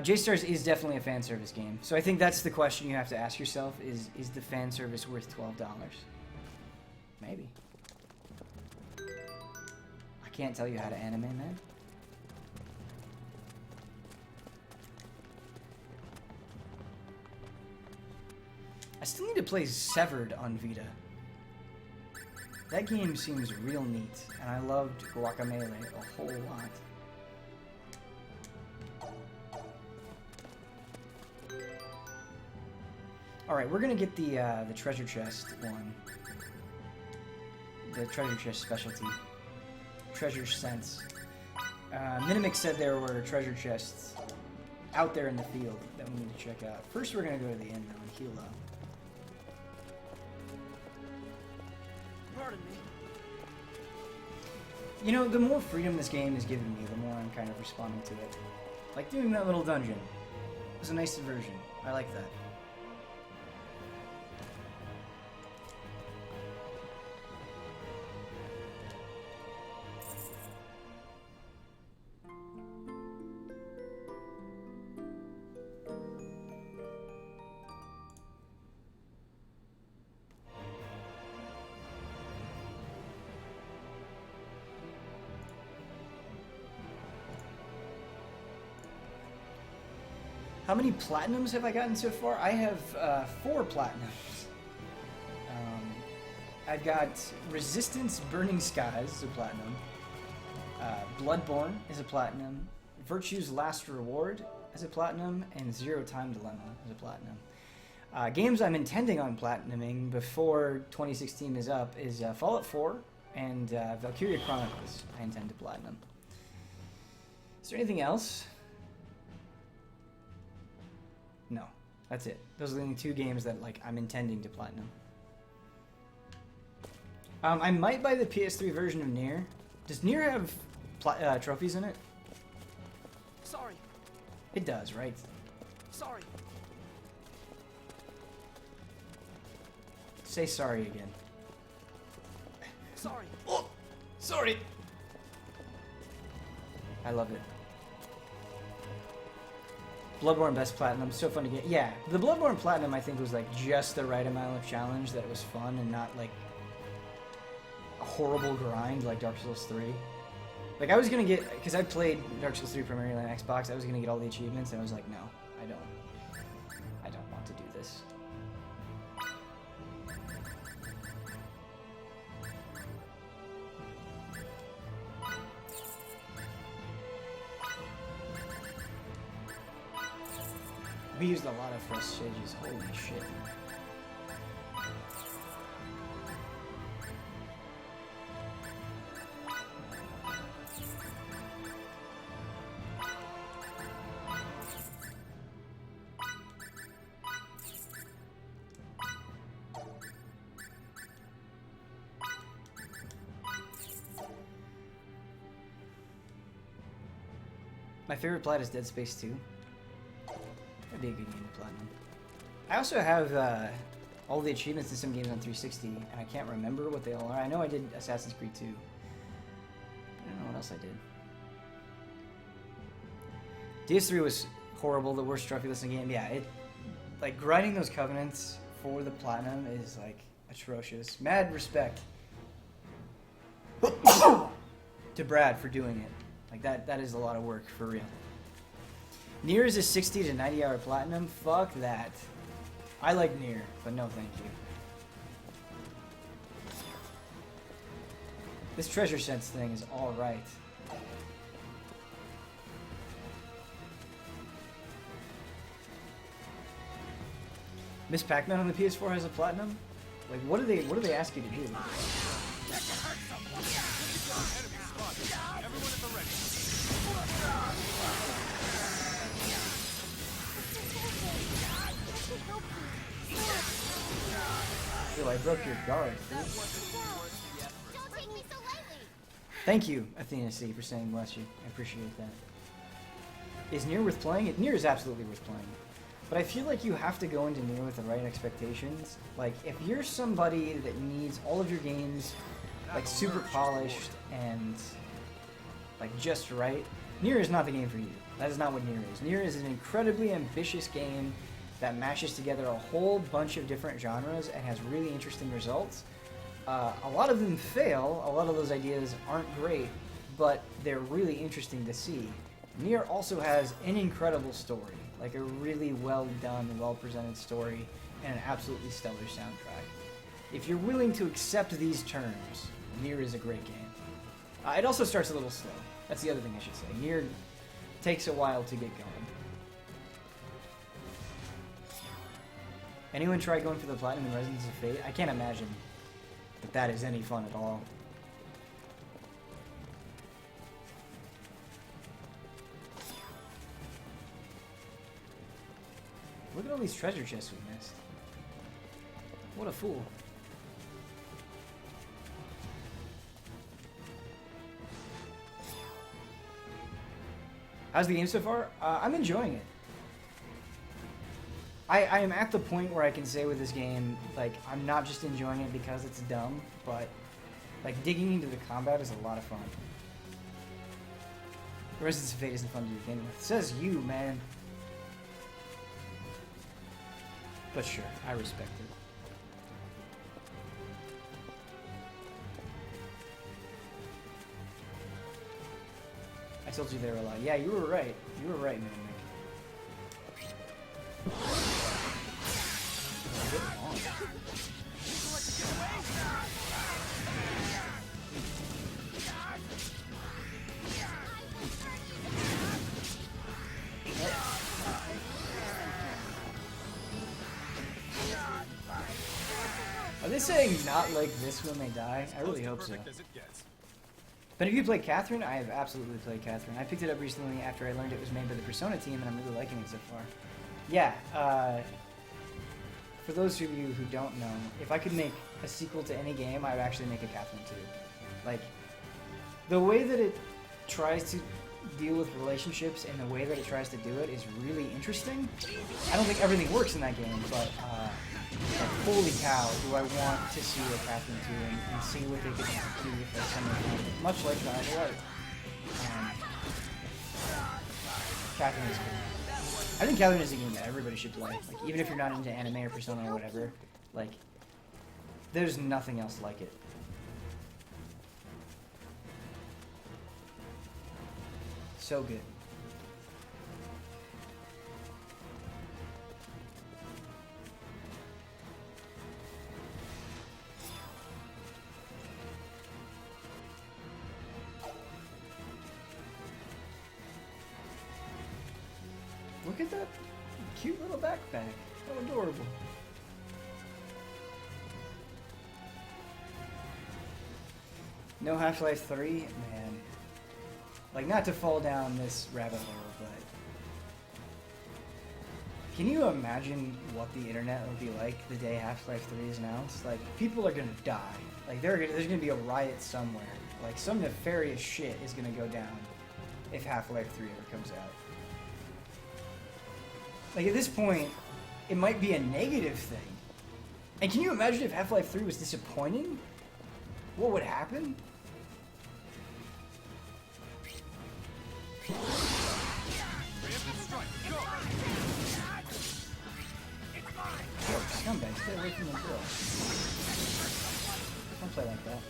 J-Stars is definitely a fan service game. So I think that's the question you have to ask yourself is the fan service worth $12? Maybe. I can't tell you how to anime, man. I still need to play Severed on Vita. That game seems real neat, and I loved Guacamelee a whole lot. Alright, we're gonna get the treasure chest one. The treasure chest specialty. Treasure sense. Minimix said there were treasure chests out there in the field that we need to check out. First we're gonna go to the inn though and heal up. Pardon me. You know, the more freedom this game is giving me, the more I'm kind of responding to it. Like doing that little dungeon. It was a nice diversion. I like that. How many platinums have I gotten so far? I have 4 platinums. I've got Resistance Burning Skies is a platinum. Bloodborne is a platinum. Virtue's Last Reward is a platinum. And Zero Time Dilemma is a platinum. Games I'm intending on platinuming before 2016 is up is Fallout 4 and Valkyria Chronicles I intend to platinum. Is there anything else? No, that's it. Those are the only 2 games that like I'm intending to platinum. I might buy the PS3 version of Nier. Does Nier have trophies in it? Sorry. It does, right? Sorry. Say sorry again. Sorry. Oh, sorry. I love it. Bloodborne Best Platinum, so fun to get. Yeah, the Bloodborne Platinum I think was like just the right amount of challenge that it was fun and not like a horrible grind like Dark Souls 3. Like I was gonna get, because I played Dark Souls 3 primarily on Xbox, I was gonna get all the achievements and I was like, no, I don't want to do this. We used a lot of fresh sages, holy shit. My favorite plat is Dead Space 2. That'd be a good game to platinum. I also have all the achievements in some games on 360, and I can't remember what they all are. I know I did Assassin's Creed 2. I don't know what else I did. DS3 was horrible, the worst trophy listing game. Yeah, like grinding those covenants for the platinum is like atrocious. Mad respect to Brad for doing it. Like that is a lot of work for real. Nier is a 60 to 90 hour platinum. Fuck that. I like Nier, but no thank you. This treasure sense thing is alright. Miss Pac-Man on the PS4 has a platinum? Like, what do they ask you to do? Yo, I broke your guard, dude. Don't take me so lightly. Thank you, Athena C, for saying bless you. I appreciate that. Is Nier worth playing? Nier is absolutely worth playing. But I feel like you have to go into Nier with the right expectations. Like, if you're somebody that needs all of your games, like, super polished and, like, just right, Nier is not the game for you. That is not what Nier is. Nier is an incredibly ambitious game that mashes together a whole bunch of different genres and has really interesting results. A lot of them fail, a lot of those ideas aren't great, but they're really interesting to see. Nier also has an incredible story, like a really well done, well presented story, and an absolutely stellar soundtrack. If you're willing to accept these terms, Nier is a great game. It also starts a little slow. That's the other thing I should say. Nier takes a while to get going. Anyone try going for the platinum in Resonance of Fate? I can't imagine that that is any fun at all. Look at all these treasure chests we missed. What a fool. How's the game so far? I'm enjoying it. I am at the point where I can say with this game, like, I'm not just enjoying it because it's dumb, but, like, digging into the combat is a lot of fun. Resonance of Fate isn't fun to begin with. Says you, man. But sure, I respect it. I told you they were a lot. Yeah, you were right. You were right, man. Are they saying not like this when they die? I really hope so. But have you played Catherine? I have absolutely played Catherine. I picked it up recently after I learned it was made by the Persona team, and I'm really liking it so far. Yeah, for those of you who don't know, if I could make a sequel to any game, I would actually make a Catherine 2. Like, the way that it tries to deal with relationships and the way that it tries to do it is really interesting. I don't think everything works in that game, but like, holy cow, do I want to see a Catherine 2 and see what they could do with like, some of it. Much like God of War. Catherine is cool. I think Catherine is a game that everybody should play. Like, even if you're not into anime or Persona or whatever, like, there's nothing else like it. So good. Look at that cute little backpack. How adorable. No Half-Life 3? Man. Like, not to fall down this rabbit hole, but... Can you imagine what the internet will be like the day Half-Life 3 is announced? Like, people are gonna die. Like, there's gonna be a riot somewhere. Like, some nefarious shit is gonna go down if Half-Life 3 ever comes out. Like, at this point, it might be a negative thing. And can you imagine if Half-Life 3 was disappointing? What would happen? Yo, scumbag, stay away from the girl. Don't play like that.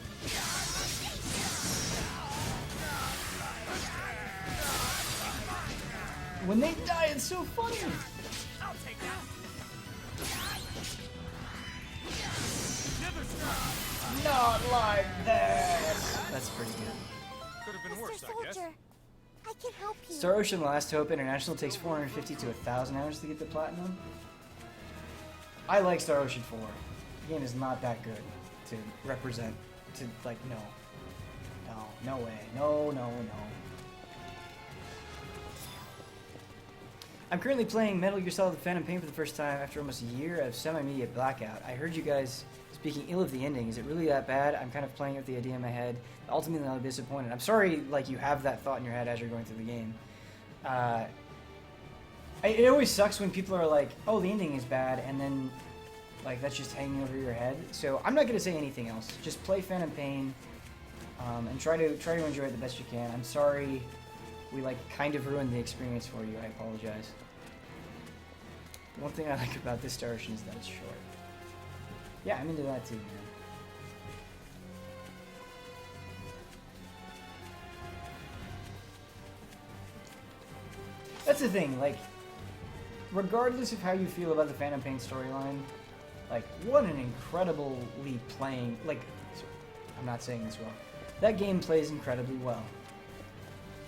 When they die, it's so funny! I'll take that. Not like this! That's pretty good. Could have been Mr. worse, I guess. Soldier, I can help you. Star Ocean Last Hope International takes 450 to 1,000 hours to get the platinum. I like Star Ocean 4. The game is not that good to represent, to, like, no. No, no way. No, no, no. I'm currently playing Metal Gear Solid Phantom Pain for the first time after almost a year of semi-immediate blackout. I heard you guys speaking ill of the ending. Is it really that bad? I'm kind of playing with the idea in my head. Ultimately, I'm disappointed. I'm sorry, like, you have that thought in your head as you're going through the game. It always sucks when people are like, oh, the ending is bad, and then, like, that's just hanging over your head. So I'm not going to say anything else. Just play Phantom Pain, and try to enjoy it the best you can. I'm sorry we, like, kind of ruined the experience for you. I apologize. One thing I like about this Star Ocean is that it's short. Yeah, I'm into that too, man. That's the thing, like, regardless of how you feel about the Phantom Pain storyline, like, what an incredibly playing, like, I'm not saying this well. That game plays incredibly well.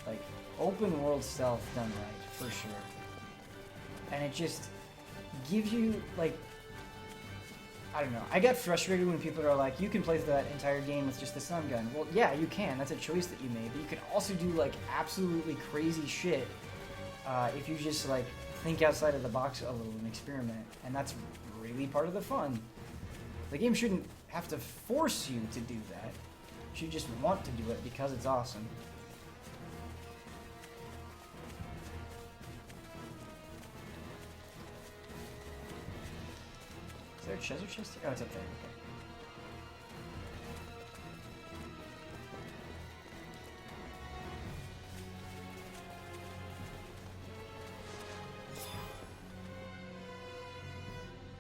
Like, open world stealth done right, for sure. And it just gives you, like, I don't know. I get frustrated when people are like, you can play that entire game with just the stun gun. Well, yeah, you can. That's a choice that you made. But you can also do, like, absolutely crazy shit if you just, like, think outside of the box a little and experiment. And that's really part of the fun. The game shouldn't have to force you to do that. You should just want to do it because it's awesome. Is there a treasure chest here? Oh, it's up there. Okay.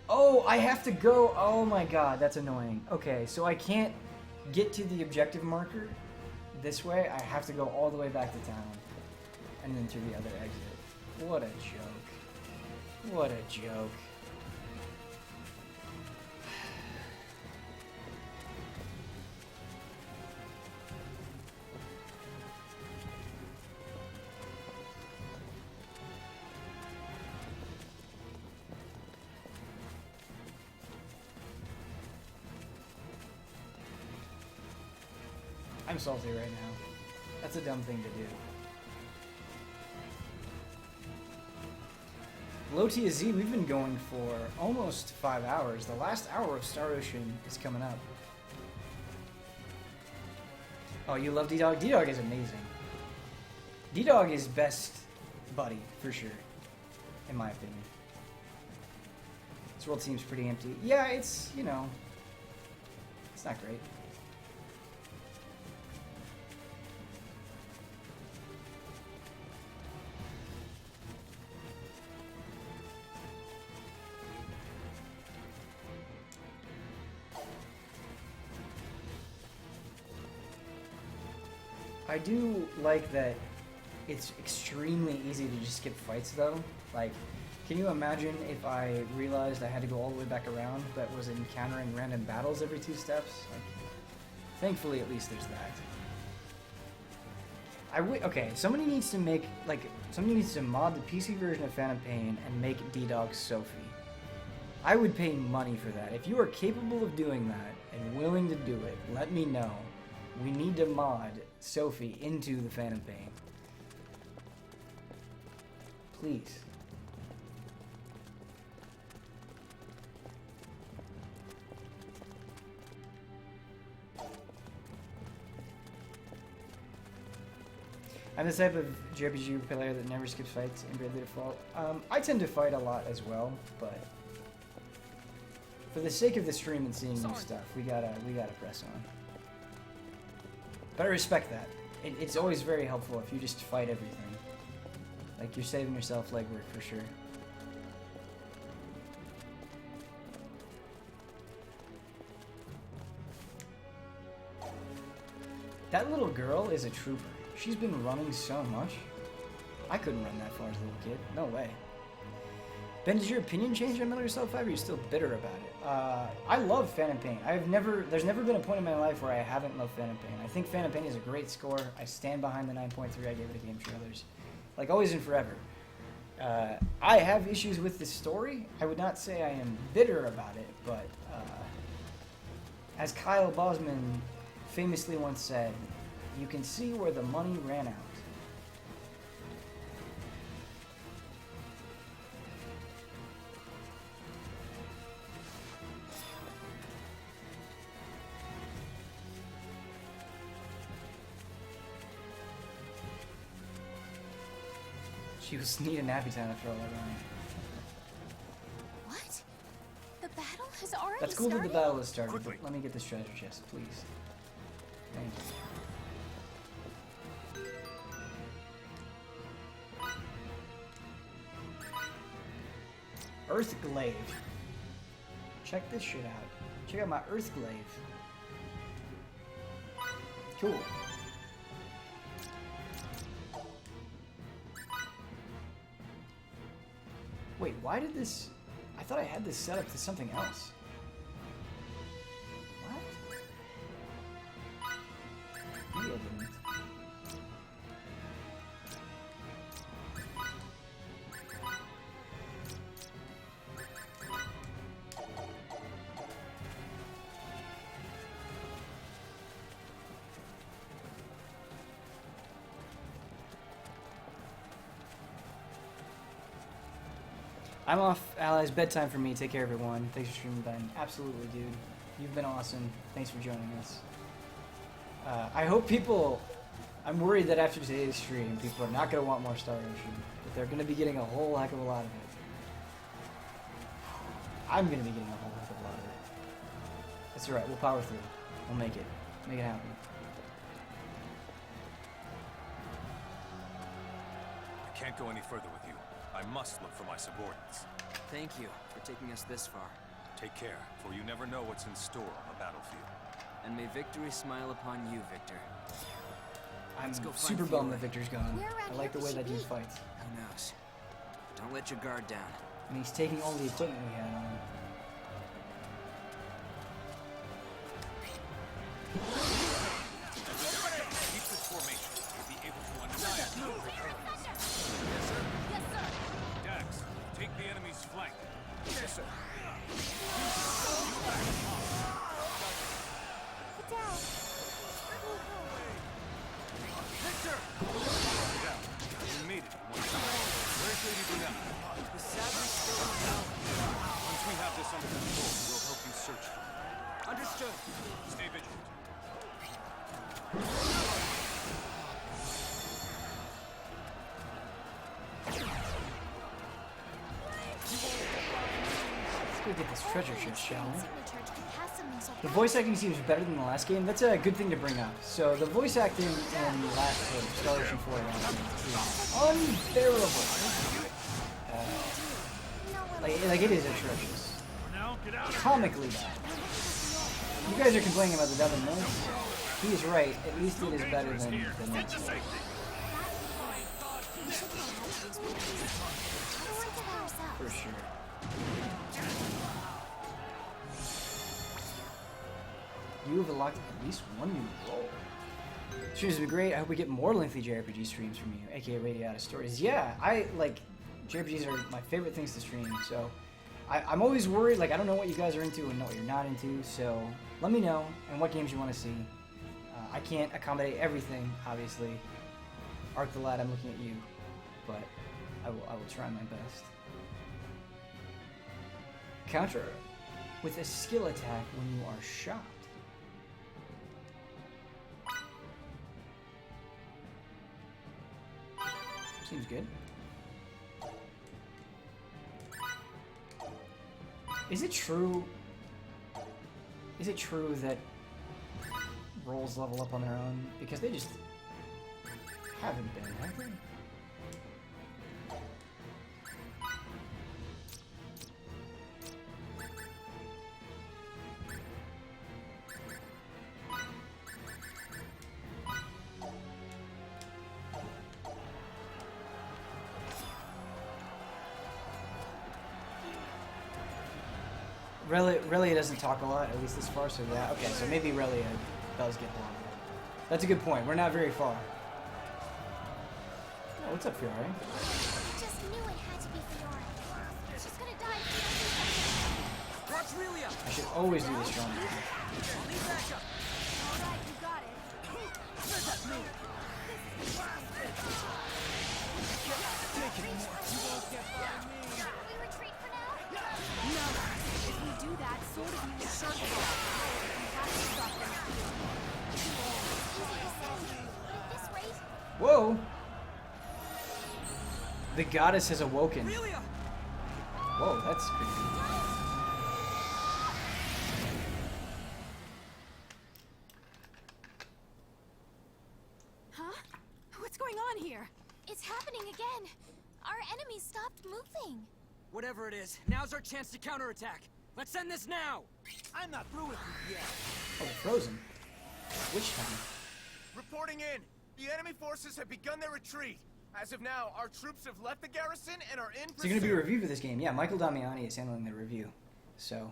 Oh, I have to go. Oh my god, that's annoying. Okay, so I can't get to the objective marker this way. I have to go all the way back to town and then through the other exit. What a joke. What a joke. I'm salty right now. That's a dumb thing to do. Low TZ, we've been going for almost 5 hours. The last hour of Star Ocean is coming up. Oh, you love D-Dog? D-Dog is amazing. D-Dog is best buddy, for sure. In my opinion. This world seems pretty empty. Yeah, it's, you know, it's not great. I do like that it's extremely easy to just skip fights though. Like, can you imagine if I realized I had to go all the way back around but was encountering random battles every 2 steps? Like, thankfully at least there's that. Okay, somebody needs to make, like, somebody needs to mod the PC version of Phantom Pain and make D-Dog Sophie. I would pay money for that. If you are capable of doing that and willing to do it, let me know. We need to mod Sophie into the Phantom Pain. Please. I'm the type of JRPG player that never skips fights in Bravely Default. I tend to fight a lot as well, but for the sake of the stream and seeing new stuff, we gotta press on. But I respect that. It's always very helpful if you just fight everything. Like, you're saving yourself legwork for sure. That little girl is a trooper. She's been running so much. I couldn't run that far as a little kid. No way. Ben, did your opinion change on Metal Gear Solid 5, or are you still bitter about it? I love Phantom Pain. There's never been a point in my life where I haven't loved Phantom Pain. I think Phantom Pain is a great score. I stand behind the 9.3 I gave it to Game Trailers. Like, always and forever. I have issues with this story. I would not say I am bitter about it, but as Kyle Bosman famously once said, you can see where the money ran out. She was need a nappy time after all that running. What? The battle has already That's cool started? that the battle has started, but let me get this treasure chest, please. Thank you. Earth Glaive. Check this shit out. Check out my Earth Glaive. Cool. Wait, why did this... I thought I had this set up to something else. What? Maybe I didn't. I'm off, allies. Bedtime for me. Take care, everyone. Thanks for streaming, Ben. Absolutely, dude. You've been awesome. Thanks for joining us. I hope people... I'm worried that after today's stream, people are not going to want more Star Ocean. But they're going to be getting a whole heck of a lot of it. I'm going to be getting a whole heck of a lot of it. That's alright. We'll power through. We'll make it. Make it happen. I can't go any further with you. I must look for my subordinates. Thank you for taking us this far. Take care, for you never know what's in store on the battlefield. And may victory smile upon you, Victor. I'm super bummed that Victor's gone. I like the way that dude fights. Who knows? Don't let your guard down. And he's taking all the equipment we had on. Keep this formation. We'll be able to undeniably. Yes, sir. Yes, sir. Dax, take the enemy's flank. Yes, sir. Victor! Yeah, you made it. Where's Lady Brunel? The Savage still down. Once we have this under control, we'll help you search for her. Understood. Stay vigilant. Let's go get this treasure chest, shall we? The voice acting seems better than the last game. That's a good thing to bring up. So the voice acting in the last Star Ocean 4 is unbearable. Like it is atrocious. Comically bad. You guys are complaining about the dub in this. He is right. At least it is better than this. For sure. You have unlocked at least one new role. Streams have been great. I hope we get more lengthy JRPG streams from you, aka Radio Out of Stories. Yeah, I like JRPGs are my favorite things to stream. So I'm always worried. Like I don't know what you guys are into and know what you're not into. So let me know and what games you want to see. I can't accommodate everything, obviously. Arc the Lad, I'm looking at you, but I will try my best. Counter with a skill attack when you are shot. Seems good. Is it true that roles level up on their own? Because they just haven't been, have they? Relia doesn't talk a lot, at least this far, so yeah. Okay, so maybe Relia does get longer. That's a good point. We're not very far. Oh, what's up, Fiore? Just knew it Watch Relia! I should always do this strong. I'll need backup. Alright, you got it. Where's that move? We retreat for now? No. If we do that, Sword of You will sure fall. We have to stop them. Easy to say. But at this rate, Whoa! The goddess has awoken. Relia! Whoa, that's creepy. Huh? What's going on here? it's happening again. Our enemies stopped moving. Whatever it is, now's our chance to counterattack. Let's end this now! I'm not through with you yet. Oh, they're frozen. Which time? Reporting in. The enemy forces have begun their retreat. As of now, our troops have left the garrison and are in So you're going to be a review for this game. Yeah, Michael Damiani is handling the review. So,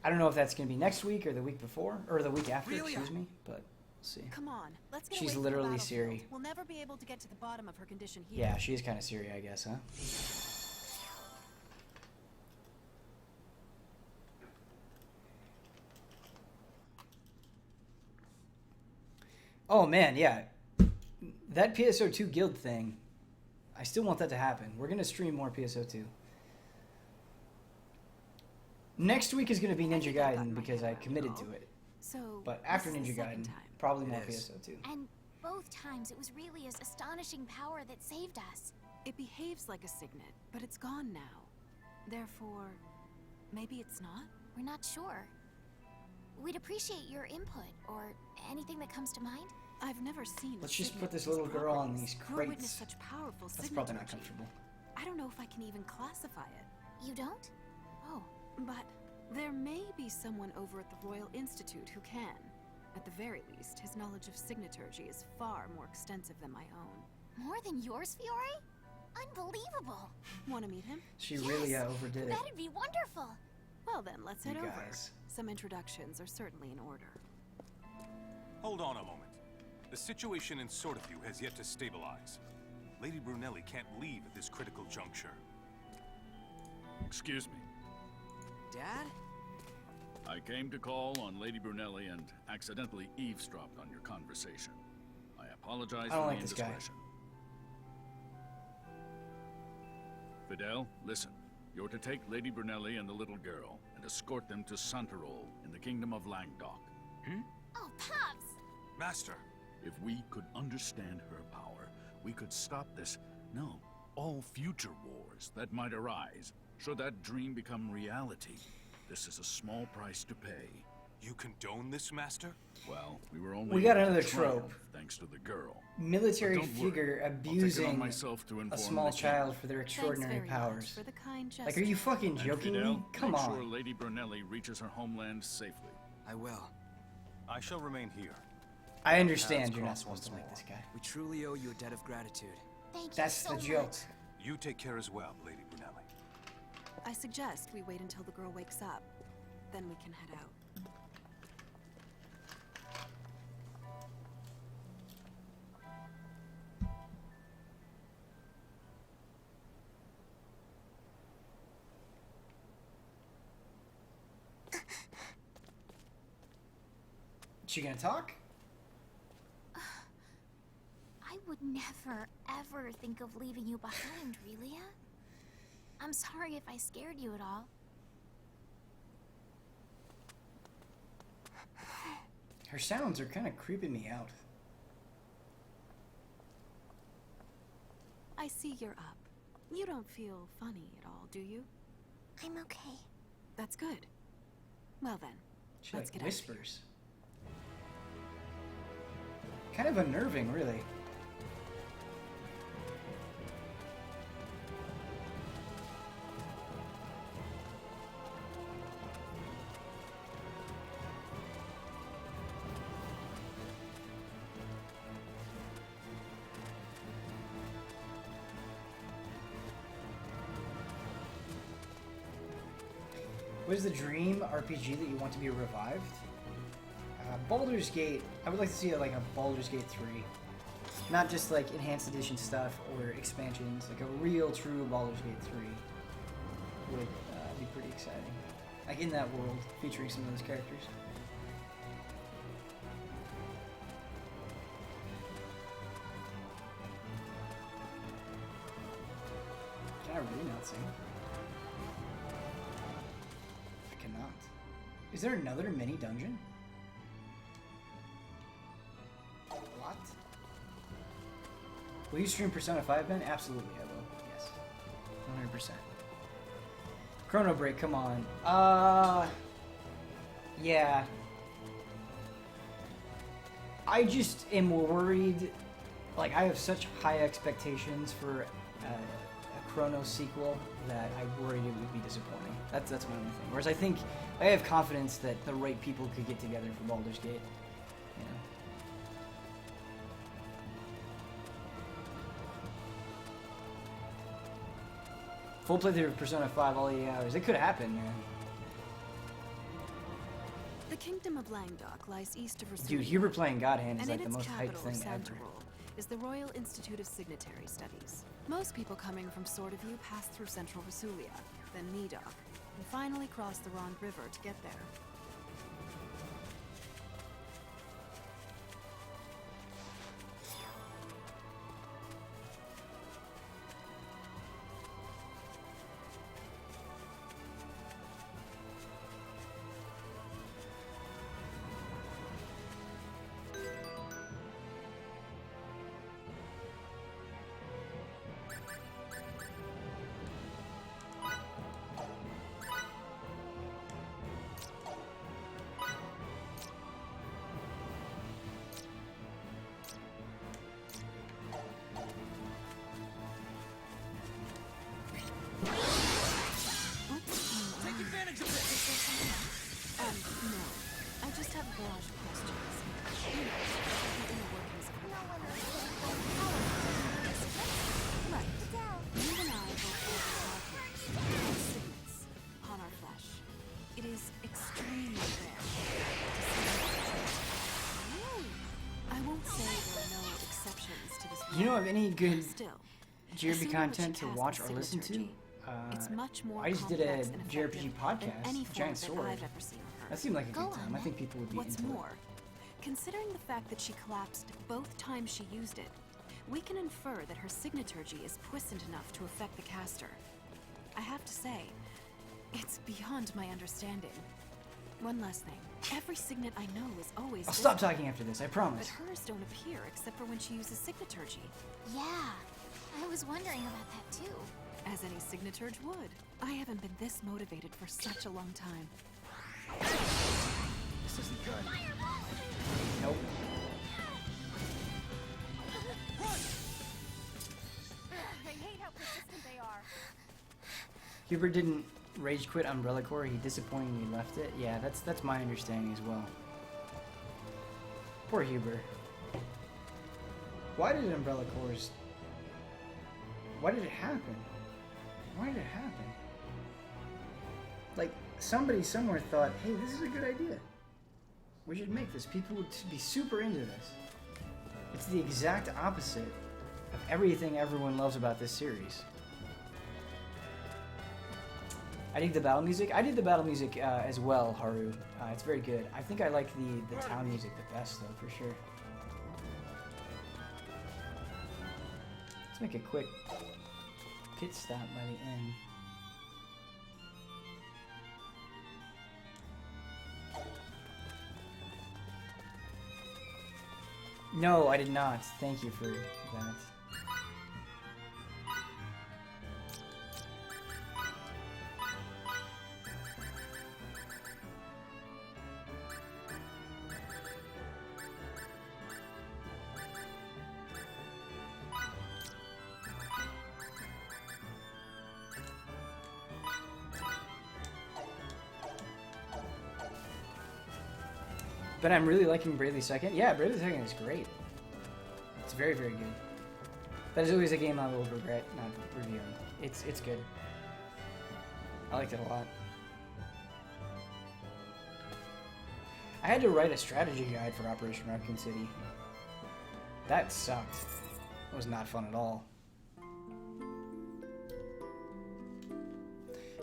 I don't know if that's going to be next week or the week before, or the week after, excuse me, but we'll see. Come on, let's get She's away from literally the battlefield. Siri. We'll never be able to get to the bottom of her condition here. Yeah, she is kind of Siri, I guess, huh? Oh man, yeah. That PSO2 guild thing, I still want that to happen. We're going to stream more PSO2. Next week is going to be Ninja Gaiden because I committed to it. So, But after this is Ninja the second Gaiden, time. probably It more is. PSO2. And both times it was Relia's astonishing power that saved us. It behaves like a signet, but it's gone now. Therefore, maybe it's not? We're not sure. We'd appreciate your input, or anything that comes to mind. I've never seen. Let's a just signet put this with little girl on properties, these nor witness crates. such powerful That's probably not signaturgy. comfortable. I don't know if I can even classify it. You don't? Oh, but there may be someone over at the Royal Institute who can. At the very least, his knowledge of signaturgy is far more extensive than my own. More than yours, Fiore? Unbelievable. Want to meet him? She really overdid it. That'd be wonderful. Well then, let's head You over. guys. Some introductions are certainly in order. Hold on a moment. The situation in Sword of You has yet to stabilize. Lady Brunelli can't leave at this critical juncture. Excuse me. Dad? I came to call on Lady Brunelli and accidentally eavesdropped on your conversation. I apologize I don't for like the this guy. indiscretion. Fidel, listen. You're to take Lady Brunelli and the little girl and escort them to Santarol in the kingdom of Languedoc. Oh, Pops! Master! If we could understand her power, we could stop this, no, all future wars that might arise. Should that dream become reality, this is a small price to pay. You condone this, Master? Well, we were only We got able to another triumph trope. thanks to the girl. Military But don't worry, figure I'll take it on abusing myself to a inform small the king. child for their Thanks extraordinary very powers. much for the kind gesture. Like, are you fucking And joking Fidel, me? Come make on. sure Lady Brunelli reaches her homeland safely. I will. I shall remain here. I understand Paths you're not cross supposed to once like this guy. We truly owe you a debt of gratitude. Thank you That's so the joke. much. You take care as well, Lady Brunelli. I suggest we wait until the girl wakes up. Then we can head out. She gonna talk? I would never, ever think of leaving you behind, Relia. I'm sorry if I scared you at all. Her sounds are kind of creeping me out. I see you're up. You don't feel funny at all, do you? I'm okay. That's good. Well then, She let's like get out of here. whispers. Kind of unnerving, really. What is the dream RPG that you want to be revived? Baldur's Gate. I would like to see like a Baldur's Gate 3. Not just like enhanced edition stuff or expansions. Like a real true Baldur's Gate 3 would be pretty exciting. like in that world, featuring some of those characters. Can I really not sing? I cannot. Is there another mini dungeon? What? Will you stream Persona 5, Ben? Absolutely, I will. Yes. 100%. Chrono Break, come on. Yeah. I just am worried. Like, I have such high expectations for a Chrono sequel that I worried it would be disappointing. That's my only thing. Whereas I think I have confidence that the right people could get together for Baldur's Gate. You know. Full playthrough of Persona 5, all 8 hours. It could happen, man. The kingdom of Langdok lies east of Rasulia. Dude, Hubert playing God Hand is and like the most hyped thing ever. Is the Royal Institute of Signatory Studies. Most people coming from Sword of You pass through central Rasulia, then Nidok, and finally cross the Rond River to get there. Do you know of any good JRPG content to watch or listen to? I just did a JRPG podcast, Giant Sword. That seemed like a good time. I think people would be into it. Considering the fact that she collapsed both times she used it, we can infer that her signaturgy is puissant enough to affect the caster. I have to say, it's beyond my understanding. One last thing. Every signet I know is always I'll stop talking after this, I promise. But hers don't appear except for when she uses signaturgy. Yeah, I was wondering about that too. As any signaturge would. I haven't been this motivated for such a long time. This isn't good. Nope. I hate how persistent they are. Hubert didn't rage quit Umbrella Corps, he disappointingly left it. Yeah, that's my understanding as well. Poor Hubert. Why did Umbrella Corps... Why did it happen? Why did it happen? Like, somebody somewhere thought, hey, this is a good idea. We should make this. People would be super into this. It's the exact opposite of everything everyone loves about this series. I dig the battle music. I dig the battle music as well, Haru. It's very good. I think I like the town music the best, though, for sure. Let's make a quick pit stop by the end. No, I did not. Thank you for that. But I'm really liking Bravely Second. Yeah, Bravely Second is great. It's very, very good. That is always a game I will regret not reviewing. It's good. I liked it a lot. I had to write a strategy guide for Operation Raccoon City. That sucked. It was not fun at all.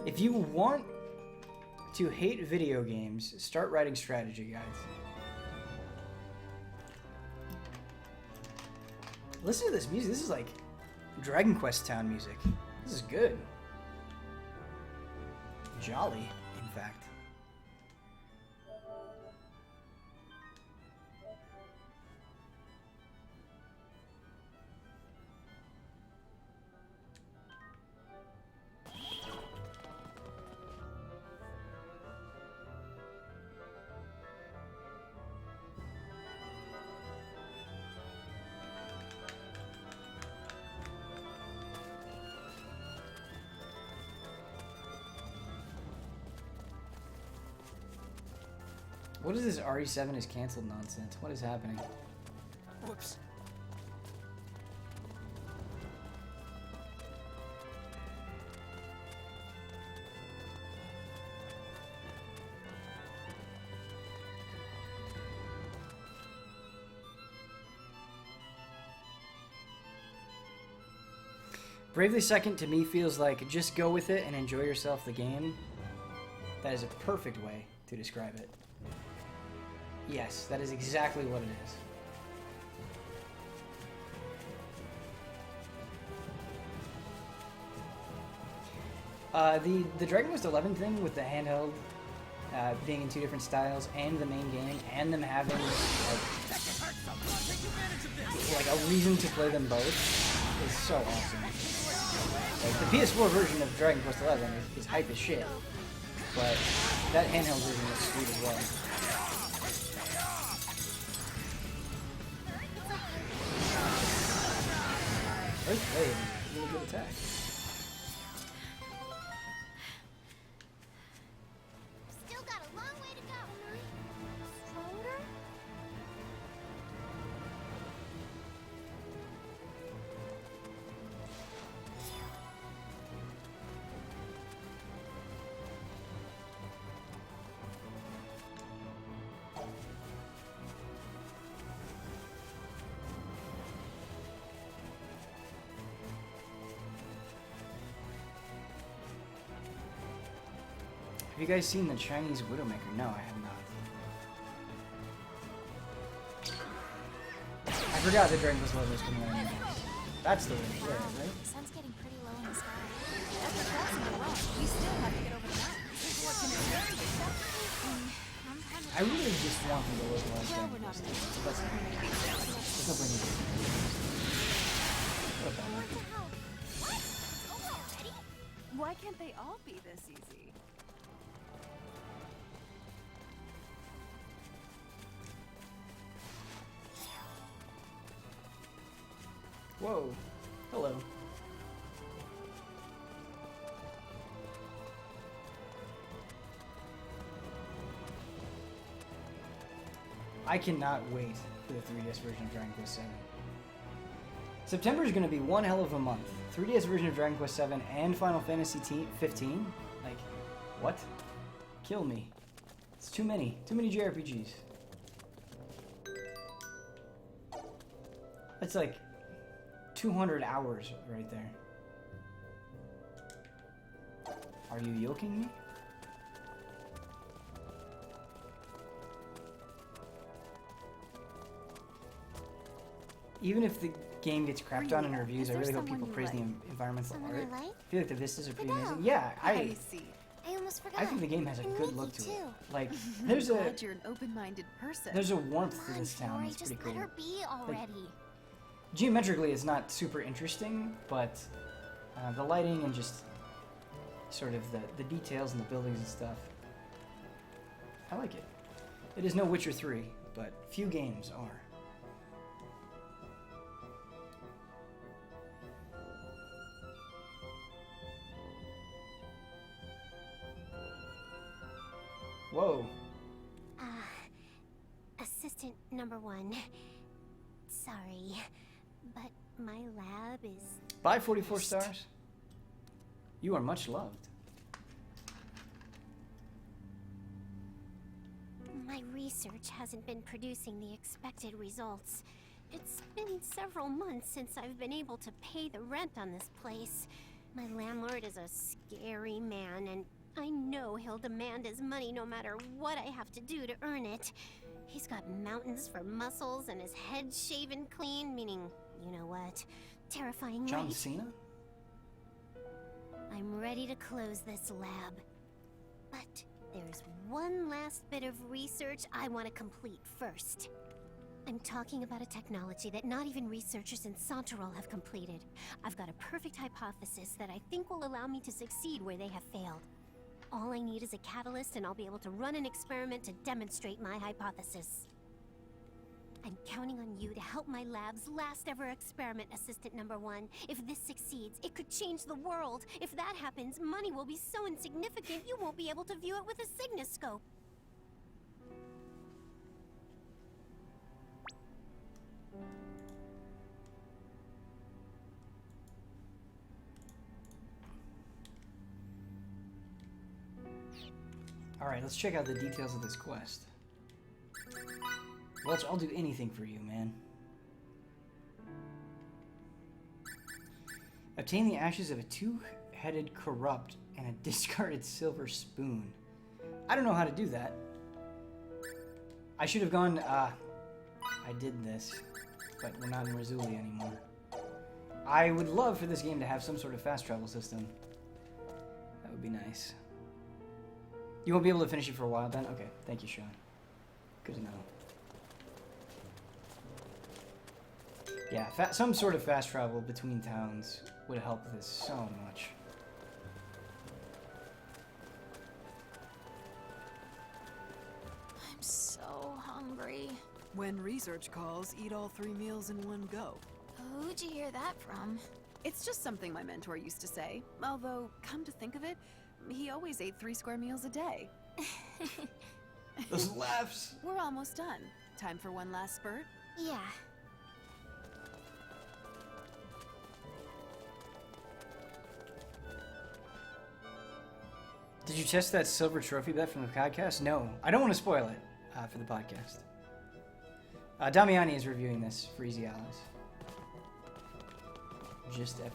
If you want to hate video games, start writing strategy guides. Listen to this music. This is like Dragon Quest Town music. This is good. Jolly, in fact. What is this RE7 is canceled nonsense? What is happening? Whoops. Bravely Second to me feels like just go with it and enjoy yourself the game. That is a perfect way to describe it. Yes, that is exactly what it is. The Dragon Quest 11 thing with the handheld being in two different styles and the main game and them having like a reason to play them both is so awesome. Like the PS4 version of Dragon Quest 11 is hype as shit, but that handheld version is sweet as well. Earthblade is a really good attack. Still got a long way to go. Stronger? Have you guys seen the Chinese Widowmaker? No, I have not. I forgot that Dragon Quest 11 was coming out. That's the one, right? The sun's getting pretty low in the sky. After crossing the rock, we still have to get over the mountains. What can it I really just want them to localize Well, Dragon we're not Quest. in That's no point in it. What a bummer. Why can't they all be this easy? Whoa. Hello. I cannot wait for the 3DS version of Dragon Quest 7. September is going to be one hell of a month. 3DS version of Dragon Quest 7 and Final Fantasy 15? Like, what? Kill me. It's too many. Too many JRPGs. That's like 200 hours right there. Are you yoking me? Even if the game gets crapped on in reviews, I really hope people praise the environmental art. I feel like the vistas are pretty amazing. Yeah, I almost forgot. I think the game has a good look to it. Like, I'm there's glad you're an open-minded person. There's a warmth to this town that's just pretty cool. let her be already. Like, geometrically, it's not super interesting, but the lighting and just sort of the details and the buildings and stuff, I like it. It is no Witcher 3, but few games are. Whoa. Assistant number 1. Sorry, but my lab is... Bye, 44 stars. You are much loved. My research hasn't been producing the expected results. It's been several months since I've been able to pay the rent on this place. My landlord is a scary man, and I know he'll demand his money no matter what I have to do to earn it. He's got mountains for muscles and his head shaven clean, meaning, you know what? Terrifying, John right? Cena? I'm ready to close this lab. But there's one last bit of research I want to complete first. I'm talking about a technology that not even researchers in Santarol have completed. I've got a perfect hypothesis that I think will allow me to succeed where they have failed. All I need is a catalyst and I'll be able to run an experiment to demonstrate my hypothesis. I'm counting on you to help my lab's last ever experiment, Assistant Number 1. If this succeeds, it could change the world. If that happens, money will be so insignificant you won't be able to view it with a Signoscope. Alright, let's check out the details of this quest. Well, I'll do anything for you, man. Obtain the ashes of a two-headed corrupt and a discarded silver spoon. I don't know how to do that. I should have gone, I did this, but we're not in Rasulia anymore. I would love for this game to have some sort of fast travel system. That would be nice. You won't be able to finish it for a while then? Okay, thank you, Sean. Good to know. Yeah, some sort of fast travel between towns would help this so much. I'm so hungry. When research calls, eat all 3 meals in one go. Who'd you hear that from? It's just something my mentor used to say. Although, come to think of it, he always ate 3 square meals a day. Those laughs! We're almost done. Time for one last spurt? Yeah. Did you test that silver trophy bet from the podcast? No. I don't want to spoil it for the podcast. Damiani is reviewing this for Easy Allies. Just FYI.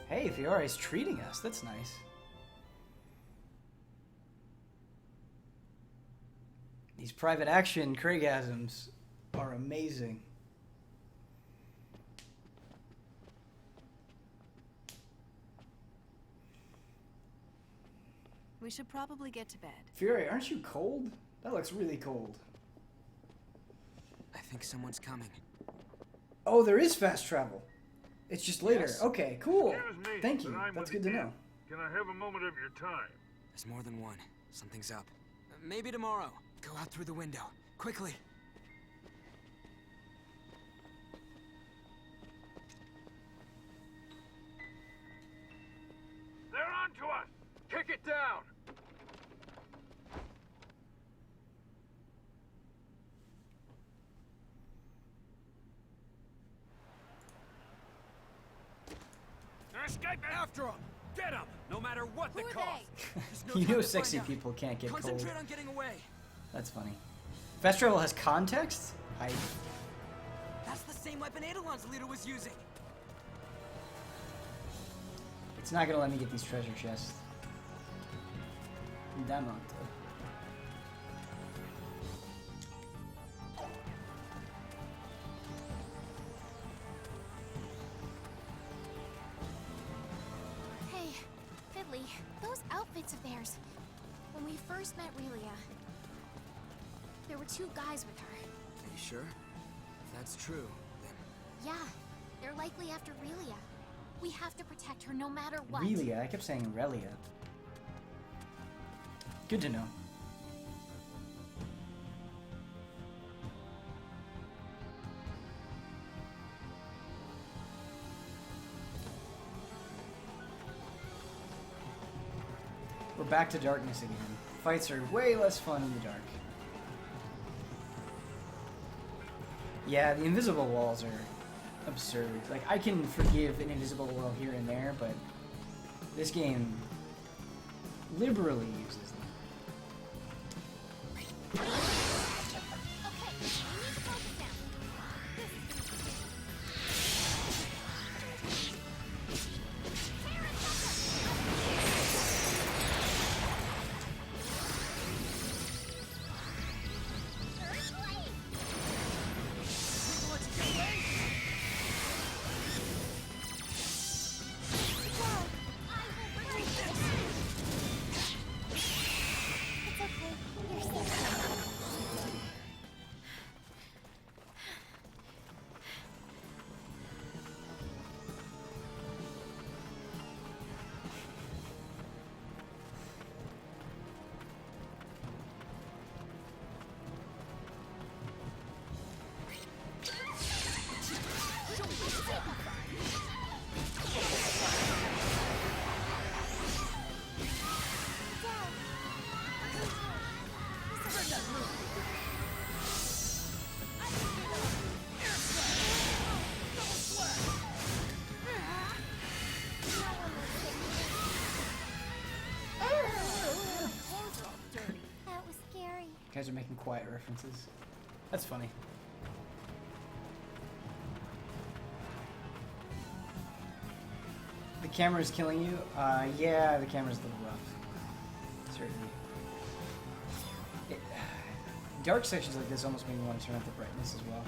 Hey, Fiora is treating us. That's nice. These private action Craigasms are amazing. We should probably get to bed. Fury, aren't you cold? That looks really cold. I think someone's coming. Oh, there is fast travel. It's just later. Yes. Okay, cool. Excuse me, Thank you. but I'm That's with good to you. know. Can I have a moment of your time? There's more than one. Something's up. Maybe tomorrow. Go out through the window. Quickly. They're on to us! Kick it down! They're escaping! After them! Get them! No matter what the cost! You know sexy people can't get cold. Concentrate on getting away. That's funny. Fast travel has context? That's the same weapon Eidolon's leader was using. It's not gonna let me get these treasure chests. Damn it. Hey, Fiddly, those outfits of theirs. When we first met Relia, there were 2 guys with her. Are you sure? If that's true, then... Yeah, they're likely after Relia. We have to protect her no matter what. Relia? I kept saying Relia. Good to know. We're back to darkness again. Fights are way less fun in the dark. Yeah, the invisible walls are absurd. Like, I can forgive an invisible wall here and there, but this game liberally uses them. guys are making quiet references. That's funny. The camera's killing you? Yeah, the camera's a little rough. Certainly. Dark sections like this almost make me want to turn up the brightness as well.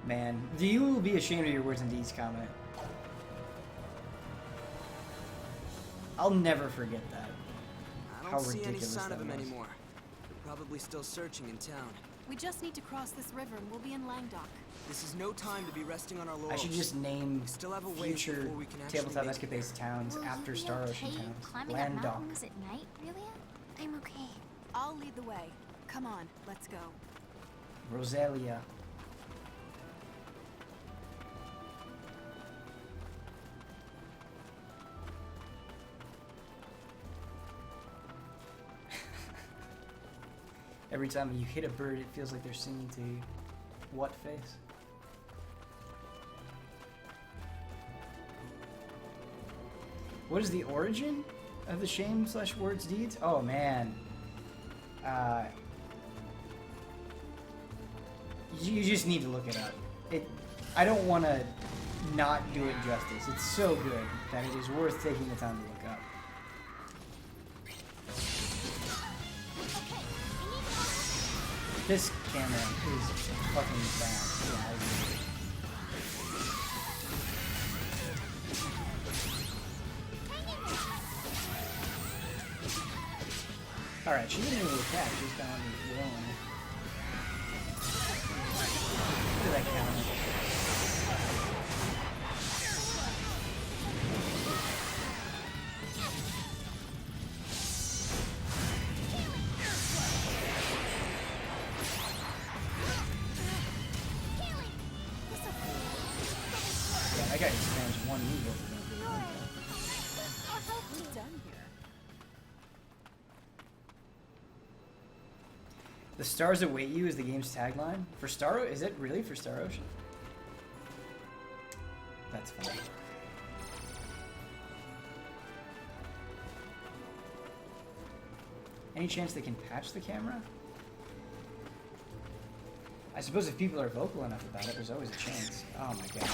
Man, you will be ashamed of your words and deeds comment. I'll never forget that. I How don't see any ridiculous sign of that him was. anymore. They're probably still searching in town. We just need to cross this river and we'll be in Langdock. This is no time to be resting on our laurels. I should just name We still have a way future before we can actually tabletop make it escapades towns Will after you be Star okay Ocean towns. climbing up Land Dock. mountains at night, Relia? I'm okay. I'll lead the way. Come on, let's go. Rosalia. Every time you hit a bird, it feels like they're singing to you. What face? What is the origin of the shame/words deeds? Oh man. You just need to look it up. I don't want to not do it justice. It's so good that it is worth taking the time to look up. This camera is fucking bad. Yeah, alright, she didn't really attack, she's down alone. Look at that counter. Yeah, that guy just spams one move over and over. We're done here. The stars await you is the game's tagline. For is it really for Star Ocean? That's funny. Any chance they can patch the camera? I suppose if people are vocal enough about it, there's always a chance. Oh my god.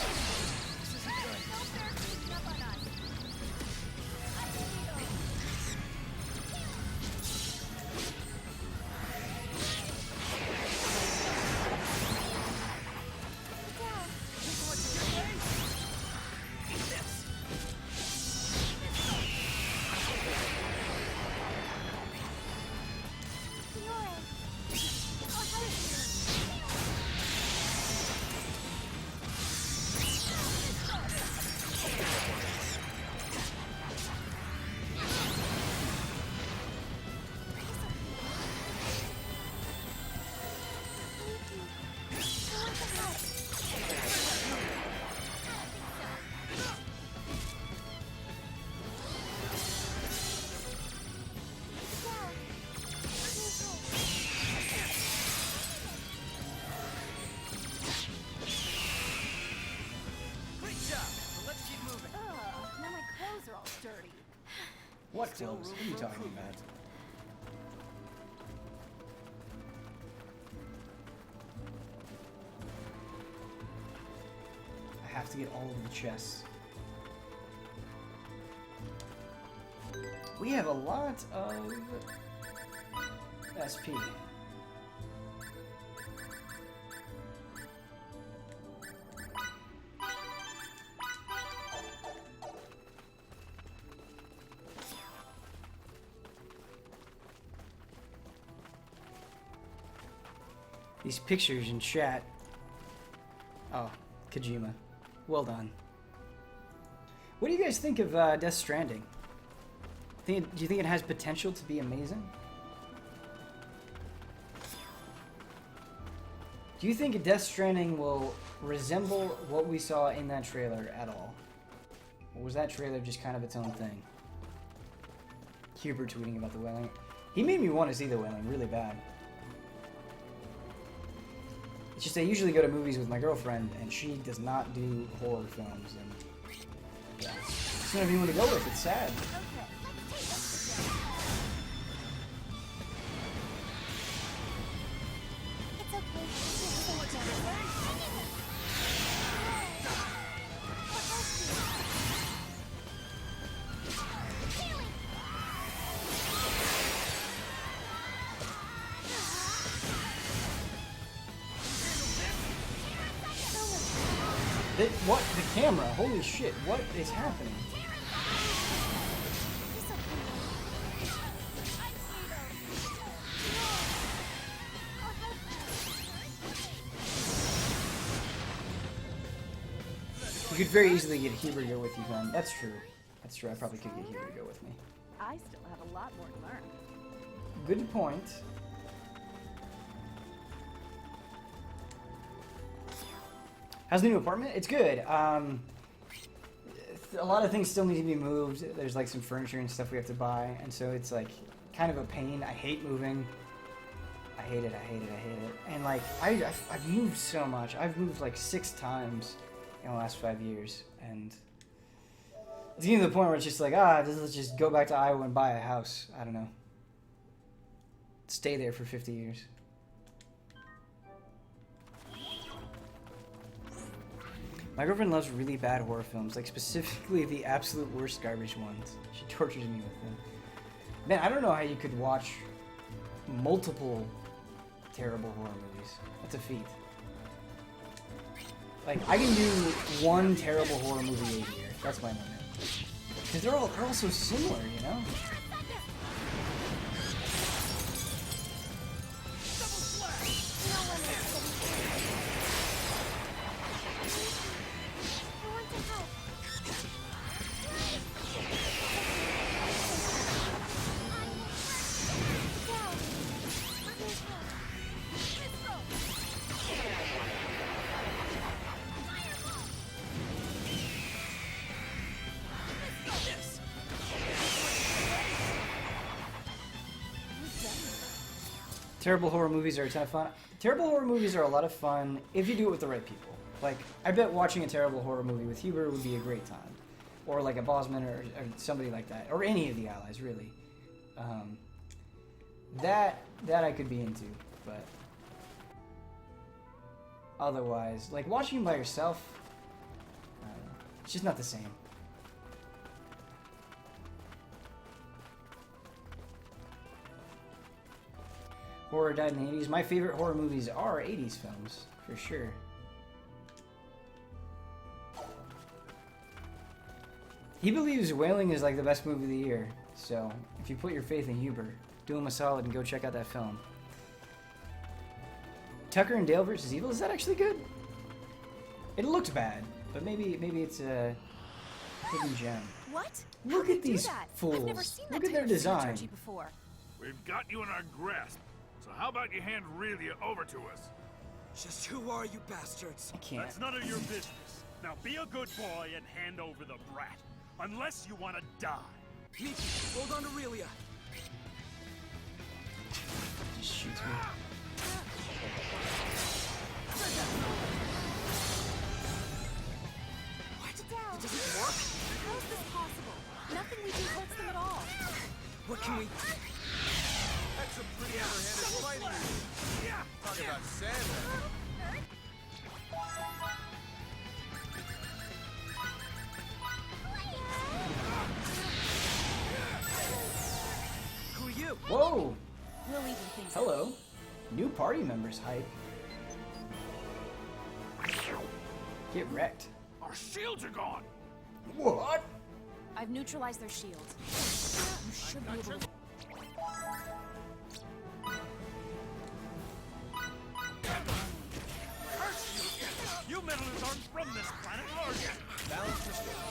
What clothes? What are you talking about? I have to get all of the chests. We have a lot of SP. These pictures in chat. Oh, Kojima. Well done. What do you guys think of Death Stranding? Do you think it has potential to be amazing? Do you think Death Stranding will resemble what we saw in that trailer at all? Or was that trailer just kind of its own thing? Huber tweeting about the whaling. He made me want to see the whaling really bad. It's just I usually go to movies with my girlfriend, and she does not do horror films, and yeah. Just don't have anyone to go with. It's sad. What? The camera? Holy shit, what is happening? You could very easily get Huber to go with you, then. That's true. That's true, I probably could get Huber to go with me. I still have a lot more to learn. Good point. How's the new apartment? It's good. A lot of things still need to be moved. There's like some furniture and stuff we have to buy, and so it's like kind of a pain. I hate moving. I hate it. I hate it. I hate it. And like I've moved so much. I've moved like 6 times in the last 5 years, and it's getting to the point where it's just like let's just go back to Iowa and buy a house. I don't know. Stay there for 50 years. My girlfriend loves really bad horror films, like specifically the absolute worst garbage ones. She tortures me with them. Man, I don't know how you could watch multiple terrible horror movies. That's a feat. Like, I can do one terrible horror movie a year. That's my limit. Because they're all so similar, you know? Terrible horror movies are a ton of fun. Terrible horror movies are a lot of fun if you do it with the right people. Like, I bet watching a terrible horror movie with Huber would be a great time. Or like a Bosman or somebody like that. Or any of the allies, really. That I could be into, but otherwise, like watching by yourself, I don't know, it's just not the same. Horror died in the 80s. My favorite horror movies are 80s films, for sure. He believes Wailing is like the best movie of the year, so if you put your faith in Huber, do him a solid and go check out that film. Tucker and Dale vs. Evil, is that actually good? It looks bad, but maybe it's a hidden gem. What? Look at these fools. I've never seen that Look at their design. Before. We've got you in our grasp, so how about you hand Relia over to us? Just who are you bastards? I can't. That's none of your business. Now be a good boy and hand over the brat. Unless you want to die. Miki, hold on to Relia. Just shoots me. What? It doesn't work? How is this possible? Nothing we do hurts them at all. What can we... That's a pretty underhanded fighting. Yeah. Talk about sandman. Who are you? Whoa! We'll even things. Hello. New party members hype. Get wrecked. Our shields are gone! What? I've neutralized their shields. You should be able to... You meddlers aren't from this planet, are you? Balance restored.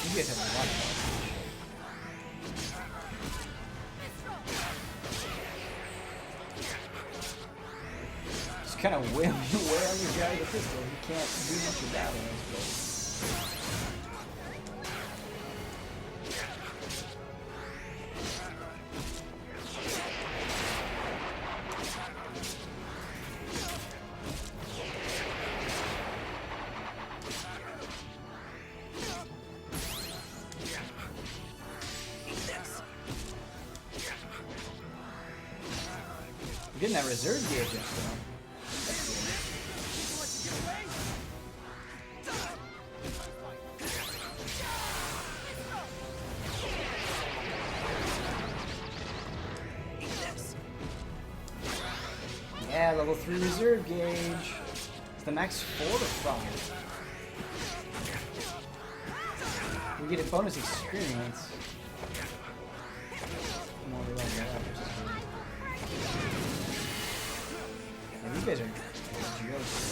You guys have a lot of kind of wailing away on this guy with a pistol. He can't do much about it, I suppose. We're getting that reserve gauge up, though. Yeah, level 3 reserve gauge. It's the max 4 to 5. We get a bonus experience. More we level that up, which is good. Yeah, these guys are jokes.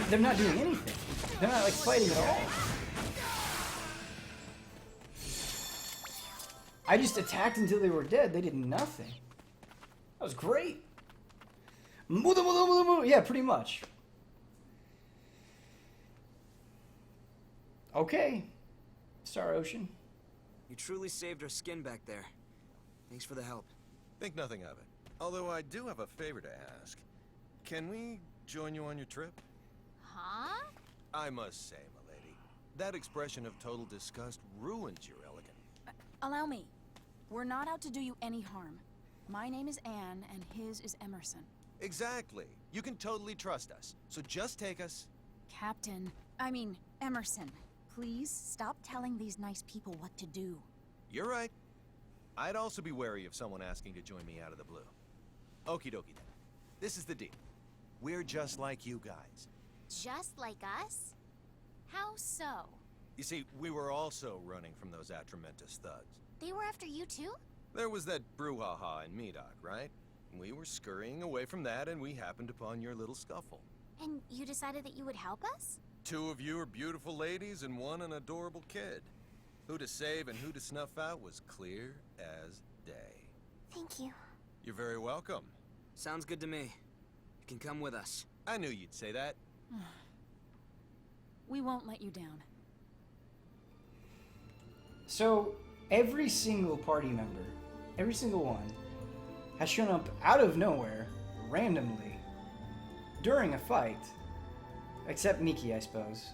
They're not doing anything. They're not like fighting at all. I just attacked until they were dead. They did nothing. That was great. Yeah, pretty much. Okay. Star Ocean. You truly saved our skin back there. Thanks for the help. Think nothing of it. Although I do have a favor to ask. Can we join you on your trip? Huh? I must say, milady, that expression of total disgust ruins your elegant. Allow me. We're not out to do you any harm. My name is Anne, and his is Emerson. Exactly. You can totally trust us. So just take us. Emerson. Please stop telling these nice people what to do. You're right. I'd also be wary of someone asking to join me out of the blue. Okie dokie then. This is the deal. We're just like you guys. Just like us? How so? You see, we were also running from those Atramentus thugs. They were after you too? There was that brouhaha in Medoc, right? We were scurrying away from that and we happened upon your little scuffle. And you decided that you would help us? 2 of you are beautiful ladies and 1 an adorable kid. Who to save and who to snuff out was clear as day. Thank you. You're very welcome. Sounds good to me. You can come with us. I knew you'd say that. We won't let you down. So, every single party member, every single one, has shown up out of nowhere, randomly, during a fight. Except Miki, I suppose.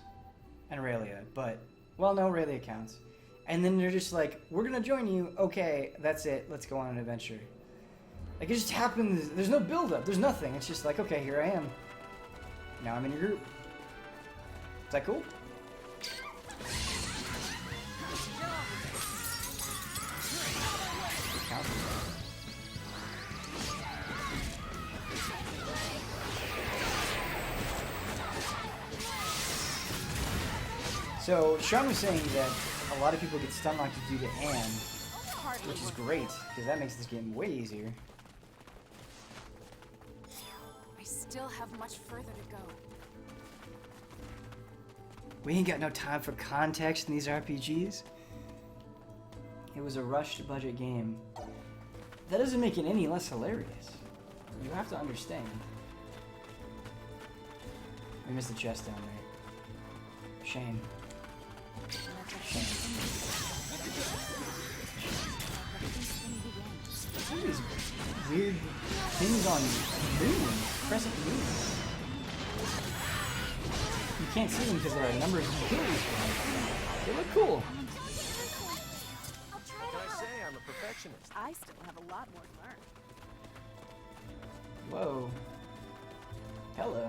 And Aurelia, but... Well, no, Aurelia counts. And then they're just like, we're gonna join you, okay, that's it, let's go on an adventure. Like, it just happens, there's no build-up, there's nothing. It's just like, okay, here I am. Now I'm in your group. Is that cool? So, Sean was saying that a lot of people get stun locked due to Anne, which is great, because that makes this game way easier. I still have much further to go. We ain't got no time for context in these RPGs. It was a rushed budget game. That doesn't make it any less hilarious. You have to understand. We missed the chest down there. Shame. Shame. What are these weird things on moon? Crescent moon. You can't see them because there are numbers of kills. They look cool. What can I say? I'm a perfectionist. I still have a lot more to learn. Whoa. Hello.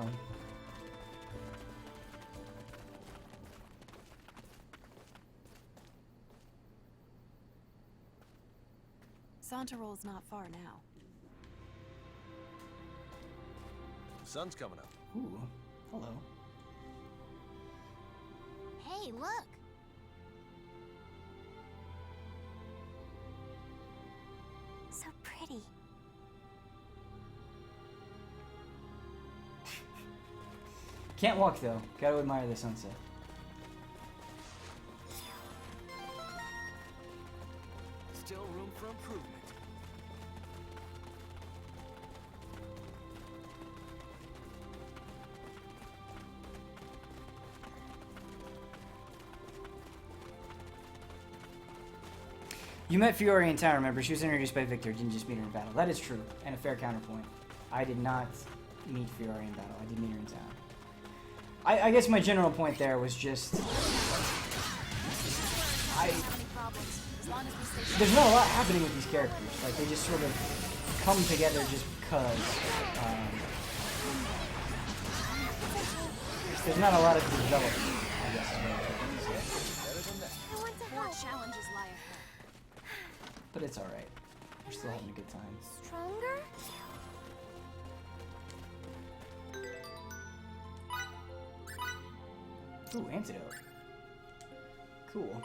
Santarol's not far now. Sun's coming up. Ooh. Hello. Hey, look! So pretty. Can't walk though. Gotta admire the sunset. Still room for improvement. You met Fiore in town, remember? She was introduced by Victor, didn't just meet her in battle. That is true, and a fair counterpoint. I did not meet Fiore in battle. I did meet her in town. I guess my general point there was just... There's not a lot happening with these characters. Like, they just sort of come together just because. There's not a lot of development, I guess. More challenges lie ahead. But it's alright. We're still having a good time. Stronger? Ooh, antidote. Cool.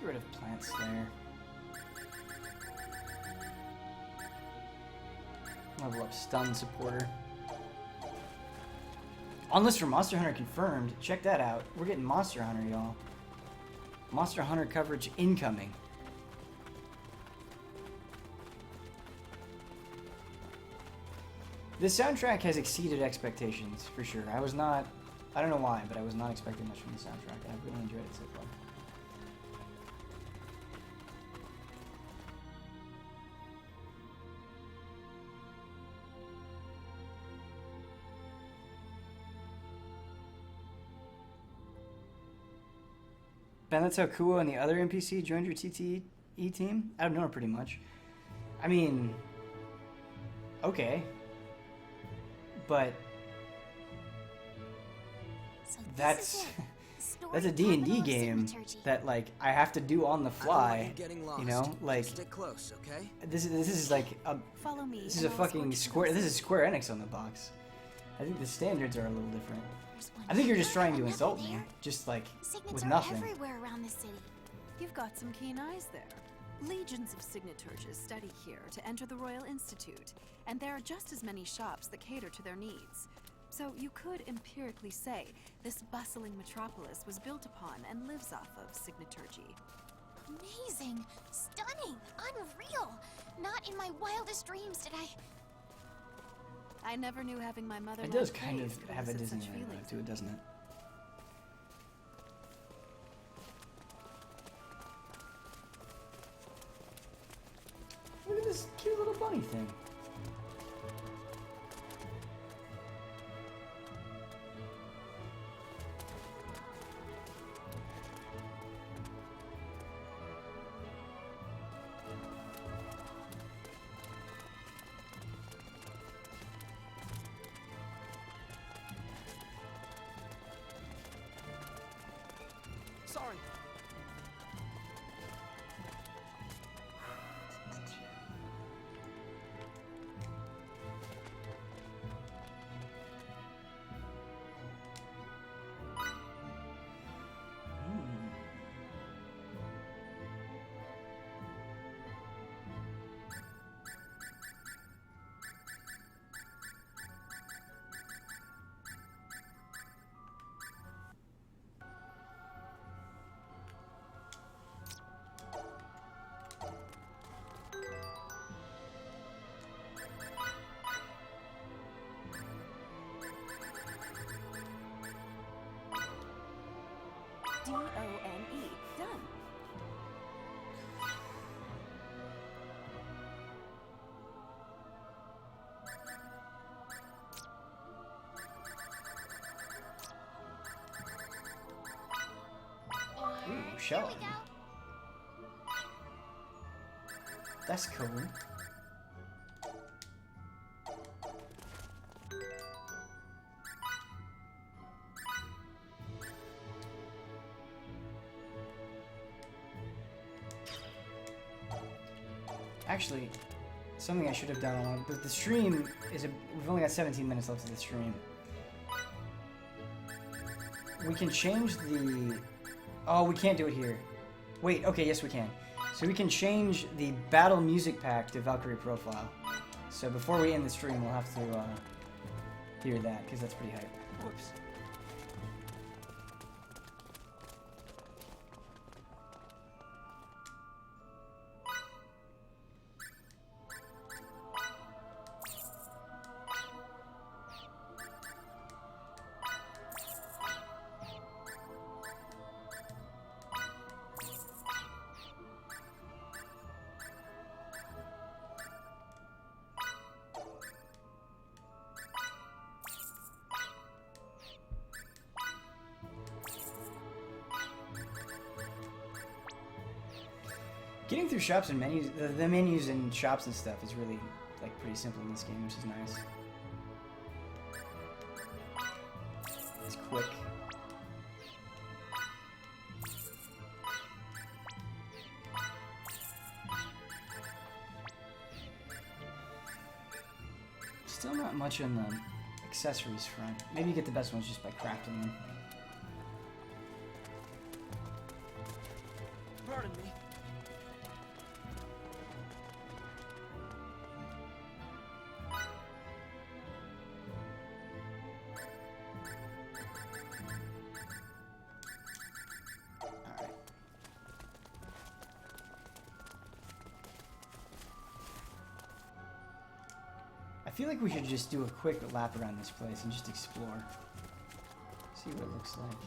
Get rid of Plant Slayer. Level up Stun Supporter. On list for Monster Hunter confirmed. Check that out. We're getting Monster Hunter, y'all. Monster Hunter coverage incoming. This soundtrack has exceeded expectations, for sure. I don't know why, but I was not expecting much from the soundtrack. I've really enjoyed it so far. Ben, that's how Kuo and the other NPC joined your TTE team? I don't know her pretty much. I mean, okay. But So that's that's a D&D game that like I have to do on the fly. You know, like Stick close, okay? this is like a Follow me. this is a fucking Square. This is Square Enix on the box. I think the standards are a little different. I think you're just trying to insult me, just like Signets with are nothing. everywhere around the city. You've got some keen eyes there. Legions of signaturges study here to enter the Royal Institute, and there are just as many shops that cater to their needs. So you could empirically say this bustling metropolis was built upon and lives off of signaturgy. Amazing, stunning, unreal. Not in my wildest dreams did I never knew having my mother. It does kind of have a Disneyland vibe to it, doesn't it? Look at this cute little bunny thing. Sorry. shell. That's cool. Actually, something I should have done on, but the stream is we've only got 17 minutes left of the stream. We can change the... Oh, we can't do it here. Wait, okay, yes we can. So we can change the battle music pack to Valkyrie profile. So before we end the stream, we'll have to hear that, because that's pretty hype. Whoops. Getting through shops and menus, the menus and shops and stuff is really, like, pretty simple in this game, which is nice. It's quick. Still not much on the accessories front. Maybe you get the best ones just by crafting them. Pardon me. I feel like we should just do a quick lap around this place and just explore. See what it looks like.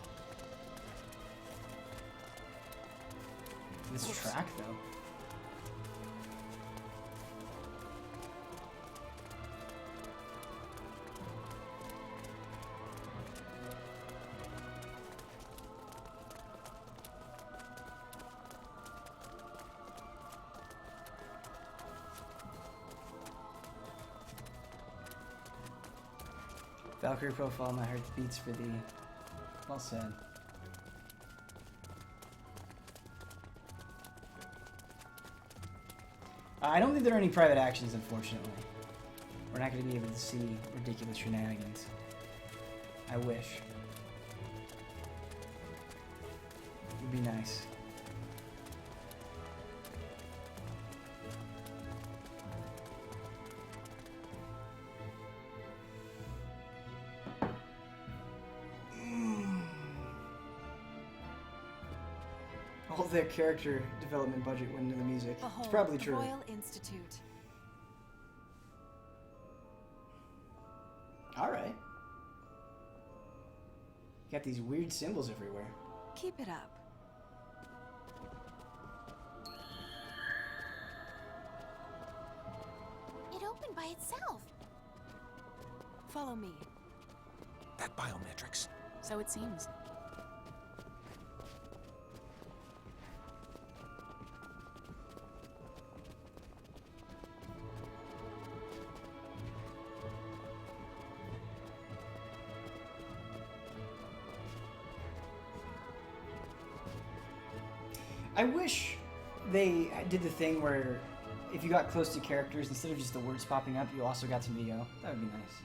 This track, though. Valkyrie profile, my heart beats for thee. Well said. I don't think there are any private actions, unfortunately. We're not going to be able to see ridiculous shenanigans. I wish. It would be nice. All their character development budget went into the music. Behold, it's probably true. Royal Institute. Alright. Got these weird symbols everywhere. Keep it up. It opened by itself. Follow me. That biometrics. So it seems. I wish they did the thing where if you got close to characters, instead of just the words popping up, you also got some VO. That would be nice.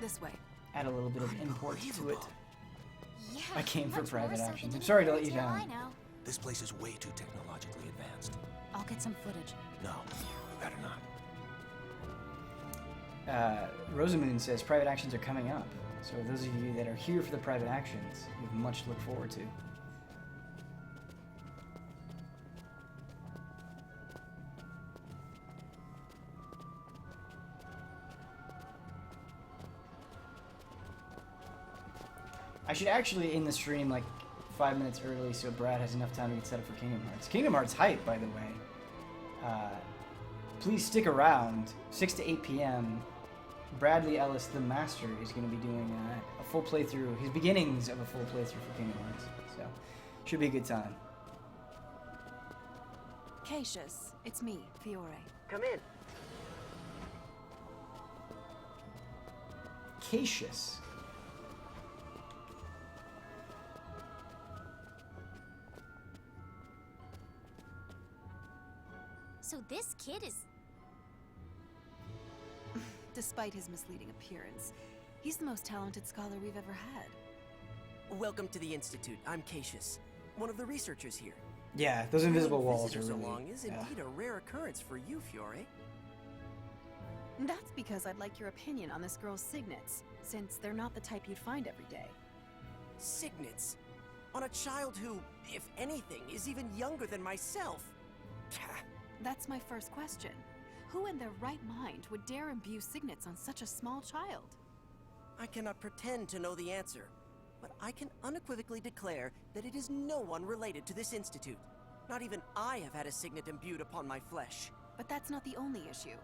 This way. Add a little bit of import to it. Yeah, I came for much private more so actions. than I'm sorry to let anything you else down. I know. This place is way too technologically advanced. I'll get some footage. No, you better not. Rosamoon says private actions are coming up. So those of you that are here for the private actions, you have much to look forward to. I should actually end the stream like 5 minutes early so Brad has enough time to get set up for Kingdom Hearts. Kingdom Hearts hype, by the way. Please stick around. 6 to 8 p.m. Bradley Ellis, the master, is going to be doing a full playthrough, his beginnings of a full playthrough for Kingdom Hearts. So, should be a good time. Cassius, it's me, Fiore. Come in. Cassius. So this kid is... Despite his misleading appearance, he's the most talented scholar we've ever had. Welcome to the Institute. I'm Cassius, one of the researchers here. Yeah, those invisible Bringing walls are visitors really... along is indeed a rare occurrence for you, Fiore. That's because I'd like your opinion on this girl's signets, since they're not the type you'd find every day. Signets? On a child who, if anything, is even younger than myself? That's my first question. Who in their right mind would dare imbue signets on such a small child? I cannot pretend to know the answer, but I can unequivocally declare that it is no one related to this institute. Not even I have had a signet imbued upon my flesh. But that's not the only issue.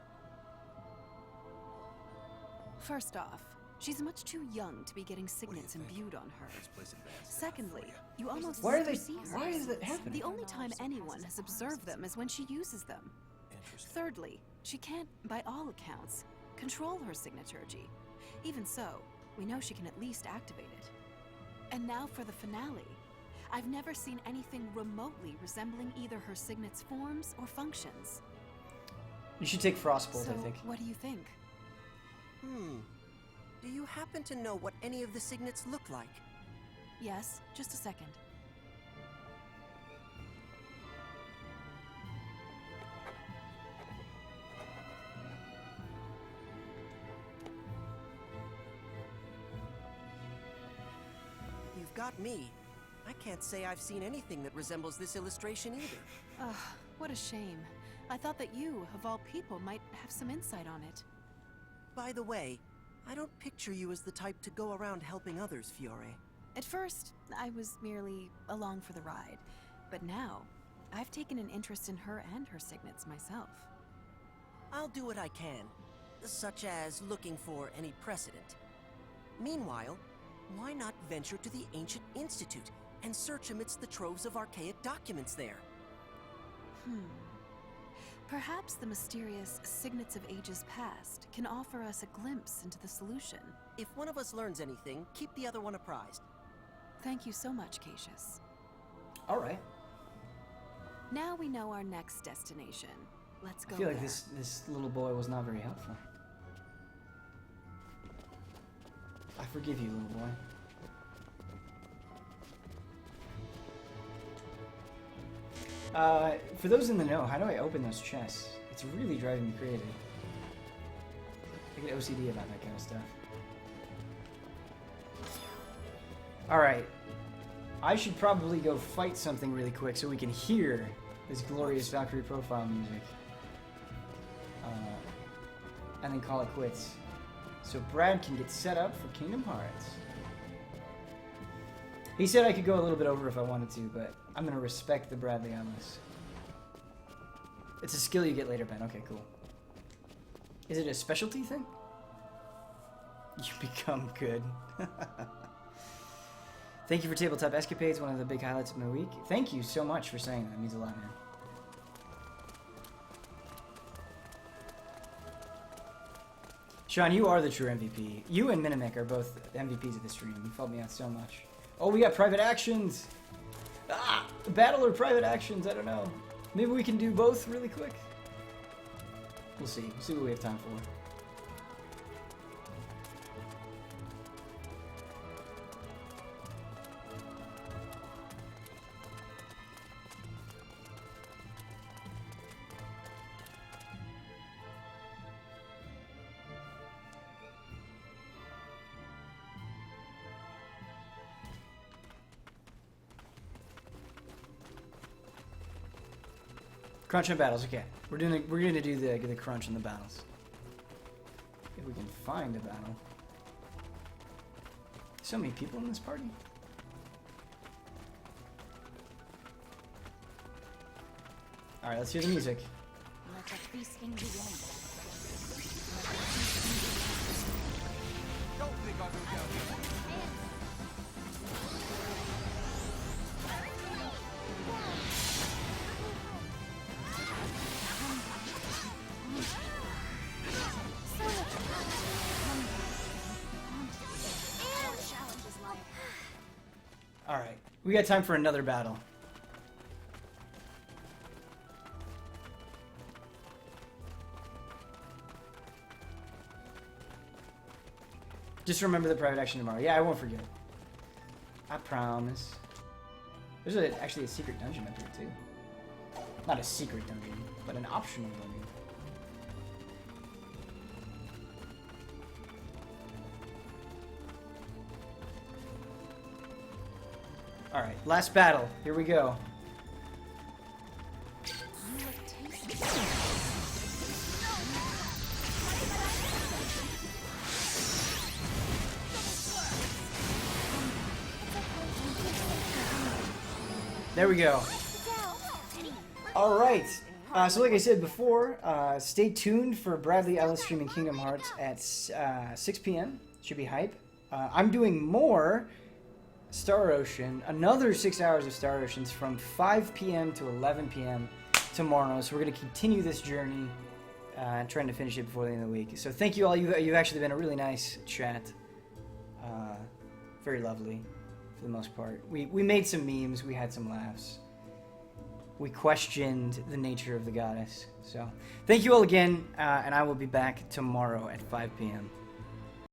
First off, she's much too young to be getting signets imbued on her. Secondly, you almost Why never see her. Why is that happening? The only time anyone has observed them is when she uses them. Thirdly, she can't, by all accounts, control her signaturgy. Even so, we know she can at least activate it. And now for the finale. I've never seen anything remotely resembling either her signet's forms or functions. You should take Frostbolt, So, I think. what do you think? Do you happen to know what any of the signets look like? Yes, just a second. You've got me. I can't say I've seen anything that resembles this illustration either. Ugh, what a shame. I thought that you, of all people, might have some insight on it. By the way, I don't picture you as the type to go around helping others, Fiore. At first, I was merely along for the ride. But now, I've taken an interest in her and her signets myself. I'll do what I can, such as looking for any precedent. Meanwhile, why not venture to the Ancient Institute and search amidst the troves of archaic documents there? Perhaps the mysterious Signets of Ages Past can offer us a glimpse into the solution. If one of us learns anything, keep the other one apprised. Thank you so much, Cassius. All right. Now we know our next destination. Let's go I feel like there. this little boy was not very helpful. I forgive you, little boy. For those in the know, how do I open those chests? It's really driving me crazy. I get OCD about that kind of stuff. Alright. I should probably go fight something really quick so we can hear this glorious Valkyrie profile music. And then call it quits. So Brad can get set up for Kingdom Hearts. He said I could go a little bit over if I wanted to, but I'm going to respect the Bradley on this. It's a skill you get later, Ben. Okay, cool. Is it a specialty thing? You become good. Thank you for Tabletop Escapades, one of the big highlights of my week. Thank you so much for saying that. It means a lot, man. Sean, you are the true MVP. You and Minimek are both MVPs of the stream. You helped me out so much. Oh, we got private actions! Ah! Battle or private actions, I don't know. Maybe we can do both really quick. We'll see. We'll see what we have time for. Crunch on battles, okay. We're gonna do the crunch on the battles. If we can find a battle. So many people in this party. Alright, let's hear the music. Let the feasting begin. don't think I'll go down here. All right, we got time for another battle. Just remember the private action tomorrow. Yeah, I won't forget. I promise. There's actually a secret dungeon up here too. Not a secret dungeon, but an optional dungeon. Alright, last battle. Here we go. There we go. Alright. So like I said before, stay tuned for Bradley Ellis streaming Kingdom Hearts at 6 p.m. Should be hype. I'm doing more Star Ocean, another 6 hours of Star Oceans from 5 p.m. to 11 p.m. tomorrow. So we're going to continue this journey and trying to finish it before the end of the week. So thank you all. You've actually been a really nice chat. Very lovely for the most part. We made some memes. We had some laughs. We questioned the nature of the goddess. So thank you all again, and I will be back tomorrow at 5 p.m.